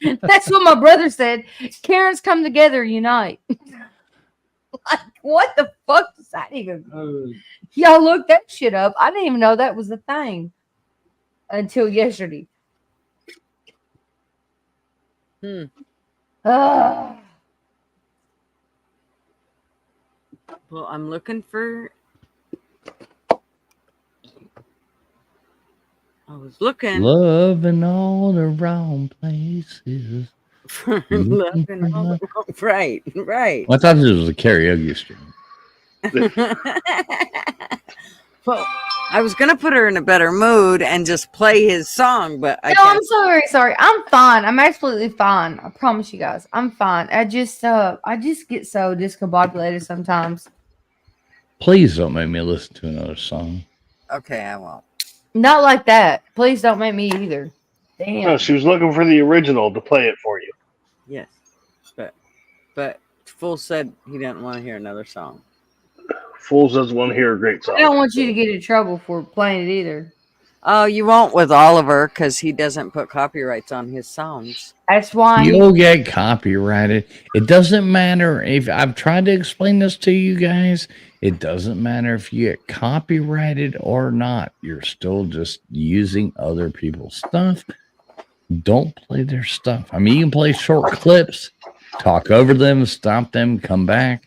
That's what my brother said. Karens come together, unite. Like, what the fuck does that even? Y'all look that shit up. I didn't even know that was a thing until yesterday. Well, I'm looking for. I was looking. Love in all the wrong places. Love in all the wrong. Right. I thought this was a karaoke stream. Well, I was gonna put her in a better mood and just play his song, but I No, I'm so very sorry. I'm fine. I'm absolutely fine. I promise you guys, I'm fine. I just get so discombobulated sometimes. Please don't make me listen to another song. Okay, I won't. Not like that. Please don't make me either. Damn. No, she was looking for the original to play it for you. Yes, but Fool said he didn't want to hear another song. Fools doesn't want to hear a great song. I don't want you to get in trouble for playing it either. Oh, you won't with Oliver because he doesn't put copyrights on his songs. That's why You'll get copyrighted. It doesn't matter if I've tried to explain this to you guys. It doesn't matter if you get copyrighted or not. You're still just using other people's stuff. Don't play their stuff. I mean, you can play short clips, talk over them, stop them, come back.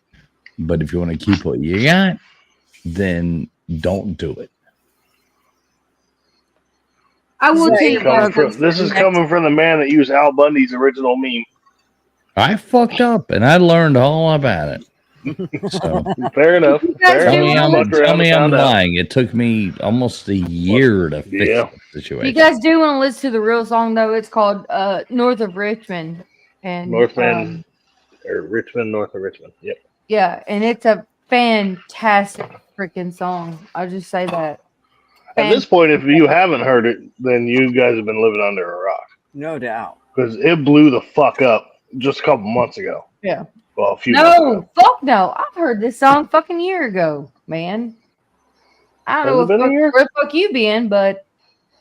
But if you want to keep what you got, then don't do it. I will tell you This is coming from the man that used Al Bundy's original meme. I fucked up and I learned all about it. So Fair enough. tell me I'm lying. It took me almost a year to fix the situation. You guys do want to listen to the real song though. It's called North of Richmond. And Richmond, north of Richmond. Yep. yeah, and it's a fantastic freaking song. I'll just say that. At this point, if you haven't heard it, then you guys have been living under a rock. No doubt. because it blew the fuck up just a couple months ago. Yeah. Well, a few months ago. No, fuck no. I've heard this song fucking year ago, man. I don't Has know it been a year? where the fuck you been, but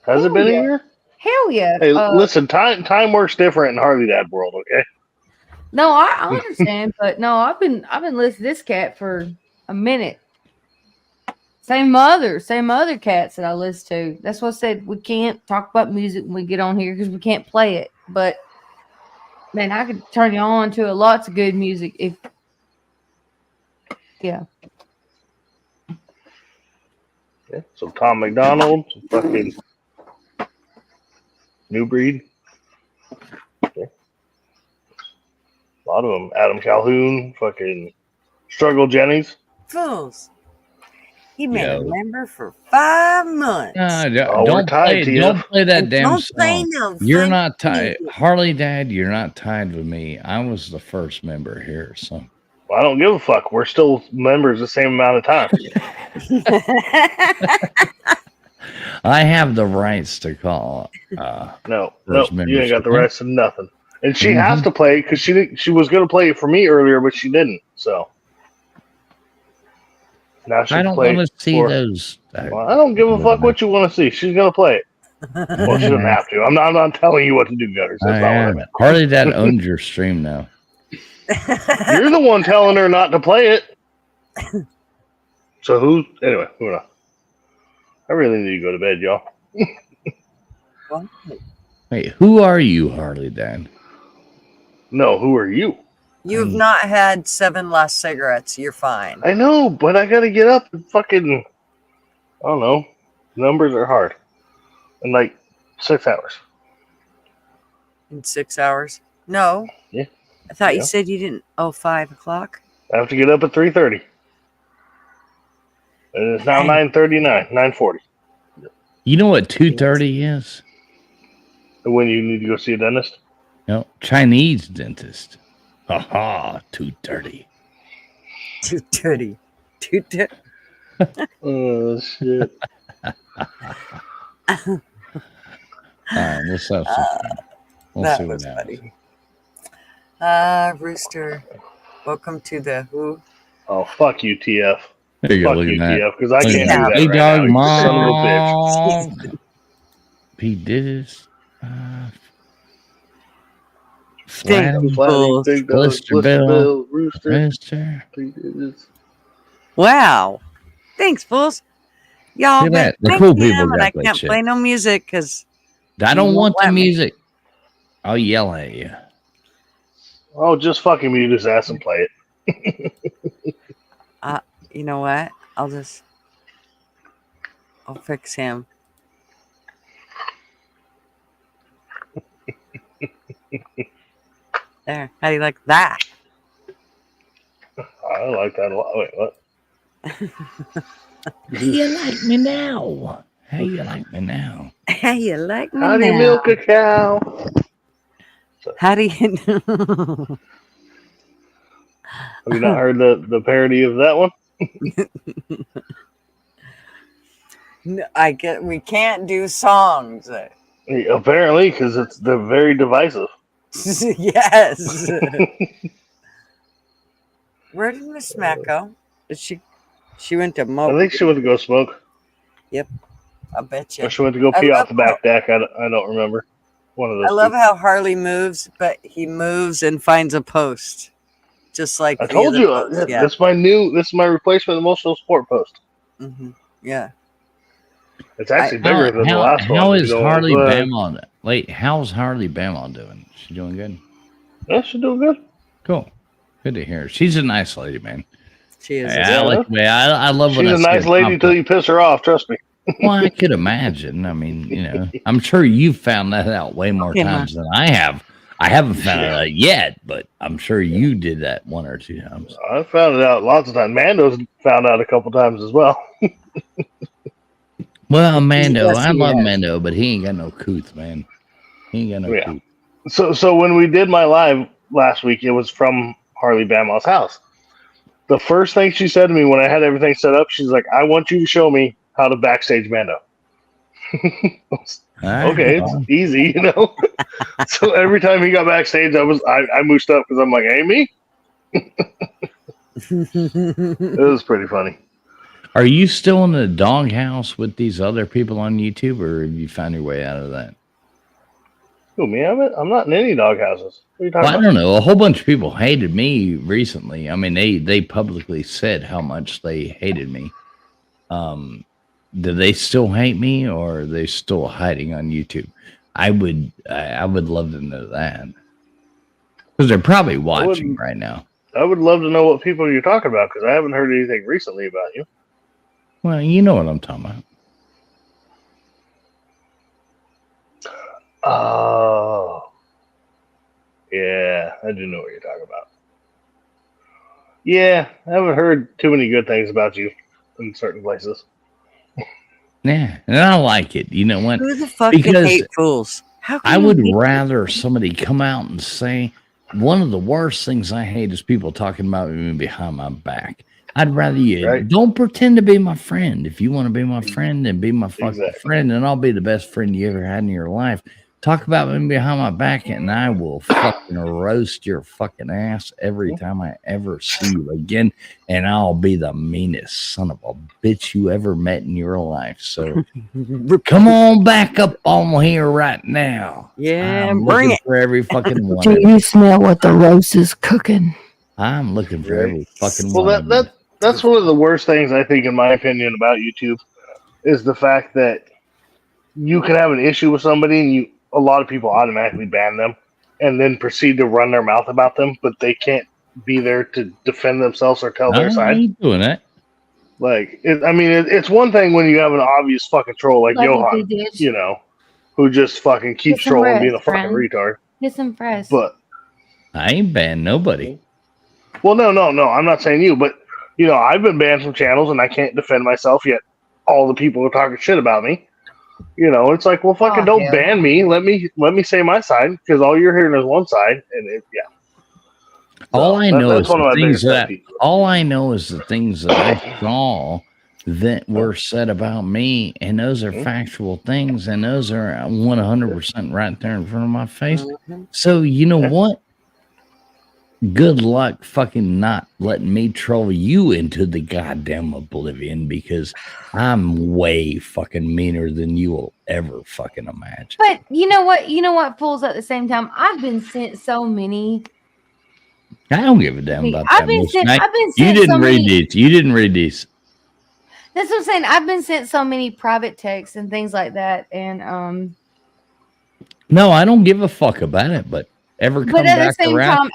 Has it been a year? hell yeah. Hey, listen, time works different in Harley Dad world, okay? No, I understand, but no, I've been listening to this cat for a minute. Same other cats that I listen to. That's what I said. We can't talk about music when we get on here because we can't play it. But man, I could turn you on to lots of good music if yeah. Yeah, some Tom McDonald, some fucking New Breed. Yeah. A lot of them. Adam Calhoun, fucking Struggle Jennings. Fools. He been Yo. a member for 5 months. Don't play that damn Don't song. play no You're funky not tied. music. Harley Dad, you're not tied with me. I was the first member here, so. Well, I don't give a fuck. We're still members the same amount of time. I have the rights to call. No, first you ain't membership. got the rights to nothing. And she has to play because she was going to play it for me earlier, but she didn't. So now she I don't play want to see those. Well, I don't give a fuck what you want to see. She's going to play it. Well, she doesn't have to. I'm not telling you what to do, Gutters. That's not what I meant. Harley Dad owns your stream now. You're the one telling her not to play it. So anyway, moving on. I really need to go to bed, y'all. Wait, who are you, Harley Dad? No, who are you? You've not had 7 last cigarettes. You're fine. I know, but I gotta get up and fucking, I don't know. Numbers are hard. In like 6 hours. In 6 hours? No. Yeah. I thought you said you didn't. Oh, 5 o'clock? I have to get up at 3:30. And it's now 9:39, 9:40. You know what 2:30 is? When you need to go see a dentist? No, Chinese dentist. Haha, 2:30. 2:30. 2:30. Oh, shit. All right, let's have some fun. We'll That see what was happens. funny. Rooster. Welcome to the who? Oh, fuck you, TF. There you go, Fuck look you, at that. TF, because I Look can't at do that Big right dog, now. You son of a mom. bitch. He did his Flatty, Big Dog, Blister Bill, Rooster. Wow. Thanks, fools. Y'all Look been at that. The thank cool him, people and got I that can't shit. play no music because I don't want the let me. music. I'll yell at you. Oh, just fucking mute his ass and play it. You know what? I'll fix him. There. How do you like that? I like that a lot. Wait, what? How you like me now? How you like me now? How you like me How do you now? milk a cow? How do you Have you not heard the parody of that one? No, we can't do songs. Apparently, because they're very divisive. Yes. Where did Miss Mac go? Did she went to mow? I think she went to go smoke. Yep. I bet you. Or she went to go pee off the back deck. I don't remember. One of those. I love how Harley moves, but he moves and finds a post. Just like I the told other you. posts, yeah. This is my replacement emotional support post. Mm-hmm. Yeah. It's actually bigger than the last one. How is You know, Harley but- Bamon? Wait, how's Harley Bamon doing? She doing good? Yeah, she's doing good. Cool. Good to hear. She's a nice lady, man. She is. I like the way I love when She's I a see nice her lady pop until up. you piss her off. Trust me. Well, I could imagine. I mean, you know, I'm sure you've found that out way more Okay, times than I have. I haven't found it out yet, but I'm sure you did that 1 or 2 times. I found it out lots of times. Mando's found out a couple times as well. Well, Mando, Yes, I he love has. Mando, but he ain't got no couth, man. He ain't got no Yeah. couth. So when we did my live last week, it was from Harley Bama's house. The first thing she said to me when I had everything set up, she's like, "I want you to show me how to backstage Mando." Okay, it's easy, you know. So every time he got backstage, I moosed up because I'm like, hey, me. It was pretty funny. Are you still in the doghouse with these other people on YouTube, or have you found your way out of that? Who, me? I'm not in any doghouses. What are you talking Well, about? I don't know. A whole bunch of people hated me recently. I mean, they publicly said how much they hated me. Do they still hate me, or are they still hiding on YouTube? I would love to know that, because they're probably watching right now. I would love to know what people you're talking about, because I haven't heard anything recently about you. Well, you know what I'm talking about. Oh. Yeah, I do know what you're talking about. Yeah, I haven't heard too many good things about you in certain places. Yeah, and I like it. You know what? Who the fuck can hate fools? How can I you would hate rather somebody come out and say, one of the worst things I hate is people talking about me behind my back. I'd rather you don't pretend to be my friend. If you want to be my friend, then be my fucking friend, and I'll be the best friend you ever had in your life. Talk about me behind my back, and I will fucking roast your fucking ass every time I ever see you again, and I'll be the meanest son of a bitch you ever met in your life. So come on back up on here right now. Yeah, I'm bring looking it. for every fucking one. Do of you smell what the roast is cooking? I'm looking for every fucking Well, one. Of that's one of the worst things, I think, in my opinion, about YouTube, is the fact that you can have an issue with somebody and a lot of people automatically ban them and then proceed to run their mouth about them, but they can't be there to defend themselves or tell their I side. ain't doing that. Like, it's one thing when you have an obvious fucking troll like Johan, you know, who just fucking keeps Get some trolling, being a rest, fucking friend. retard. Get some fresh. But I ain't banned nobody. well, no, I'm not saying you, but you know, I've been banned from channels and I can't defend myself yet. All the people are talking shit about me. You know, it's like, well, fucking don't ban me. Let me say my side, because all you're hearing is one side, and All I know is that's one of the my things biggest that pet peeves. all I know is the things that I saw that were said about me, and those are factual things, and those are 100% right there in front of my face. So you know what? Good luck fucking not letting me troll you into the goddamn oblivion, because I'm way fucking meaner than you will ever fucking imagine. But you know what? You know what, fools, at the same time, I've been sent so many. I don't give a damn about that. I've been Miss sent Knight. so You didn't read many. these. You didn't read these. That's what I'm saying. I've been sent so many private texts and things like that, and No, I don't give a fuck about it, but ever come back around,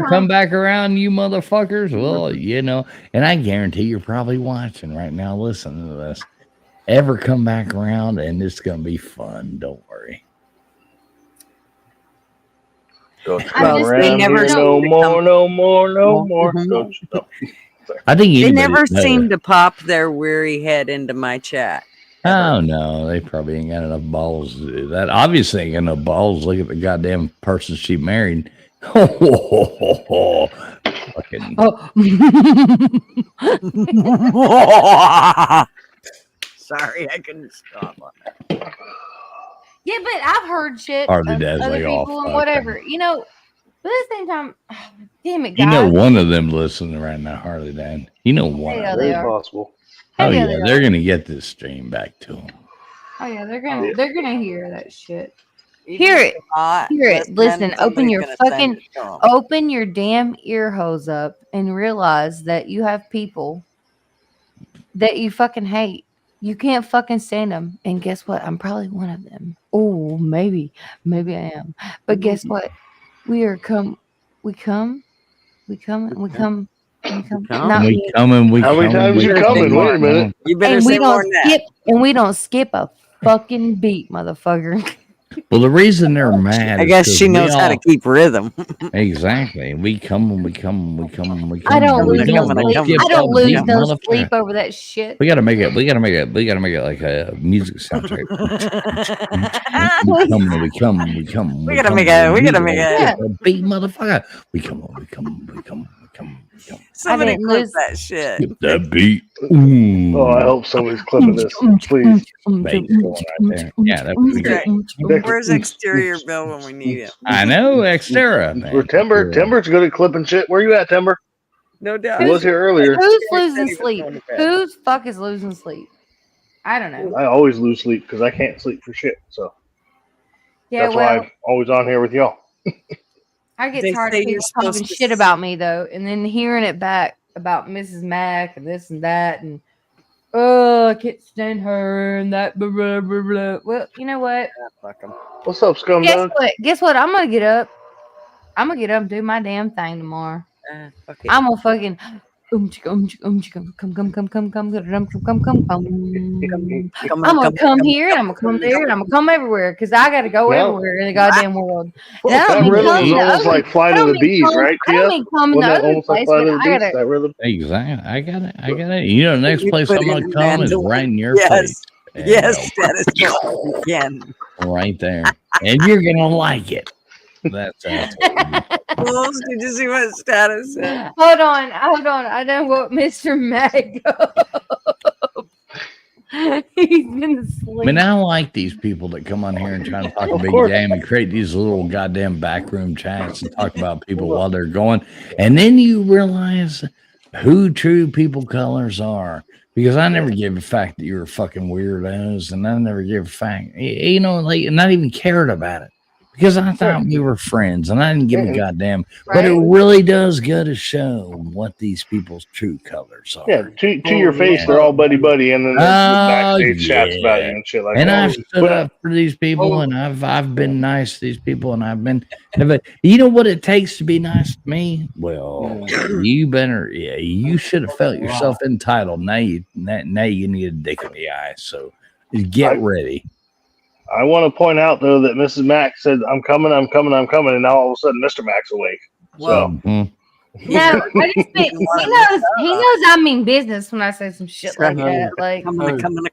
come back around, you motherfuckers? Well, you know, and I guarantee you're probably watching right now, listening to this. Ever come back around, and it's going to be fun. Don't worry. Don't you come around here no more. Don't you, no. I think they never seem to pop their weary head into my chat. Oh no, they probably ain't got enough balls to do that. Obviously, ain't got enough balls. Look at the goddamn person she married. Fucking. Sorry, I couldn't stop on that. yeah, but I've heard shit Harley of Dad's other like, people oh, and fuck whatever, you know. But at the same time, damn it, guys. You know, one of them listening right now, Harley Dad. You know, one. Yeah, of they them. are. Possible. Oh Yeah, yeah, they they're gonna get this stream back to them. Oh yeah, they're gonna hear that shit. Hear it. Hear it. Listen, open your damn ear holes up and realize that you have people that you fucking hate. You can't fucking stand them. And guess what? I'm probably one of them. Oh, maybe I am. But guess what? We come. Not We me. coming. We How many coming, times we you coming? Wait a minute. You better And say we more don't than that. skip. And we don't skip a fucking beat, motherfucker. Well, the reason they're mad, I is guess 'cause she we knows how to all- keep rhythm. Exactly. We come. I don't lose no don't sleep. skip I don't a lose beat, no motherfucker. sleep over that shit. We gotta make it. We gotta make it like a music soundtrack. We come. We gotta make it. A beat, motherfucker. We come. Somebody didn't clip lose- that shit. Skip that beat. Ooh. Oh, I hope somebody's clipping this, please. Bass going right there. Yeah, that'd be great. Where's Exterior Bill when we need him? I know, Xterra, man. Where Timber's good at clipping shit. Where you at, Timber? No doubt. He was here earlier. Who's losing sleep? Who's fuck is losing sleep? I don't know. I always lose sleep because I can't sleep for shit. So Yeah, that's why I'm always on here with y'all. I get They tired say of you're people talking supposed to shit about me though, and then hearing it back about Mrs. Mack and this and that, and oh, I can't stand her and that. Blah, blah, blah, blah. Well, you know what? Fuck 'em. What's up, scum Guess dog? what? Guess what? I'm gonna get up. I'm gonna get up and do my damn thing tomorrow. Fuck it. I'm gonna fucking come. I'm gonna come here and I'm gonna come there and I'm gonna come everywhere because I gotta go No. everywhere in the goddamn world. And I That don't mean rhythm come is to almost other- like Fly I to don't the mean Bees, come- right, I don't Tia? mean come to Wasn't that other almost like place, Fly to but the I Bees? gotta. That rhythm? Exactly. I got it. You know, the next You place put I'm in gonna come is mandolin. right in your Yes. face. Yes, status quo again. Right there, and you're gonna like it. That's Wolves, did you see what status said? Hold on. I know what Mr. Mag. He's been I asleep. mean, I like these people that come on here and try to talk a big course. game and create these little goddamn backroom chats and talk about people while they're going. And then you realize who true people colors are. Because I never gave a fact that you were fucking weirdos, and I never gave a fact, you know, like not even cared about it. Because I thought we were friends, and I didn't give a goddamn. But it really does go to show what these people's true colors are. Yeah, to your face, they're all buddy, and then there's backstage chats about you and shit like And that. I've stood up for these people, and I've been nice to these people, and I've been. But you know what it takes to be nice to me? Well, you better. Yeah, you should have felt yourself entitled. Now you need a dick in the eye. So get ready. I want to point out though that Mrs. Mack said, "I'm coming," and now all of a sudden, Mr. Mack's awake. So. No, I just think he knows I mean business when I say some shit like that. Like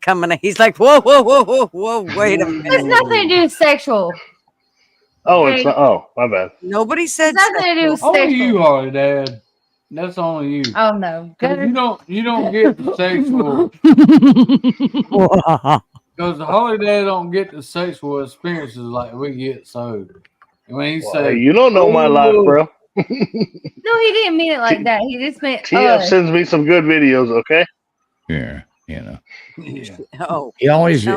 coming. He's like, whoa, wait a minute. It's nothing to do with sexual. Oh, it's not. Oh, my bad. Nobody said nothing to do with Only sexual. you are, Dad. That's only you. Oh no, You don't get the sexual. Because the Holy Dad don't get the sexual experiences like we get. So when he said, you don't know my life, bro. No, he didn't mean it like that. He just meant TF sends me some good videos, okay? Yeah, you know. Yeah. Oh, he always. Hey,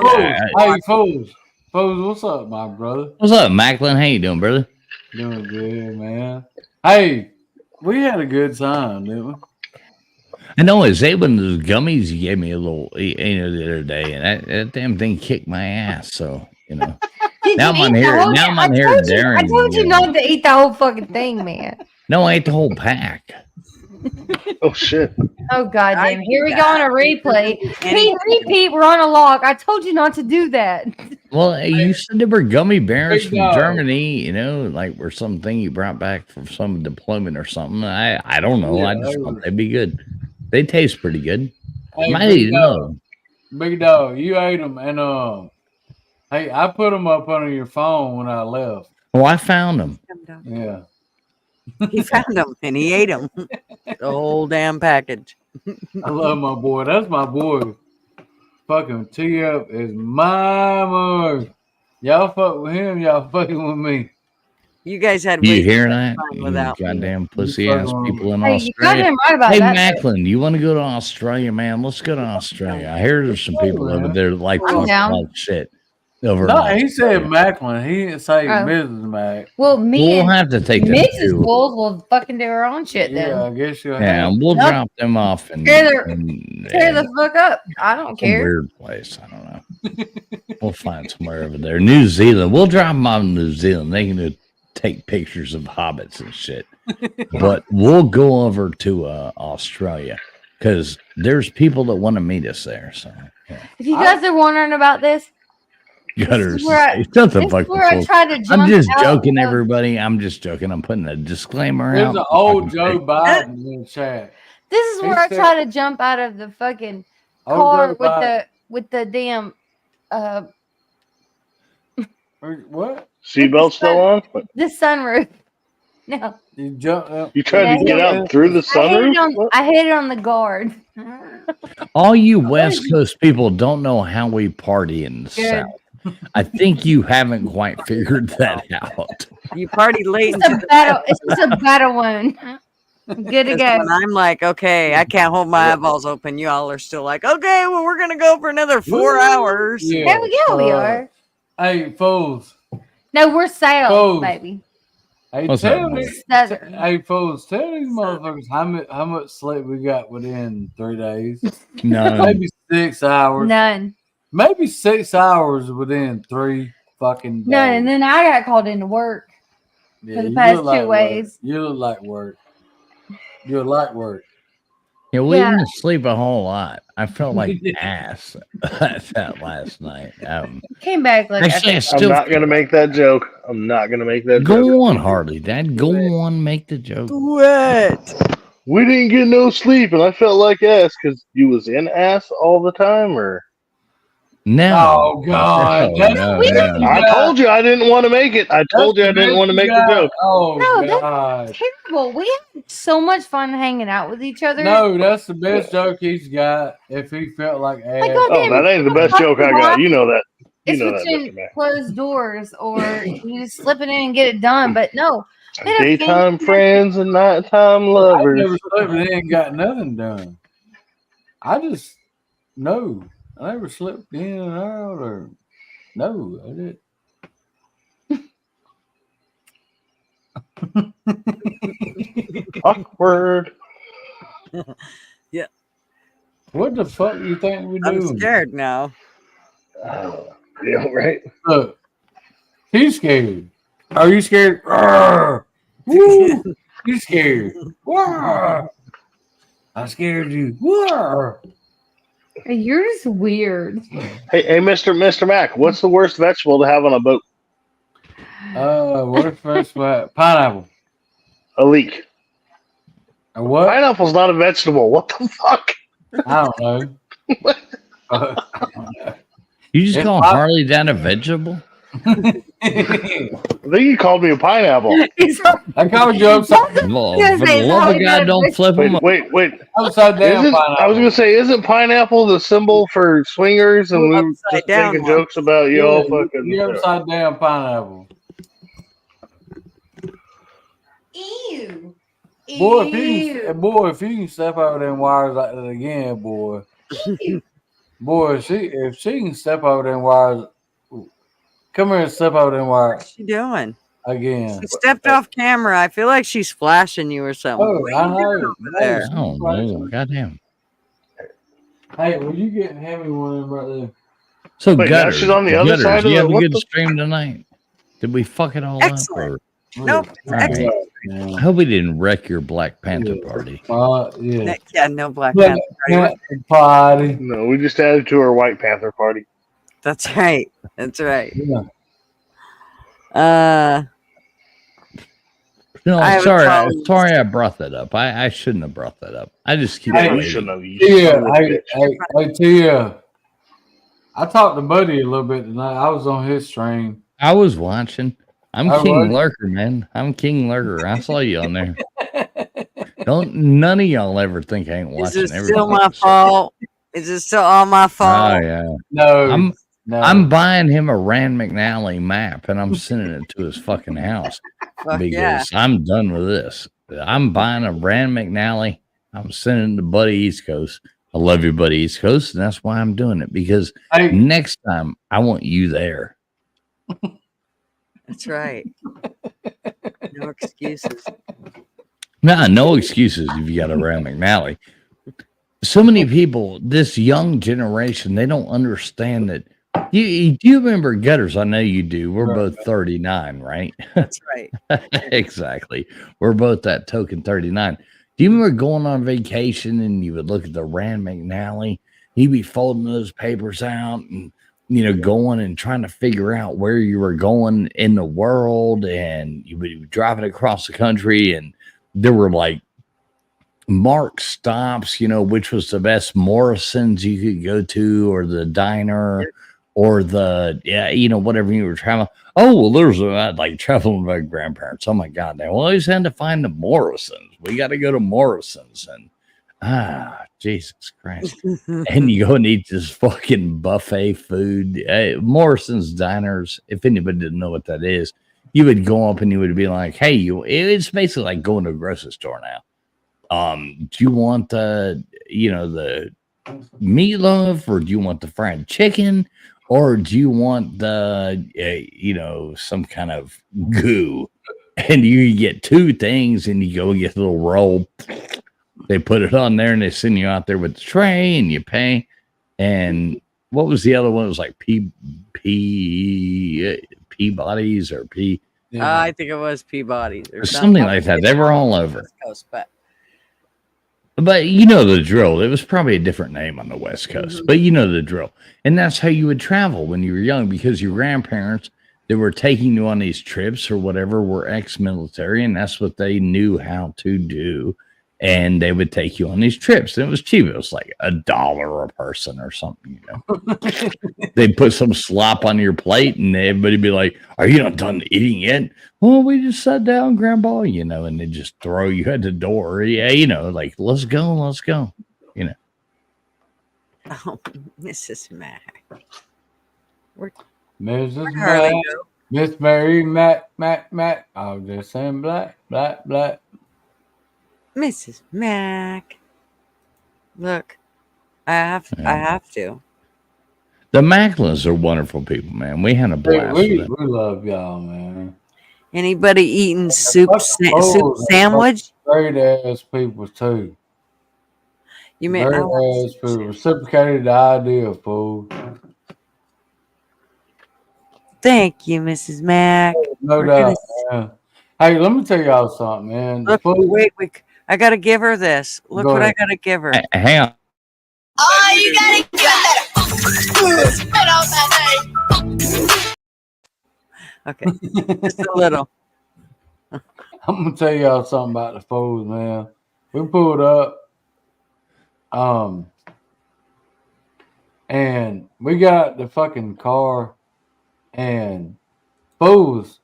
Foles, what's up, my brother? What's up, Macklin? How you doing, brother? Doing good, man. Hey, we had a good time, didn't we? I know it's one of those gummies you gave me a little, the other day, and that damn thing kicked my ass. So now I'm on here. Now I'm on here daring. I told you not to eat the whole fucking thing, man. No, I ate the whole pack. Oh shit! Oh goddamn! Here we go on a replay. Pete, we're on a log. I told you not to do that. Well, you said they were gummy bears from Germany, you know, like were something you brought back from some deployment or something. I don't know. Yeah, I just thought they'd be good. They taste pretty good. Hey, Might eat them. Big dog, you ate them, and hey, I put them up under your phone when I left. Oh, I found them. Yeah. He found them and he ate them. The whole damn package. I love my boy. That's my boy. Fucking TF is my boy. Y'all fuck with him, y'all fucking with me. You guys had You way hear too much that? fun You without me. goddamn pussy ass people in Hey, you Australia. goddamn right about Hey, that. Macklin, you want to go to Australia, man? Let's go to Australia. I hear there's some people over there that like I'm talking down. like shit. Over No, in he said Australia. Macklin. He didn't say Oh. Mrs. Mac. Well, me We'll and have to take them Mrs. too. Bulls will fucking do her own shit then. Yeah, I guess you'll Yeah, have. we'll Nope. drop them off in Tear in the fuck up. I don't some care. weird place. I don't know. We'll find somewhere over there. New Zealand. We'll drop them off in New Zealand. They can take pictures of hobbits and shit. But we'll go over to Australia because there's people that want to meet us there. So If you guys are wondering about this, gutters. where I- Shut the this is fuck where I up. tried to I'm jump just out joking, of- everybody. I'm just joking. I'm putting a disclaimer There's out. an old Joe Biden in the chat. this is He where I said- try to jump out of the fucking Oh, car Joe Biden. with the damn What? Seatbelt still on? the sunroof. No. You jump up. You tried to get out through the sunroof? I hit it on the guard. All you West Coast people don't know how we party in the Good. South. I think you haven't quite figured that out. You party late It's into a the battle. It's just a battle one. Good to Because go. when I'm like, okay, I can't hold my eyeballs open, y'all are still like, okay, well, we're gonna go for another 4 hours. Yeah, we are. Hey, fools. No, we're south, Fools. baby. Hey, What's tell up, me, Southern. hey, fools, tell these motherfuckers how much sleep we got within 3 days. None. Maybe 6 hours. None. Maybe 6 hours within 3 fucking days. None. And then I got called into work Yeah, for the you past look like 2 work. ways. You look like work. You look like work. Yeah, we Yeah. didn't sleep a whole lot. I felt like ass that last night. Came back like Actually, I I'm still not gonna make that joke. I'm not gonna make that joke. go on, Harley. Dad, go on, make the joke. What? We didn't get no sleep, and I felt like ass because you was in ass all the time, or No. Oh God! No, That's no, the best no. you I got. told you I didn't want to make it. I told you I That's the didn't best want to you make the got. joke. Oh No, that's God! terrible. We had so much fun hanging out with each other. No, that's the best joke he's got. If he felt like ass. Like, Oh, goddamn, that ain't the best joke I got. You know that. You it's know that, Mr. between Mac. closed doors, or you just slip it in and get it done. But no, we had a Daytime fantastic- friends and nighttime I lovers. never slept and ain't got nothing done. I just no. I never slept in and out or no. I did. Awkward. Yeah. What the fuck you think we I'm doing? scared now. Yeah, right. Look, he's scared. Are you scared? Arrgh. Woo! You scared? Arrgh. I scared you. Arrgh. You're just weird. Hey, Mr. Mac, what's the worst vegetable to have on a boat? What's first? Pineapple. A leek. A what? Pineapple's not a vegetable. What the fuck? I don't know. You just It's call pop- Harley down a vegetable? I think you called me a pineapple. I called you upside, Well, for the love of God, don't flip them. Wait. upside down Isn't, pineapple. I was gonna say, isn't pineapple the symbol for swingers? And we were Upside just down making one. jokes about you all fucking. You upside down pineapple. Ew. Boy, if you can step over them wires like that again, boy. Boy, if she can step over them wires, come here and step over them wires What's she doing? again. She stepped off camera. I feel like she's flashing you or something. Oh, What I are you doing know. over there? Oh, no. Goddamn. Hey, will you get Hammy one of them right there? So, Wait, now Gutters, she's on the other Gutters, side of you the- have a what good the- stream tonight? Did we fuck it all Excellent. up? Nope. It's All right. excellent. I hope we didn't wreck your Black Panther party. Yeah. Yeah, no Black Panther party. Party. No, we just added to our White Panther party. That's right. That's right. Yeah. No, I have a sorry. problem. Sorry I brought that up. I shouldn't have brought that up. I just keep Yeah, you waiting. shouldn't have. You Yeah, son of a bitch. hey, Tia. I talked to Buddy a little bit tonight. I was on his stream. I was watching. I'm Oh, King was? Lurker, man. I'm King Lurker. I saw you on there. None of y'all ever think I ain't Is watching it still everything. my fault? Is it still all my fault? Oh yeah. No. I'm buying him a Rand McNally map and I'm sending it to his fucking house Fuck because yeah. I'm done with this. I'm buying a Rand McNally. I'm sending it to Buddy East Coast. I love you, Buddy East Coast, and that's why I'm doing it because Hey. next time I want you there. That's right. No excuses. Nah, no excuses if you got a Rand McNally. So many people, this young generation, they don't understand that. Do you remember Gutters? I know you do. We're both 39, right? That's right. Exactly. We're both that token 39. Do you remember going on vacation and you would look at the Rand McNally? He'd be folding those papers out and, going and trying to figure out where you were going in the world. And you would be driving across the country and there were like marked stops, which was the best Morrison's you could go to or the diner or whatever you were traveling. Oh, well, there's like traveling with my grandparents. Oh my God, they always had to find the Morrisons. We got to go to Morrisons, and Jesus Christ. And you go and eat this fucking buffet food. Morrison's Diners, if anybody didn't know what that is, you would go up and you would be like, hey, it's basically like going to a grocery store now. Do you want the meatloaf, or do you want the fried chicken, or do you want the, some kind of goo? And you get two things and you go get a little roll. They put it on there and they send you out there with the tray and you pay. And what was the other one? It was like Peabody's or P. I think it was Peabody's or something like that. They were all over. West Coast, but you know the drill. It was probably a different name on the West Coast, but you know the drill. And that's how you would travel when you were young, because your grandparents that were taking you on these trips or whatever were ex-military, and that's what they knew how to do. And they would take you on these trips, and it was cheap. It was like $1 a person or something, They'd put some slop on your plate, and everybody'd be like, "Are you not done eating yet?" Well, we just sat down, Grandpa, and they just throw you at the door. Yeah, like, let's go. Oh, Mrs. Mac. Mrs. Harley Mac, go? Miss Mary Mac. I'll just say black. Mrs. Mac. Look, I have to. The Macklins are wonderful people, man. We had a blast. We with them. love y'all, man. Anybody eating soup sandwich? Great ass people too. You mean great ass people? Reciprocated the idea, fool. Thank you, Mrs. Mac. No doubt. Man. Hey, let me tell y'all something, man. Look, wait, I gotta give her this. Look what I gotta give her. Hang on. Oh, you gotta give that spit on that name. Okay, just a little. I'm gonna tell y'all something about the fools, man. We pulled up, and we got the fucking car, and fools,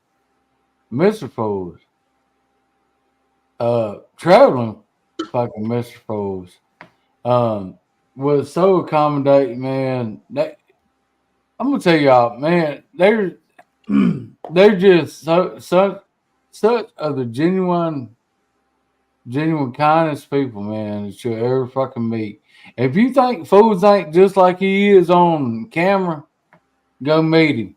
Mr. Fools, traveling fucking Mr. Fools, was so accommodating, man. I'm gonna tell y'all, man, they're just such of the genuine kindest people, man, that you'll ever fucking meet. If you think Fools ain't just like he is on camera, go meet him.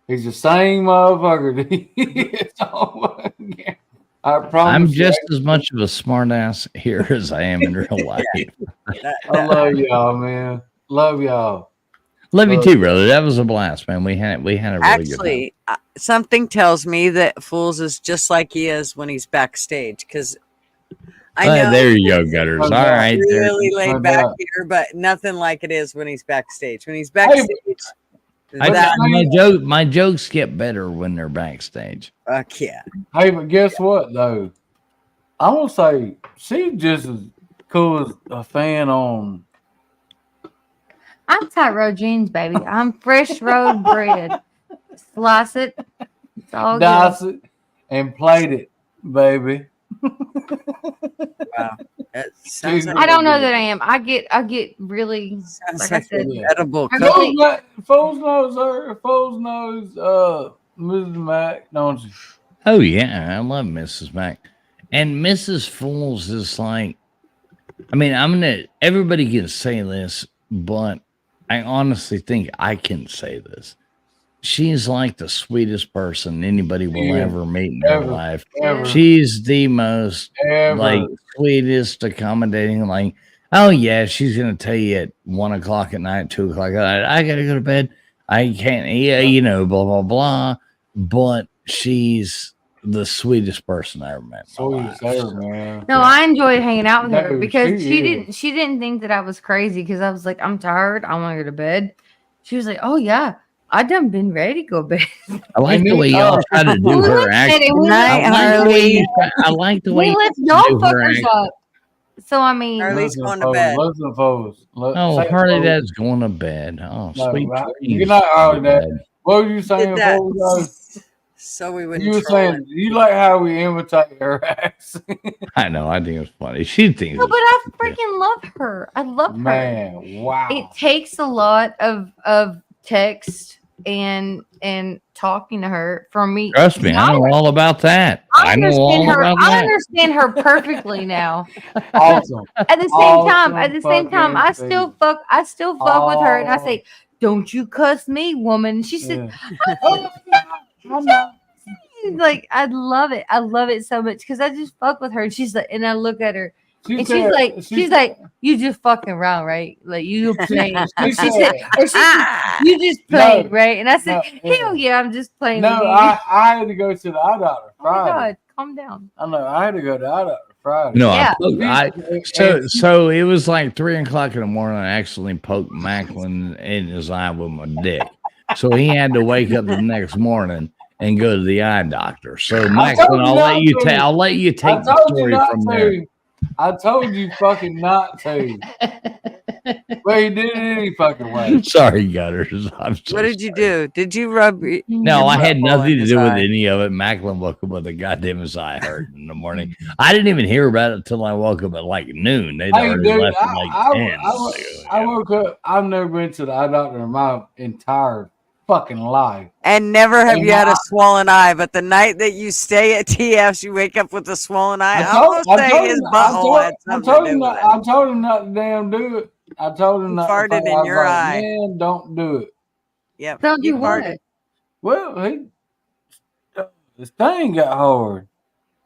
He's the same motherfucker that he is on camera. I promise. I'm just as much of a smartass here as I am in real life. I love y'all, man. Love y'all. Love you too, brother. That was a blast, man. We had a really good time. Actually, something tells me that Fools is just like he is when he's backstage, because I know there you go, Gutters. All right, really laid back here, but nothing like it is when he's backstage. When he's backstage, my jokes get better when they're backstage. Yeah. Hey, but guess what though? I'm gonna say she's just as cool as a fan on. I'm tight road jeans, baby. I'm fresh road bread. Slice it. It's all Dice good. it and plate it, baby. Wow. Sounds like I don't know that I am. I get really like I said, edible. Foles knows her. Foles knows Mrs. Mac, don't you? Oh yeah, I love Mrs. Mac. And Mrs. Fools is like, I mean, everybody can say this, but I honestly think I can say this. She's like the sweetest person anybody will ever meet in their life. Ever. She's the most Ever. sweetest, accommodating. Like, oh yeah, she's gonna tell you at 1 o'clock at night, 2 o'clock at night, I gotta go to bed. I can't, blah blah blah. But she's the sweetest person I ever met. Sweetest ever, man. No, I enjoyed hanging out with her No, because she she didn't think that I was crazy because I was like, I'm tired, I want to go to bed. She was like, oh yeah, I done been ready to go to bed. I like the way y'all try to do her accent. I like the way We left y'all fuckers up. So I mean, Harley's going to bed. Listen, folks. Oh, Harley Dad's going to bed. Oh, sweet dreams. Good night, Harley Dad. Dad. What were you saying that before we go? So we wouldn't. You were troll saying him. you like how we imitate her ass. I know. I think it's funny. She thinks no, but I freaking love her. I love her. Man, wow. It takes a lot of text and talking to her for me. Trust me, I know all about that. I know all about I that. understand her perfectly now. Awesome. At the same time, I still fuck with her, and I say, "Don't you cuss me, woman." She said, like, I love it. I love it so much because I just fuck with her. And she's like, and I look at her, and she's like, you just fucking wrong, right? Like you playing. She said, you just playing, right? And I said, hell yeah, I'm just playing. No, I had to go to the eye doctor Friday. Oh my God, calm down. I know. I had to go to the eye doctor Friday. No, Yeah. so it was like 3:00 in the morning. I accidentally poked Macklin in his eye with my dick. So he had to wake up the next morning and go to the eye doctor. So Macklin, I'll let you take the story from there. I told you fucking not to. Well, you did it any fucking way. Sorry, Gutters. I'm so What did you do? Did you rub? No, I had nothing to do with any of it. Macklin woke up with a goddamn his eye hurt in the morning. I didn't even hear about it until I woke up at like noon. They'd already left at like 10. I woke up. I've never been to the eye doctor in my entire fucking life. And never have you had a swollen eye, but the night that you stay at TF's, you wake up with a swollen eye. I told him not to damn do it. I told him not to. Farted in your eye. Man, don't do it. Yep. Don't do what? Well, this thing got hard.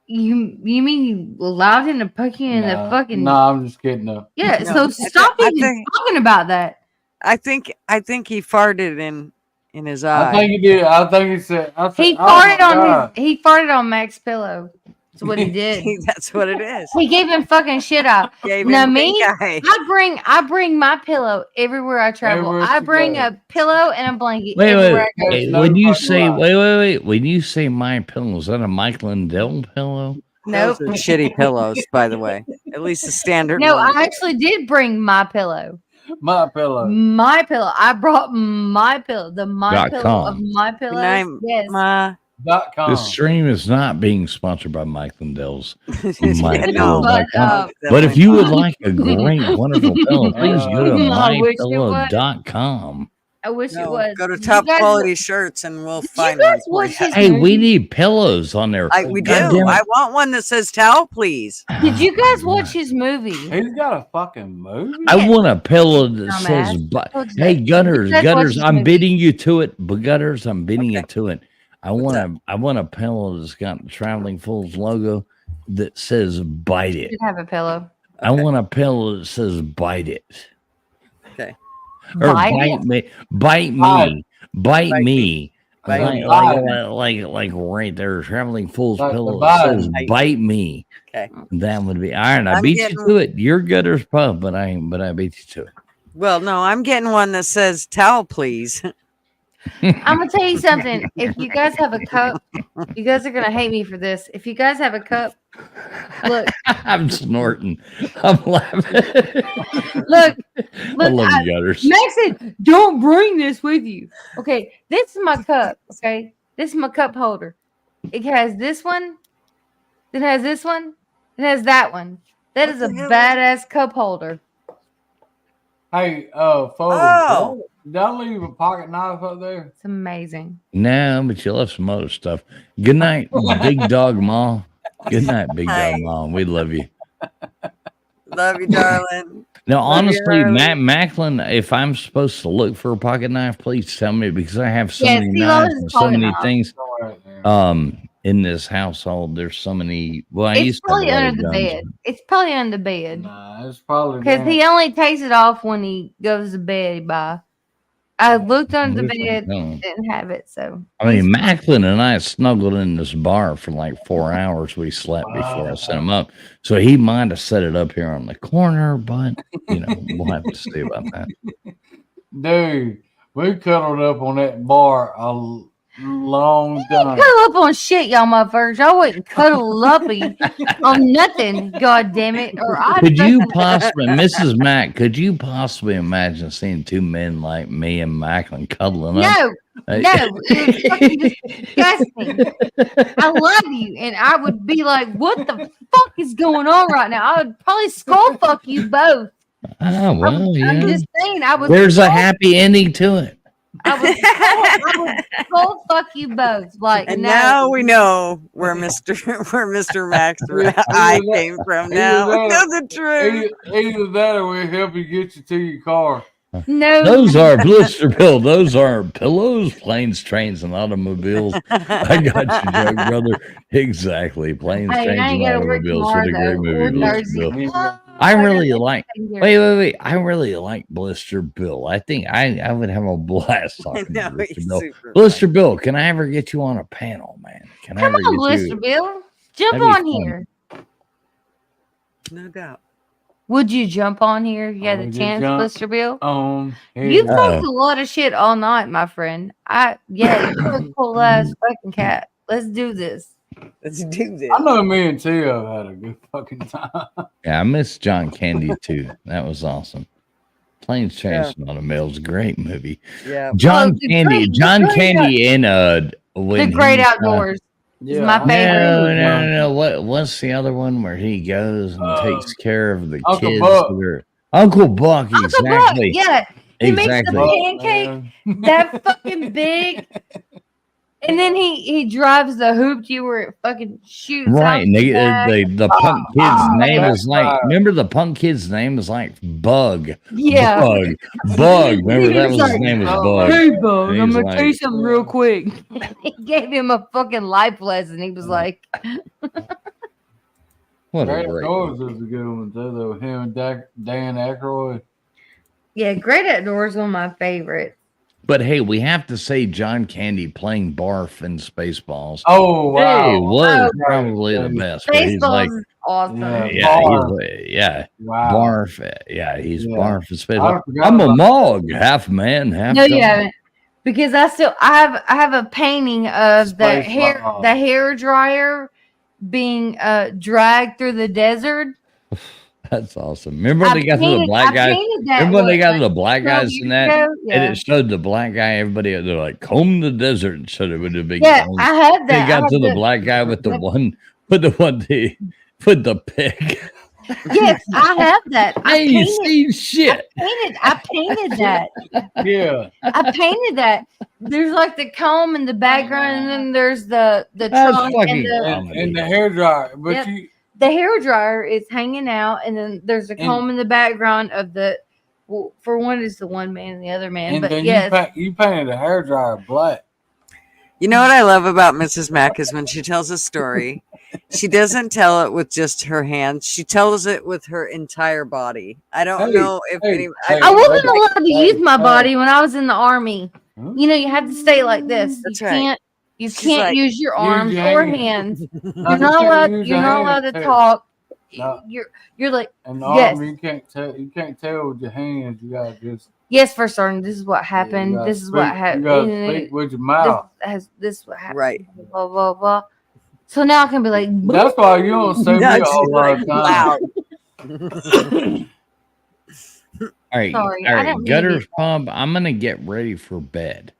You mean you allowed him to poke you in the fucking? No, I'm just kidding. No. Yeah. So stop even talking about that. I think he farted in his eye. I think he did. I think he said. He farted on Mac's pillow. That's what he did. That's what it is. He gave him fucking shit out. Now me, I bring my pillow everywhere I travel. I bring a pillow and a blanket everywhere I go. When you say wait, when you say my pillow, is that a Mike Lindell pillow? Nope. Those are shitty pillows, by the way. At least the standard. No, one. I actually did bring my pillow. My pillow. My pillow. I brought my pillow. The my pillow .com. of my pillow. Yes. This stream is not being sponsored by Mike Lindell's MyPillow.com. But if you would like a great, wonderful pillow, please go to MyPillow.com. I wish it was. Go to Top Quality Shirts and we'll find one. Hey, we need pillows on there. We do. I want one that says towel, please. Did you guys watch his movie? He's got a fucking movie. I want a pillow that says, hey, Gutters, I'm bidding you to it. But Gutters, I'm bidding you to it. I want a pillow that's got the Traveling Fools logo that says "Bite It." You have a pillow. I want a pillow that says "Bite It." Okay. Or bite me. Like right there, Traveling Fools pillow that says "Bite me." Okay. That would be all right. I beat you to it. You're Gutters Pub, but I beat you to it. Well, no, I'm getting one that says "towel, please." I'm gonna tell you something. If you guys have a cup, you guys are gonna hate me for this. If you guys have a cup, look. I'm snorting. I'm laughing. Look. I love you, Gutters. Max said, "Don't bring this with you." Okay, this is my cup. Okay, this is my cup holder. It has this one. It has this one. It has that one. That is a badass cup holder. Hey, folks. Did I leave a pocket knife up there? It's amazing. No, but you left some other stuff. Good night, Big Dog Ma. Good night, Big Dog Ma. We love you. Love you, darling. Now, honestly, Macklin, if I'm supposed to look for a pocket knife, please tell me because I have so many knives and so many things. In this household, there's so many. Well, it's probably under the bed. It's probably under the bed. Nah, it's probably because he only takes it off when he goes to bed. I looked under the bed, didn't have it. So I mean, Macklin and I snuggled in this bar for like 4 hours. We slept before I set him up, so he might have set it up here on the corner, but we'll have to see about that. Dude, we cuddled up on that bar long Cuddle time. up on shit, y'all motherfuckers. Y'all wouldn't cuddle uppy on nothing. God damn it! Or I Could you possibly, Mrs. Mack? Could you possibly imagine seeing two men like me and Macklin cuddling up? No, it was fucking disgusting. I love you, and I would be like, "What the fuck is going on right now?" I would probably skull fuck you both. Oh well, yeah. I'm just saying, I would. There's a happy ending to it. I would skull fuck you both. Like, And no. now we know where Mr. Max eye came from. Now we know the truth. Either that or we'll help you get you to your car. No, Those are blister bill. Those are pillows, planes, trains, and automobiles. I got you, joke, brother. Exactly, planes, Hey, I trains, ain't and gotta work automobiles. What a tomorrow, great though, or movie, Blister Thursday. Bill. I really like. Wait. I really like Blister Bill. I think I would have a blast talking to Blister Bill. Blister Bill, can I ever get you on a panel, man? Can I Come ever on, get Blister you? Bill. Jump That'd be on fun. here. No doubt. Would you jump on here if you had Would the you chance, jump Blister Bill? here? You've talked a lot of shit all night, my friend. You're a cool ass fucking cat. Let's do this. Let's do this. I know me and Tio had a good fucking time. Yeah, I miss John Candy too. That was awesome. Planes, Trains, and Automobiles, great movie. Yeah. John the Candy, great- John the great Candy in The when Great he's, Outdoors is my favorite. No. What's the other one where he goes and takes care of the Uncle kids? Buck. that are- Uncle Buck, Uncle exactly. Buck, yeah. He makes Exactly. the pancake that fucking big. And then he drives the hoop to you where it fucking shoots out Right, and the back. the punk kid's name yeah. is like. Remember, the punk kid's name is like Bug. Yeah. Bug. Remember that He was his like, name was Bug. Hey, Bug, And I'm he's gonna tell you like, something real quick. He gave him a fucking life lesson. He was like, What a Great great. Outdoors is a good one too, though. Him and Dan Aykroyd. "Yeah, Great Outdoors is one of my favorites." But hey, we have to say John Candy playing Barf in Spaceballs. Oh wow! Hey, was Oh, probably the best. Where he's Spaceballs like, is awesome. Wow. Barf. Yeah, he's Yeah. Barf in I Spaceballs. forgot I'm a about Mog, half man, half. No, you dog. haven't. Because I have a painting of the hair dryer being dragged through the desert. That's awesome. Remember when they got to the black I guys? painted that, Remember when they what, got to like the black 12 guys in years that? ago? And Yeah. it showed the black guy, everybody, they're like, comb the desert. So there would have been. Yeah, I have that. They I got have to the the- black guy with the pig. Yes, I have that. I ain't seen shit. I painted that. Yeah. I painted that. There's like the comb in the background, and then there's the That's trunk and fucking the And the hair dryer. But Yep. you the hair dryer is hanging out, and then there's a comb in the background of the. Well, for one is the one man and the other man, and but then yes, you painted the hair dryer black. You know what I love about Mrs. Mack is when she tells a story, she doesn't tell it with just her hands. She tells it with her entire body. I don't know if I wasn't allowed to use my body when I was in the army. You know, you have to stay like this. That's you right. can't. You She's can't like, use your use arms your or hands. hands. No, You're you not can't allowed. use You're your not allowed hands, to too. talk. No. You're like And the yes. arm, you can't tell with your hands. You gotta just Yes, for certain. This is what happened. gotta This is what speak- happened. you gotta speak with your mouth. This is what happened. Right. Blah blah blah. So now I can be like. That's why you don't see me Not a whole lot of loud. time. All right, Sorry, all I right, don't mean to Gutters be- Pump. I'm gonna get ready for bed.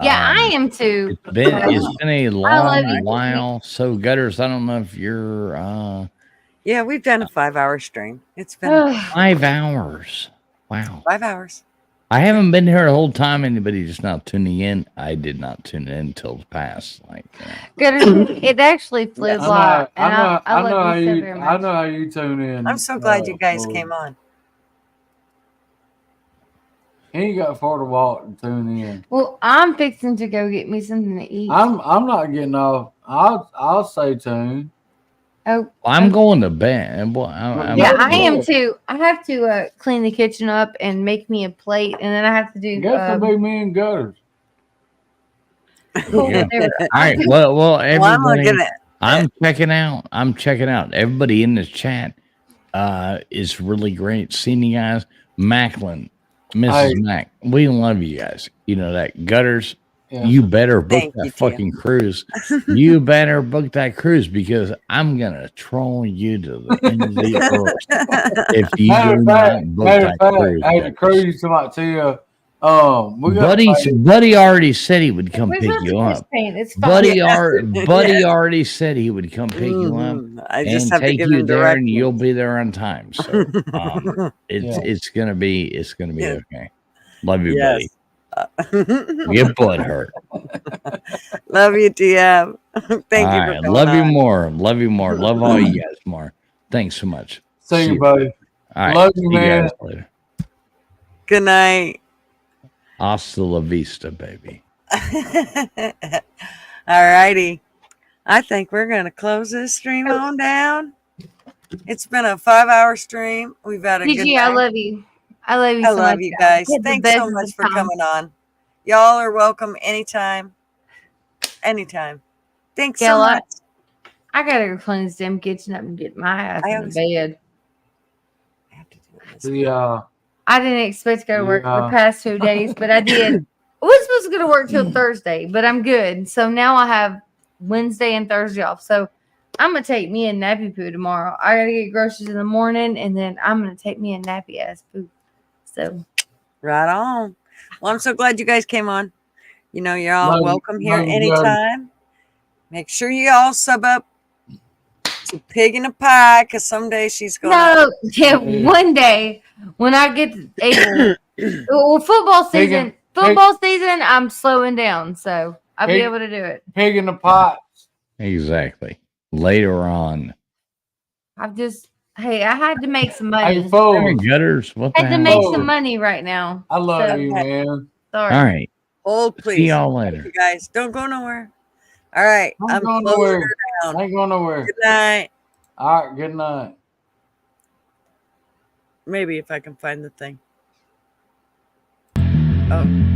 Yeah, I am too. It's been a love long you. while. So Gutters, I don't know if you're Yeah, we've done a 5-hour stream. It's been 5 hours. Wow. 5 hours. I haven't been here the whole time. Anybody just now tuning in? I did not tune in until past Good. It actually flew by, and I know love how you so you. very I much. know how you tune in. I'm so glad you guys Lord. came on. He ain't got far to walk to tune in. Well, I'm fixing to go get me something to eat. I'm not getting off. I'll say tune. Oh, I'm going to bed. Well, I'm yeah, I am too. I have to clean the kitchen up and make me a plate, and then I have to do. Guess it'll be me and Gutters. Yeah. All right. Well, everybody. looking at- I'm checking out. I'm checking out. Everybody in this chat is really great. Seeing you guys, Macklin, Mrs. Hey. Mac. We love you guys. You know that. Gutters. You better book Thank that you, Tia. fucking cruise. You better book that cruise because I'm gonna troll you to the end of the earth if you Matter do of not fact, book matter that of fact, cruise. hey, the cruise come out to you. We got Buddy already said he would come We pick went to you up. Brisbane. It's fine. Buddy already said he would come pick you up I just and have to take give you him there, and you'll directions. be there on time. So it's gonna be okay. Love you, buddy. Get butt hurt. Love you, TM. Thank you for coming Love you on. more. Love you more. Love all you guys more. Thanks so much. See you, buddy. All right. Love you, See man. guys later. Good night. Hasta la vista, baby. All righty. I think we're going to close this stream on down. It's been a 5-hour stream. We've had a good PG, night. I love you. I love you I so much. love you guys. You had the Thanks so best much for time. coming on. Y'all are welcome anytime. Anytime. Thanks so Gail, much. I gotta go clean this damn kitchen up and get my ass in the bed. I didn't expect to go to work for the past 2 days, but I did. I was supposed to go to work till Thursday, but I'm good. So now I have Wednesday and Thursday off. So I'm gonna take me a nappy poo tomorrow. I gotta get groceries in the morning, and then I'm gonna take me a nappy ass poo. So right on. Well, I'm so glad you guys came on. You know, you're all welcome here love you, anytime. Make sure you all sub up to Pig in a Pie, because someday she's going no, yeah, one day when I get able, well, football season, I'm slowing down, so I'll be able to do it. Pig in the pot. Exactly. Later on. Hey, I had to make some money. Hey, folks. Gutters. What I the had to hell? make some money right now. I love So, you, man. Sorry. All right. Hold, please. See y'all Thank later. you guys. Don't go nowhere. All right. I'm going closing nowhere. her down. I ain't going nowhere. Good night. All right, good night. Maybe if I can find the thing. Oh.